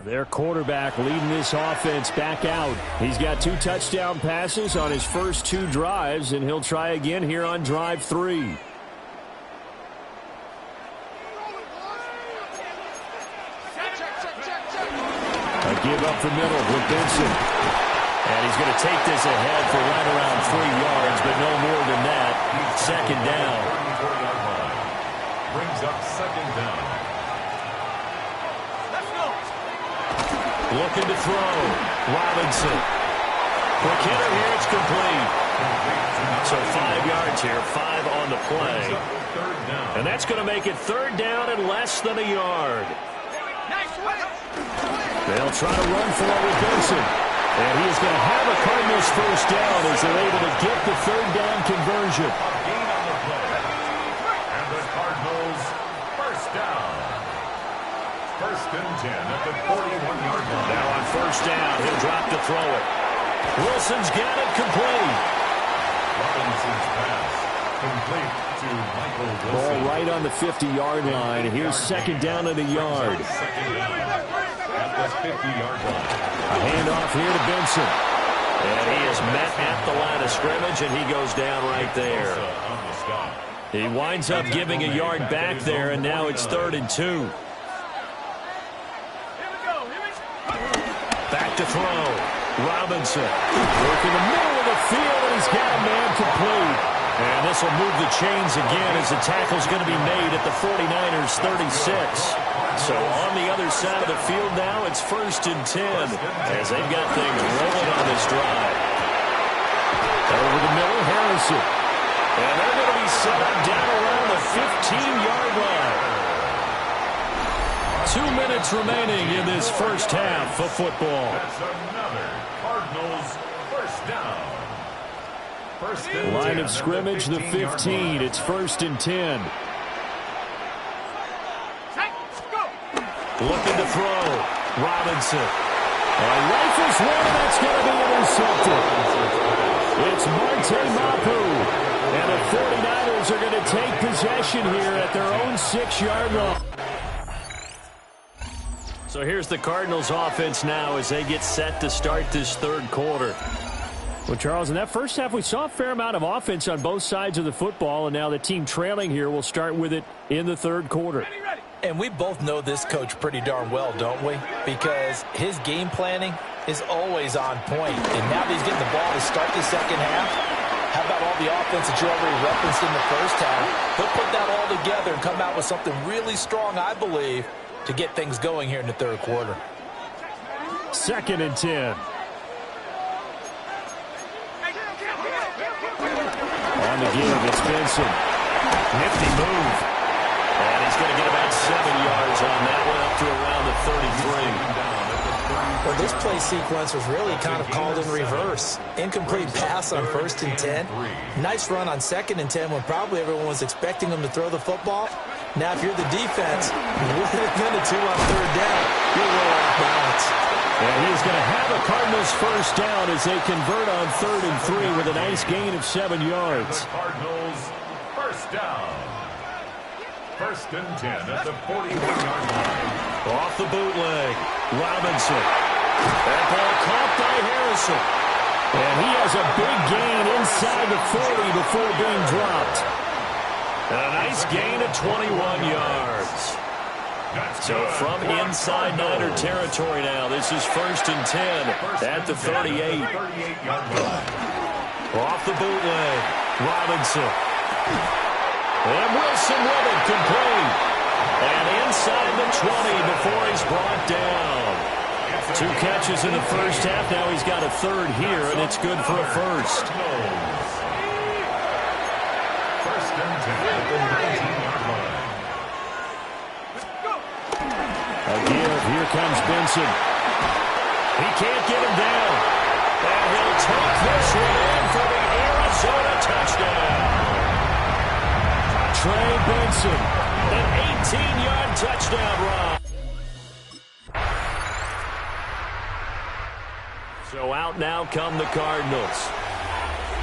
Their quarterback leading this offense back out. He's got 2 touchdown passes on his first 2 drives, and he'll try again here on drive 3. A give up the middle with Benson. And he's going to take this ahead for right around 3 yards, but no more than that. 2nd down. Brings up 2nd down. Looking to throw. Robinson. Quick hitter here. It's complete. So 5 yards here. 5 on the play. And that's going to make it 3rd down and less than a yard. They'll try to run for it with Benson. And he is going to have a Cardinals first down as they're able to get the 3rd down conversion. Gain on the play. And the Cardinals first down. 1st and 10 at the 41-yard line. Now on 1st down, he'll drop to throw it. Wilson's got it complete. Robinson's pass complete to Michael Wilson. Ball right on the 50-yard line. Here's 2nd down and a yard. 2nd down at the 50-yard line. A handoff here to Benson. And he is met at the line of scrimmage, and he goes down right there. On the stop. He winds up giving a yard back there, and now it's 3rd and 2. Back to throw. Robinson working the middle of the field, and he's got a man complete. And this will move the chains again as the tackle's going to be made at the 49ers 36. So on the other side of the field now, it's 1st and 10 as they've got things rolling on this drive. Over the middle, Harrison. And they're going to be set up down around the 15-yard line. 2 minutes remaining in this first half of football. That's another Cardinals first down. Line of scrimmage, the 15. It's 1st and 10. Looking to throw. Robinson. Rifles one, and that's going to be intercepted. It's Marte Mapu. And the 49ers are going to take possession here at their own 6-yard line. So here's the Cardinals offense now as they get set to start this 3rd quarter. Well, Charles, in that first half, we saw a fair amount of offense on both sides of the football, and now the team trailing here will start with it in the 3rd quarter. And we both know this coach pretty darn well, don't we? Because his game planning is always on point. And now that he's getting the ball to start the second half, how about all the offense that you already referenced in the first half? He'll put that all together and come out with something really strong, I believe, to get things going here in the 3rd quarter. 2nd and 10. On the give, it's Benson. Nifty move. And he's going to get about 7 yards on that one up to around the 33. Well, this play sequence was really kind of called in reverse. Incomplete pass on 1st and 10. Nice run on 2nd and 10 when probably everyone was expecting him to throw the football. Now, if you're the defense, what are going to do on 3rd down? You're a little off balance. And he's going to have a Cardinals first down as they convert on 3rd and 3 with a nice gain of 7 yards. Cardinals first down. 1st and 10 at the 41-yard line. Off the bootleg. Robinson. That ball caught by Harrison. And he has a big gain inside the 40 before being dropped. And a nice gain of 21 yards. So from inside Niner territory now, this is 1st and 10 at the 38. Off the bootleg. Robinson. And Wilson with it, complete. And inside the 20 before he's brought down. 2 catches in the first half. Now he's got a 3rd here, and it's good for a first. 1st and 10 at the 19-yard line. Again, here comes Benson. He can't get him down. And he'll take this one in for the Arizona touchdown. Trey Benson, an 18-yard touchdown run. So out now come the Cardinals.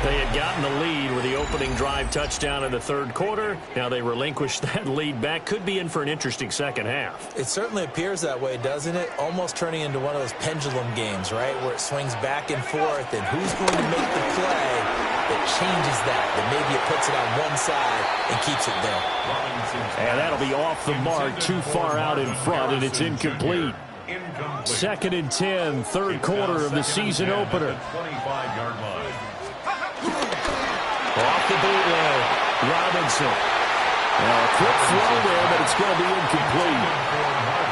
They had gotten the lead with the opening drive touchdown in the 3rd quarter. Now they relinquished that lead back. Could be in for an interesting second half. It certainly appears that way, doesn't it? Almost turning into one of those pendulum games, right, where it swings back and forth, and who's going to make the play that changes that maybe it puts it on one side and keeps it there. And that'll be off the mark, too far out in front, and it's incomplete. 2nd and 10, 3rd quarter of the season opener. 25-yard line. Off the bootleg, Robinson. Now a quick throw there, but it's going to be incomplete.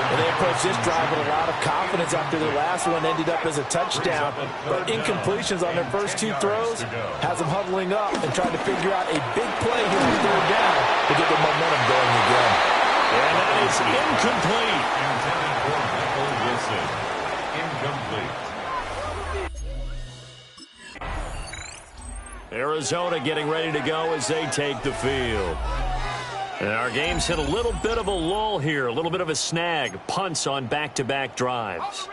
And they approached this drive with a lot of confidence after their last one ended up as a touchdown. But incompletions on their first 2 throws has them huddling up and trying to figure out a big play here on 3rd down to get the momentum going again. And that is incomplete. Intended for Michael Wilson. Incomplete. Arizona getting ready to go as they take the field. And our game's hit a little bit of a lull here, a little bit of a snag. Punts on back-to-back drives.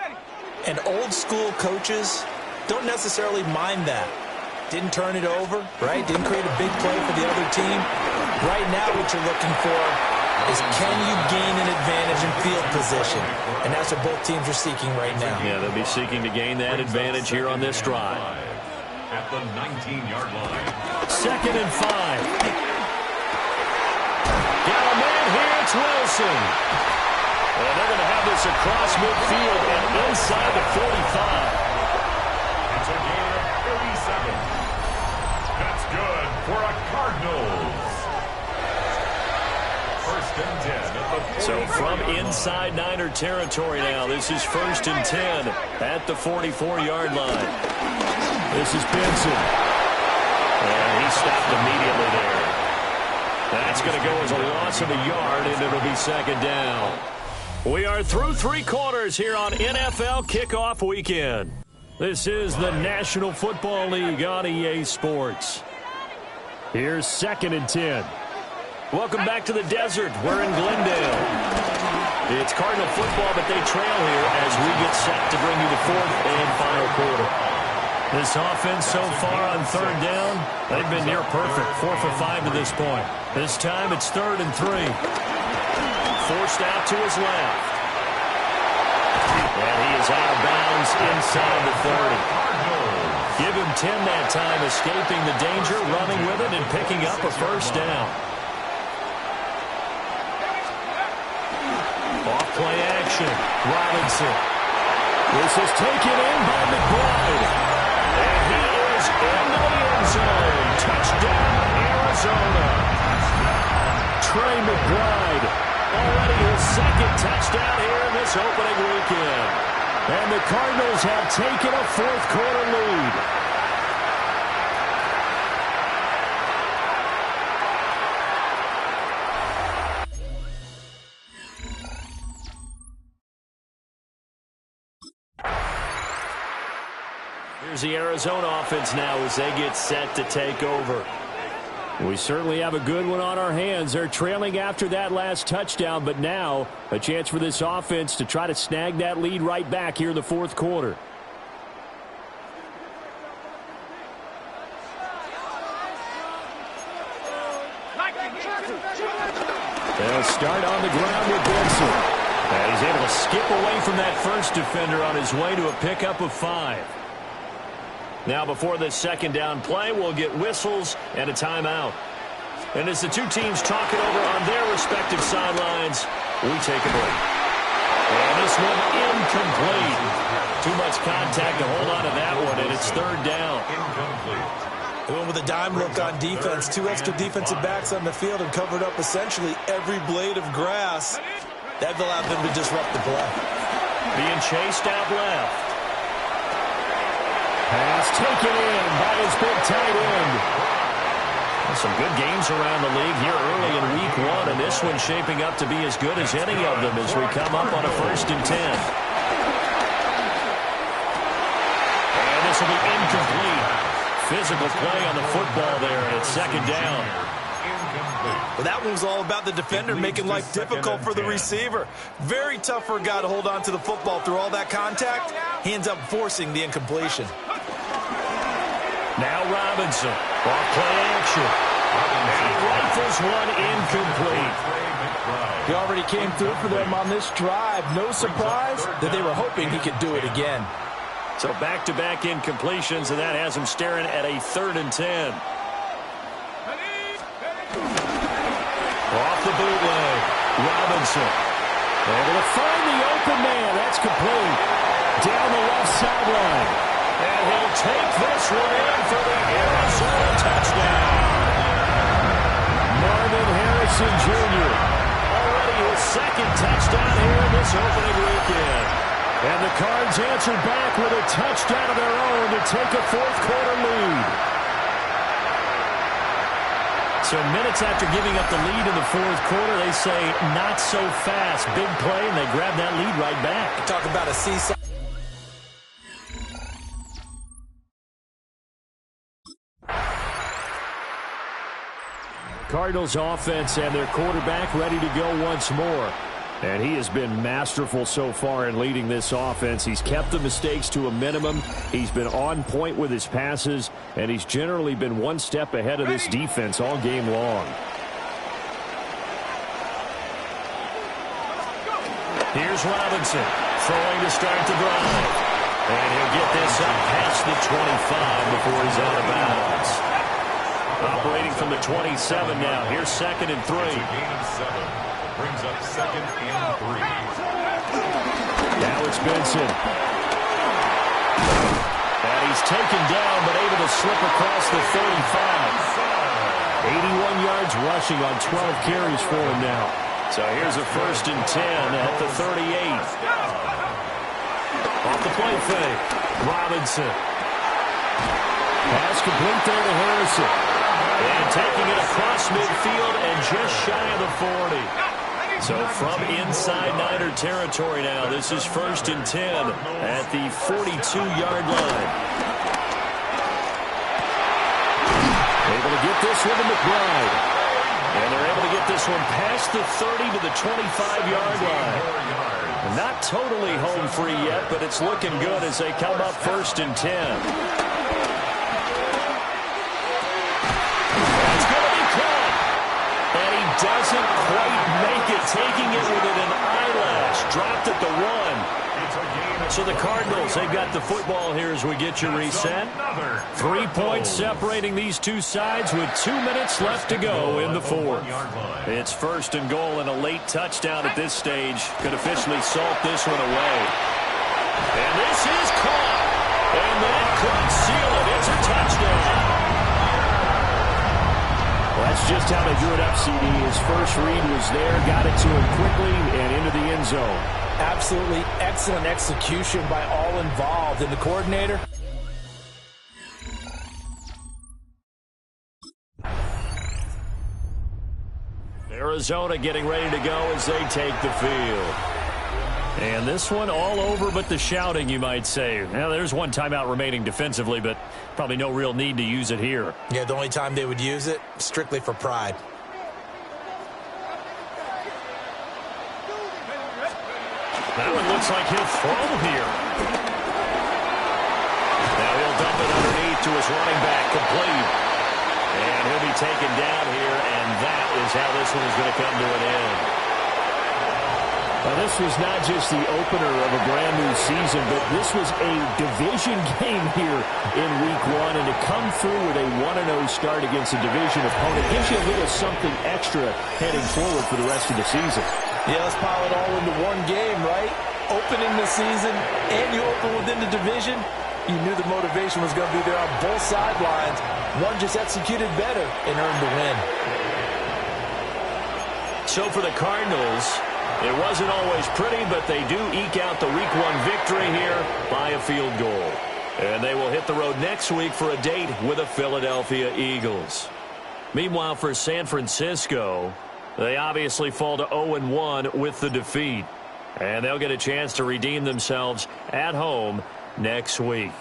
And old-school coaches don't necessarily mind that. Didn't turn it over, right? Didn't create a big play for the other team. Right now what you're looking for is can you gain an advantage in field position? And that's what both teams are seeking right now. Yeah, they'll be seeking to gain that advantage here on this drive. At the 19-yard line. 2nd and 5. Robinson. And they're going to have this across midfield and inside the 45. It's a gain of 37. That's good for a Cardinals. First and 10 at the 44. So from inside Niner territory now, this is first and 10 at the 44-yard line. This is Benson. And he stopped immediately there. That's going to go as a loss of a yard, and it'll be second down. We are through three quarters here on NFL Kickoff Weekend. This is the National Football League on EA Sports. Here's second and 10. Welcome back to the desert. We're in Glendale. It's Cardinal football, but they trail here as we get set to bring you the fourth and final quarter. This offense so far on third down, they've been near perfect, 4 for 5 to this point. This time it's 3rd and 3. Forced out to his left. And he is out of bounds inside the 30. Give him 10 that time, escaping the danger, running with it, and picking up a first down. Off-play action. Robinson. This is taken in by McBride. And he is into the end zone. Touchdown, Arizona. Trey McBride. Already his second touchdown here in this opening weekend. And the Cardinals have taken a fourth quarter lead. Here's the Arizona offense now as they get set to take over. We certainly have a good one on our hands. They're trailing after that last touchdown, but now a chance for this offense to try to snag that lead right back here in the fourth quarter. They'll start on the ground with Benson. And he's able to skip away from that first defender on his way to a pickup of 5. Now before this second down play, we'll get whistles and a timeout. And as the two teams talk it over on their respective sidelines, we take a break. And this one incomplete. Too much contact to hold on to that one, and it's third down. They went with a dime look on defense. 2 extra defensive backs on the field and covered up essentially every blade of grass. That allowed them to disrupt the play. Being chased out left. Pass taken in by his big tight end. Some good games around the league here early in week 1, and this one's shaping up to be as good as any of them as we come up on a first and 10. And this will be incomplete. Physical play on the football there, and it's second down. Well, that one was all about the defender making life difficult for the receiver. Very tough for a guy to hold on to the football through all that contact. He ends up forcing the incompletion. Now Robinson. Off play action. And rifles one incomplete. He already came through for them on this drive. No surprise that they were hoping he could do it again. So back-to-back incompletions, and that has him staring at a 3rd and 10. Off the bootleg. Robinson. Able to find the open man. That's complete. Down the left sideline. And he'll take this one in for the Arizona touchdown. Marvin Harrison Jr. Already his second touchdown here in this opening weekend. And the Cards answer back with a touchdown of their own to take a fourth quarter lead. So minutes after giving up the lead in the fourth quarter, they say not so fast. Big play, and they grab that lead right back. Talk about a seesaw. Cardinals offense and their quarterback ready to go once more. And he has been masterful so far in leading this offense. He's kept the mistakes to a minimum. He's been on point with his passes, and he's generally been one step ahead of this defense all game long. Here's Robinson throwing to start the drive. And he'll get this up past the 25 before he's out of bounds. Operating from the 27 now. Here's 2nd and 3. brings up 2nd and 3. Now it's Benson. And he's taken down, but able to slip across the 35. 81 yards rushing on 12 carries for him now. So here's a 1st and 10 at the 38. Off the play fake. Robinson. Pass complete there to Harrison. And taking it across midfield and just shy of the 40. So from inside Niner territory now, this is 1st and 10 at the 42-yard line. Able to get this one to McBride. And they're able to get this one past the 30 to the 25-yard line. Not totally home free yet, but it's looking good as they come up 1st and 10. That's going to be caught. And he doesn't quite make it, taking it within an eyelash. Dropped at the 1. So the Cardinals, they've got the football here as we get you reset. 3 points separating these two sides with 2 minutes left to go in the 4th. It's 1st and goal, and a late touchdown at this stage could officially salt this one away. And this is caught. And that could seal it. It's a touchdown. Well, that's just how they drew it up, CD. His first read was there, got it to him quickly, and into the end zone. Absolutely excellent execution by all involved. And the coordinator? Arizona getting ready to go as they take the field. And this one all over but the shouting, you might say. Now, there's one timeout remaining defensively, but probably no real need to use it here. Yeah, the only time they would use it, strictly for pride. That one looks like he'll throw here. Now he'll dump it underneath to his running back, complete. And he'll be taken down here, and that is how this one is going to come to an end. Now, this was not just the opener of a brand-new season, but this was a division game here in Week 1, and to come through with a 1-0 start against a division opponent gives you a little something extra heading forward for the rest of the season. Yeah, let's pile it all into one game, right? Opening the season, and you open within the division. You knew the motivation was going to be there on both sidelines. One just executed better and earned the win. So for the Cardinals, it wasn't always pretty, but they do eke out the Week 1 victory here by a field goal. And they will hit the road next week for a date with the Philadelphia Eagles. Meanwhile, for San Francisco, they obviously fall to 0-1 with the defeat. And they'll get a chance to redeem themselves at home next week.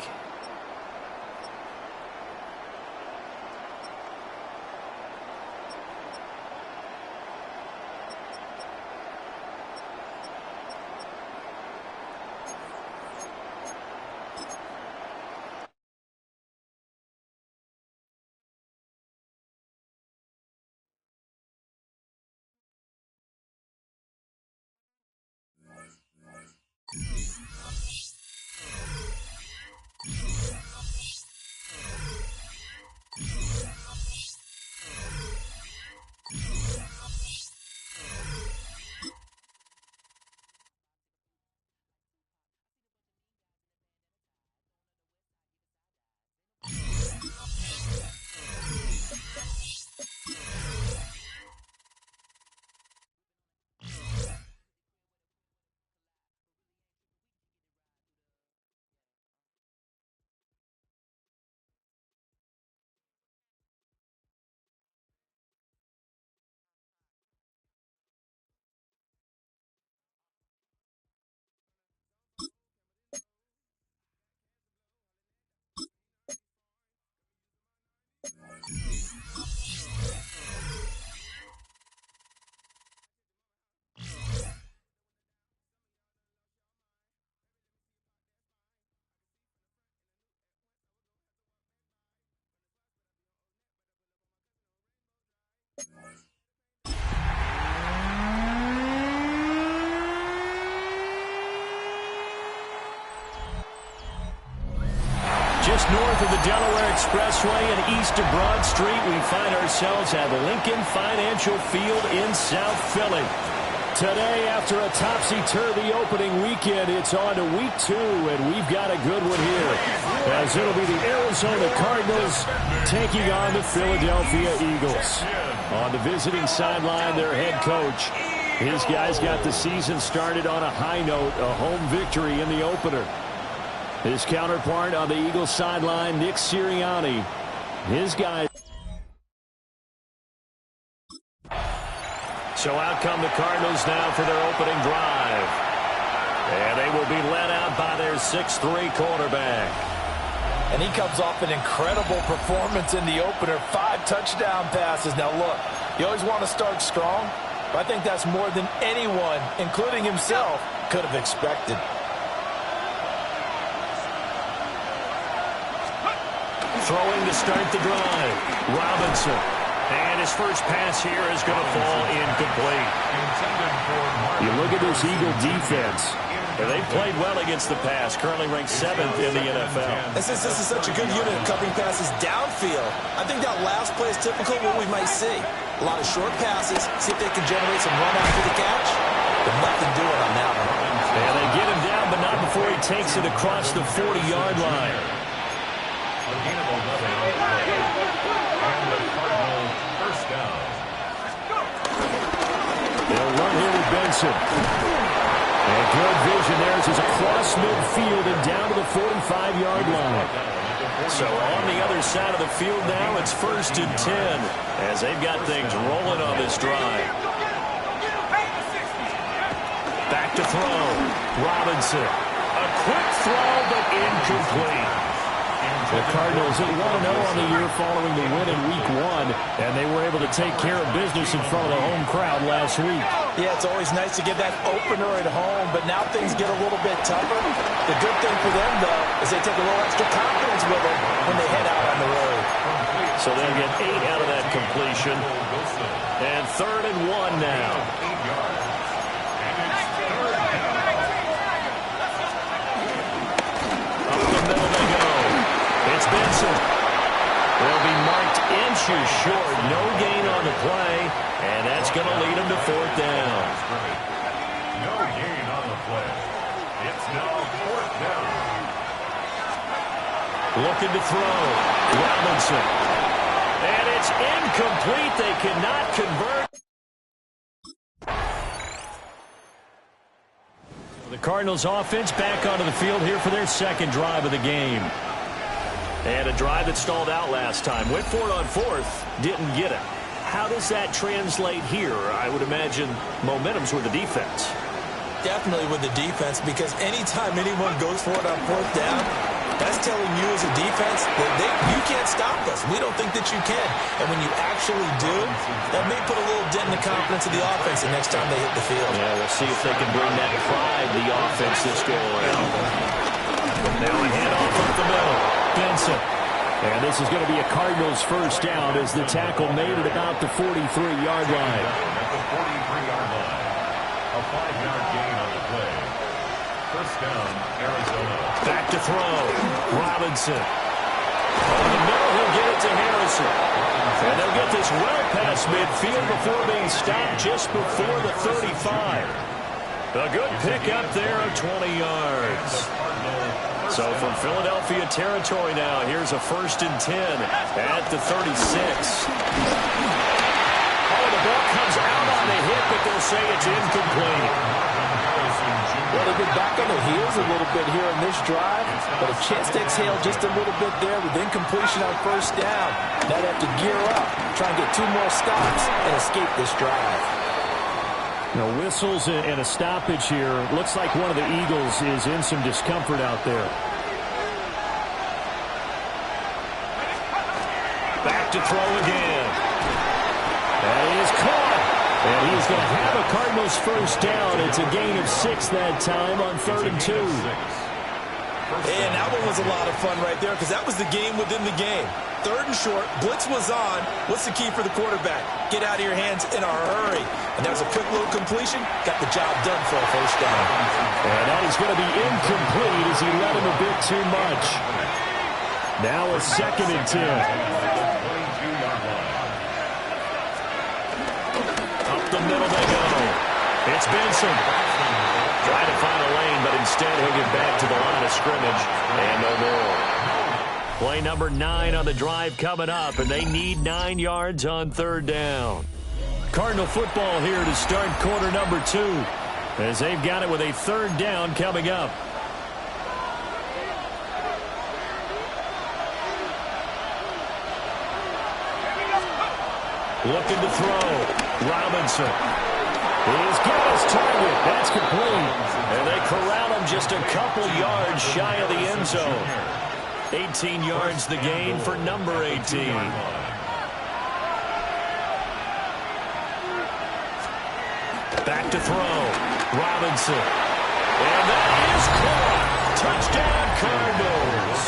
Just north of the Delaware Expressway and east of Broad Street, we find ourselves at Lincoln Financial Field in South Philly. Today, after a topsy-turvy opening weekend, it's on to week 2, and we've got a good one here. As it'll be the Arizona Cardinals taking on the Philadelphia Eagles. On the visiting sideline, their head coach. His guys got the season started on a high note, a home victory in the opener. His counterpart on the Eagles sideline, Nick Sirianni. His guys. So out come the Cardinals now for their opening drive. And they will be led out by their 6'3" quarterback. And he comes off an incredible performance in the opener. 5 touchdown passes. Now look, you always want to start strong, but I think that's more than anyone, including himself, could have expected. Throwing to start the drive. Robinson. And his first pass here is going to fall incomplete. You look at this Eagle defense. They've played well against the pass, currently ranked 7th in the NFL. This is such a good unit of covering passes downfield. I think that last play is typical of what we might see. A lot of short passes, see if they can generate some run after the catch. But nothing doing on that one. And they get him down, but not before he takes it across the 40-yard line. They'll run here with Benson. And good vision there as he's across midfield and down to the 45-yard line. So on the other side of the field now, it's 1st and 10 as they've got things rolling on this drive. Back to throw. Robinson. A quick throw, but incomplete. The Cardinals at 1-0 on the year following the win in Week 1, and they were able to take care of business in front of the home crowd last week. Yeah, it's always nice to get that opener at home, but now things get a little bit tougher. The good thing for them, though, is they take a little extra confidence with them when they head out on the road. So they'll get 8 out of that completion. And 3rd and 1 now. Up the middle they go. It's Benson. They'll be marked inches short. No gain on the play, and that's going to lead them to 4th down. No gain on the play. It's now 4th down. Looking to throw. Robinson. And it's incomplete. They cannot convert. The Cardinals offense back onto the field here for their 2nd drive of the game. And a drive that stalled out last time. Went for it on 4th. Didn't get it. How does that translate here? I would imagine momentum's with the defense. Definitely with the defense, because anytime anyone goes for it on 4th down, that's telling you as a defense that you can't stop us. We don't think that you can. And when you actually do, that may put a little dent in the confidence of the offense the next time they hit the field. Yeah, we'll see if they can bring that pride to the offense this go around. Now a handoff up the middle. Benson. And this is going to be a Cardinals first down as the tackle made it about the 43-yard line. At the 43-yard line. A 5-yard gain on the play. First down, Arizona. Back to throw. Robinson. On the middle, he'll get it to Harrison. And they'll get this well past midfield before being stopped just before the 35. A good pick up there of 20 yards. So from Philadelphia territory now, here's a 1st and 10 at the 36. Oh, the ball comes out on the hit, but they'll say it's incomplete. Well, they've been back on their heels a little bit here in this drive, but a chance to exhale just a little bit there with incompletion on 1st down. Now they have to gear up, try and get 2 more stops and escape this drive. No whistles and a stoppage here. Looks like one of the Eagles is in some discomfort out there. Back to throw again. That is caught. And he's going to have a Cardinals first down. It's a gain of 6 that time on 3rd and 2. And that one was a lot of fun right there because that was the game within the game. 3rd and short, blitz was on. What's the key for the quarterback? Get out of your hands in a hurry. And that was a quick little completion. Got the job done for a first down. And that is going to be incomplete as he led him a bit too much. Now a 2nd and 10. Up the middle they go. It's It's Benson. Trying to find a lane, but instead he'll get back to the line of scrimmage. And no more. Play number 9 on the drive coming up, and they need 9 yards on third down. Cardinal football here to start quarter number 2, as they've got it with a third down coming up. Looking to throw. Robinson. He's got his target. That's complete. And they corral him just a couple yards shy of the end zone. 18 yards the gain for number 18. Back to throw. Robinson. And that is caught. Touchdown, Cardinals.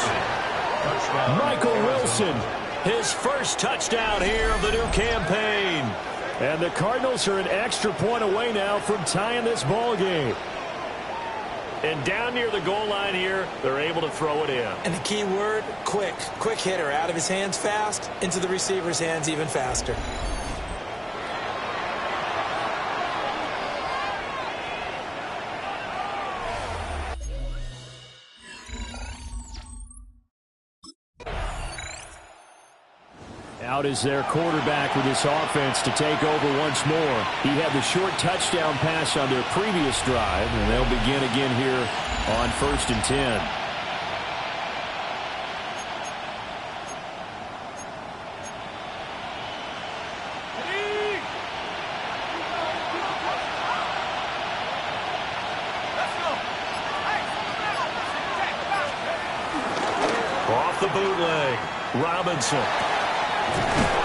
Michael Wilson, his first touchdown here of the new campaign. And the Cardinals are an extra point away now from tying this ball game. And down near the goal line here, they're able to throw it in. And the key word, quick. Quick hitter. Out of his hands fast, into the receiver's hands even faster. Out is their quarterback with this offense to take over once more. He had the short touchdown pass on their previous drive, and they'll begin again here on 1st and 10. Off the bootleg, Robinson.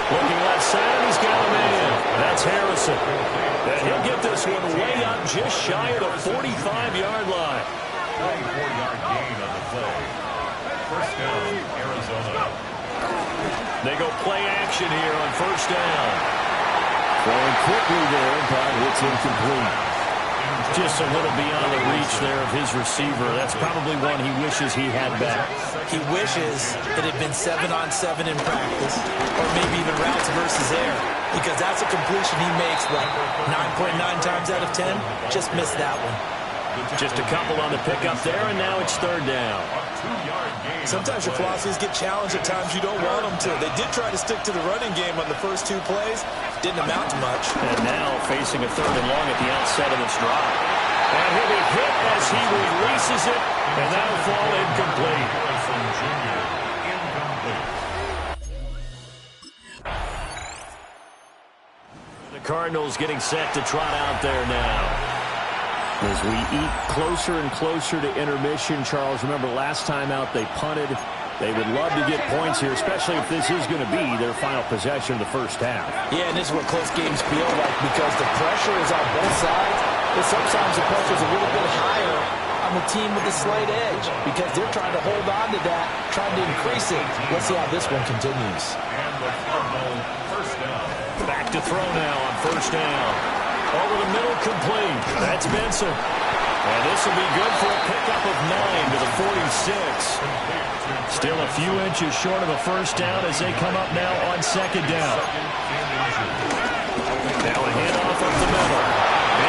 Looking left side, he's got a man. That's Harrison. And he'll get this one way up just shy of the 45-yard line. 44-yard gain on the play. First down, Arizona. They go play action here on first down. Throwing quickly there, but it's incomplete. Just a little beyond the reach there of his receiver. That's probably one he wishes he had back. He wishes it had been 7-on-7 in practice, or maybe even routes versus air, because that's a completion he makes, but 9.9 times out of 10, just missed that one. Just a couple on the pickup there, and now it's third down. Sometimes your philosophies get challenged at times you don't want them to. They did try to stick to the running game on the first 2 plays. Didn't amount to much. And now facing a third and long at the outset of this drive. And he'll be hit as he releases it, and that'll fall incomplete. The Cardinals getting set to trot out there now. As we eat closer and closer to intermission, Charles, remember last time out they punted. They would love to get points here, especially if this is going to be their final possession of the first half. Yeah, and this is what close games feel like because the pressure is on both sides, but sometimes the pressure is a little bit higher on the team with the slight edge because they're trying to hold on to that, trying to increase it. Let's see how this one continues. And the Cardinal first down. Back to throw now on first down. Over the middle, complete. That's Benson. And this will be good for a pickup of 9 to the 46. Still a few inches short of a first down as they come up now on second down. Now a handoff up the middle.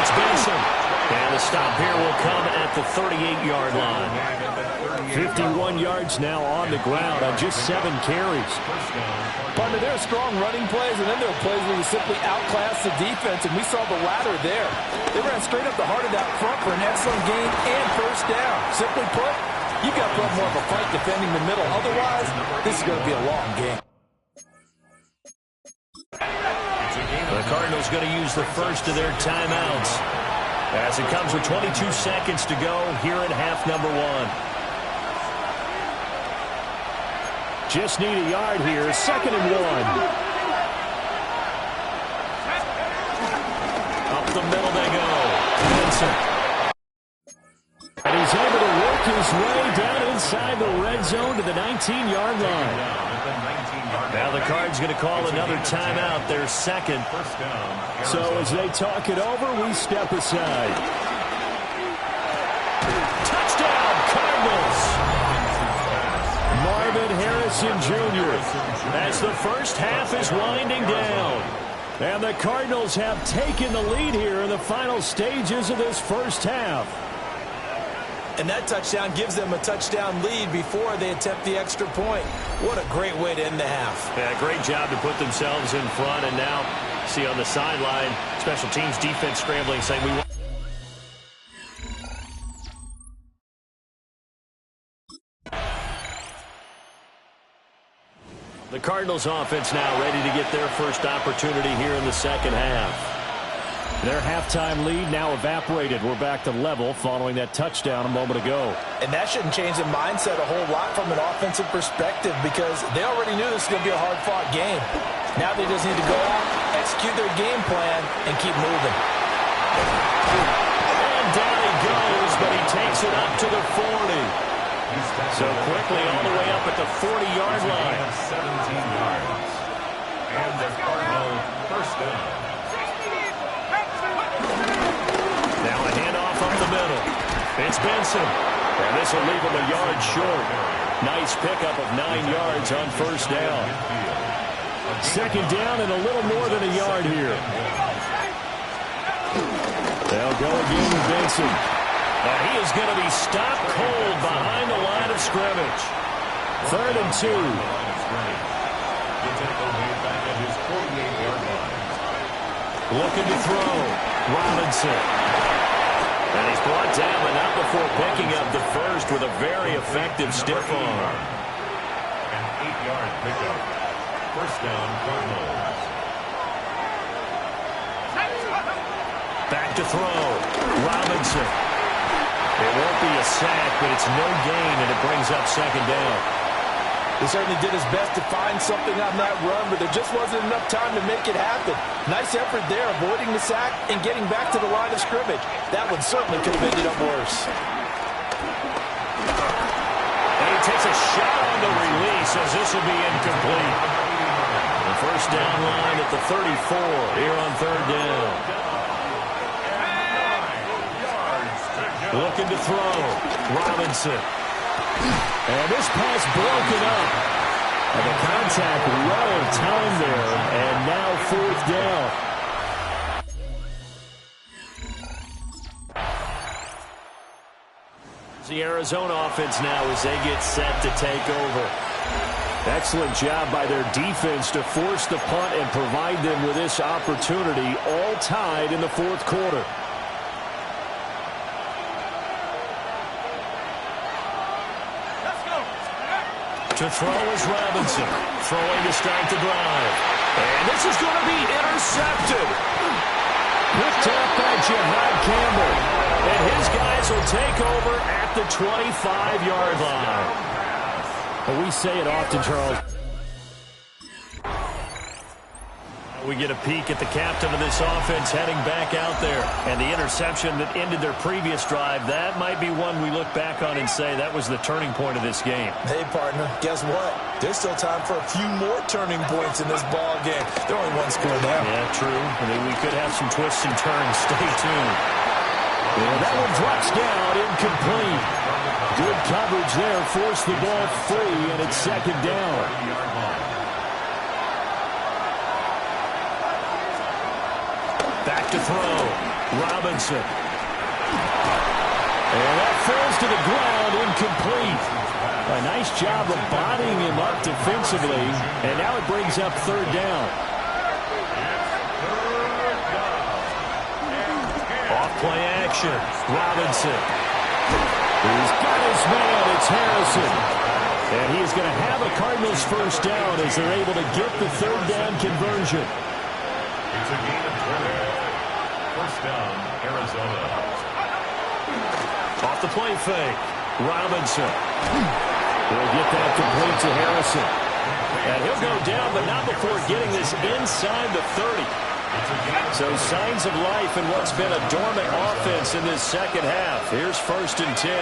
It's Benson. And the stop here will come at the 38-yard line. 51 yards now on the ground on just 7 carries. Partner, there are strong running plays, and then there are plays where you simply outclass the defense, and we saw the latter there. They ran straight up the heart of that front for an excellent gain and first down. Simply put, you've got to put more of a fight defending the middle. Otherwise, this is going to be a long game. The Cardinals going to use the first of their timeouts as it comes with 22 seconds to go here in half number 1. Just need a yard here. Second and 1. Up the middle they go. Benson. And he's able to work his way down inside the red zone to the 19-yard line. Now the Cards going to call another timeout, their second. So as they talk it over, we step aside. Touchdown, Cardinals! Marvin Harrison Jr. As the first half is winding down. And the Cardinals have taken the lead here in the final stages of this first half. And that touchdown gives them a touchdown lead before they attempt the extra point. What a great way to end the half. Yeah, great job to put themselves in front. And now, see on the sideline, special teams defense scrambling, saying we want. The Cardinals offense now ready to get their first opportunity here in the second half. Their halftime lead now evaporated. We're back to level following that touchdown a moment ago. And that shouldn't change the mindset a whole lot from an offensive perspective because they already knew this was going to be a hard-fought game. Now they just need to go out, execute their game plan, and keep moving. And down he goes, but he takes it up to the 40. So quickly all the way up at the 40-yard line. 17 yards. And the Cardinal first down. Now a handoff up the middle. It's Benson. And this will leave him a yard short. Nice pickup of 9 yards on first down. Second down and a little more than a yard here. They'll go again with Benson. And he is going to be stopped cold behind the line of scrimmage. 3rd and 2. Looking to throw. Robinson. And he's brought down, but not before picking up the first with a very effective stiff arm. An 8-yard pickup. First down, Cardinals. Back to throw. Robinson. It won't be a sack, but it's no gain, and it brings up second down. He certainly did his best to find something on that run, but there just wasn't enough time to make it happen. Nice effort there, avoiding the sack and getting back to the line of scrimmage. That one certainly could have ended up worse. And he takes a shot on the release as this will be incomplete. The first down line at the 34 here on 3rd down. Looking to throw. Robinson. And this pass broken up. And the contact well timed there. And now 4th down. The Arizona offense now as they get set to take over. Excellent job by their defense to force the punt and provide them with this opportunity, all tied in the 4th quarter. To throw is Robinson. Throwing to start the drive. And this is going to be intercepted. Picked up by Jihad Campbell. And his guys will take over at the 25-yard line. Well, we say it often, Charles. We get a peek at the captain of this offense heading back out there. And the interception that ended their previous drive, that might be one we look back on and say that was the turning point of this game. Hey, partner, guess what? There's still time for a few more turning points in this ball game. They're only one score down. Yeah, true. I mean, we could have some twists and turns. Stay tuned. Yeah, that one drops down, incomplete. Good coverage there, forced the ball free, and it's second down. Back to throw. Robinson. And that falls to the ground, incomplete. A nice job of bodying him up defensively, and now it brings up 3rd down. Off-play action. Robinson. He's got his man. It's Harrison. And he is going to have a Cardinals first down as they're able to get the 3rd down conversion. It's a gain of 20. First down, Arizona. Off the play fake. Robinson. Will get that complete to Harrison. And he'll go down, but not before getting this inside the 30. So signs of life in what's been a dormant offense in this second half. Here's 1st and 10.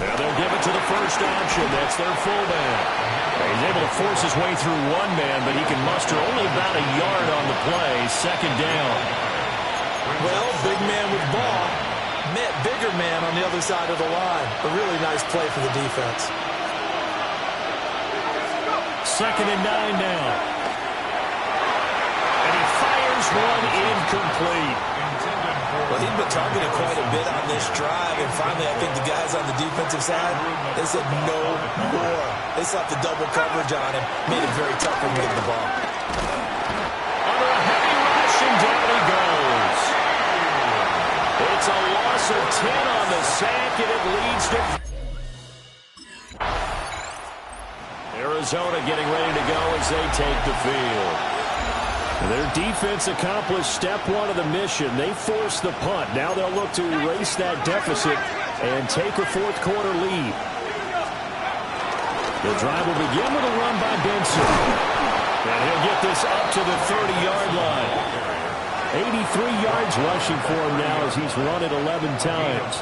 Now they'll give it to the first option. That's their fullback. He's able to force his way through one man, but he can muster only about a yard on the play. Second down. Well, big man with ball met bigger man on the other side of the line. A really nice play for the defense. 2nd and 9 now. And he fires one incomplete. Well, he'd been targeted quite a bit on this drive, and finally I think the guys on the defensive side, they said no more. They slapped the double coverage on him, made it very tough for him to get the ball. Under a heavy rush, and down he goes. It's a loss of 10 on the sack, and it leads to... Arizona getting ready to go as they take the field. Their defense accomplished step one of the mission. They forced the punt. Now they'll look to erase that deficit and take a fourth quarter lead. The drive will begin with a run by Benson. And he'll get this up to the 30-yard line. 83 yards rushing for him now as he's run it 11 times.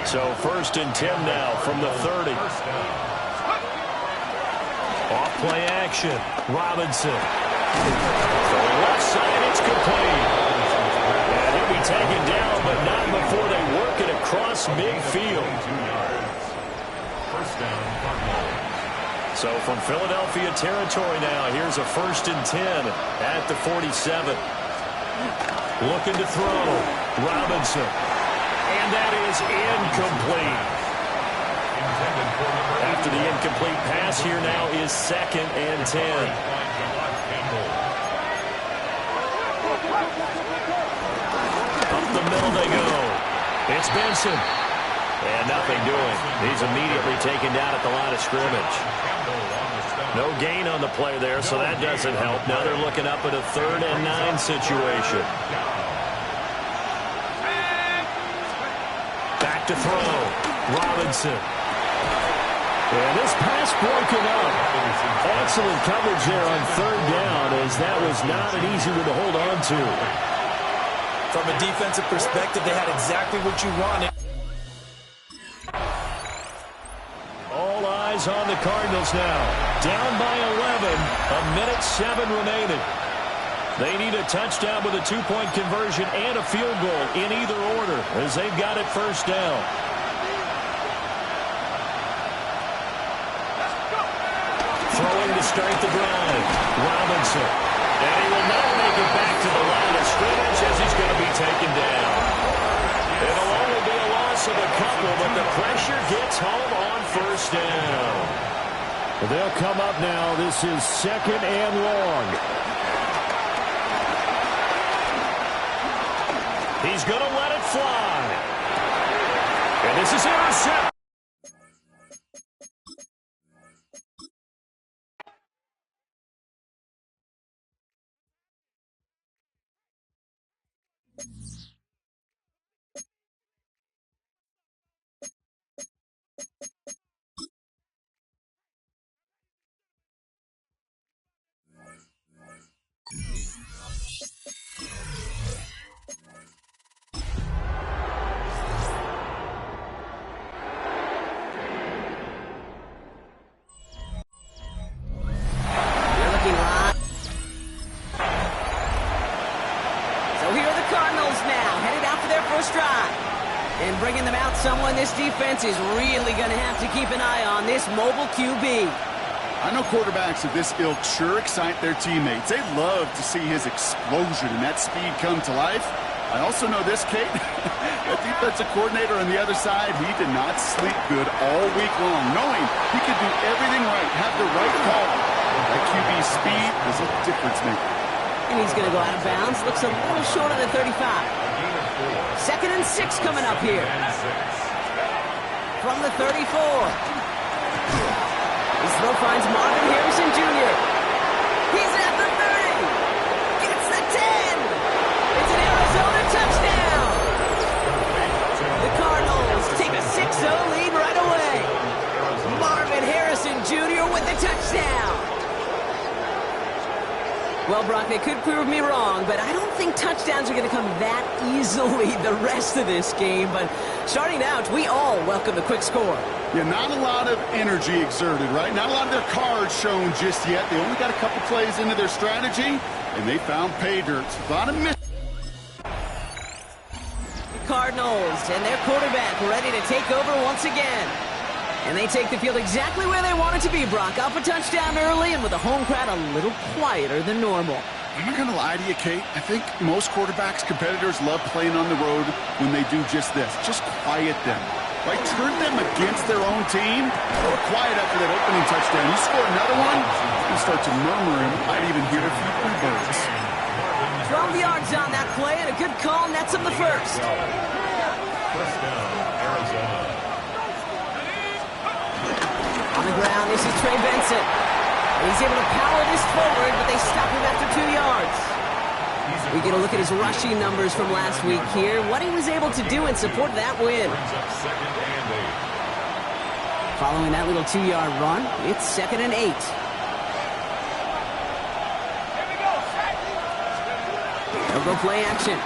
So 1st and 10 now from the 30. Off play action. Robinson. From the left side, it's complete. And he'll be taken down, but not before they work it across midfield. So from Philadelphia territory now, here's a 1st and 10 at the 47. Looking to throw. Robinson. And that is incomplete. After the incomplete pass, here now is 2nd and 10. Up the middle they go. It's Benson. And nothing doing. He's immediately taken down at the line of scrimmage. No gain on the play there, so that doesn't help. Now they're looking up at a 3rd and 9 situation. Back to throw. Robinson. And this pass broken up. Excellent coverage there on 3rd down, as that was not an easy one to hold on to. From a defensive perspective, they had exactly what you wanted. All eyes on the Cardinals now. Down by 11, a minute 7 remaining. They need a touchdown with a 2-point conversion and a field goal in either order, as they've got it 1st down. Throwing to start the drive. Robinson. And he will not make it back to the line of scrimmage as he's going to be taken down. It'll only be a loss of a couple, but the pressure gets home on 1st down. They'll come up now. This is 2nd and long. He's going to let it fly. And this is intercepted. And bringing them out, someone this defense is really going to have to keep an eye on, this mobile QB. I know quarterbacks of this ilk sure excite their teammates. They love to see his explosion and that speed come to life. I also know this, Kate, that defensive coordinator on the other side, he did not sleep good all week long, knowing he could do everything right, have the right call. That QB speed is a difference maker. And he's going to go out of bounds. Looks a little short of the 35. 2nd and 6 coming up here. From the 34. His throw finds Marvin Harrison Jr. He's at the 30. Gets the 10. It's an Arizona touchdown. The Cardinals take a 6-0 lead right away. Marvin Harrison Jr. with the touchdown. Well, Brock, they could prove me wrong, but I don't think touchdowns are going to come that easily the rest of this game. But starting out, we all welcome the quick score. Yeah, not a lot of energy exerted, right? Not a lot of their cards shown just yet. They only got a couple plays into their strategy, and they found pay dirt. A lot of miss. Cardinals and their quarterback ready to take over once again. And they take the field exactly where they want it to be, Brock. Up a touchdown early and with the home crowd a little quieter than normal. I'm not going to lie to you, Kate. I think most quarterbacks, competitors love playing on the road when they do just this. Just quiet them. Right? Turn them against their own team. A little quiet after that opening touchdown. You score another one, you start to murmur and might even hear a few birds. 12 yards on that play and a good call nets him the first. First down, Arizona. On the ground, this is Trey Benson. He's able to power this forward, but they stop him after 2 yards. We get a look at his rushing numbers from last week here, what he was able to do in support of that win. Following that little 2-yard run, it's 2nd and 8. They'll go play action.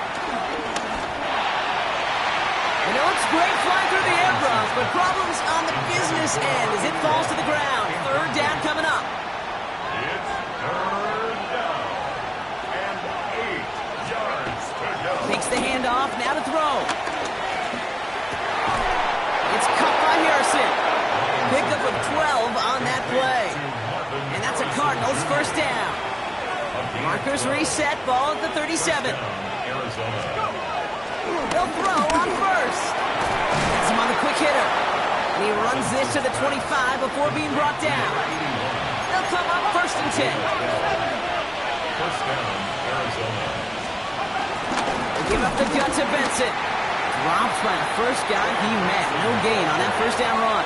You know, it's great flying through the air, Bronx, but problems on the business end as it falls to the ground. 3rd down coming up. It's 3rd down and 8 yards to go. Takes the handoff, now to throw. It's caught by Harrison. Picked up with 12 on that play. And that's a Cardinals first down. Markers reset, ball at the 37. They'll throw on first. Has him on the quick hitter. And he runs this to the 25 before being brought down. They'll come up 1st and 10. First down, Arizona. They give up the gun to Benson. Dropped by the first guy he met. No gain on that first down run.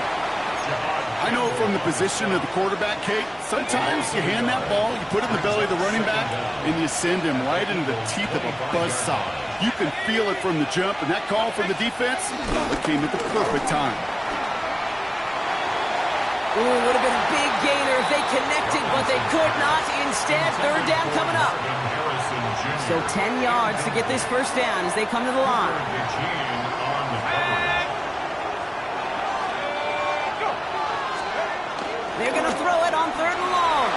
I know from the position of the quarterback, Kate, sometimes you hand that ball, you put it in the belly of the running back, and you send him right into the teeth of a buzzsaw. You can feel it from the jump, and that call from the defense, it came at the perfect time. Ooh, would have been a big gainer if they connected, but they could not. Instead, 3rd down coming up. So 10 yards to get this first down as they come to the line. They're going to throw it on 3rd and long.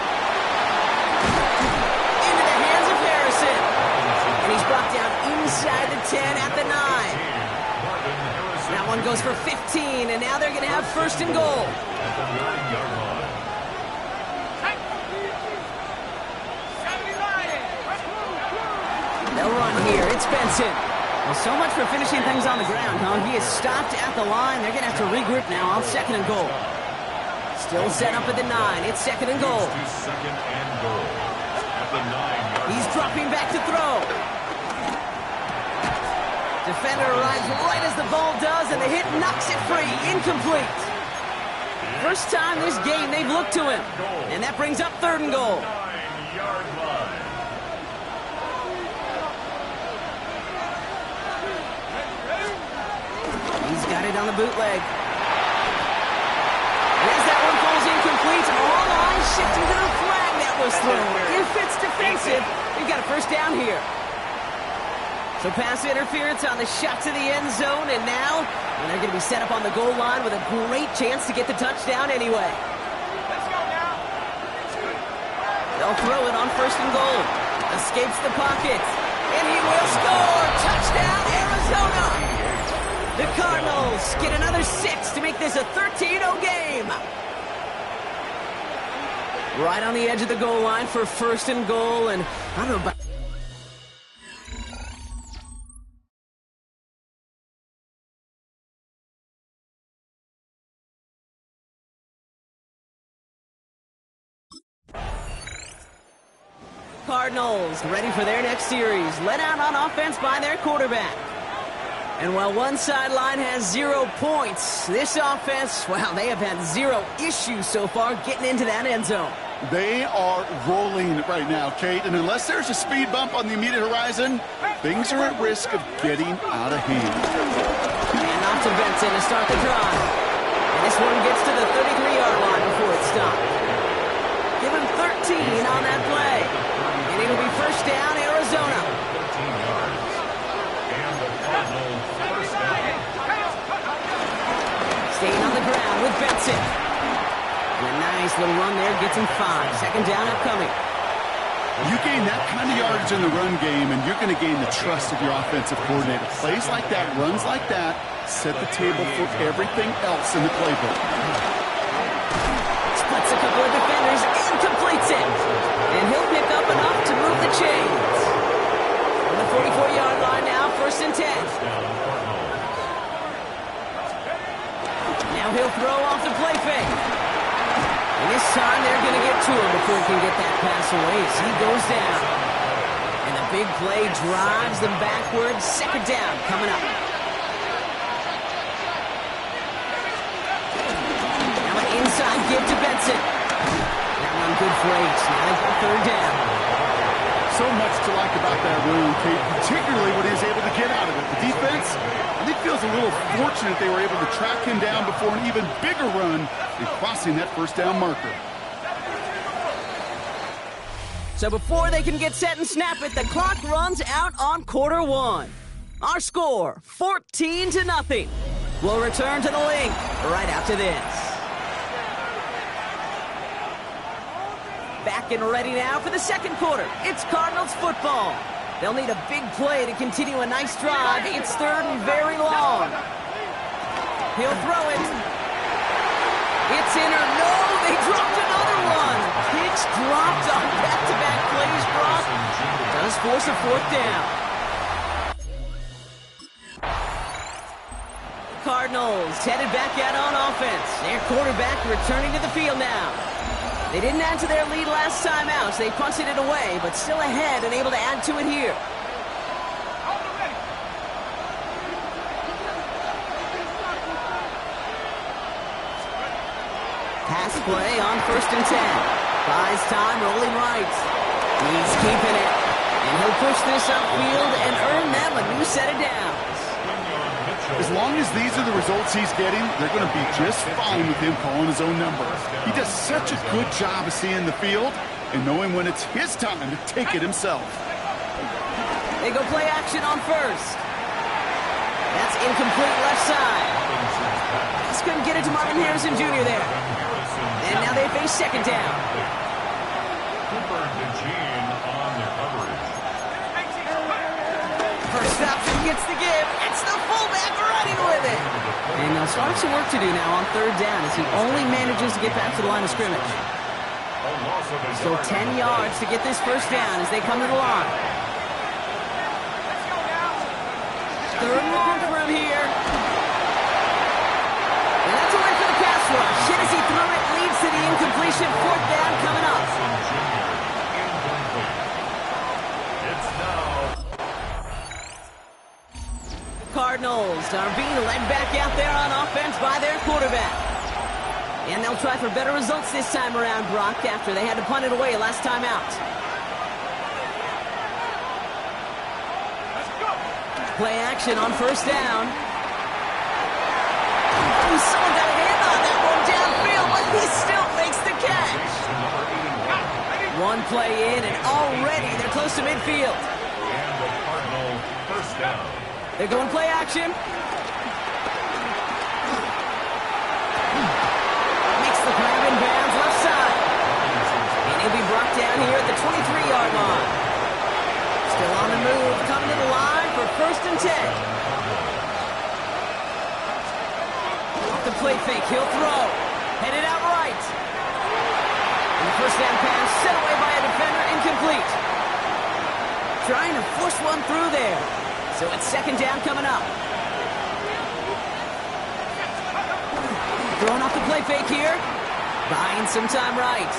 Into the hands of Harrison. And he's brought down inside the 10 at the 9. That one goes for 15, and now they're going to have 1st and goal. They'll run here. It's Benson. Well, so much for finishing things on the ground, huh? He is stopped at the line. They're going to have to regroup now on 2nd and goal. Still set up at the 9. It's 2nd and goal. He's dropping back to throw. Defender arrives right as the ball does, and the hit knocks it free. Incomplete. First time this game they've looked to him. And that brings up 3rd and goal. He's got it on the bootleg. As that one falls incomplete, all eyes shifting to the flag that was thrown. If it's defensive, we've got a first down here. So pass interference on the shot to the end zone, and now they're going to be set up on the goal line with a great chance to get the touchdown anyway. Let's go now. They'll throw it on 1st and goal. Escapes the pocket, and he will score. Touchdown, Arizona. The Cardinals get another 6 to make this a 13-0 game. Right on the edge of the goal line for 1st and goal, and I don't know about... Cardinals ready for their next series, led out on offense by their quarterback. And while one sideline has 0 points, this offense, well, they have had 0 issues so far getting into that end zone. They are rolling right now, Kate, and unless there's a speed bump on the immediate horizon, things are at risk of getting out of hand. And off to Benson to start the drive. And this one gets to the 33-yard line before it's stopped. Give him 13 on that play. And it'll be first down, Arizona. Staying on the ground with Benson. And a nice little run there gets him 5. Second down upcoming. You gain that kind of yardage in the run game, and you're going to gain the trust of your offensive coordinator. Plays like that, runs like that, set the table for everything else in the playbook. Splits a couple of defenders and completes it. And he'll pick up enough to move the chains. On the 44-yard line now, 1st and 10. Now he'll throw off the play fake. And this time they're going to get to him before he can get that pass away as he goes down. And the big play drives them backwards. 2nd down coming up. Now an inside give to Benson. That one good for 8. Now they've got 3rd down. So much to like about that run, Kate, particularly what he was able to get out of it. The defense, I think, feels a little fortunate they were able to track him down before an even bigger run and crossing that 1st down marker. So before they can get set and snap it, the clock runs out on quarter 1. Our score, 14-0. We'll return to the link right after this. Back and ready now for the 2nd quarter. It's Cardinals football. They'll need a big play to continue a nice drive. It's 3rd and very long. He'll throw it. It's in or no, they dropped another one. Pitch dropped on back-to-back plays, Brock. Does force a 4th down. Cardinals headed back out on offense. Their quarterback returning to the field now. They didn't add to their lead last time out, so they punted it away, but still ahead and able to add to it here. Pass play on 1st and 10. Buys time, rolling right. He's keeping it. And he'll push this upfield and earn them a new set of downs. As long as these are the results he's getting, they're going to be just fine with him calling his own number. He does such a good job of seeing the field and knowing when it's his time to take it himself. They go play action on 1st. That's incomplete left side. Just couldn't get it to Marvin Harrison Jr. there. And now they face 2nd down. First option gets the give. It's the fullback running with it. And they'll start some work to do now on 3rd down as he only manages to get back to the line of scrimmage. So 10 yards to get this 1st down as they come to the line. 3rd and long for him here. And that's away for the pass rush. Hit as he threw it, leads to the incompletion. 4th down coming up. Cardinals are being led back out there on offense by their quarterback. And they'll try for better results this time around, Brock, after they had to punt it away last time out. Play action on 1st down. Oh, someone got a hand on that one downfield, but he still makes the catch. One play in, and already they're close to midfield. And the Cardinal 1st down. They're going play action. Makes the grab in bounds left side. And he'll be brought down here at the 23-yard line. Still on the move, coming to the line for 1st and 10. Off the play fake, he'll throw. Headed out right. And the 1st down pass set away by a defender, incomplete. Trying to push one through there. So it's 2nd down coming up. Throwing off the play fake here. Buying some time right.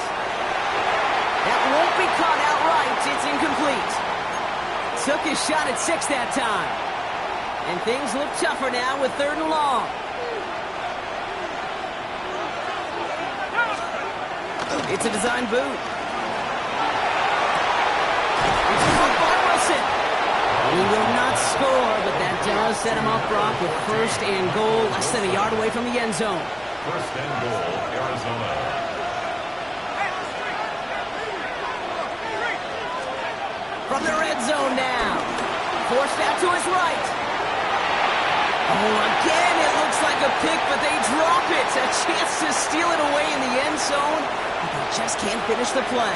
That won't be caught outright. It's incomplete. Took his shot at 6 that time. And things look tougher now with 3rd and long. It's a design boot. It's caught by Wilson. He will not score, but that does set him up, Brock, with 1st and goal, less than a yard away from the end zone. 1st and goal, Arizona. From the red zone now. Forced out to his right. Oh, again, it looks like a pick, but they drop it. A chance to steal it away in the end zone, but they just can't finish the play.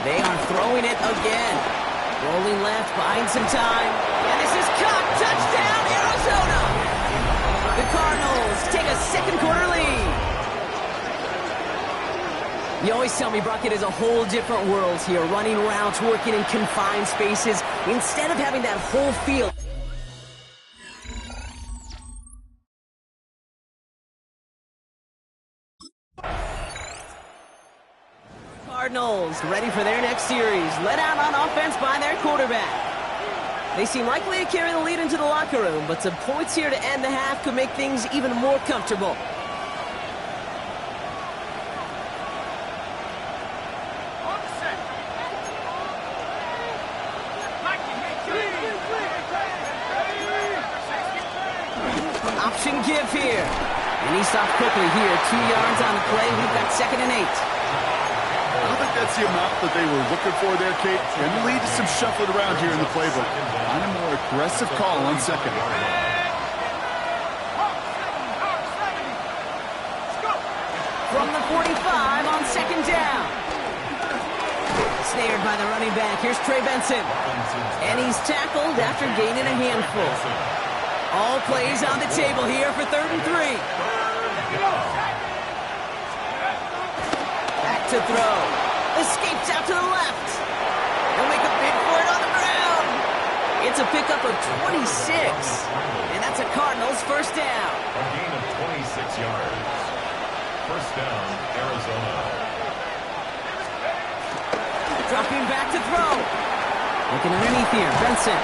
They are throwing it again. Rolling left, buying some time. And this is caught. Touchdown, Arizona! The Cardinals take a second quarter lead. You always tell me, Brock, it is a whole different world here. Running routes, working in confined spaces. Instead of having that whole field. Cardinals ready for their next series. Let out on offense by their quarterback. They seem likely to carry the lead into the locker room, but some points here to end the half could make things even more comfortable. Option give here. And he stops quickly here. 2 yards on the play. We've got 2nd and 8. I don't think that's the amount that they were looking for there, Kate. And the lead to some shuffling around here in the playbook. On a more aggressive call on 2nd. From the 45 on 2nd down. Snared by the running back. Here's Trey Benson. And he's tackled after gaining a handful. All plays on the table here for 3rd and 3. Back to throw. Escapes out to the left. He'll make a bid for it on the ground. It's a pickup of 26. And that's a Cardinals first down. A gain of 26 yards. First down, Arizona. Dropping back to throw. Looking underneath here. Benson.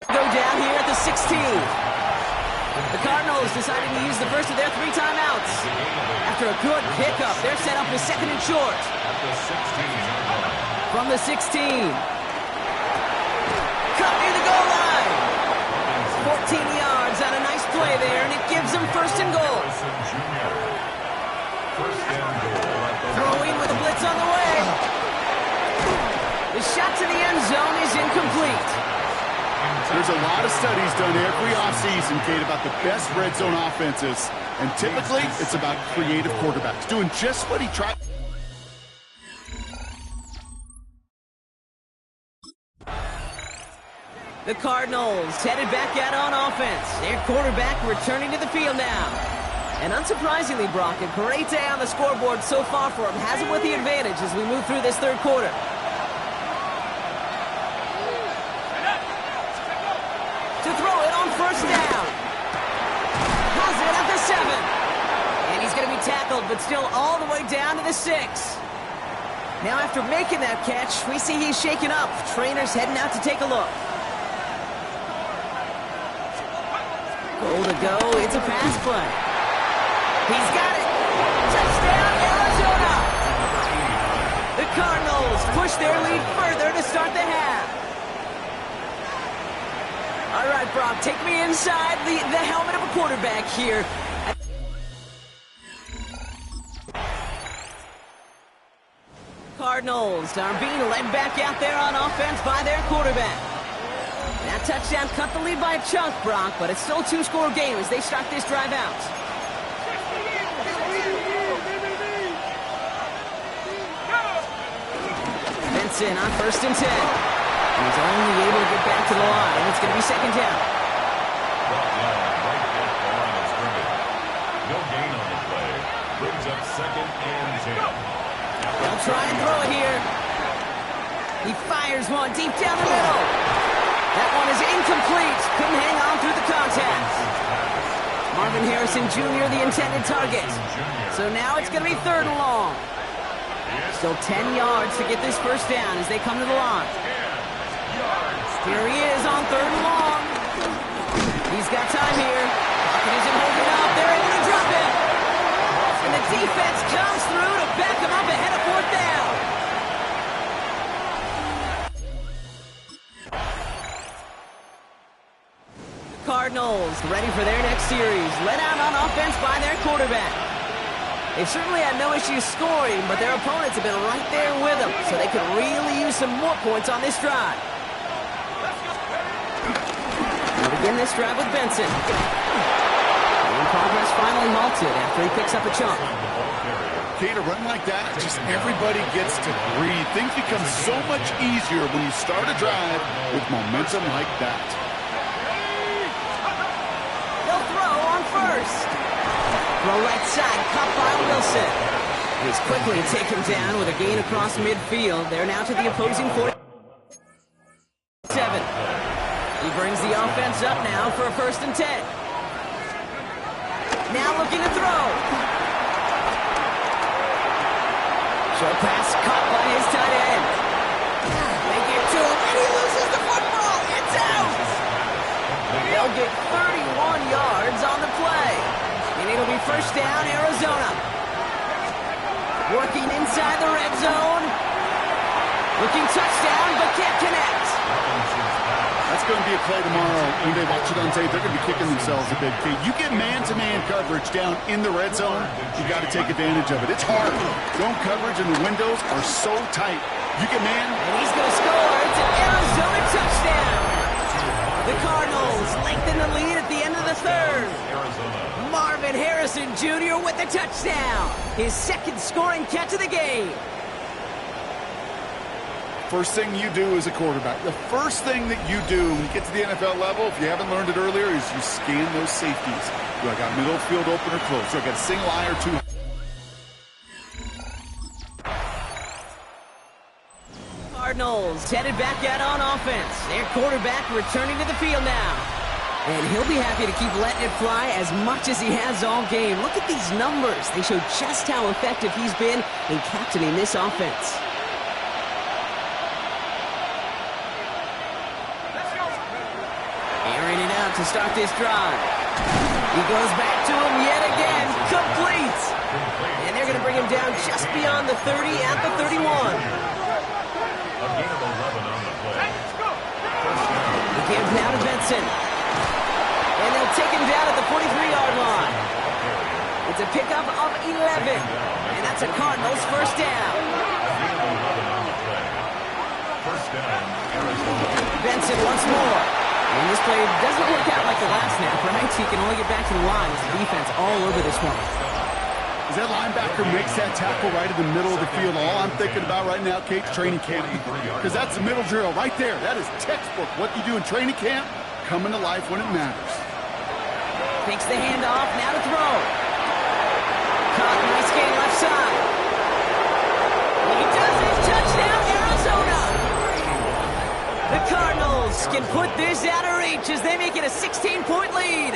Go down here at the 16. The Cardinals deciding to use the first of their 3 timeouts. After a good pickup, they're set up with 2nd and short. At the 16. From the 16. Cut near the goal line. 14 yards on a nice play there, and it gives them 1st and goal. First and goal. Throwing with a blitz on the way. The shot to the end zone is incomplete. There's a lot of studies done every offseason, Kate, about the best red zone offenses. And typically, it's about creative quarterbacks doing just what he tried. The Cardinals headed back out on offense. Their quarterback returning to the field now. And unsurprisingly, Brock, a great day on the scoreboard so far for him. Has him with the advantage as we move through this 3rd quarter. To throw it on 1st down. Has it at the 7. And he's going to be tackled, but still all the way down to the 6. Now after making that catch, we see he's shaken up. Trainers heading out to take a look. Goal to go. It's a pass play. He's got it. Touchdown, Arizona. The Cardinals push their lead further to start the half. All right, Brock, take me inside the helmet of a quarterback here. Cardinals are being led back out there on offense by their quarterback. That touchdown cut the lead by a chunk, Brock, but it's still a 2-score game as they start this drive out. Benson on 1st and 10. He's only able to get back to the line, and it's going to be 2nd down. Right at the line of scrimmage. No gain on the play. Brings up 2nd and 10. They'll try and throw it here. He fires one deep down the middle. That one is incomplete. Couldn't hang on through the contact. Marvin Harrison Jr., the intended target. So now it's going to be 3rd and long. Still 10 yards to get this first down as they come to the line. Here he is on 3rd and long. He's got time here. Pocket isn't holding up. They're able to drop it. And the defense comes through to back him up ahead of 4th down. Cardinals ready for their next series. Led out on offense by their quarterback. They've certainly had no issues scoring, but their opponents have been right there with them, so they could really use some more points on this drive. We'll begin this drive with Benson. And progress finally halted after he picks up a chunk. Okay, to run like that, just everybody gets to breathe. Things become so much easier when you start a drive with momentum like that. They'll throw on first. Throw right side, caught by Wilson. He's quickly taken down with a gain across midfield. They're now to the opposing 47. He brings the offense up now for a 1st and 10. Now looking to throw. Short pass caught by his tight end. They get to him, and he loses the football. It's out. They'll get 31 yards on the play. And it'll be 1st down, Arizona. Working inside the red zone. Looking touchdown, but can't connect. That's going to be a play tomorrow. When they watch it on tape, they're going to be kicking themselves a big feet. You get man-to-man coverage down in the red zone, you got to take advantage of it. It's hard. Zone coverage and the windows are so tight. You get man. And he's going to score. It's an Arizona touchdown. The Cardinals lengthen the lead at the end of the 3rd. Marvin Harrison Jr. with the touchdown. His 2nd scoring catch of the game. First thing you do as a quarterback, the first thing that you do when you get to the NFL level, if you haven't learned it earlier, is you scan those safeties. Do I got middle field open or close? Do I got a single eye or two? Cardinals headed back out on offense. Their quarterback returning to the field now. And he'll be happy to keep letting it fly as much as he has all game. Look at these numbers. They show just how effective he's been in captaining this offense. Airing it out to start this drive. He goes back to him yet again. Complete. And they're going to bring him down just beyond the 30 at the 31. A gain of 11 on the play. He gives now to Benson. And they'll take him down at the 43-yard line. It's a pickup of 11. And that's a Cardinals 1st down. First down, Arizona. Benson once more. And this play doesn't work out like the last snap, right? He can only get back to the line as the defense all over this one. As that linebacker makes that tackle right in the middle of the field, all I'm thinking about right now, Kate's training camp. Because that's the middle drill right there. That is textbook. What you do in training camp, coming to life when it matters. Takes the handoff, now to throw. Caught, nice gain left side. He does it, touchdown Arizona! The Cardinals can put this out of reach as they make it a 16-point lead.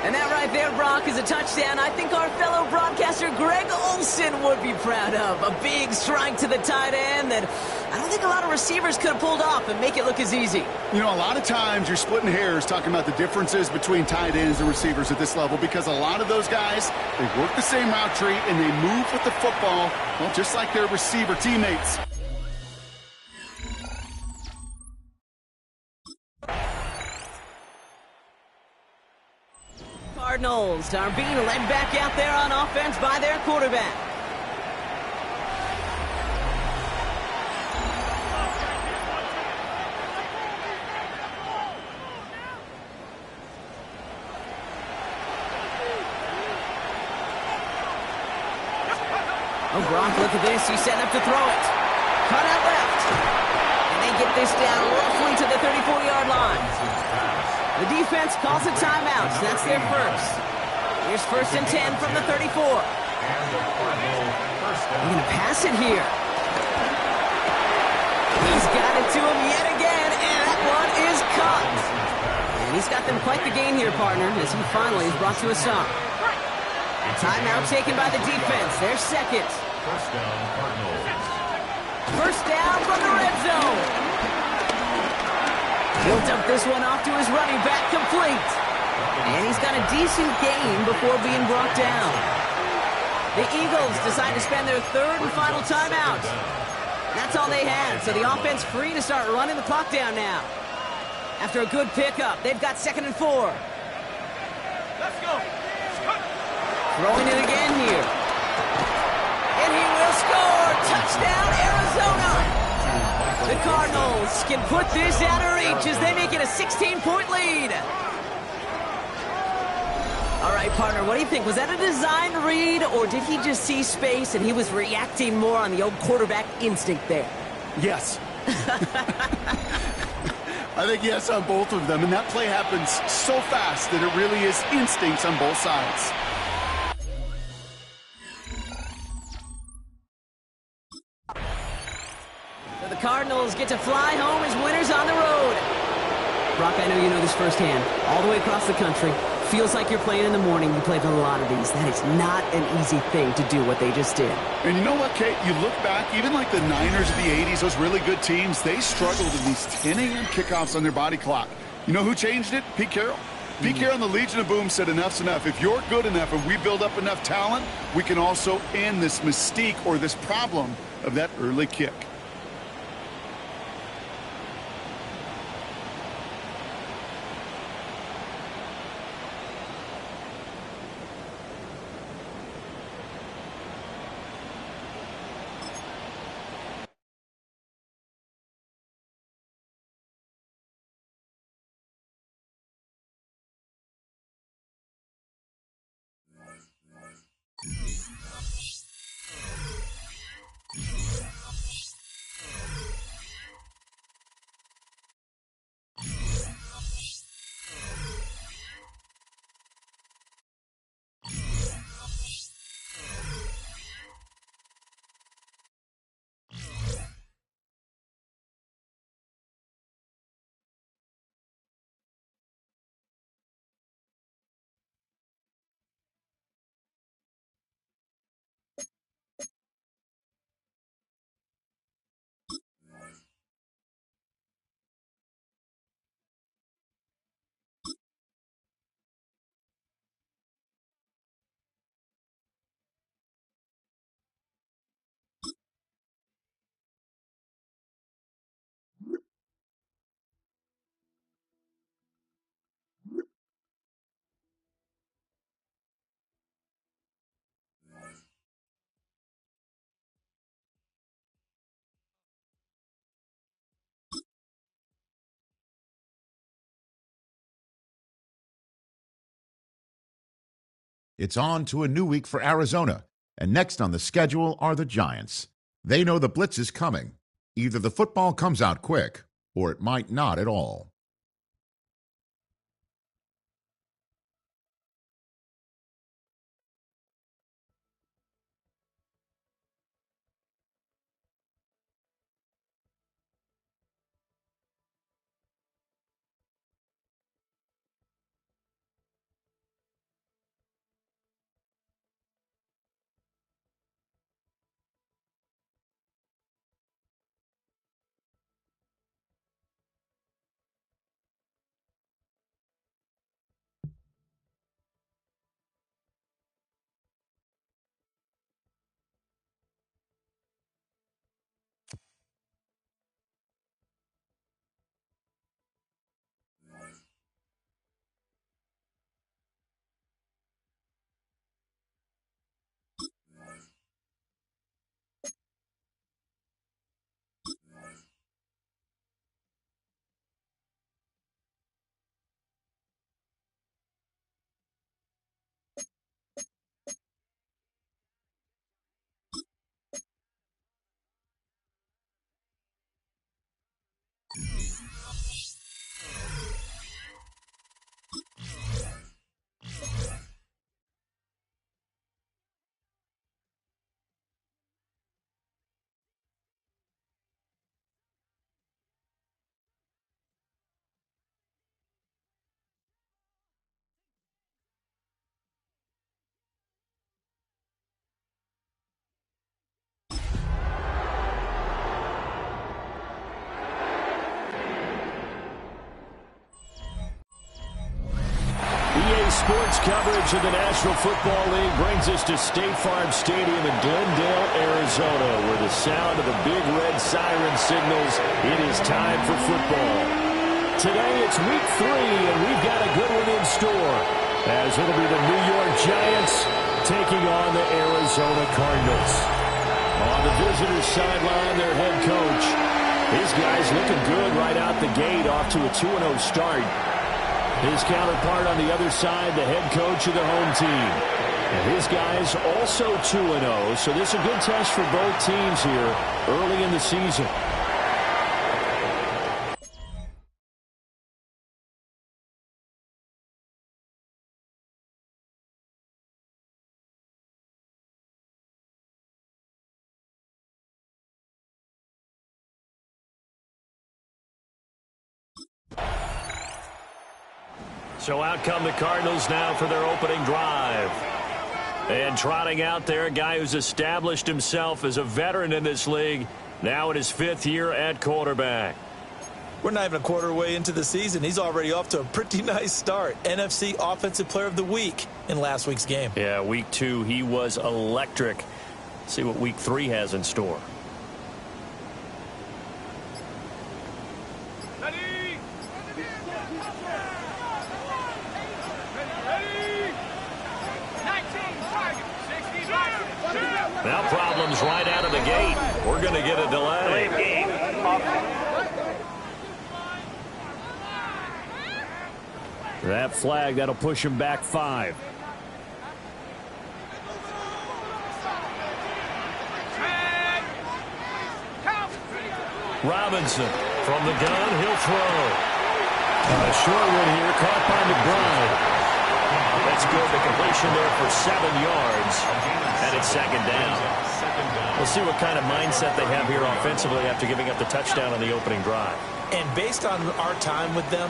And that right there, Brock, is a touchdown I think our fellow broadcaster Greg Olsen would be proud of. A big strike to the tight end that I don't think a lot of receivers could have pulled off and make it look as easy. You know, a lot of times you're splitting hairs talking about the differences between tight ends and receivers at this level because a lot of those guys, they work the same route tree and they move with the football, well, just like their receiver teammates. Cardinals are being led back out there on offense by their quarterback. Oh, Gronk, look at this. He's setting up to throw it. Cut out left. And they get this down roughly to the 34-yard line. The defense calls a timeout, so that's their first. Here's 1st and 10 from the 34. They're going to pass it here. He's got it to him yet again, and that one is caught. And he's got them quite the gain here, partner, as he finally is brought to a stop. Timeout taken by the defense. Their second. First down, Cardinals. First down from the red zone. He'll dump this one off to his running back, complete. And he's got a decent gain before being brought down. The Eagles decide to spend their 3rd and final timeout. That's all they had, so the offense free to start running the clock down now. After a good pickup, they've got 2nd and 4. Let's go. Throwing it again here. And he will score. Touchdown, Arizona. The Cardinals can put this out of reach as they make it a 16-point lead. All right, partner, what do you think? Was that a design read, or did he just see space and he was reacting more on the old quarterback instinct there? Yes. I think yes on both of them, and that play happens so fast that it really is instincts on both sides. So the Cardinals get to fly home as winners on the road. Brock, I know you know this firsthand. All the way across the country. Feels like you're playing in the morning. You played a lot of these. That is not an easy thing to do what they just did. And you know what, Kate? You look back, even like the Niners of the 80s, those really good teams, they struggled in these 10 a.m. kickoffs on their body clock. You know who changed it? Pete Carroll. Pete Carroll and the Legion of Boom said enough's enough. If you're good enough and we build up enough talent, we can also end this mystique or this problem of that early kick. It's on to a new week for Arizona, and next on the schedule are the Giants. They know the blitz is coming. Either the football comes out quick, or it might not at all. Sports coverage of the National Football League brings us to State Farm Stadium in Glendale, Arizona, where the sound of the big red siren signals it is time for football. Today it's week 3, and we've got a good one in store, as it'll be the New York Giants taking on the Arizona Cardinals. On the visitors' sideline, their head coach. His guys looking good right out the gate, off to a 2-0 start. His counterpart on the other side, the head coach of the home team. And his guys also 2-0, so this is a good test for both teams here early in the season. So out come the Cardinals now for their opening drive. And trotting out there, a guy who's established himself as a veteran in this league, now in his 5th year at quarterback. We're not even a quarter way into the season. He's already off to a pretty nice start. NFC Offensive Player of the Week in last week's game. Yeah, week 2, he was electric. See what week 3 has in store. Now problems right out of the gate. We're going to get a delay. That flag, that'll push him back 5. Robinson from the gun, he'll throw. A short one here, caught by McBride. That's good. The completion there for 7 yards. And it's 2nd down. We'll see what kind of mindset they have here offensively after giving up the touchdown on the opening drive. And based on our time with them,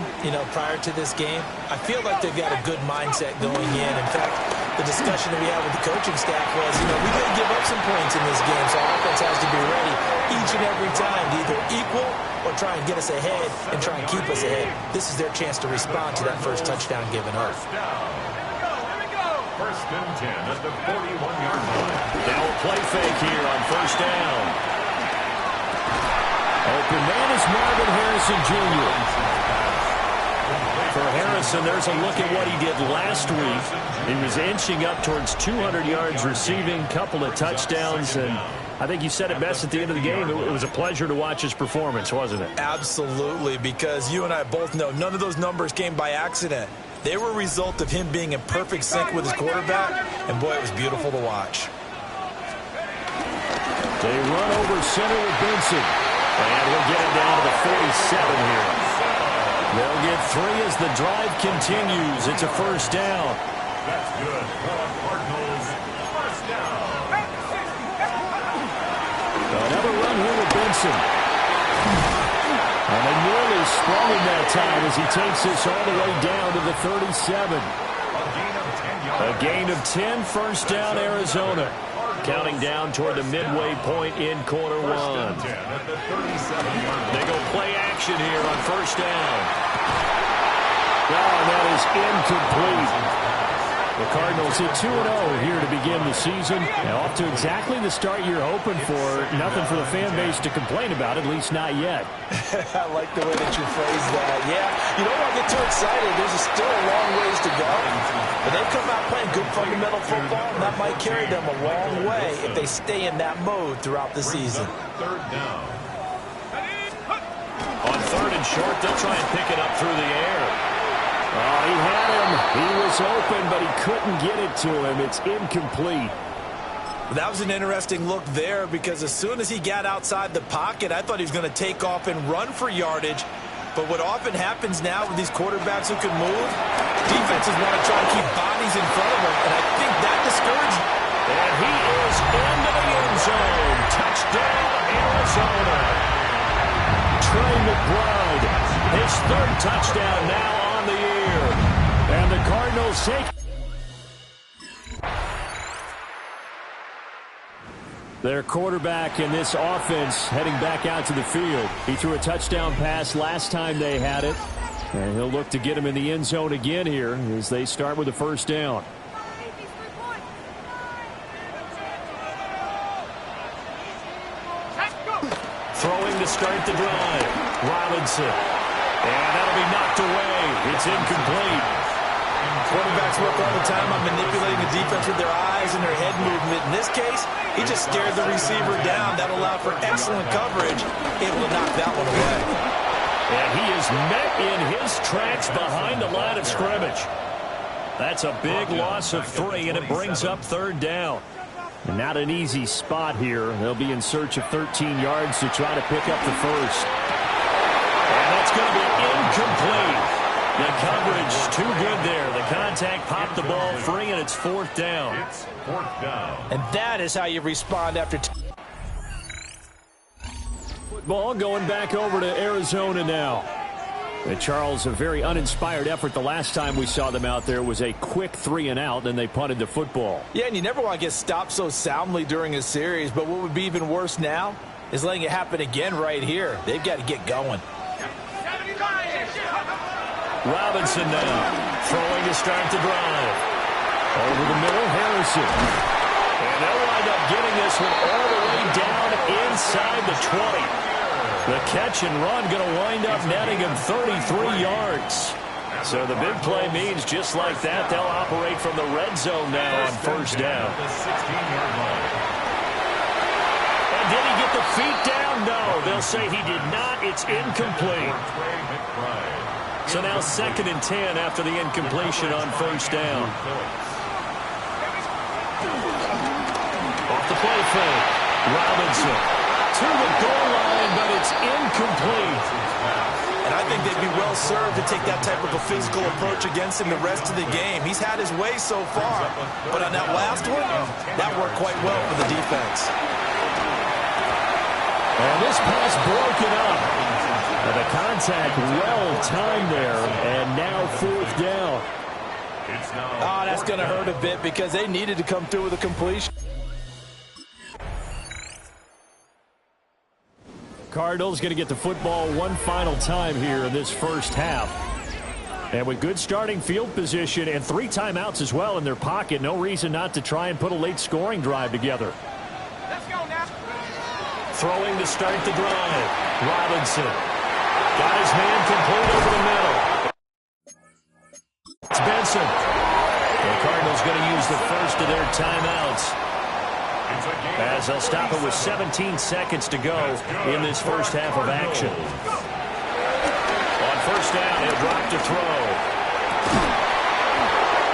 prior to this game, I feel like they've got a good mindset going in. In fact, the discussion that we had with the coaching staff was, we didn't give up some points in this game, so offense has to be ready each and every time to either equal or try and get us ahead and try and keep us ahead. This is their chance to respond to that first touchdown given up. First and 10 at the 41-yard line. Now a play fake here on first down. Open man is Marvin Harrison Jr. For Harrison, there's a look at what he did last week. He was inching up towards 200 yards receiving, couple of touchdowns, and I think you said it best at the end of the game. It was a pleasure to watch his performance, wasn't it? Absolutely, because you and I both know none of those numbers came by accident. They were a result of him being in perfect sync with his quarterback, and boy, it was beautiful to watch. They run over center with Benson, and we'll get it down to the 47 here. They'll get 3 as the drive continues. It's a first down. That's good for the Cardinals. First down. Another run here with Benson. And they nearly sprung him that time as he takes this all the way down to the 37. A gain of 10, first down, Arizona. Counting down toward the midway point in quarter 1. They go play action here on first down. And that is incomplete. The Cardinals hit 2-0 here to begin the season. And off to exactly the start you're hoping for. Nothing for the fan base to complain about, at least not yet. I like the way that you phrased that. Yeah, you don't want to get too excited. There's still a long ways to go. But they've come out playing good fundamental football, and that might carry them a long way if they stay in that mode throughout the season. Third down. On 3rd and short, they'll try and pick it up through the air. Oh, he had him. He was open, but he couldn't get it to him. It's incomplete. That was an interesting look there because as soon as he got outside the pocket, I thought he was going to take off and run for yardage. But what often happens now with these quarterbacks who can move, defenses want to try and keep bodies in front of them, and I think that discouraged. And he is into the end zone. Touchdown, Arizona. Trey McBride, his 3rd touchdown now on the year. And the Cardinals take. Their quarterback in this offense heading back out to the field. He threw a touchdown pass last time they had it. And he'll look to get him in the end zone again here as they start with the first down. Throwing to start the drive. Robinson. And that'll be knocked away. It's incomplete. Quarterbacks work all the time on manipulating the defense with their eyes and their head movement. In this case, he just stared the receiver down. That allowed for excellent coverage, able to knock that one away. And he is met in his tracks behind the line of scrimmage. That's a big loss of 3, and it brings up 3rd down. And not an easy spot here. They'll be in search of 13 yards to try to pick up the first. And that's going to be incomplete. The coverage too good there. The contact popped the ball free, and it's 4th down. It's 4th down. And that is how you respond after Football going back over to Arizona now. And Charles, a very uninspired effort the last time we saw them out there was a quick 3-and-out, and they punted the football. Yeah, and you never want to get stopped so soundly during a series, but what would be even worse now is letting it happen again right here. They've got to get going. Robinson now throwing to start the drive. Over the middle, Harrison. And they'll wind up getting this one all the way down inside the 20. The catch and run going to wind up netting him 33 yards. So the big play means just like that, they'll operate from the red zone now on 1st down. And did he get the feet down? No, they'll say he did not. It's incomplete. So now 2nd and 10 after the incompletion on 1st down. Off the play fake. Robinson to the goal line, but it's incomplete. And I think they'd be well served to take that type of a physical approach against him the rest of the game. He's had his way so far, but on that last one, that worked quite well for the defense. And this pass broken up. And the contact well-timed there, and now 4th down. Oh, that's going to hurt a bit because they needed to come through with a completion. Cardinals going to get the football one final time here in this first half. And with good starting field position and 3 timeouts as well in their pocket, no reason not to try and put a late scoring drive together. Let's go now. Throwing to start the drive. Robinson got his man complete over the middle. It's Benson. The Cardinals going to use the first of their timeouts, as they'll stop it with 17 seconds to go in this first half of action. On 1st down, he'll drop to throw.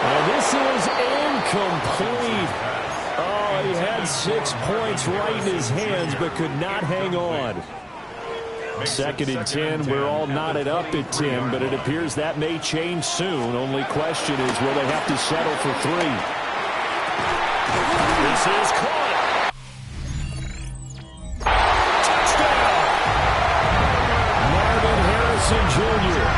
Well, this is incomplete. Oh, he had 6 points right in his hands, but could not hang on. 2nd and 10, we're all knotted up at 10, but it appears that may change soon. Only question is, will they have to settle for 3? This is caught. Jr.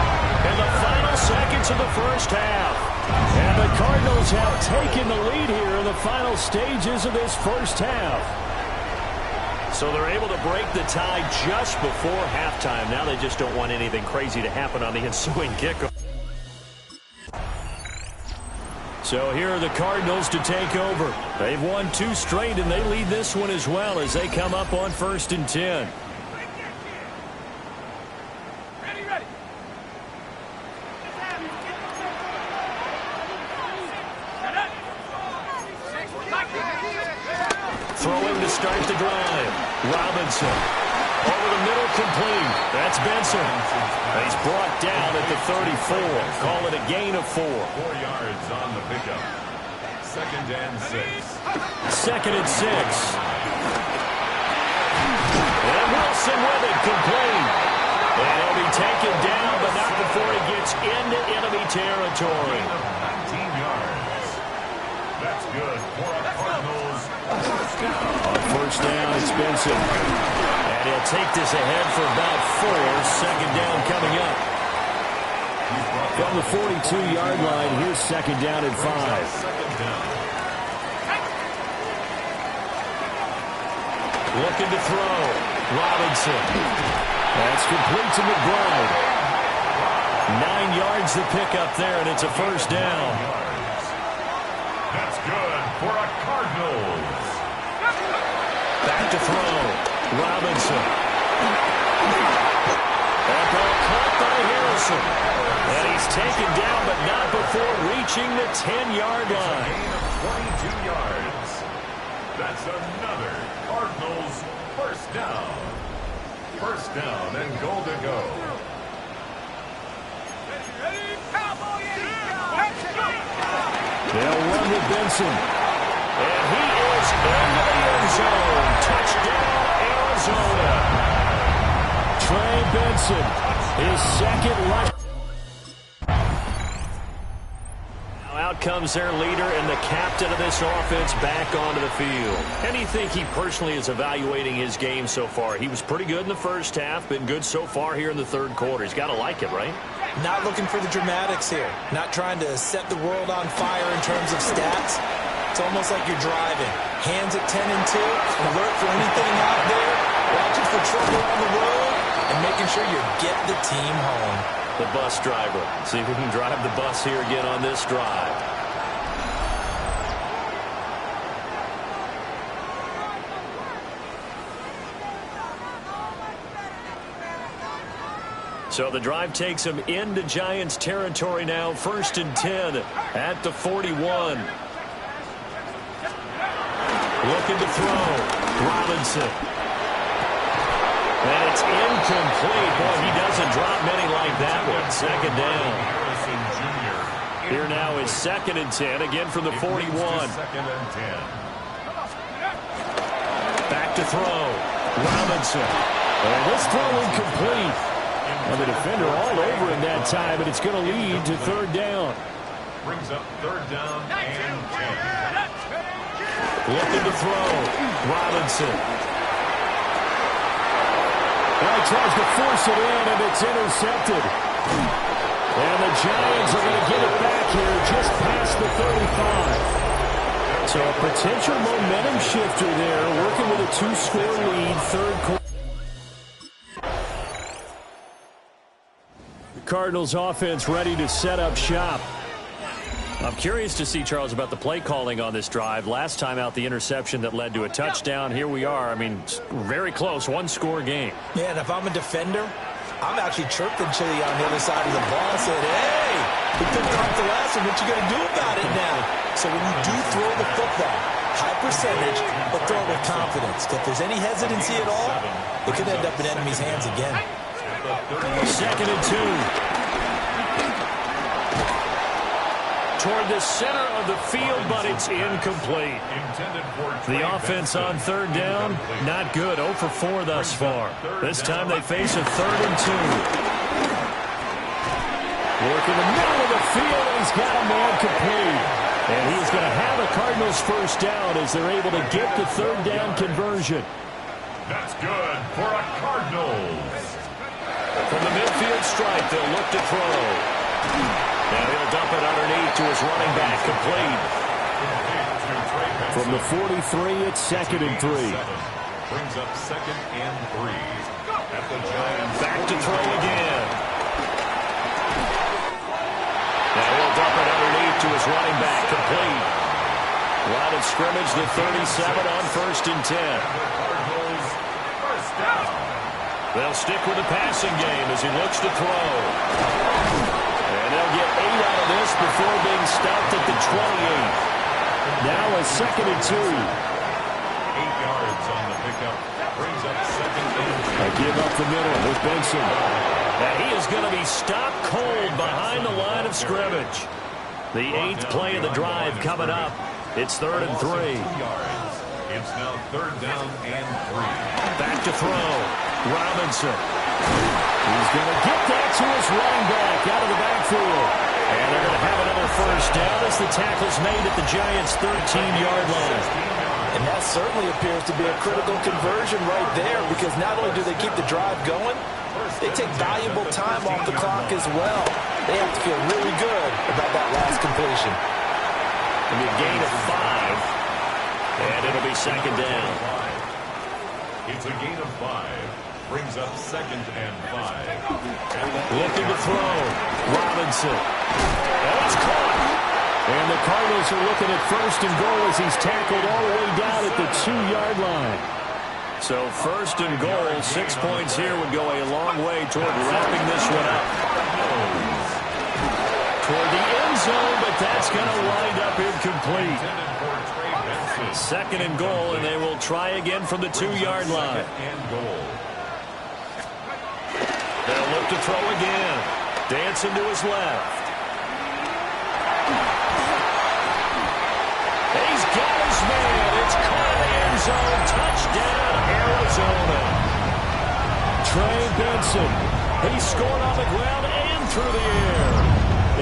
in the final seconds of the first half. And the Cardinals have taken the lead here in the final stages of this first half. So they're able to break the tie just before halftime. Now they just don't want anything crazy to happen on the ensuing kickoff. So here are the Cardinals to take over. They've won 2 straight, and they lead this one as well as they come up on 1st and 10. Throwing to start the drive. Robinson. Over the middle, complete. That's Benson. He's brought down at the 34. Call it a gain of 4. 4 yards on the pickup. 2nd and 6. 2nd and 6. And Wilson with it, complete. And he'll be taken down, but not before he gets into enemy territory. 19 yards. That's good for a Cardinals first down. On 1st down, it's Benson. And he'll take this ahead for about 4. 2nd down coming up. From the 42-yard line, here's 2nd down and 5. 2nd down. Looking to throw. Robinson. That's complete to McBride. 9 yards the pickup there, and it's a 1st down. That's good for a Cardinals. Back to throw. Robinson. That ball caught by Harrison. And he's taken down, but not before reaching the 10-yard line. Gain of 22 yards. That's another Cardinals first down. 1st down and goal to go. They'll run with Benson. And he is into the end zone. Touchdown, Arizona. Trey Benson, his second rush. Now out comes their leader and the captain of this offense back onto the field. And you think he personally is evaluating his game so far? He was pretty good in the first half, been good so far here in the third quarter. He's got to like it, right? Not looking for the dramatics here. Not trying to set the world on fire in terms of stats. It's almost like you're driving. Hands at 10 and 2, alert for anything out there, watching for trouble on the road, and making sure you get the team home. The bus driver. See if we can drive the bus here again on this drive. So the drive takes him into Giants territory now. 1st and 10 at the 41. Looking to throw. Robinson. And it's incomplete. Boy, he doesn't drop many like that one. 2nd down. Here now is 2nd and 10. Again from the 41. 2nd and 10. Back to throw. Robinson. And this throw incomplete. And the defender all over him that time, and it's going to lead to 3rd down. Brings up 3rd down and 10. Looking to throw. Robinson. Now he tries to force it in, and it's intercepted. And the Giants are going to get it back here just past the 35. So a potential momentum shifter there, working with a 2-score lead, 3rd quarter. Cardinals offense ready to set up shop. I'm curious to see, Charles, about the play calling on this drive. Last time out, the interception that led to a touchdown. Here we are. I mean, very close, 1-score game. Yeah, and if I'm a defender, I'm actually chirping Chili on the other side of the ball and said, hey, we picked off the last one. What you going to do about it now? So when you do throw the football, high percentage, but throw it with confidence. If there's any hesitancy at all, it could end up in enemy's hands again. 2nd and 2. Toward the center of the field, but it's incomplete. The offense on 3rd down, not good. 0 for 4 thus far. This time they face a 3rd and 2. Work in the middle of the field, and he's got a man complete. And he's going to have a Cardinals 1st down as they're able to get the 3rd down conversion. That's good for a Cardinals. From the midfield stripe, they'll look to throw. Now he'll dump it underneath to his running back, complete. From the 43, it's 2nd and 3. Brings up 2nd and 3. At the Giants. Back to throw again. Now he'll dump it underneath to his running back, complete. Line of scrimmage, the 37 on 1st and 10. Cardinals, 1st down. They'll stick with the passing game as he looks to throw. And they'll get 8 out of this before being stopped at the 28. Now a 2nd and 2. 8 yards on the pickup. Brings up 2nd and 2. I give up the middle with Benson. And he is going to be stopped cold behind the line of scrimmage. The 8th play of the drive coming up. It's 3rd and 3. It's now 3rd down and 3. Back to throw. Robinson. He's going to get that to his running back out of the backfield. And they're going to have another 1st down as the tackle's made at the Giants' 13-yard line. And that certainly appears to be a critical conversion right there, because not only do they keep the drive going, they take valuable time off the clock as well. They have to feel really good about that last completion. It'll be a gain of 5, and it'll be 2nd down. It's a gain of 5. Brings up 2nd and 5. Looking to throw. Robinson. And it's caught. And the Cardinals are looking at 1st and goal as he's tackled all the way down at the 2-yard line. So 1st and goal, 6 points here would go a long way toward wrapping this one up. Toward the end zone, but that's going to wind up incomplete. 2nd and goal, and they will try again from the 2-yard line. They'll look to throw again. Dancing to his left. He's got his man. It's caught in the end zone. Touchdown, Arizona. Trey Benson. He scored on the ground and through the air.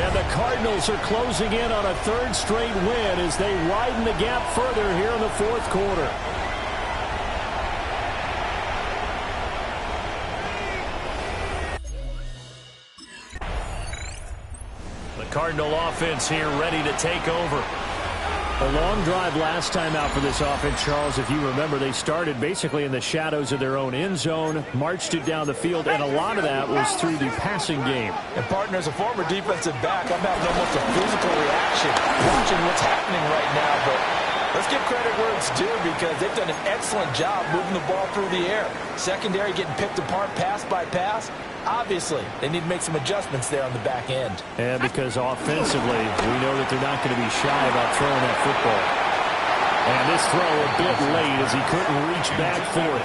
And the Cardinals are closing in on a third straight win as they widen the gap further here in the fourth quarter. The Cardinal offense here ready to take over. A long drive last time out for this offense, Charles. If you remember, they started basically in the shadows of their own end zone, marched it down the field, and a lot of that was through the passing game. And, partner, as a former defensive back, I'm having almost a physical reaction watching what's happening right now. But let's give credit where it's due because they've done an excellent job moving the ball through the air. Secondary getting picked apart pass by pass. Obviously, they need to make some adjustments there on the back end. And because offensively, we know that they're not going to be shy about throwing that football. And this throw a bit late as he couldn't reach back for it.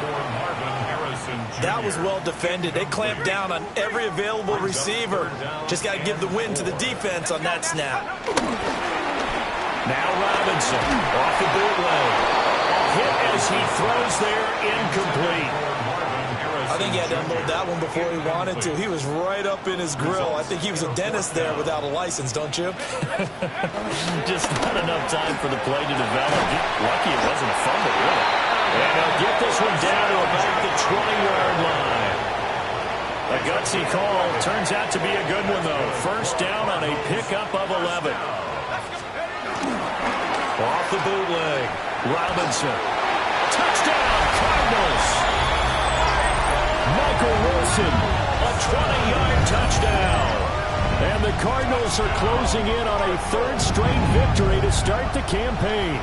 That was well defended. They clamped down on every available receiver. Just got to give the win to the defense on that snap. Now Robinson off the bootleg. Hit as he throws there, incomplete. I think he had to unload that one before he wanted to. He was right up in his grill. I think he was a dentist there without a license, don't you? Just not enough time for the play to develop. Lucky it wasn't a fumble, really. And he'll get this one down to about the 20-yard line. A gutsy call. Turns out to be a good one, though. First down on a pickup of 11. Off the bootleg. Robinson. Touchdown, Cardinals. Michael Wilson, a 20-yard touchdown. And the Cardinals are closing in on a third straight victory to start the campaign.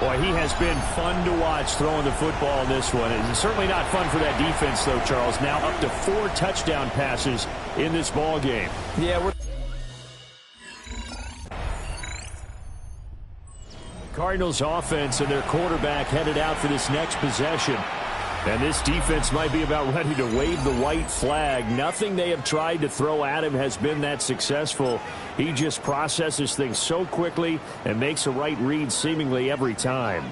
Boy, he has been fun to watch throwing the football in this one. It's certainly not fun for that defense, though, Charles. Now up to 4 touchdown passes in this ball game. Yeah, Cardinals offense and their quarterback headed out for this next possession. And this defense might be about ready to wave the white flag. Nothing they have tried to throw at him has been that successful. He just processes things so quickly and makes a right read seemingly every time.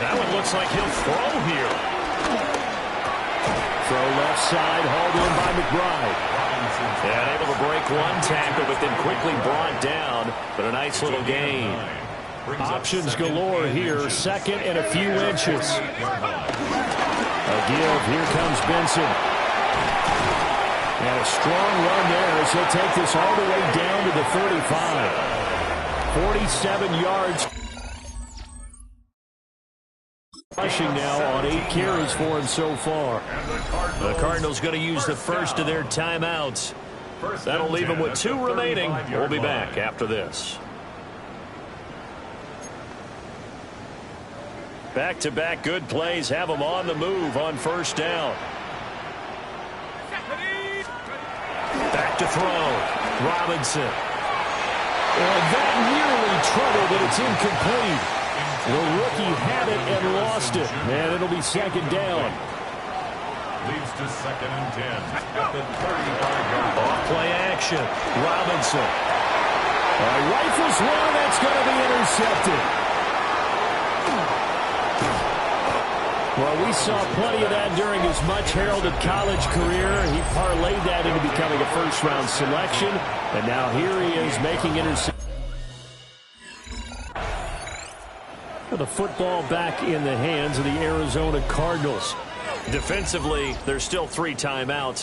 That one looks like he'll throw here. Throw left side, hauled in by McBride. And able to break one tackle, but then quickly brought down. But a nice little gain. Options galore here. Second and a few inches. A give. Here comes Benson. And a strong run there as he'll take this all the way down to the 35. 47 yards. Rushing now on 8 carries for him so far. The Cardinals going to use the first of their timeouts. That'll leave them with 2 remaining. We'll be back after this. Back-to-back good plays have them on the move on first down. Back to throw. Robinson. And that nearly trouble, but it's incomplete. The rookie had it and lost it. And it'll be second down. Leads to second and 10 at the 30-yard line. Off play action. Robinson. Rifles one that's going to be intercepted. Well, we saw plenty of that during his much-heralded college career. He parlayed that into becoming a first-round selection, and now here he is making interceptions. The football back in the hands of the Arizona Cardinals. Defensively, there's still 3 timeouts.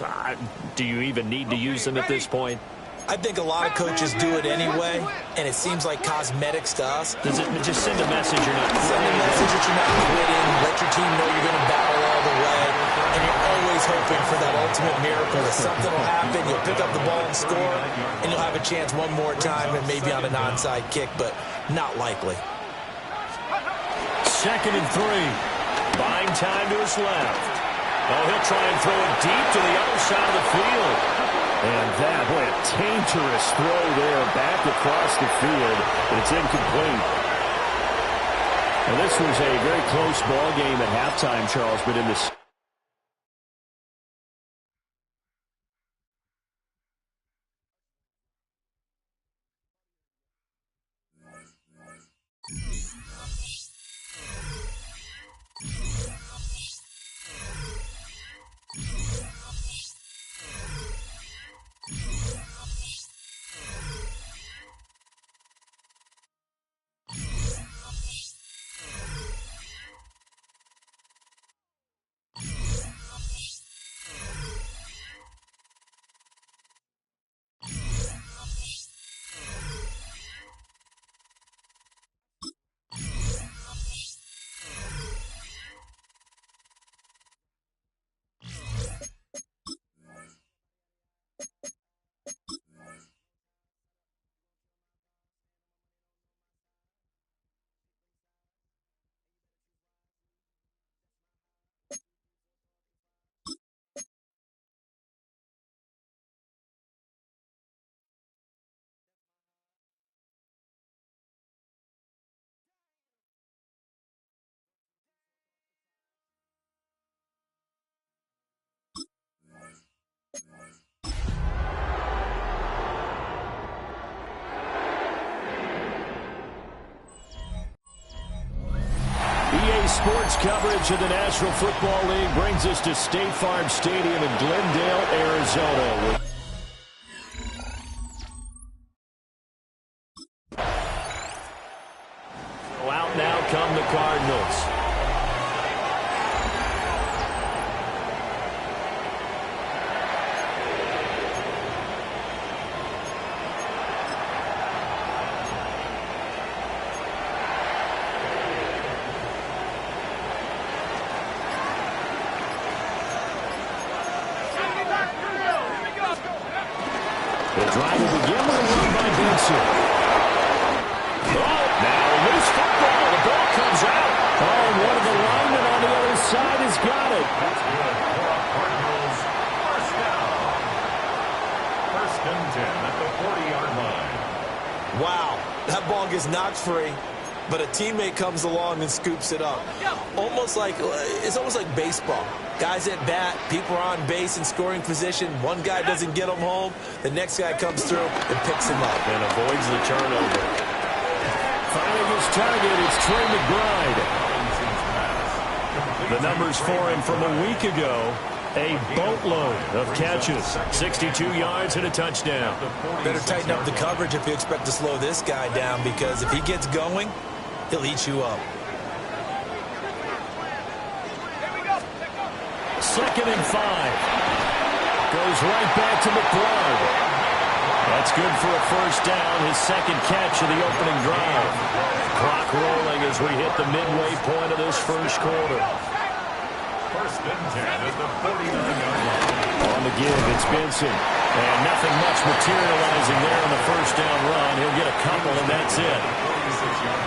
Do you even need to use them at this point? I think a lot of coaches do it anyway, and it seems like cosmetics to us. Does it just send a message you're not Send a message that you're not quitting, let your team know you're going to battle all the way, and you're always hoping for that ultimate miracle that something will happen, you'll pick up the ball and score, and you'll have a chance one more time and maybe on an onside kick, but not likely. Second and 3. Buying time to his left. Oh, he'll try and throw it deep to the other side of the field. And that, boy, a dangerous throw there back across the field. But it's incomplete. And this was a very close ball game at halftime, Charles, but in this... EA Sports coverage of the National Football League brings us to State Farm Stadium in Glendale, Arizona. So out now come the Cardinals. The drive will begin with a run by Benson. Oh, now loose football. The ball comes out. Oh, and one of the linemen on the other side has got it. That's good for Cardinals. First down. First and 10 at the 40-yard line. Wow, that ball gets knocked free, but a teammate comes along and scoops it up. It's almost like baseball. Guys at bat, people are on base in scoring position. One guy doesn't get them home. The next guy comes through and picks him up. And avoids the turnover. Finding his target, it's Trey McBride. The numbers for him from a week ago, a boatload of catches. 62 yards and a touchdown. Better tighten up the coverage if you expect to slow this guy down, because if he gets going, he'll eat you up. Second and 5. Goes right back to McBride. That's good for a first down, his second catch of the opening drive. Clock rolling as we hit the midway point of this first quarter. First and 10 at the 49-yard line. On the give, it's Benson. And nothing much materializing there on the first down run. He'll get a couple, and that's it.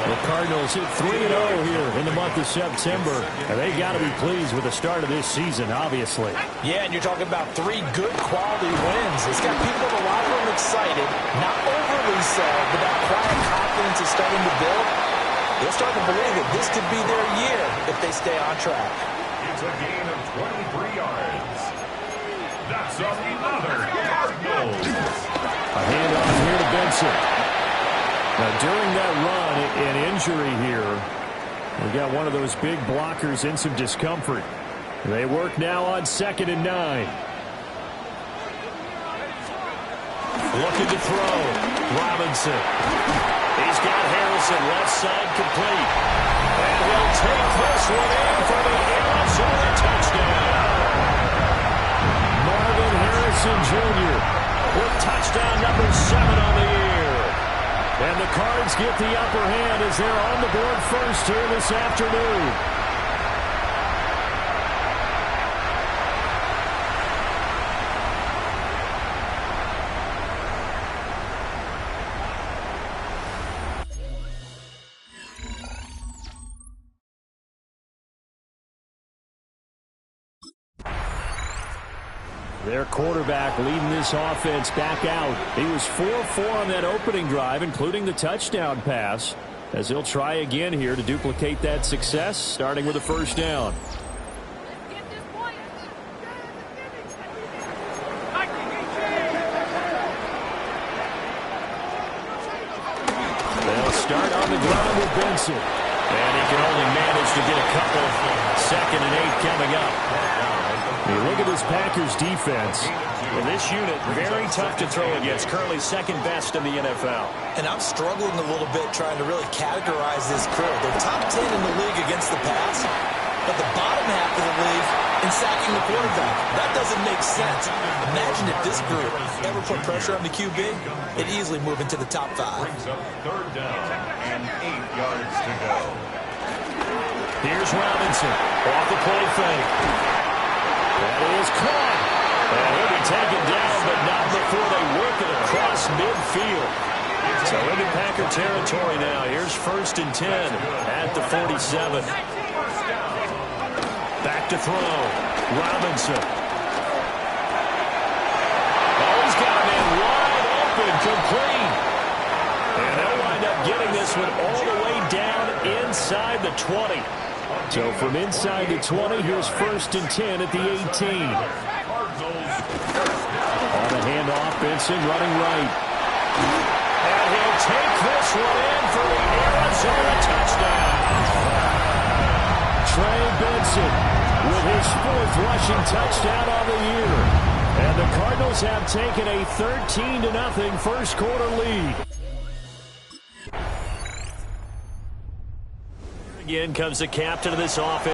The Cardinals hit 3-0 here in the month of September, and they got to be pleased with the start of this season, obviously. Yeah, and you're talking about 3 good quality wins. It's got people in the locker room excited, not overly so, but that quiet confidence is starting to build. They'll start to believe that this could be their year if they stay on track. It's a gain of 23 yards. That's another Cardinals. A handoff here to Benson. Now, during that run, an injury here, we got one of those big blockers in some discomfort. They work now on 2nd and 9. Looking to throw. Robinson. He's got Harrison left side complete. And he'll take this one in for the Arizona touchdown. Marvin Harrison Jr. with touchdown number 7 on the year. And the Cards get the upper hand as they're on the board first here this afternoon. Their quarterback leading this offense back out. He was 4-4 on that opening drive, including the touchdown pass. as he'll try again here to duplicate that success, starting with a first down. They'll start on the ground with Benson. And he can only manage to get a couple. 2nd and 8 coming up. You look at this Packers defense. Well, this unit, very tough to throw against. Currently 2nd best in the NFL. And I'm struggling a little bit trying to really categorize this crew. They're top 10 in the league against the pass, but the bottom half of the league in sacking the quarterback. That doesn't make sense. Imagine if this group ever put pressure on the QB, it'd easily move into the top 5. Brings up 3rd down and 8 yards to go. Here's Robinson off the play fake. That is caught. And he'll be taken down, but not before they work it across midfield. So into Packer territory now. Here's 1st and 10 at the 47. Back to throw. Robinson. Oh, he's got a man wide open, complete. And they'll wind up getting this one all the way down inside the 20. So from inside the 20, here's 1st and 10 at the 18. On the handoff, Benson running right. And he'll take this one in for the Arizona touchdown. Trey Benson with his 4th rushing touchdown on the year. And the Cardinals have taken a 13-0 first quarter lead. Again comes the captain of this offense.